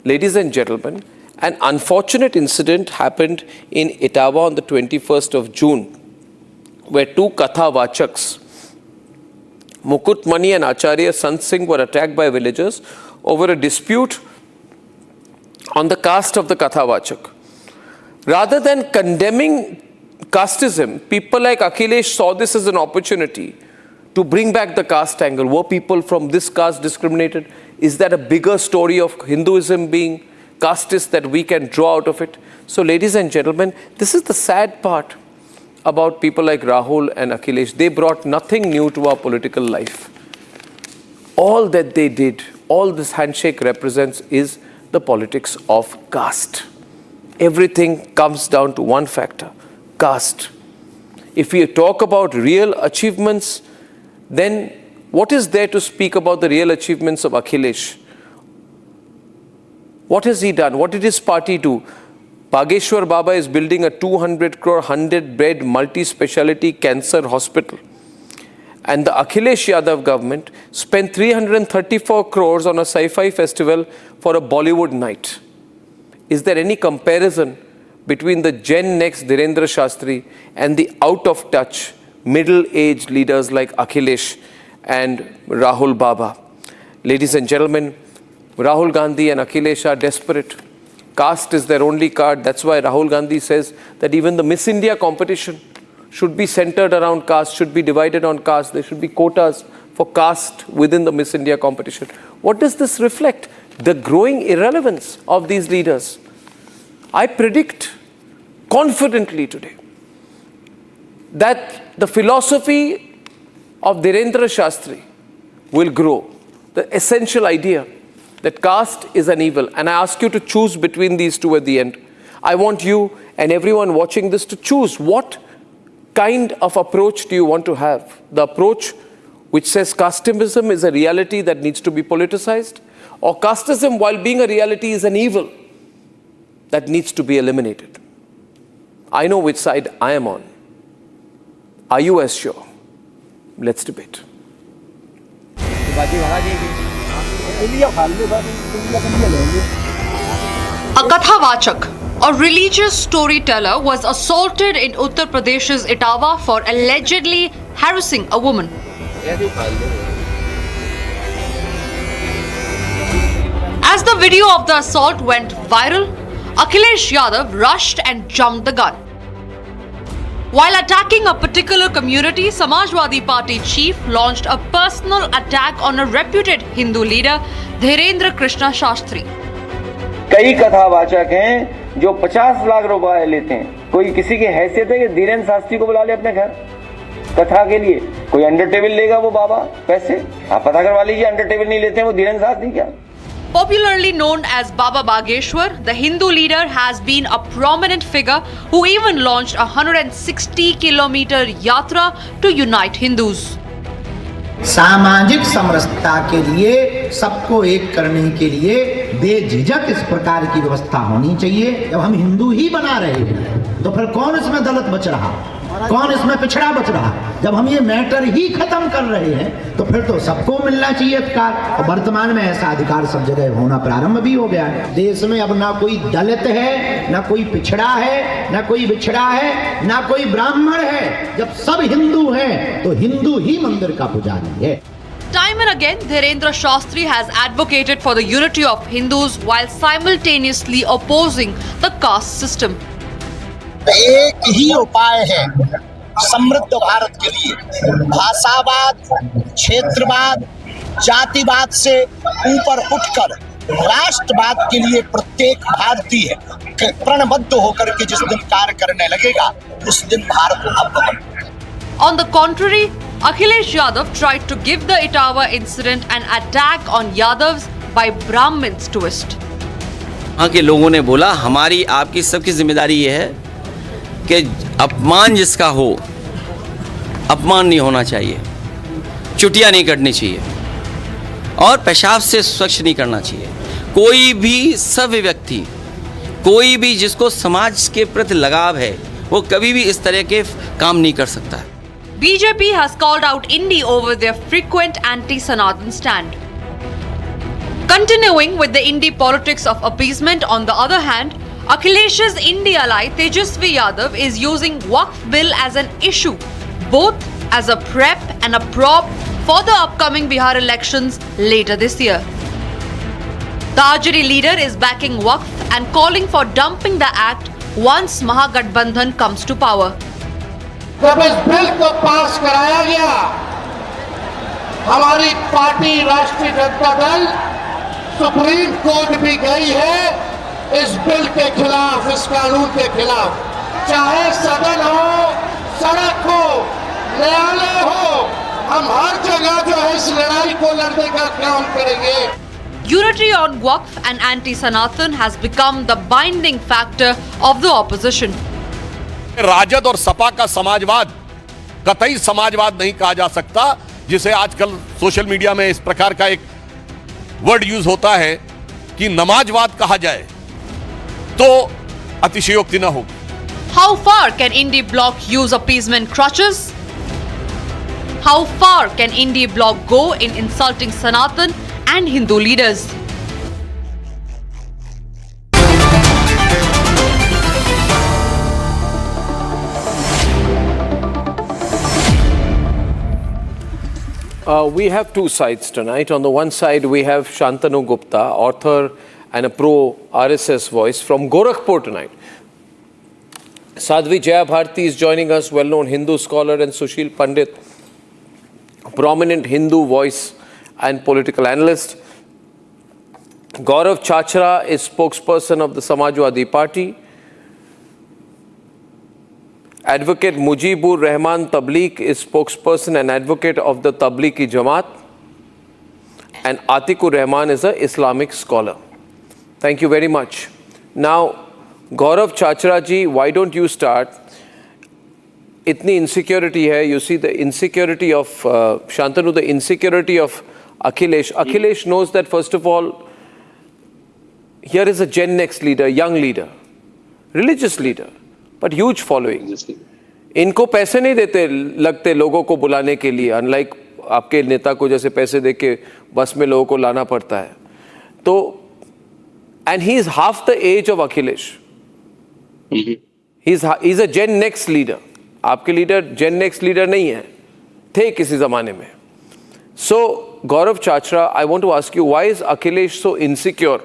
Ladies and gentlemen, an unfortunate incident happened in Etawah on the 21st of June, where two Katha Vachaks, Mukut Mani and Acharya Sant Singh, were attacked by villagers over a dispute on the caste of the Katha Vachak. Rather than condemning casteism, people like Akhilesh saw this as an opportunity to bring back the caste angle. Were people from this caste discriminated? Is that a bigger story of Hinduism being casteist that we can draw out of it? So ladies and gentlemen, this is the sad part about people like Rahul and Akhilesh. They brought nothing new to our political life. All that they did, all this handshake represents is the politics of caste. Everything comes down to one factor: caste. If we talk about real achievements, then what is there to speak about the real achievements of Akhilesh? What has he done? What did his party do? Bageshwar Baba is building a 200 crore, 100-bed multi-speciality cancer hospital. And the Akhilesh Yadav government spent 334 crores on a sci-fi festival for a Bollywood night. Is there any comparison between the Gen Next Dhirendra Shastri and the out-of-touch, middle-aged leaders like Akhilesh and Rahul Baba? Ladies and gentlemen, Rahul Gandhi and Akhilesh are desperate. Caste is their only card. That's why Rahul Gandhi says that even the Miss India competition should be centered around caste, should be divided on caste. There should be quotas for caste within the Miss India competition. What does this reflect? The growing irrelevance of these leaders. I predict confidently today that the philosophy of Dhirendra Shastri will grow. The essential idea that caste is an evil. And I ask you to choose between these two at the end. I want you and everyone watching this to choose what kind of approach do you want to have. The approach which says casteism is a reality that needs to be politicized, or casteism, while being a reality, is an evil that needs to be eliminated. I know which side I am on. Are you as sure? Let's debate.
A Kathavachak, a religious storyteller, was assaulted in Uttar Pradesh's Etawah for allegedly harassing a woman. As the video of the assault went viral, Akhilesh Yadav rushed and jumped the gun. While attacking a particular community, Samajwadi Party chief launched a personal attack on a reputed Hindu leader, Dhirendra Krishna Shastri.
कई कथावाचक हैं जो 50 लाख रुपए लेते हैं, कोई किसी की हैसियत है कि धीरेन्द्र शास्त्री को बुला ले अपने घर कथा के लिए? कोई अंडर टेबल लेगा वो बाबा पैसे? आप पता करवा लीजिए, अंडर टेबल नहीं लेते हैं वो धीरेन्द्र शास्त्री क्या?
Popularly known as Baba Bageshwar, the Hindu leader has been a prominent figure who even launched a 160-kilometer yatra to unite Hindus.
सामाजिक समरसता के लिए, सबको एक करने के लिए बेझिझक इस प्रकार की व्यवस्था होनी चाहिए। जब हम हिंदू ही बना रहे हैं तो फिर कौन इसमें दलित बच रहा, कौन इसमें पिछड़ा बच रहा? जब हम ये मैटर ही खत्म कर रहे हैं तो फिर तो सबको मिलना चाहिए अधिकार। और वर्तमान में ऐसा अधिकार सब जगह होना प्रारंभ भी हो गया है। देश में अब ना कोई दलित है, ना कोई पिछड़ा है, ना कोई बिछड़ा है, ना कोई ब्राह्मण है। जब सब हिंदू हैं तो हिंदू ही मंदिर का पुजारी है।
Time and again, Dhirendra Shastri has advocated for the unity of Hindus while simultaneously opposing the caste system.
एक ही उपाय है समृद्ध भारत के लिए, भाषावाद, क्षेत्रवाद, जातिवाद से ऊपर उठकर राष्ट्रवाद के लिए प्रत्येक भारतीय प्रणबद्ध होकर के जिस दिन कार्य करने लगेगा उस दिन भारत भव्य बनेगा।
On the contrary, Akhilesh Yadav tried to give the Etawah incident an attack on Yadavs by Brahmins twist.
वहाँ के लोगों ने बोला हमारी आपकी सबकी जिम्मेदारी ये है कि अपमान जिसका हो, अपमान नहीं होना चाहिए, चुटिया नहीं कटनी चाहिए और पेशाब से स्वच्छ नहीं करना चाहिए। कोई भी सभ्य व्यक्ति, कोई भी जिसको समाज के प्रति लगाव है, वो कभी भी इस तरह के काम नहीं कर सकता है।
BJP has called out Indi over their frequent anti-Sanatan stand. Continuing with the Indi politics of appeasement, on the other hand, Akhilesh's Indi ally Tejasvi Yadav is using Waqf bill as an issue, both as a prep and a prop for the upcoming Bihar elections later this year. The Ajari leader is backing Waqf and calling for dumping the act once Mahagathbandhan comes to power.
जब इस bill को पास कराया गया, हमारी party राष्ट्रीय Janata Dal supreme court भी गई है इस बिल के खिलाफ, इस कानून के खिलाफ। चाहे सदन हो, सड़क हो, न्यायालय हो, हम हर जगह जो है इस लड़ाई को लड़ने का काम करेंगे।
Unity on Waqf and anti-Sanatan has become the binding factor of the opposition.
Rajad और सपा का समाजवाद कतई समाजवाद नहीं कहा जा सकता, जिसे आजकल सोशल मीडिया में इस प्रकार का एक वर्ड यूज होता है कि नमाजवाद कहा जाए, तो अतिशयोक्ति न होगी।
How far can Indi bloc use appeasement crutches? How far can Indi bloc go in insulting Sanatan and Hindu leaders?
We have two sides tonight. On the one side, we have Shantanu Gupta, author and a pro-RSS voice from Gorakhpur tonight. Sadhvi Jayabharti is joining us, well-known Hindu scholar, and Sushil Pandit, prominent Hindu voice and political analyst. Gaurav Chachra is spokesperson of the Samajwadi Party. Advocate Mujibur Rahman Tabligh is spokesperson and advocate of the Tablighi Jamaat. And Atikur Rahman is an Islamic scholar. Thank you very much. Now, Gaurav Chachra ji, why don't you start? Itni insecurity hai. You see the insecurity of Shantanu, the insecurity of Akhilesh. Akhilesh knows that, first of all, here is a Gen X leader, young leader, religious leader, but huge following. इनको पैसे नहीं देते लगते लोगों को बुलाने के लिए, अनलाइक आपके नेता को जैसे पैसे देके बस में लोगों को लाना पड़ता है। तो and he is half the age of Akhilesh. He's a Gen X leader. आपके लीडर Gen X leader नहीं है, थे किसी जमाने में. So Gaurav Chachra, I want to ask you, why is Akhilesh so insecure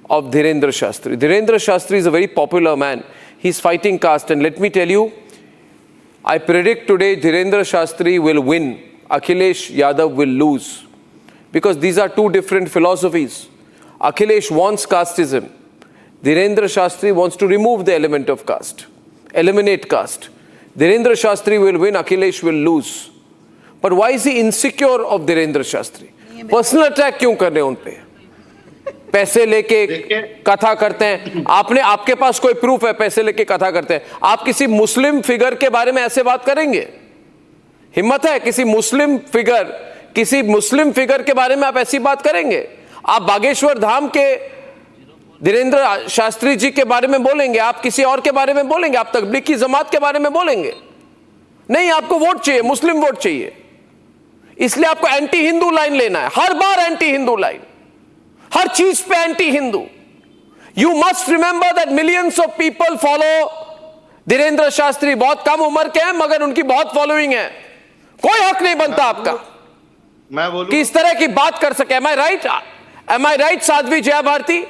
of Dhirendra Shastri? Dhirendra Shastri is a very popular man. He's fighting caste, and let me tell you, I predict today Dhirendra Shastri will win, Akhilesh Yadav will lose, because these are two different philosophies. Akhilesh wants casteism. Dhirendra Shastri wants to remove the element of caste, eliminate caste. Dhirendra Shastri will win, Akhilesh will lose. But why is he insecure of Dhirendra Shastri? Personal attack क्यों कर रहे हैं उन पे? पैसे लेके कथा करते हैं। आपके पास कोई प्रूफ है पैसे लेके कथा करते हैं? आप किसी मुस्लिम फिगर के बारे में ऐसे बात करेंगे? हिम्मत है किसी मुस्लिम फिगर के बारे में आप ऐसी बात करेंगे? आप बागेश्वर धाम के धीरेन्द्र शास्त्री जी के बारे में बोलेंगे? आप किसी और के बारे में बोलेंगे? आप तबलीग की जमात के बारे में बोलेंगे? नहीं, आपको वोट चाहिए, मुस्लिम वोट चाहिए, इसलिए आपको एंटी हिंदू लाइन लेना है, हर बार एंटी हिंदू लाइन, हर चीज पे anti Hindu. You must remember that millions of people follow Dhirendra Shastri. बहुत कम उम्र के हैं मगर उनकी बहुत फॉलोइंग है। कोई हक नहीं बनता आपका कि इस तरह की बात कर सके। Am I right Sadhvi Jaya Bharati?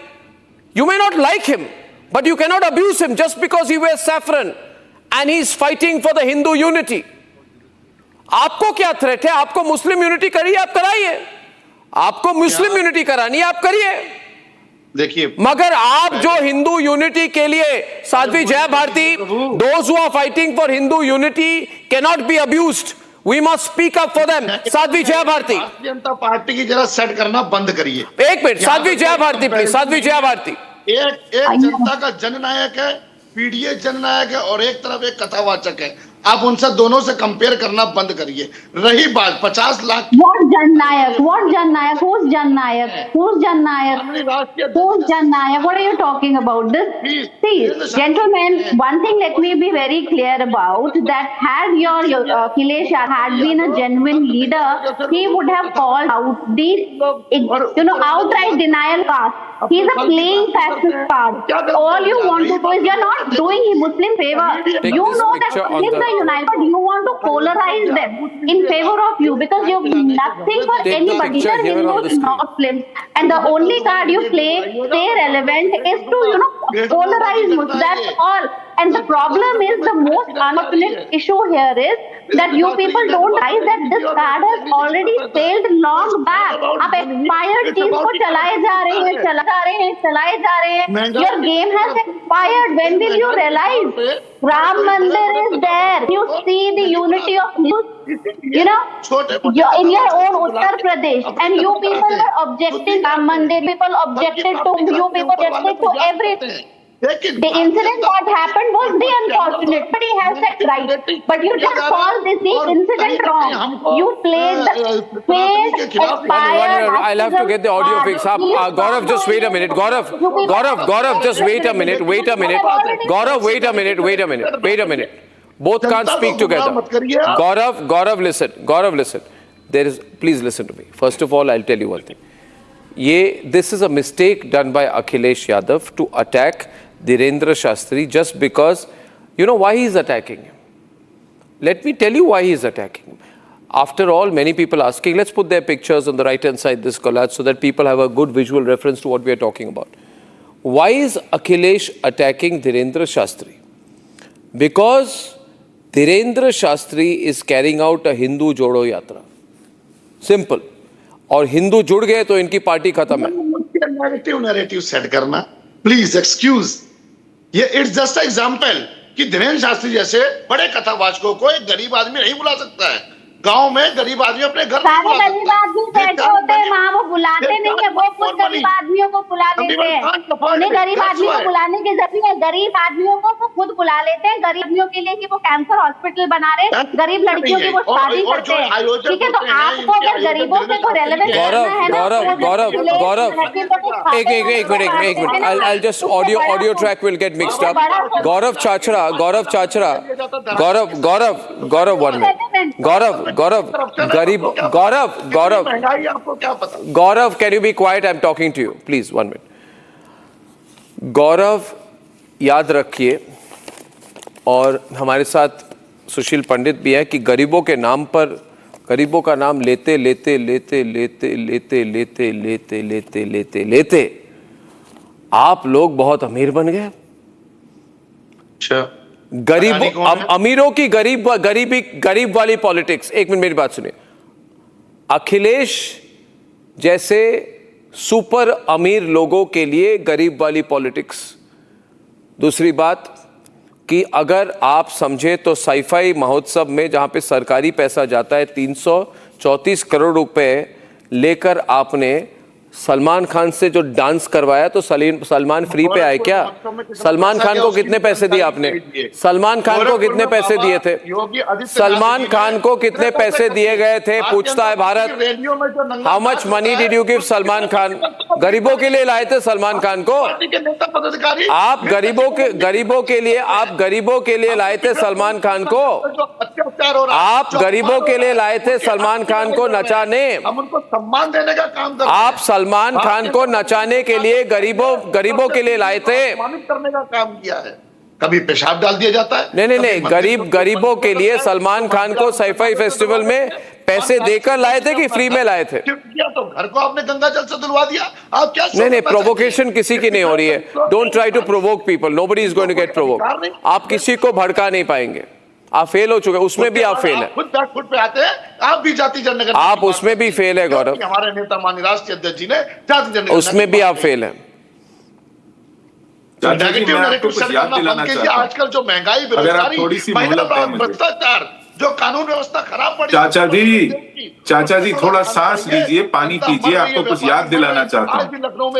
You may not like him, but you cannot abuse him just because he wears saffron and he is fighting for the Hindu unity. आपको क्या थ्रेट है? आपको मुस्लिम यूनिटी करिए, आप कराइए। आपको मुस्लिम यूनिटी करानी है, आप करिए।
देखिए,
मगर आप जो हिंदू यूनिटी के लिए, Sadhvi Jaya Bharti, those who are fighting for Hindu unity cannot be abused. We must speak up for them. Sadhvi Jaya Bharti,
Bharatiya Janata party की जरा सेट करना बंद करिए।
एक मिनट, साध्वी जया भारती प्लीज। साध्वी जया भारती,
एक जनता का जननायक है, पीडीए जननायक है, और एक तरफ एक कथावाचक है। आप उनसे दोनों से कंपेयर करना बंद करिए। रही बात 50 lakh,
What Jannayak? Who's Jannayak? What are you talking about? See, gentlemen, one thing let me be very clear about, that had your Akhilesh had been a genuine leader, he would have called out these, outright denial cast. He's a playing fascist card. All you want to do is, you're not doing him Muslim favor. You know that Muslims are united, but you want to polarize them in favor of you, because you have nothing for anybody. They're Hindus, not Muslims. And the only card you play, stay relevant, is to, polarize Muslims. That's all. And the problem is, the most unfortunate issue here is that you people don't realize that this card has already failed long back. आप expired चीज को चलाए जा रहे हैं। Your game has expired. When will you realize? Ram Mandir is there. You see the unity of in your own Uttar Pradesh, and you people were objecting Ram Mandir. People objected to you. People objected to everything. The incident that happened was the unfortunate, but he has said right. But you just call this the incident wrong. You played the failed, expired.
I'll have to get the audio fix. Gaurav, just wait a minute. Gaurav, just wait a minute. Gaurav, wait a minute. Both can't speak together. Gaurav, listen. Please listen to me. First of all, I'll tell you one thing. This is a mistake done by Akhilesh Yadav to attack Dhirendra Shastri just because, why he is attacking him. Let me tell you why he is attacking him. After all, many people asking, let's put their pictures on the right hand side, this collage, so that people have a good visual reference to what we are talking about. Why is Akhilesh attacking Dhirendra Shastri? Because Dhirendra Shastri is carrying out a Hindu Jodo Yatra. Simple. और हिंदू जुड़ गए तो इनकी party खत्म है।
Narrative set करना, please excuse. ये it's just example कि धीरेन्द्र शास्त्री जैसे बड़े कथावाचकों को एक गरीब आदमी नहीं बुला सकता है। गांव में गरीब आदमी अपने घर
सारे गरीब आदमी बैठे होते हैं वहाँ, वो बुलाते नहीं है, वो खुद गरीब आदमियों को बुला लेते हैं। उन्हें गरीब आदमी को बुलाने की जरूरत है, गरीब आदमियों को वो खुद बुला लेते हैं, गरीबियों के लिए कि वो कैंसर हॉस्पिटल बना रहे, गरीब लड़कियों की वो शादी करते हैं। ठीक है, तो आपको अगर गरीबों से कोई रेलेवेंस
गौरव, एक minute, I'll just audio track will get mixed up. Gaurav Chachra, Gaurav, 1 minute. Gaurav, can you be quiet? I'm talking to you. Please, 1 minute. गौरव, याद रखिए, और हमारे साथ सुशील पंडित भी हैं, कि गरीबों के नाम पर, गरीबों का नाम लेते आप लोग बहुत अमीर बन गए। अमीरों की गरीब वाली पॉलिटिक्स। एक मिनट मेरी बात सुनिए। अखिलेश जैसे सुपर अमीर लोगों के लिए गरीब वाली पॉलिटिक्स। दूसरी बात कि अगर आप समझे तो साईफाई महोत्सव में जहां पे सरकारी पैसा जाता है 334 करोड़ रुपए लेकर आपने सलमान खान से जो डांस करवाया तो सलमान फ्री पे आए क्या? सलमान खान को कितने पैसे दिए आपने? सलमान खान को कितने पैसे दिए थे? सलमान खान को कितने पैसे दिए गए थे? पूछता है Bharat. How much money did you give Salman Khan? गरीबों के लिए लाए थे सलमान खान को आप? गरीबों के लिए लाए थे सलमान खान को आप? गरीबों के लिए लाए थे सलमान खान को नचाने?
हम उनको सम्मान देने का काम करते हैं।
आप सलमान खान को नचाने के लिए गरीबों के लिए लाए थे,
सम्मानित करने का काम किया है। कभी पेशाब डाल दिया जाता है।
नहीं, गरीबों के लिए सलमान खान को सैफई फेस्टिवल में पैसे देकर लाए थे कि फ्री में लाए थे?
तो घर को आपने गंगा जल से धुलवा दिया। आप क्या?
नहीं, प्रोवोकेशन किसी की नहीं हो रही है। Don't try to provoke people, nobody is going to get provoke. आप किसी को भड़का नहीं पाएंगे। आप फेल हो चुके, उसमें भी आप फेल है।
खुद पे आते हैं, आप भी जाति जनगणना,
आप उसमें भी फेल है गौरव।
हमारे नेता माननीय राष्ट्रीय अध्यक्ष जी ने जाति जनगणना,
उसमें भी आप फेल है।
नेगेटिव नैरेटिव सेट करना बंद कीजिए। आजकल जो महंगाई, बेरोजगारी, महिला भ्रष्टाचार, जो कानून व्यवस्था खराब पड़ी।
चाचा जी थोड़ा सांस लीजिए, पानी पीजिए। आपको कुछ याद दिलाना चाहता हूँ।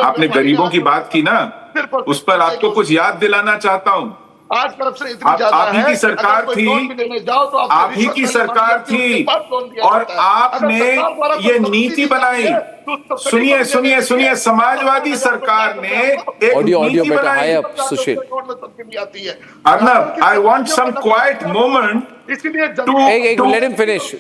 आपने गरीबों की बात की ना, उस पर आपको कुछ याद दिलाना चाहता हूँ।
आज करप्शन इतनी ज्यादा है,
आप ही की सरकार थी, आप ही की सरकार थी और आपने ये नीति बनाई। सुनिए, समाजवादी सरकार ने एक नीति बनाई।
Sushil,
Arnab, I want some quiet moment to
let him finish.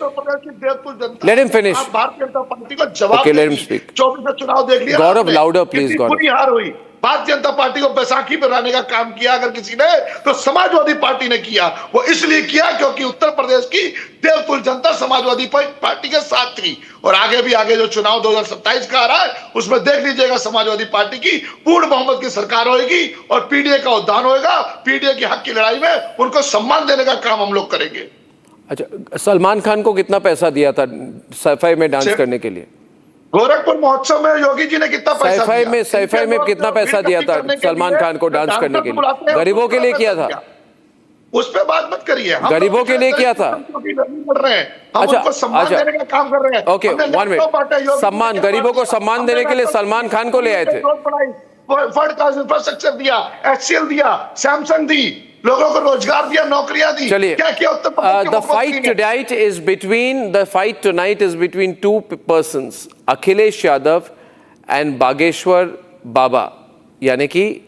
Let him finish.
Bharatiya Janata party को जवाब
Okay, let him speak.
24 में चुनाव देख लिया।
गौरव, louder please, गौरव।
पूरी हार हुई। भारतीय जनता पार्टी को बैसाखी पर लाने का काम किया अगर किसी ने, तो समाजवादी पार्टी ने किया। वो इसलिए किया क्योंकि उत्तर प्रदेश की देवतुल जनता समाजवादी पार्टी के साथ थी। और आगे जो चुनाव 2027 का आ रहा है, उसमें देख लीजिएगा समाजवादी पार्टी की पूर्ण बहुमत की सरकार होगी और पीडीए का उद्यान होगा। पीडीए के हक की लड़ाई में उनको सम्मान देने का काम हम लोग करेंगे।
अच्छा, सलमान खान को कितना पैसा दिया था सैफई में डांस करने के लिए?
गोरखपुर महोत्सव में योगी जी ने कितना पैसा दिया?
सैफई में कितना पैसा दिया था सलमान खान को डांस करने के लिए? गरीबों के लिए किया था।
उस पे बात मत करिए।
गरीबों के लिए किया था।
अच्छा, सम्मान देने का काम कर रहे हैं।
Okay, 1 minute. सम्मान, गरीबों को सम्मान देने के लिए सलमान खान को ले आए थे।
वर्ल्ड क्लास इंफ्रास्ट्रक्चर दिया, HCL दिया, सैमसंग दी, लोगों को रोजगार दिया, नौकरियां दी।
चलिए,
क्या किया Uttar Pradesh?
the fight tonight is between two persons, Akhilesh Yadav and Bageshwar Baba, यानी कि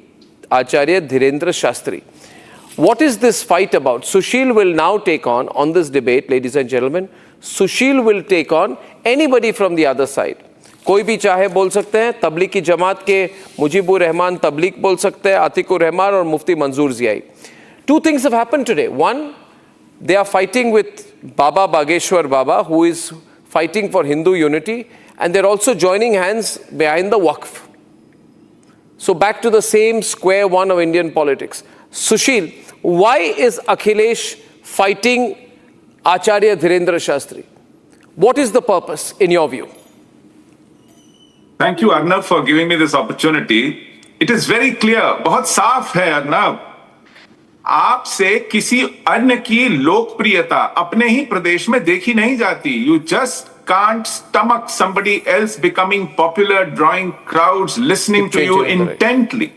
आचार्य Dhirendra Shastri. What is this fight about? Sushil will now take on this debate, ladies and gentlemen. Sushil will take on anybody from the other side. कोई भी चाहे बोल सकते हैं। तबलीग की जमात के मुजीबुर रहमान तबलीग बोल सकते हैं, आतिकुर रहमान और मुफ्ती मंजूर जियाई. Two things have happened today. One, they are fighting with Baba Bageshwar Baba, who is fighting for Hindu unity, and they're also joining hands behind the Waqf. So back to the same square one of Indian politics. Sushil, why is Akhilesh fighting Acharya Dhirendra Shastri? What is the purpose in your view?
Thank you, Arnab, for giving me this opportunity. It is very clear. बहुत साफ है अर्नब। आपसे किसी अन्य की लोकप्रियता अपने ही प्रदेश में देखी नहीं जाती. You just can't stomach somebody else becoming popular, drawing crowds, listening to you intently.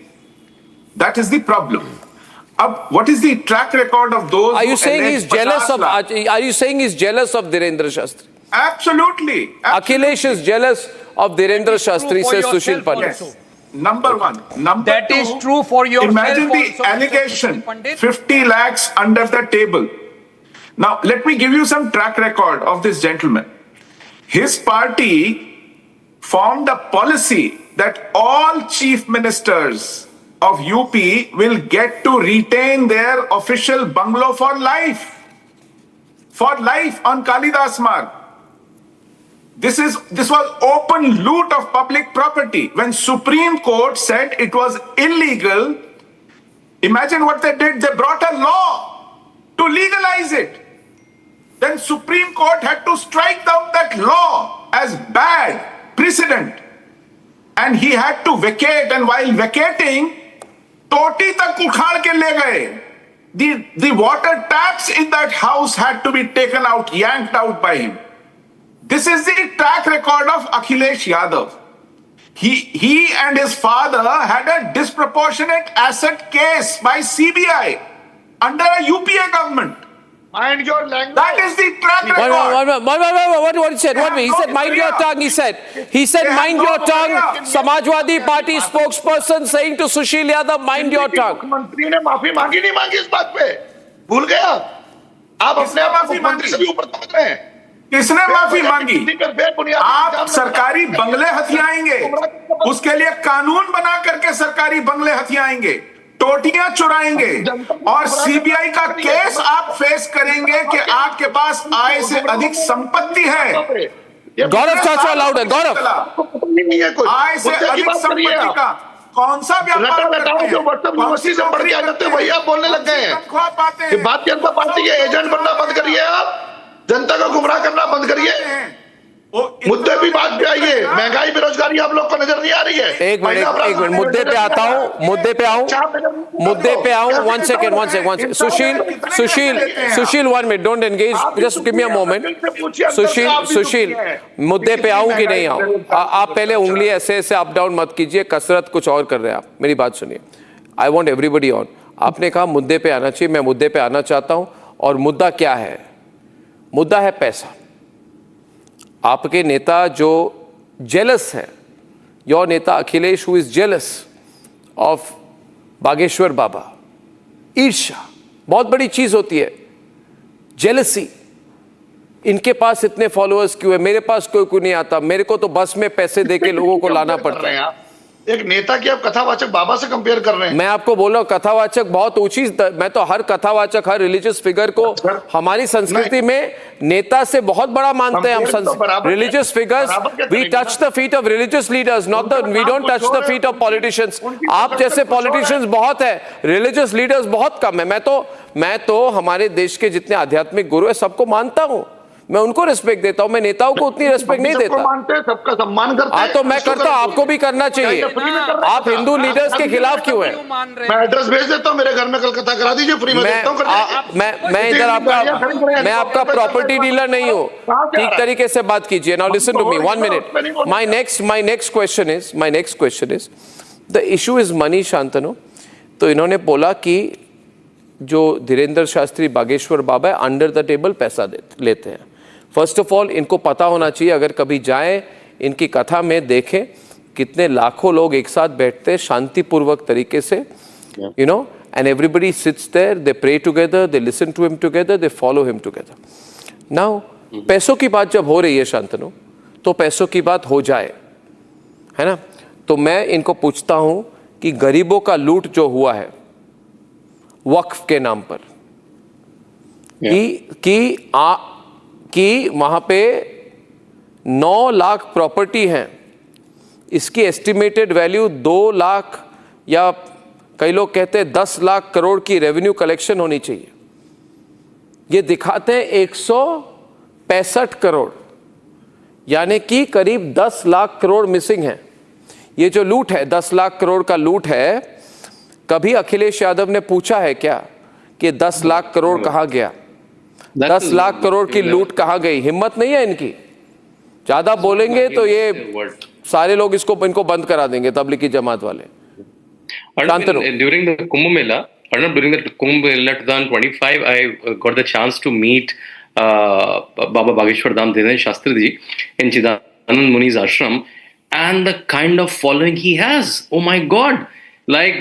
That is the problem. What is the track record of those?
Are you saying he's jealous of? Are you saying he's jealous of Dhirendra Shastri?
Absolutely.
Akhilesh is jealous of Dhirendra Shastri, says Sushil Pandit.
Yes. Number one. Number
that
two,
is true for yourself.
Imagine the allegation, 50 lakhs under the table. Now, let me give you some track record of this gentleman. His party formed a policy that all chief ministers of UP will get to retain their official bungalow for life. For life on Kalidas Marg. This was open loot of public property. When Supreme Court said it was illegal, imagine what they did. They brought a law to legalize it. Then Supreme Court had to strike down that law as bad precedent. And he had to vacate, and while vacating, toti tak ukhad ke le gaye. The water taps in that house had to be taken out, yanked out by him. This is the track record of Akhilesh Yadav. He and his father had a disproportionate asset case by CBI under a UPA government.
Mind your language.
That is the track record.
What he said? He said, mind your tongue. He said, mind your tongue. Samajwadi Party spokesperson saying to Sushil Yadav, mind your tongue.
मंत्री ने माफी मांगी नहीं मांगी इस बात पे? भूल गया? आप अपने आप को मंत्री से भी ऊपर समझ रहे हैं?
किसने माफी मांगी? आप सरकारी बंगले हथियाएंगे, उसके लिए कानून बना करके सरकारी बंगले हथियाएंगे, टोटियां चुराएंगे और सीबीआई का केस आप फेस करेंगे कि आपके पास आय से अधिक संपत्ति है।
गौरव चाचा लाउड है, गौरव।
आय से अधिक संपत्ति का कौन सा व्यापार करते हैं?
यूनिवर्सिटी से पढ़ के आ जाते हैं, वही आप बोलने लग गए हैं। भारतीय जनता पार्टी के एजेंट बनना बंद करिए, आप जनता को गुमराह करना बंद करिए। मुद्दे भी बात पे आइए। महंगाई बेरोजगारी आप लोग को नजर नहीं आ रही है?
एक मिनट मुद्दे पे आता हूँ, मुद्दे पे आऊँ। One second Sushil 1 minute, don't engage, just give me a moment. Sushil मुद्दे पे आऊँ कि नहीं आऊँ? आप पहले उंगली ऐसे अप डाउन मत कीजिए, कसरत कुछ और कर रहे हैं आप। मेरी बात सुनिए, आई वॉन्ट एवरीबडी ऑन। आपने कहा मुद्दे पे आना चाहिए, मैं मुद्दे पे आना चाहता हूँ। और मुद्दा क्या है? मुद्दा है पैसा। आपके नेता जो जेलस है, your neta Akhilesh who is jealous of Bageshwar Baba, ईर्ष्या बहुत बड़ी चीज होती है, जेलसी। इनके पास इतने फॉलोअर्स क्यों है, मेरे पास कोई नहीं आता, मेरे को तो बस में पैसे देके लोगों को लाना पड़ता है।
एक नेता की आप कथावाचक बाबा से कंपेयर कर रहे हैं।
मैं आपको बोल रहा हूं कथावाचक बहुत ऊंची, मैं तो हर कथावाचक, हर रिलीजियस फिगर को हमारी संस्कृति में नेता से बहुत बड़ा मानते हैं हम। Religious figures, we touch the feet of religious leaders, not the, we don't touch the feet of politicians. आप जैसे पॉलिटिशियंस बहुत है, रिलीजियस लीडर्स बहुत कम है। मैं तो हमारे देश के जितने आध्यात्मिक गुरु है सबको मानता हूं, मैं उनको रिस्पेक्ट देता हूूं। मैं नेताओं को उतनी रिस्पेक्ट नहीं देता।
मानते हैं, सबका सम्मान करते हैं।
तो मैं करता हूं, आपको भी करना चाहिए। आप हिंदू लीडर्स के खिलाफ क्यों हैं?
मैं एड्रेस भेज देता हूं, मेरे घर में कलकत्ता करा दीजिए, फ्री में देता हूं।
मैं इधर आपका प्रॉपर्टी डीलर नहीं हूं। ठीक तरीके से बात कीजिए। Now listen to me 1 minute. My next question is the issue is money, Shantanu. तो इन्होंने बोला कि जो धीरेन्द्र शास्त्री बागेश्वर बाबा है, अंडर द टेबल पैसा लेते हैं। फर्स्ट ऑफ ऑल इनको पता होना चाहिए, अगर कभी जाएं इनकी कथा में देखें कितने लाखों लोग एक साथ बैठते हैं शांतिपूर्वक तरीके से, you know, and everybody sits there, they pray together, they listen to him together, they follow him together. Now पैसों की बात जब हो रही है शांतनु, तो पैसों की बात हो जाए, है ना, तो मैं इनको पूछता हूं कि गरीबों का लूट जो हुआ है वक्फ के नाम पर, कि वहां पे 9 लाख प्रॉपर्टी हैं, इसकी एस्टिमेटेड वैल्यू 2 लाख या कई लोग कहते हैं 10 लाख करोड़ की रेवेन्यू कलेक्शन होनी चाहिए। ये दिखाते हैं 165 करोड़, यानी कि करीब 10 लाख करोड़ मिसिंग है। ये जो लूट है, 10 लाख करोड़ का लूट है, कभी अखिलेश यादव ने पूछा है क्या कि 10 लाख करोड़ कहाँ गया? 10 लाख करोड़ की लूट कहाँ गई? हिम्मत नहीं है इनकी, ज्यादा बोलेंगे तो ये सारे लोग इनको बंद करा देंगे, तबलीगी जमात वाले।
During the Kumbh Mela, during the Kumbh Mela 2025, I got the chance to meet Baba Bageshwar Dham Dhirendra Shastri Ji in Chidanand Muni's ashram, and the kind of following he has, oh my God! Like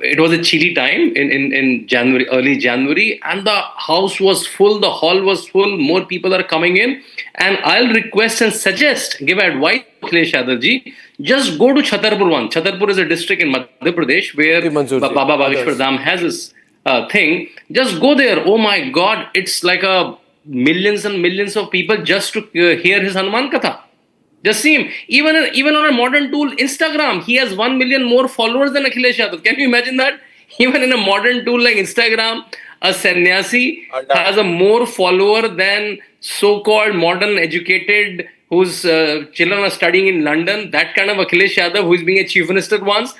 it was a chilly time in January, early January, and the house was full, the hall was full, more people are coming in, and I'll request and suggest, give advice to Akhilesh Yadav ji, just go to Chhatarpur one. Chhatarpur is a district in Madhya Pradesh where Baba Bageshwar Dham has this thing. Just go there. Oh my God, it's like millions and millions of people just to hear his Hanuman Katha. Just see him. Even on a modern tool, Instagram, he has 1 million more followers than Akhilesh Yadav. Can you imagine that? Even in a modern tool like Instagram, a sannyasi has a more follower than so-called modern educated whose children are studying in London. That kind of Akhilesh Yadav, who is being a chief minister once,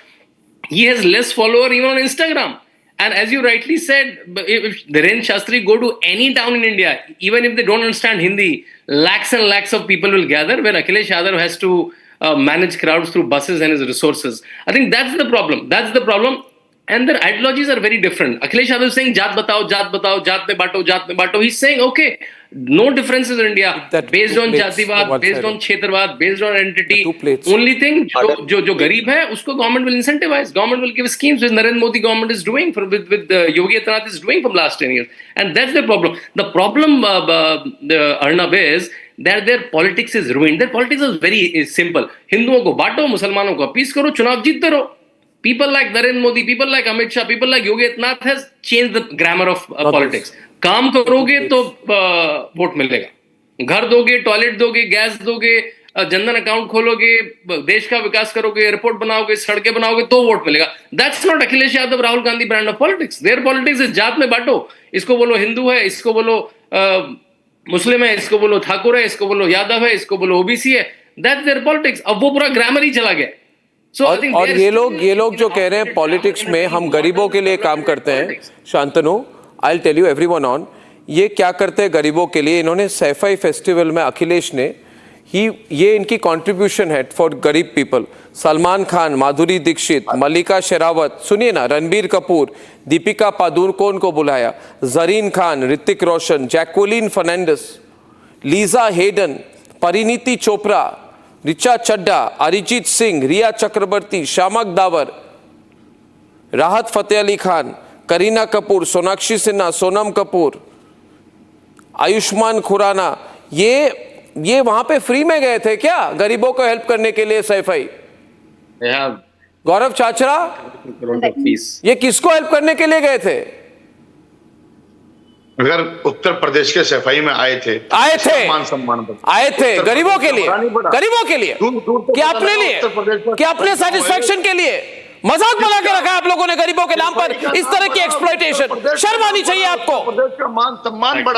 he has less follower even on Instagram. And as you rightly said, if Dhirendra Shastri go to any town in India, even if they don't understand Hindi, lakhs and lakhs of people will gather, where Akhilesh Yadav has to manage crowds through buses and his resources. I think that's the problem. That's the problem. And their ideologies are very different. Akhilesh Yadav is saying, Jaat batao, Jaat mein bato. He's saying, okay, no differences in India. Based on Jativad, based on Kshetravad, based on entity. Only thing, jo garib hai, usko government will incentivize. Government will give schemes, which Narendra Modi government is doing, with Yogi Adityanath is doing from last 10 years. And that's the problem. The problem, Arnab, is that their politics is ruined. Their politics is very simple. Hinduओं को बांटो, मुसलमानों को अपीस करो, चुनाव जीतते रहो. People like Narendra Modi, people like Amit Shah, people like Yogi Adityanath has changed the grammar of politics. काम करोगे तो वोट मिलेगा. घर दोगे, टॉयलेट दोगे, गैस दोगे, जनधन अकाउंट खोलोगे, देश का विकास करोगे, एयरपोर्ट बनाओगे, सड़कें बनाओगे तो वोट मिलेगा. That's not Akhilesh Yadav, Rahul Gandhi brand of politics. Their politics is जात में बांटो. इसको बोलो हिंदू है, इसको बोलो मुस्लिम है, इसको बोलो ठाकुर है, इसको बोलो यादव है, इसको बोलो ओबीसी है. That's their politics. अब वो पूरा ग्रामर ही चला गया.
और ये लोग जो कह रहे हैं पॉलिटिक्स में हम गरीबों के लिए काम करते हैं, Shantanu, I tell you everyone on, ये क्या करते हैं गरीबों के लिए. इन्होंने सैफाई फेस्टिवल में अखिलेश ने ये इनकी कंट्रीब्यूशन है फॉर गरीब पीपल. सलमान खान, माधुरी दीक्षित, मल्लिका शेरावत, सुनिए ना, रणबीर कपूर, दीपिका पादुकोण को बुलाया, जरीन खान, ऋतिक रोशन, जैक्वेलिन फर्नांडिस, लीजा हेडन, परिणीति चोपड़ा, रिचा चड्डा, अरिजीत सिंह, रिया चक्रवर्ती, शामक दावर, राहत फतेह अली खान, करीना कपूर, सोनाक्षी सिन्हा, सोनम कपूर, आयुष्मान खुराना, ये वहां पे फ्री में गए थे क्या गरीबों को हेल्प करने के लिए सैफई? गौरव चाचरा, ये किसको हेल्प करने के लिए गए थे?
अगर उत्तर प्रदेश के सफाई में आए थे
गरीबों के लिए, क्या अपने लिए, क्या अपने सेटिस्फेक्शन के लिए? मजाक बना के रखा है आप लोगों ने गरीबों के नाम पर इस तरह की एक्सप्लॉयटेशन. शर्म आनी चाहिए आपको.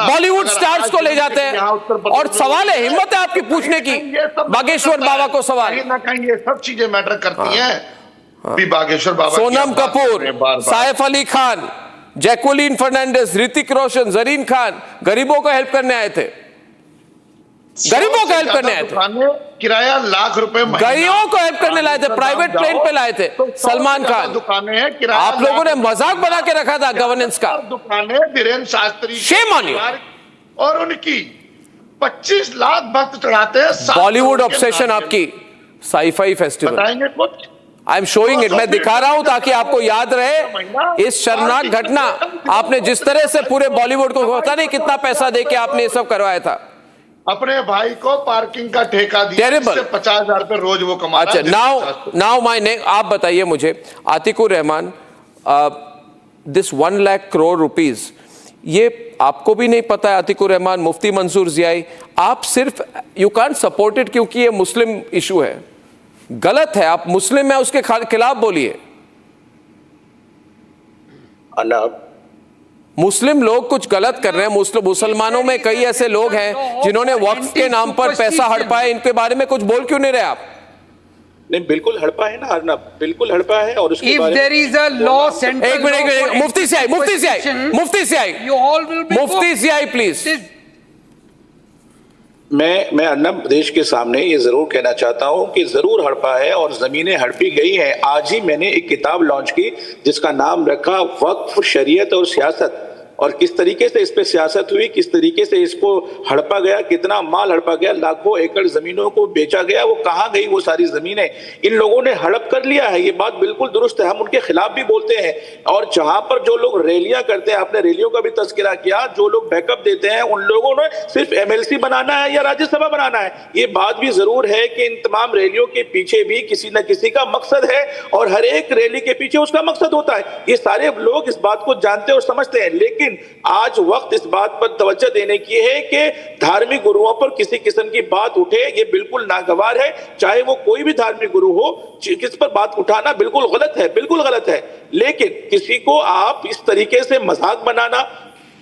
बॉलीवुड स्टार्स को ले जाते हैं और सवाल है, हिम्मत है आपकी पूछने की बागेश्वर बाबा को सवाल.
ये सब चीजें मैटर करती हैं. बागेश्वर बाबा,
सोनम कपूर, साइफ अली खान, जैक्वेलिन फर्नांडिस, ऋतिक रोशन, जरीन खान गरीबों को हेल्प करने आए थे. गरीबों को हेल्प करने आए थे.
किराया लाख रुपए,
गरीबों को हेल्प करने लाए थे, प्राइवेट प्लेन पे लाए थे. सलमान खान,
दुकानें हैं, किराया
आप लोगों ने मजाक बना के रखा था गवर्नेंस का.
दुकानें Biren Shastri,
shame on you.
और उनकी 25 लाख भक्त चढ़ाते हैं.
बॉलीवुड ऑब्सेशन आपकी. साईफाई फेस्टिवल
बताएंगे कुछ?
I am showing it. मैं दिखा रहा हूं ताकि आपको याद रहे इस शर्मनाक घटना. आपने जिस तरह से पूरे बॉलीवुड को, पता नहीं कितना पैसा देके आपने ये सब करवाया था.
अपने भाई को पार्किंग का ठेका दिया, 50,000 रुपए रोज वो कमा रहा है.
अच्छा, नाउ माय नेम, आप बताइए मुझे, आतिकुर रहमान, दिस 1 लाख करोड़ रुपीज, ये आपको भी नहीं पता है? आतिकुर रहमान, मुफ्ती मंसूर जियाई, आप सिर्फ यू कांट सपोर्ट इट क्योंकि ये मुस्लिम इशू है. गलत है. आप मुस्लिम है उसके खिलाफ बोलिए. मुस्लिम लोग कुछ गलत कर रहे हैं. मुसलमानों में कई ऐसे लोग हैं जिन्होंने वक्फ के नाम पर पैसा हड़पा है. इनके बारे में कुछ बोल क्यों नहीं रहे आप?
नहीं, बिल्कुल हड़पा है ना अर्नब, बिल्कुल हड़पा है. और उसके
बारे में एक मिनट, मुफ्ती से आई प्लीज.
मैं अर्नब देश के सामने ये जरूर कहना चाहता हूं कि जरूर हड़पा है और जमीनें हड़पी गई हैं. आज ही मैंने एक किताब लॉन्च की जिसका नाम रखा वक्फ, शरीयत और सियासत, और किस तरीके से इस पे सियासत हुई, किस तरीके से इसको हड़पा गया, कितना माल हड़पा गया, लाखों एकड़ जमीनों को बेचा गया. वो कहाँ गई वो सारी जमीनें? इन लोगों ने हड़प कर लिया है. ये बात बिल्कुल दुरुस्त है. हम उनके खिलाफ भी बोलते हैं. और जहां पर जो लोग रैलियां करते हैं, आपने रैलियों का भी तस्करा किया, जो लोग बैकअप देते हैं, उन लोगों ने सिर्फ MLC बनाना है या राज्यसभा बनाना है. ये बात भी जरूर है कि इन तमाम रैलियों के पीछे भी किसी न किसी का मकसद है और हर एक रैली के पीछे उसका मकसद होता है. ये सारे लोग इस बात को जानते और समझते हैं. लेकिन आज वक्त इस बात पर तवज्जो देने की है कि धार्मिक गुरुओं पर किसी किस्म की बात उठे, ये बिल्कुल नागवार है. चाहे वो कोई भी धार्मिक गुरु हो, किस पर बात उठाना बिल्कुल गलत है, बिल्कुल गलत है. लेकिन किसी को आप इस तरीके से मजाक बनाना,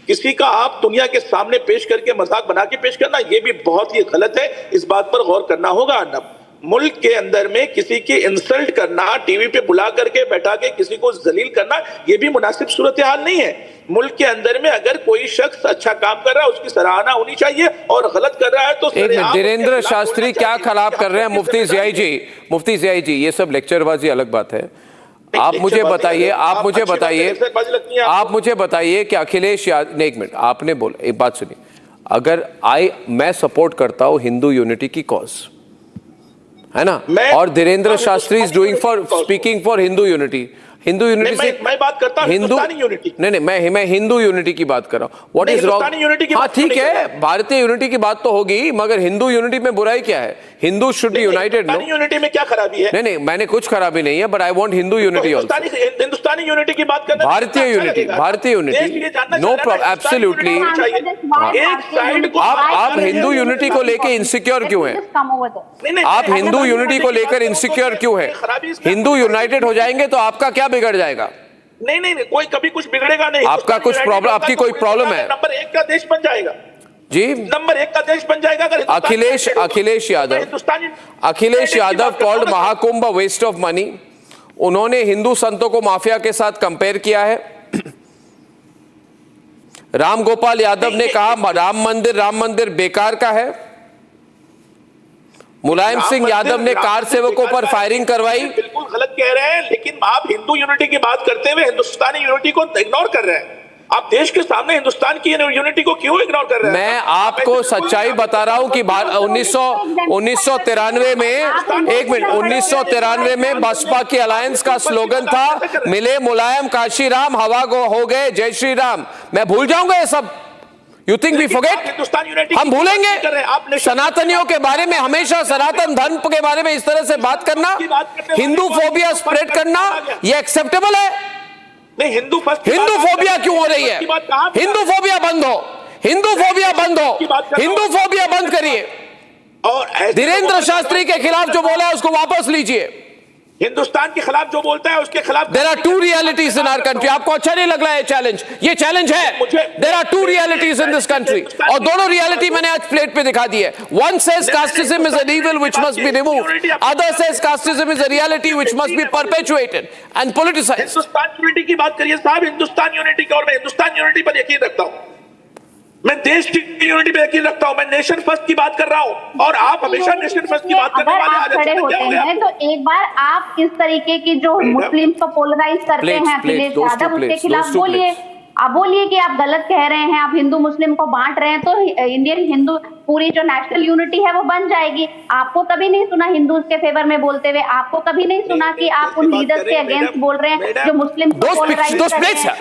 किसी का आप दुनिया के सामने पेश करके मजाक बना के पेश करना, ये भी बहुत ही गलत है. इस बात पर गौर करना होगा अर्नब. मुल्क के अंदर में किसी की इंसल्ट करना, टीवी पे बुला करके बैठा के किसी को जलील करना, ये भी मुनासिब सूरत हाल नहीं है। मुल्क के अंदर में अगर कोई शख्स अच्छा काम कर रहा है उसकी सराहना होनी चाहिए, और गलत कर रहा है तो
धीरेन्द्र शास्त्री क्या खराब कर रहे हैं? मुफ्ती जियाई जी, ये सब लेक्चरबाजी अलग बात है। आप मुझे बताइए कि अखिलेश यादव ने, एक मिनट, आपने बोला, एक बात सुनिए, अगर मैं सपोर्ट करता हूं हिंदू यूनिटी की कॉज, है ना, और Dhirendra Shastri is doing for speaking for Hindu unity से
मैं बात करता हूं हिंदुस्तानी यूनिटी।
नहीं, मैं हिंदू यूनिटी की बात कर रहा हूं। What is wrong? हाँ ठीक है, भारतीय यूनिटी की बात तो होगी, मगर हिंदू यूनिटी में बुराई क्या है? Hindu should be united. No,
unity में क्या खराबी है?
नहीं, मैंने कुछ खराबी नहीं है, but I want Hindu unity also.
Hindustani unity की बात करना,
भारतीय यूनिटी, नो प्रॉब्लम, एब्सोल्युटली। आप हिंदू यूनिटी को लेकर इनसिक्योर क्यों हैं? आप हिंदू यूनिटी को लेकर इनसिक्योर क्यों हैं? हिंदू यूनाइटेड हो जाएंगे तो आपका क्या बिगड़ जाएगा?
नहीं, कोई कभी कुछ बिगड़ेगा नहीं।
आपका कुछ प्रॉब्लम, आपकी कोई प्रॉब्लम है?
नंबर 1 का देश बन जाएगा
जी,
नंबर 1 का देश बन जाएगा अगर
Akhilesh Yadav called Mahakumbh waste of money. उन्होंने हिंदू संतों को माफिया के साथ कंपेयर किया है। राम गोपाल यादव ने कहा राम मंदिर बेकार का है। मुलायम सिंह यादव ने कार सेवकों पर फायरिंग करवाई।
बिल्कुल गलत कह रहे हैं, लेकिन आप हिंदू यूनिटी की बात करते हुए हिंदुस्तानी यूनिटी को इग्नोर कर रहे हैं। आप देश के सामने हिंदुस्तान की यूनिटी को क्यों इग्नोर कर रहे हैं?
मैं आपको सच्चाई बता रहा हूं कि 1993 में, एक मिनट, 1993 में बसपा की अलायंस का स्लोगन था मिले मुलायम काशी राम, हवा हो गए जय श्री राम। मैं भूल जाऊंगा ये सब? You think we forget? हम भूलेंगे? सनातनियों के बारे में हमेशा, सनातन धर्म के बारे में इस तरह से बात करना, हिंदू फोबिया स्प्रेड करना, ये एक्सेप्टेबल है?
नहीं, हिंदू
फोबिया क्यों हो रही है? हिंदू फोबिया बंद हो, हिंदू फोबिया बंद करिए।
और
धीरेन्द्र शास्त्री के खिलाफ जो बोला है उसको वापस लीजिए।
हिंदुस्तान के खिलाफ जो बोलता है उसके खिलाफ।
There are two realities in our country. आपको अच्छा नहीं लग रहा है चैलेंज? ये चैलेंज है। There are two realities in this country, और दोनों रियलिटी मैंने आज प्लेट पे दिखा दी है। One says casteism is an evil which must be removed, other says casteism is a reality which must be परपेचुएटेड and politicised.
Hindustan unity की बात करिए साहब, हिंदुस्तान यूनिटी की, और मैं हिंदुस्तान यूनिटी पर यकीन रखता हूं। मैं देश की यूनिटी पे यकीन रखता हूं। मैं नेशन फर्स्ट की बात कर रहा हूं, और आप हमेशा नेशन फर्स्ट की बात करने वाले आ
खड़े होते हैं। तो एक बार आप इस तरीके की जो मुस्लिम्स को पोलराइज करते हैं अखिलेश यादव, उसके खिलाफ बोलिए। आप बोलिए कि आप गलत कह रहे हैं, आप हिंदू मुस्लिम को बांट रहे हैं, तो इंडियन हिंदू पूरी जो नेशनल यूनिटी है वो बन जाएगी। आपको कभी नहीं सुना हिंदूज के फेवर में बोलते हुए, आपको कभी नहीं सुना कि आप उन लीडर्स के अगेंस्ट बोल रहे हैं जो मुस्लिम को पोलराइज कर रहे हैं।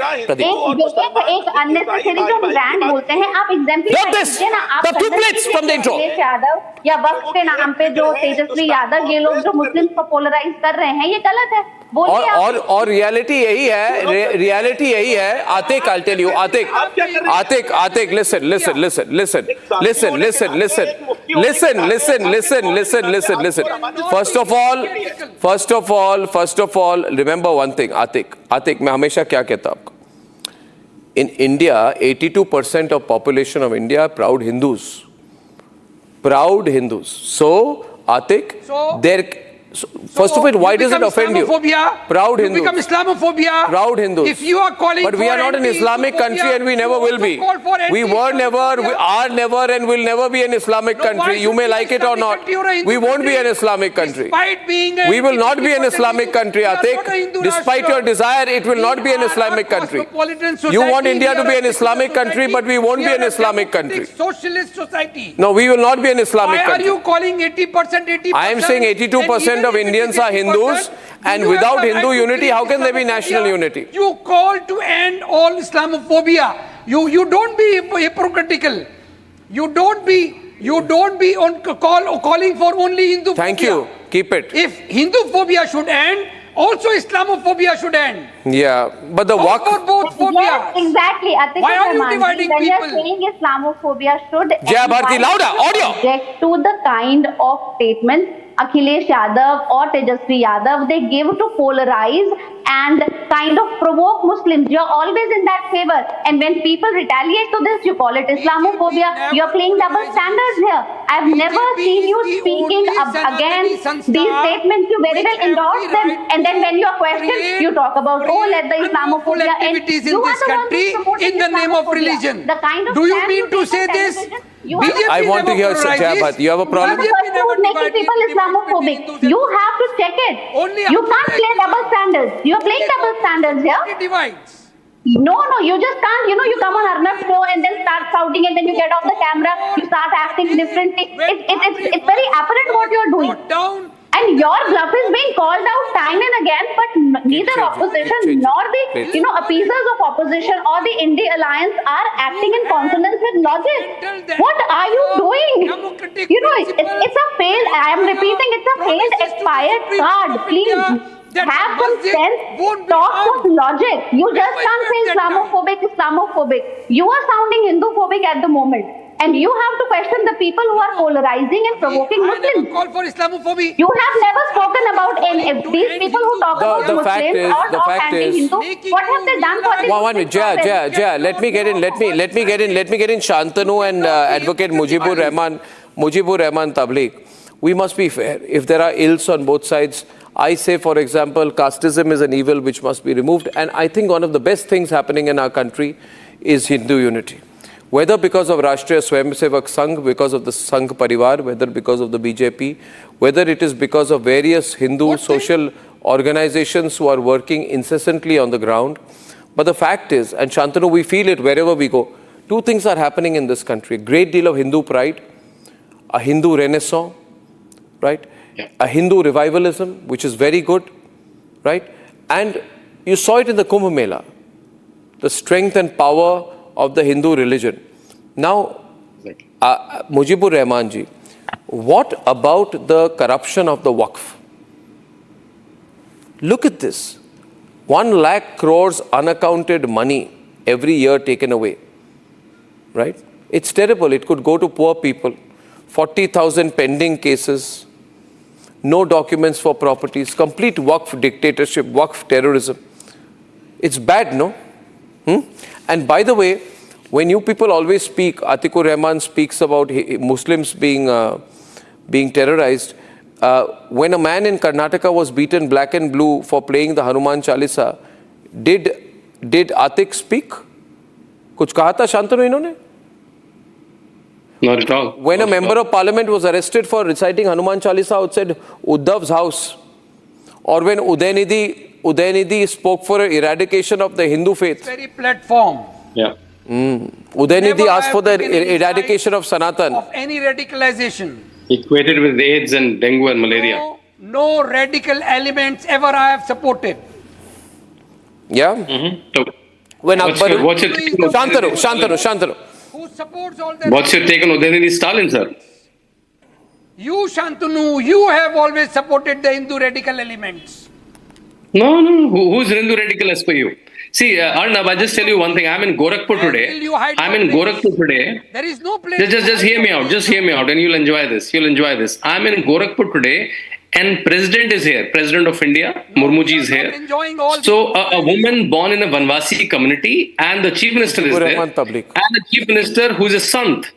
एक अननेसेसरी जो ब्रांड बोलते हैं, आप एग्जाम्पल दीजिए ना। आप अखिलेश यादव या वक्त के नाम पे जो तेजस्वी यादव, ये लोग जो मुस्लिम को पोलराइज कर रहे हैं, ये गलत है।
और रियलिटी यही है। Atiq, I'll tell you, Atik, listen. First of all, remember one thing, Atik, मैं हमेशा क्या कहता हूँ आपको? In India, 82% of population of India are proud Hindus. So, Atik, first of all, why does it offend you? Proud Hindus.
Become Islamophobia.
Proud Hindus.
If you are calling,
but we are not an Islamic country, and we never will be. We were never, we are never, and will never be an Islamic country. You may like it or not. We won't be an Islamic country. We will not be an Islamic country, Atik. Despite your desire, it will not be an Islamic country. You want India to be an Islamic country, but we won't be an Islamic country.
Socialist society.
No, we will not be an Islamic country.
Why are you calling 80%?
I am saying 82% of Indians are Hindus, and without Hindu unity, how can there be national unity?
You call to end all Islamophobia. You don't be hypocritical. You don't be on calling for only Hindu.
Thank you. Keep it.
If Hindu phobia should end, also Islamophobia should end.
Yeah, but the work
for both phobias.
Yes, exactly.
Why are you dividing
when
people?
You're saying Islamophobia should
Jaya Bharati, louder, audio.
Object to the kind of statements Akhilesh Yadav or Tejasvi Yadav, they give to polarize and kind of provoke Muslims. You're always in that favor. And when people retaliate to this, you call it Islamophobia. You're playing double standards here. I've never seen you speaking against these statements. You very well endorse them. And then when you're questioned, you talk about, oh, let the Islamophobia end.
Activities in this country in the name of religion. Do you mean to say this?
I want to hear Satyabhat. You have a problem?
Making people Islamophobic. You have to check it. You can't play double standards. You're playing double standards here. No, you just can't. You come on Arnab's show and then start shouting, and then you get off the camera, you start acting differently. It's very apparent what you're doing. And your bluff is being called out time and again, but neither opposition nor the appeasers of opposition or the Indie Alliance are acting in consonance with logic. What are you doing? It's a failed. I am repeating, it's a failed expired card. Please have some sense. Talk with logic. You just can't say Islamophobic. You are sounding Hindu-phobic at the moment. And you have to question the people who are polarizing and provoking Muslims.
Call for Islamophobia.
You have never spoken about these people who talk about Muslims or talk anti-Hindu. What have they done for this?
One minute, Jaya, let me get in Shantanu and Advocate Mujibur Rahman Tabligh. We must be fair. If there are ills on both sides, I say, for example, casteism is an evil which must be removed. And I think one of the best things happening in our country is Hindu unity. Whether because of Rashtriya Swayamsevak Sangh, because of the Sangh Parivar, whether because of the BJP, whether it is because of various Hindu social organizations who are working incessantly on the ground. But the fact is, and Shantanu, we feel it wherever we go, two things are happening in this country. A great deal of Hindu pride, a Hindu renaissance, right? Yeah. A Hindu revivalism, which is very good, right? And you saw it in the Kumbh Mela, the strength and power of the Hindu religion. Now, Mujibur Rahman ji, what about the corruption of the Waqf? Look at this. 1 lakh crores unaccounted money every year taken away, right? It's terrible. It could go to poor people. 40,000 pending cases, no documents for properties, complete Waqf dictatorship, Waqf terrorism. It's bad, no? And by the way, when you people always speak, Atikur Rahman speaks about Muslims being terrorized. When a man in Karnataka was beaten black and blue for playing the Hanuman Chalisa, did Atik speak? Kuch kaha tha Shantanu inhone?
Not at all.
When a member of parliament was arrested for reciting Hanuman Chalisa outside Uddhav's house, or when Udaynidhi spoke for eradication of the Hindu faith.
Very platform.
Yeah.
Udaynidhi asked for the eradication of Sanatan.
Of any radicalization.
Equated with AIDS and dengue and malaria.
No radical elements ever I have supported.
Yeah?
So,
when Akbar...
What's your take on
Shantanu.
Who supports all that?
What's your take on Udaynidhi Stalin, sir?
You, Shantanu, you have always supported the Hindu radical elements.
No. Who's Hindu radical as per you? See, Arnab, I'll just tell you one thing. I'm in Gorakhpur today.
There is no place.
Just hear me out. Just hear me out and you'll enjoy this. I'm in Gorakhpur today and President is here. President of India, Murmuji is here. So a woman born in a Vanvasi community and the Chief Minister is there. And the Chief Minister who's a Sant.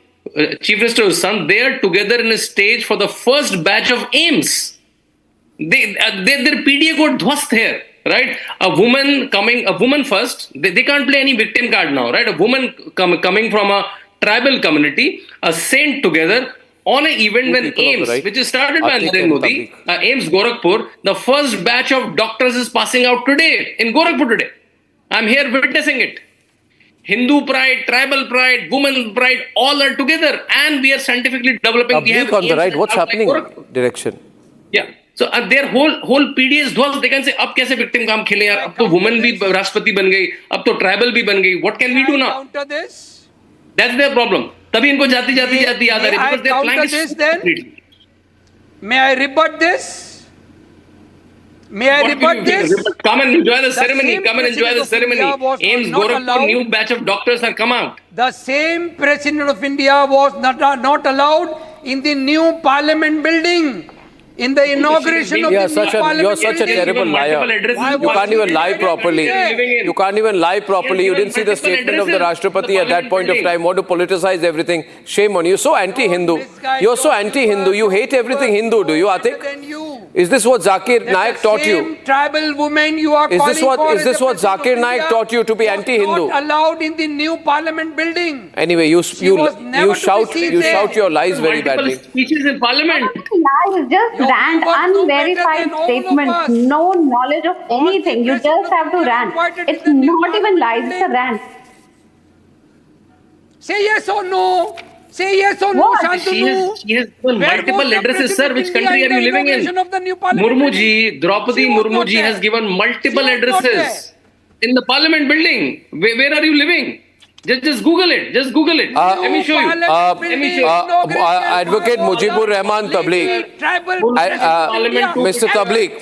Chief Minister who's Sant, they are together in a stage for the first batch of AIMS. Their PDA got dhwast here. Right? A woman first, they can't play any victim card now, right? A woman coming from a tribal community, a saint together on an event when AIMS, right, which is started by Narendra Modi, AIMS Gorakhpur, the first batch of doctors is passing out today in Gorakhpur today. I'm here witnessing it. Hindu pride, tribal pride, woman pride, all are together and we are scientifically developing.
We have on the right, what's happening? Direction.
Yeah. So their whole PD is dhwast. They can say, अब कैसे victim काम खेले यार? अब तो woman भी राष्ट्रपति बन गई, अब तो tribal भी बन गई. What can we do now?
Counter this.
That's their problem. तभी इनको जाती याद आ रही है. Because their flank is
then. May I rebut this? May I rebut this?
Come and enjoy the ceremony. Come and enjoy the ceremony. AIMS Gorakhpur, new batch of doctors have come out.
The same President of India was not allowed in the new Parliament building. in the inauguration of the new parliament.
You're such a terrible liar. You can't even lie properly. You can't even lie properly. You didn't see the statement of the Rashtrapati at that point of time. Want to politicize everything. Shame on you. So anti-Hindu. You're so anti-Hindu. You hate everything Hindu, do you, Atik? Is this what Zakir Naik taught you?
Tribal women you are
Is this what Zakir Naik taught you, to be anti-Hindu?
Not allowed in the new parliament building.
Anyway, you shout your lies very badly.
Speeches in parliament.
Lies, just rant, unverified statements, no knowledge of anything. You just have to rant. It's not even lies, it's a rant.
Say yes or no. Say yes or no, Shantanu.
She has given multiple addresses, sir. Which country are you living in? Murmu ji, Draupadi Murmu ji has given multiple addresses in the parliament building. Where are you living? Just Google it. Just Google it. Let me show you.
Advocate Mujibur Rahman Tabligh. Mr. Tabligh.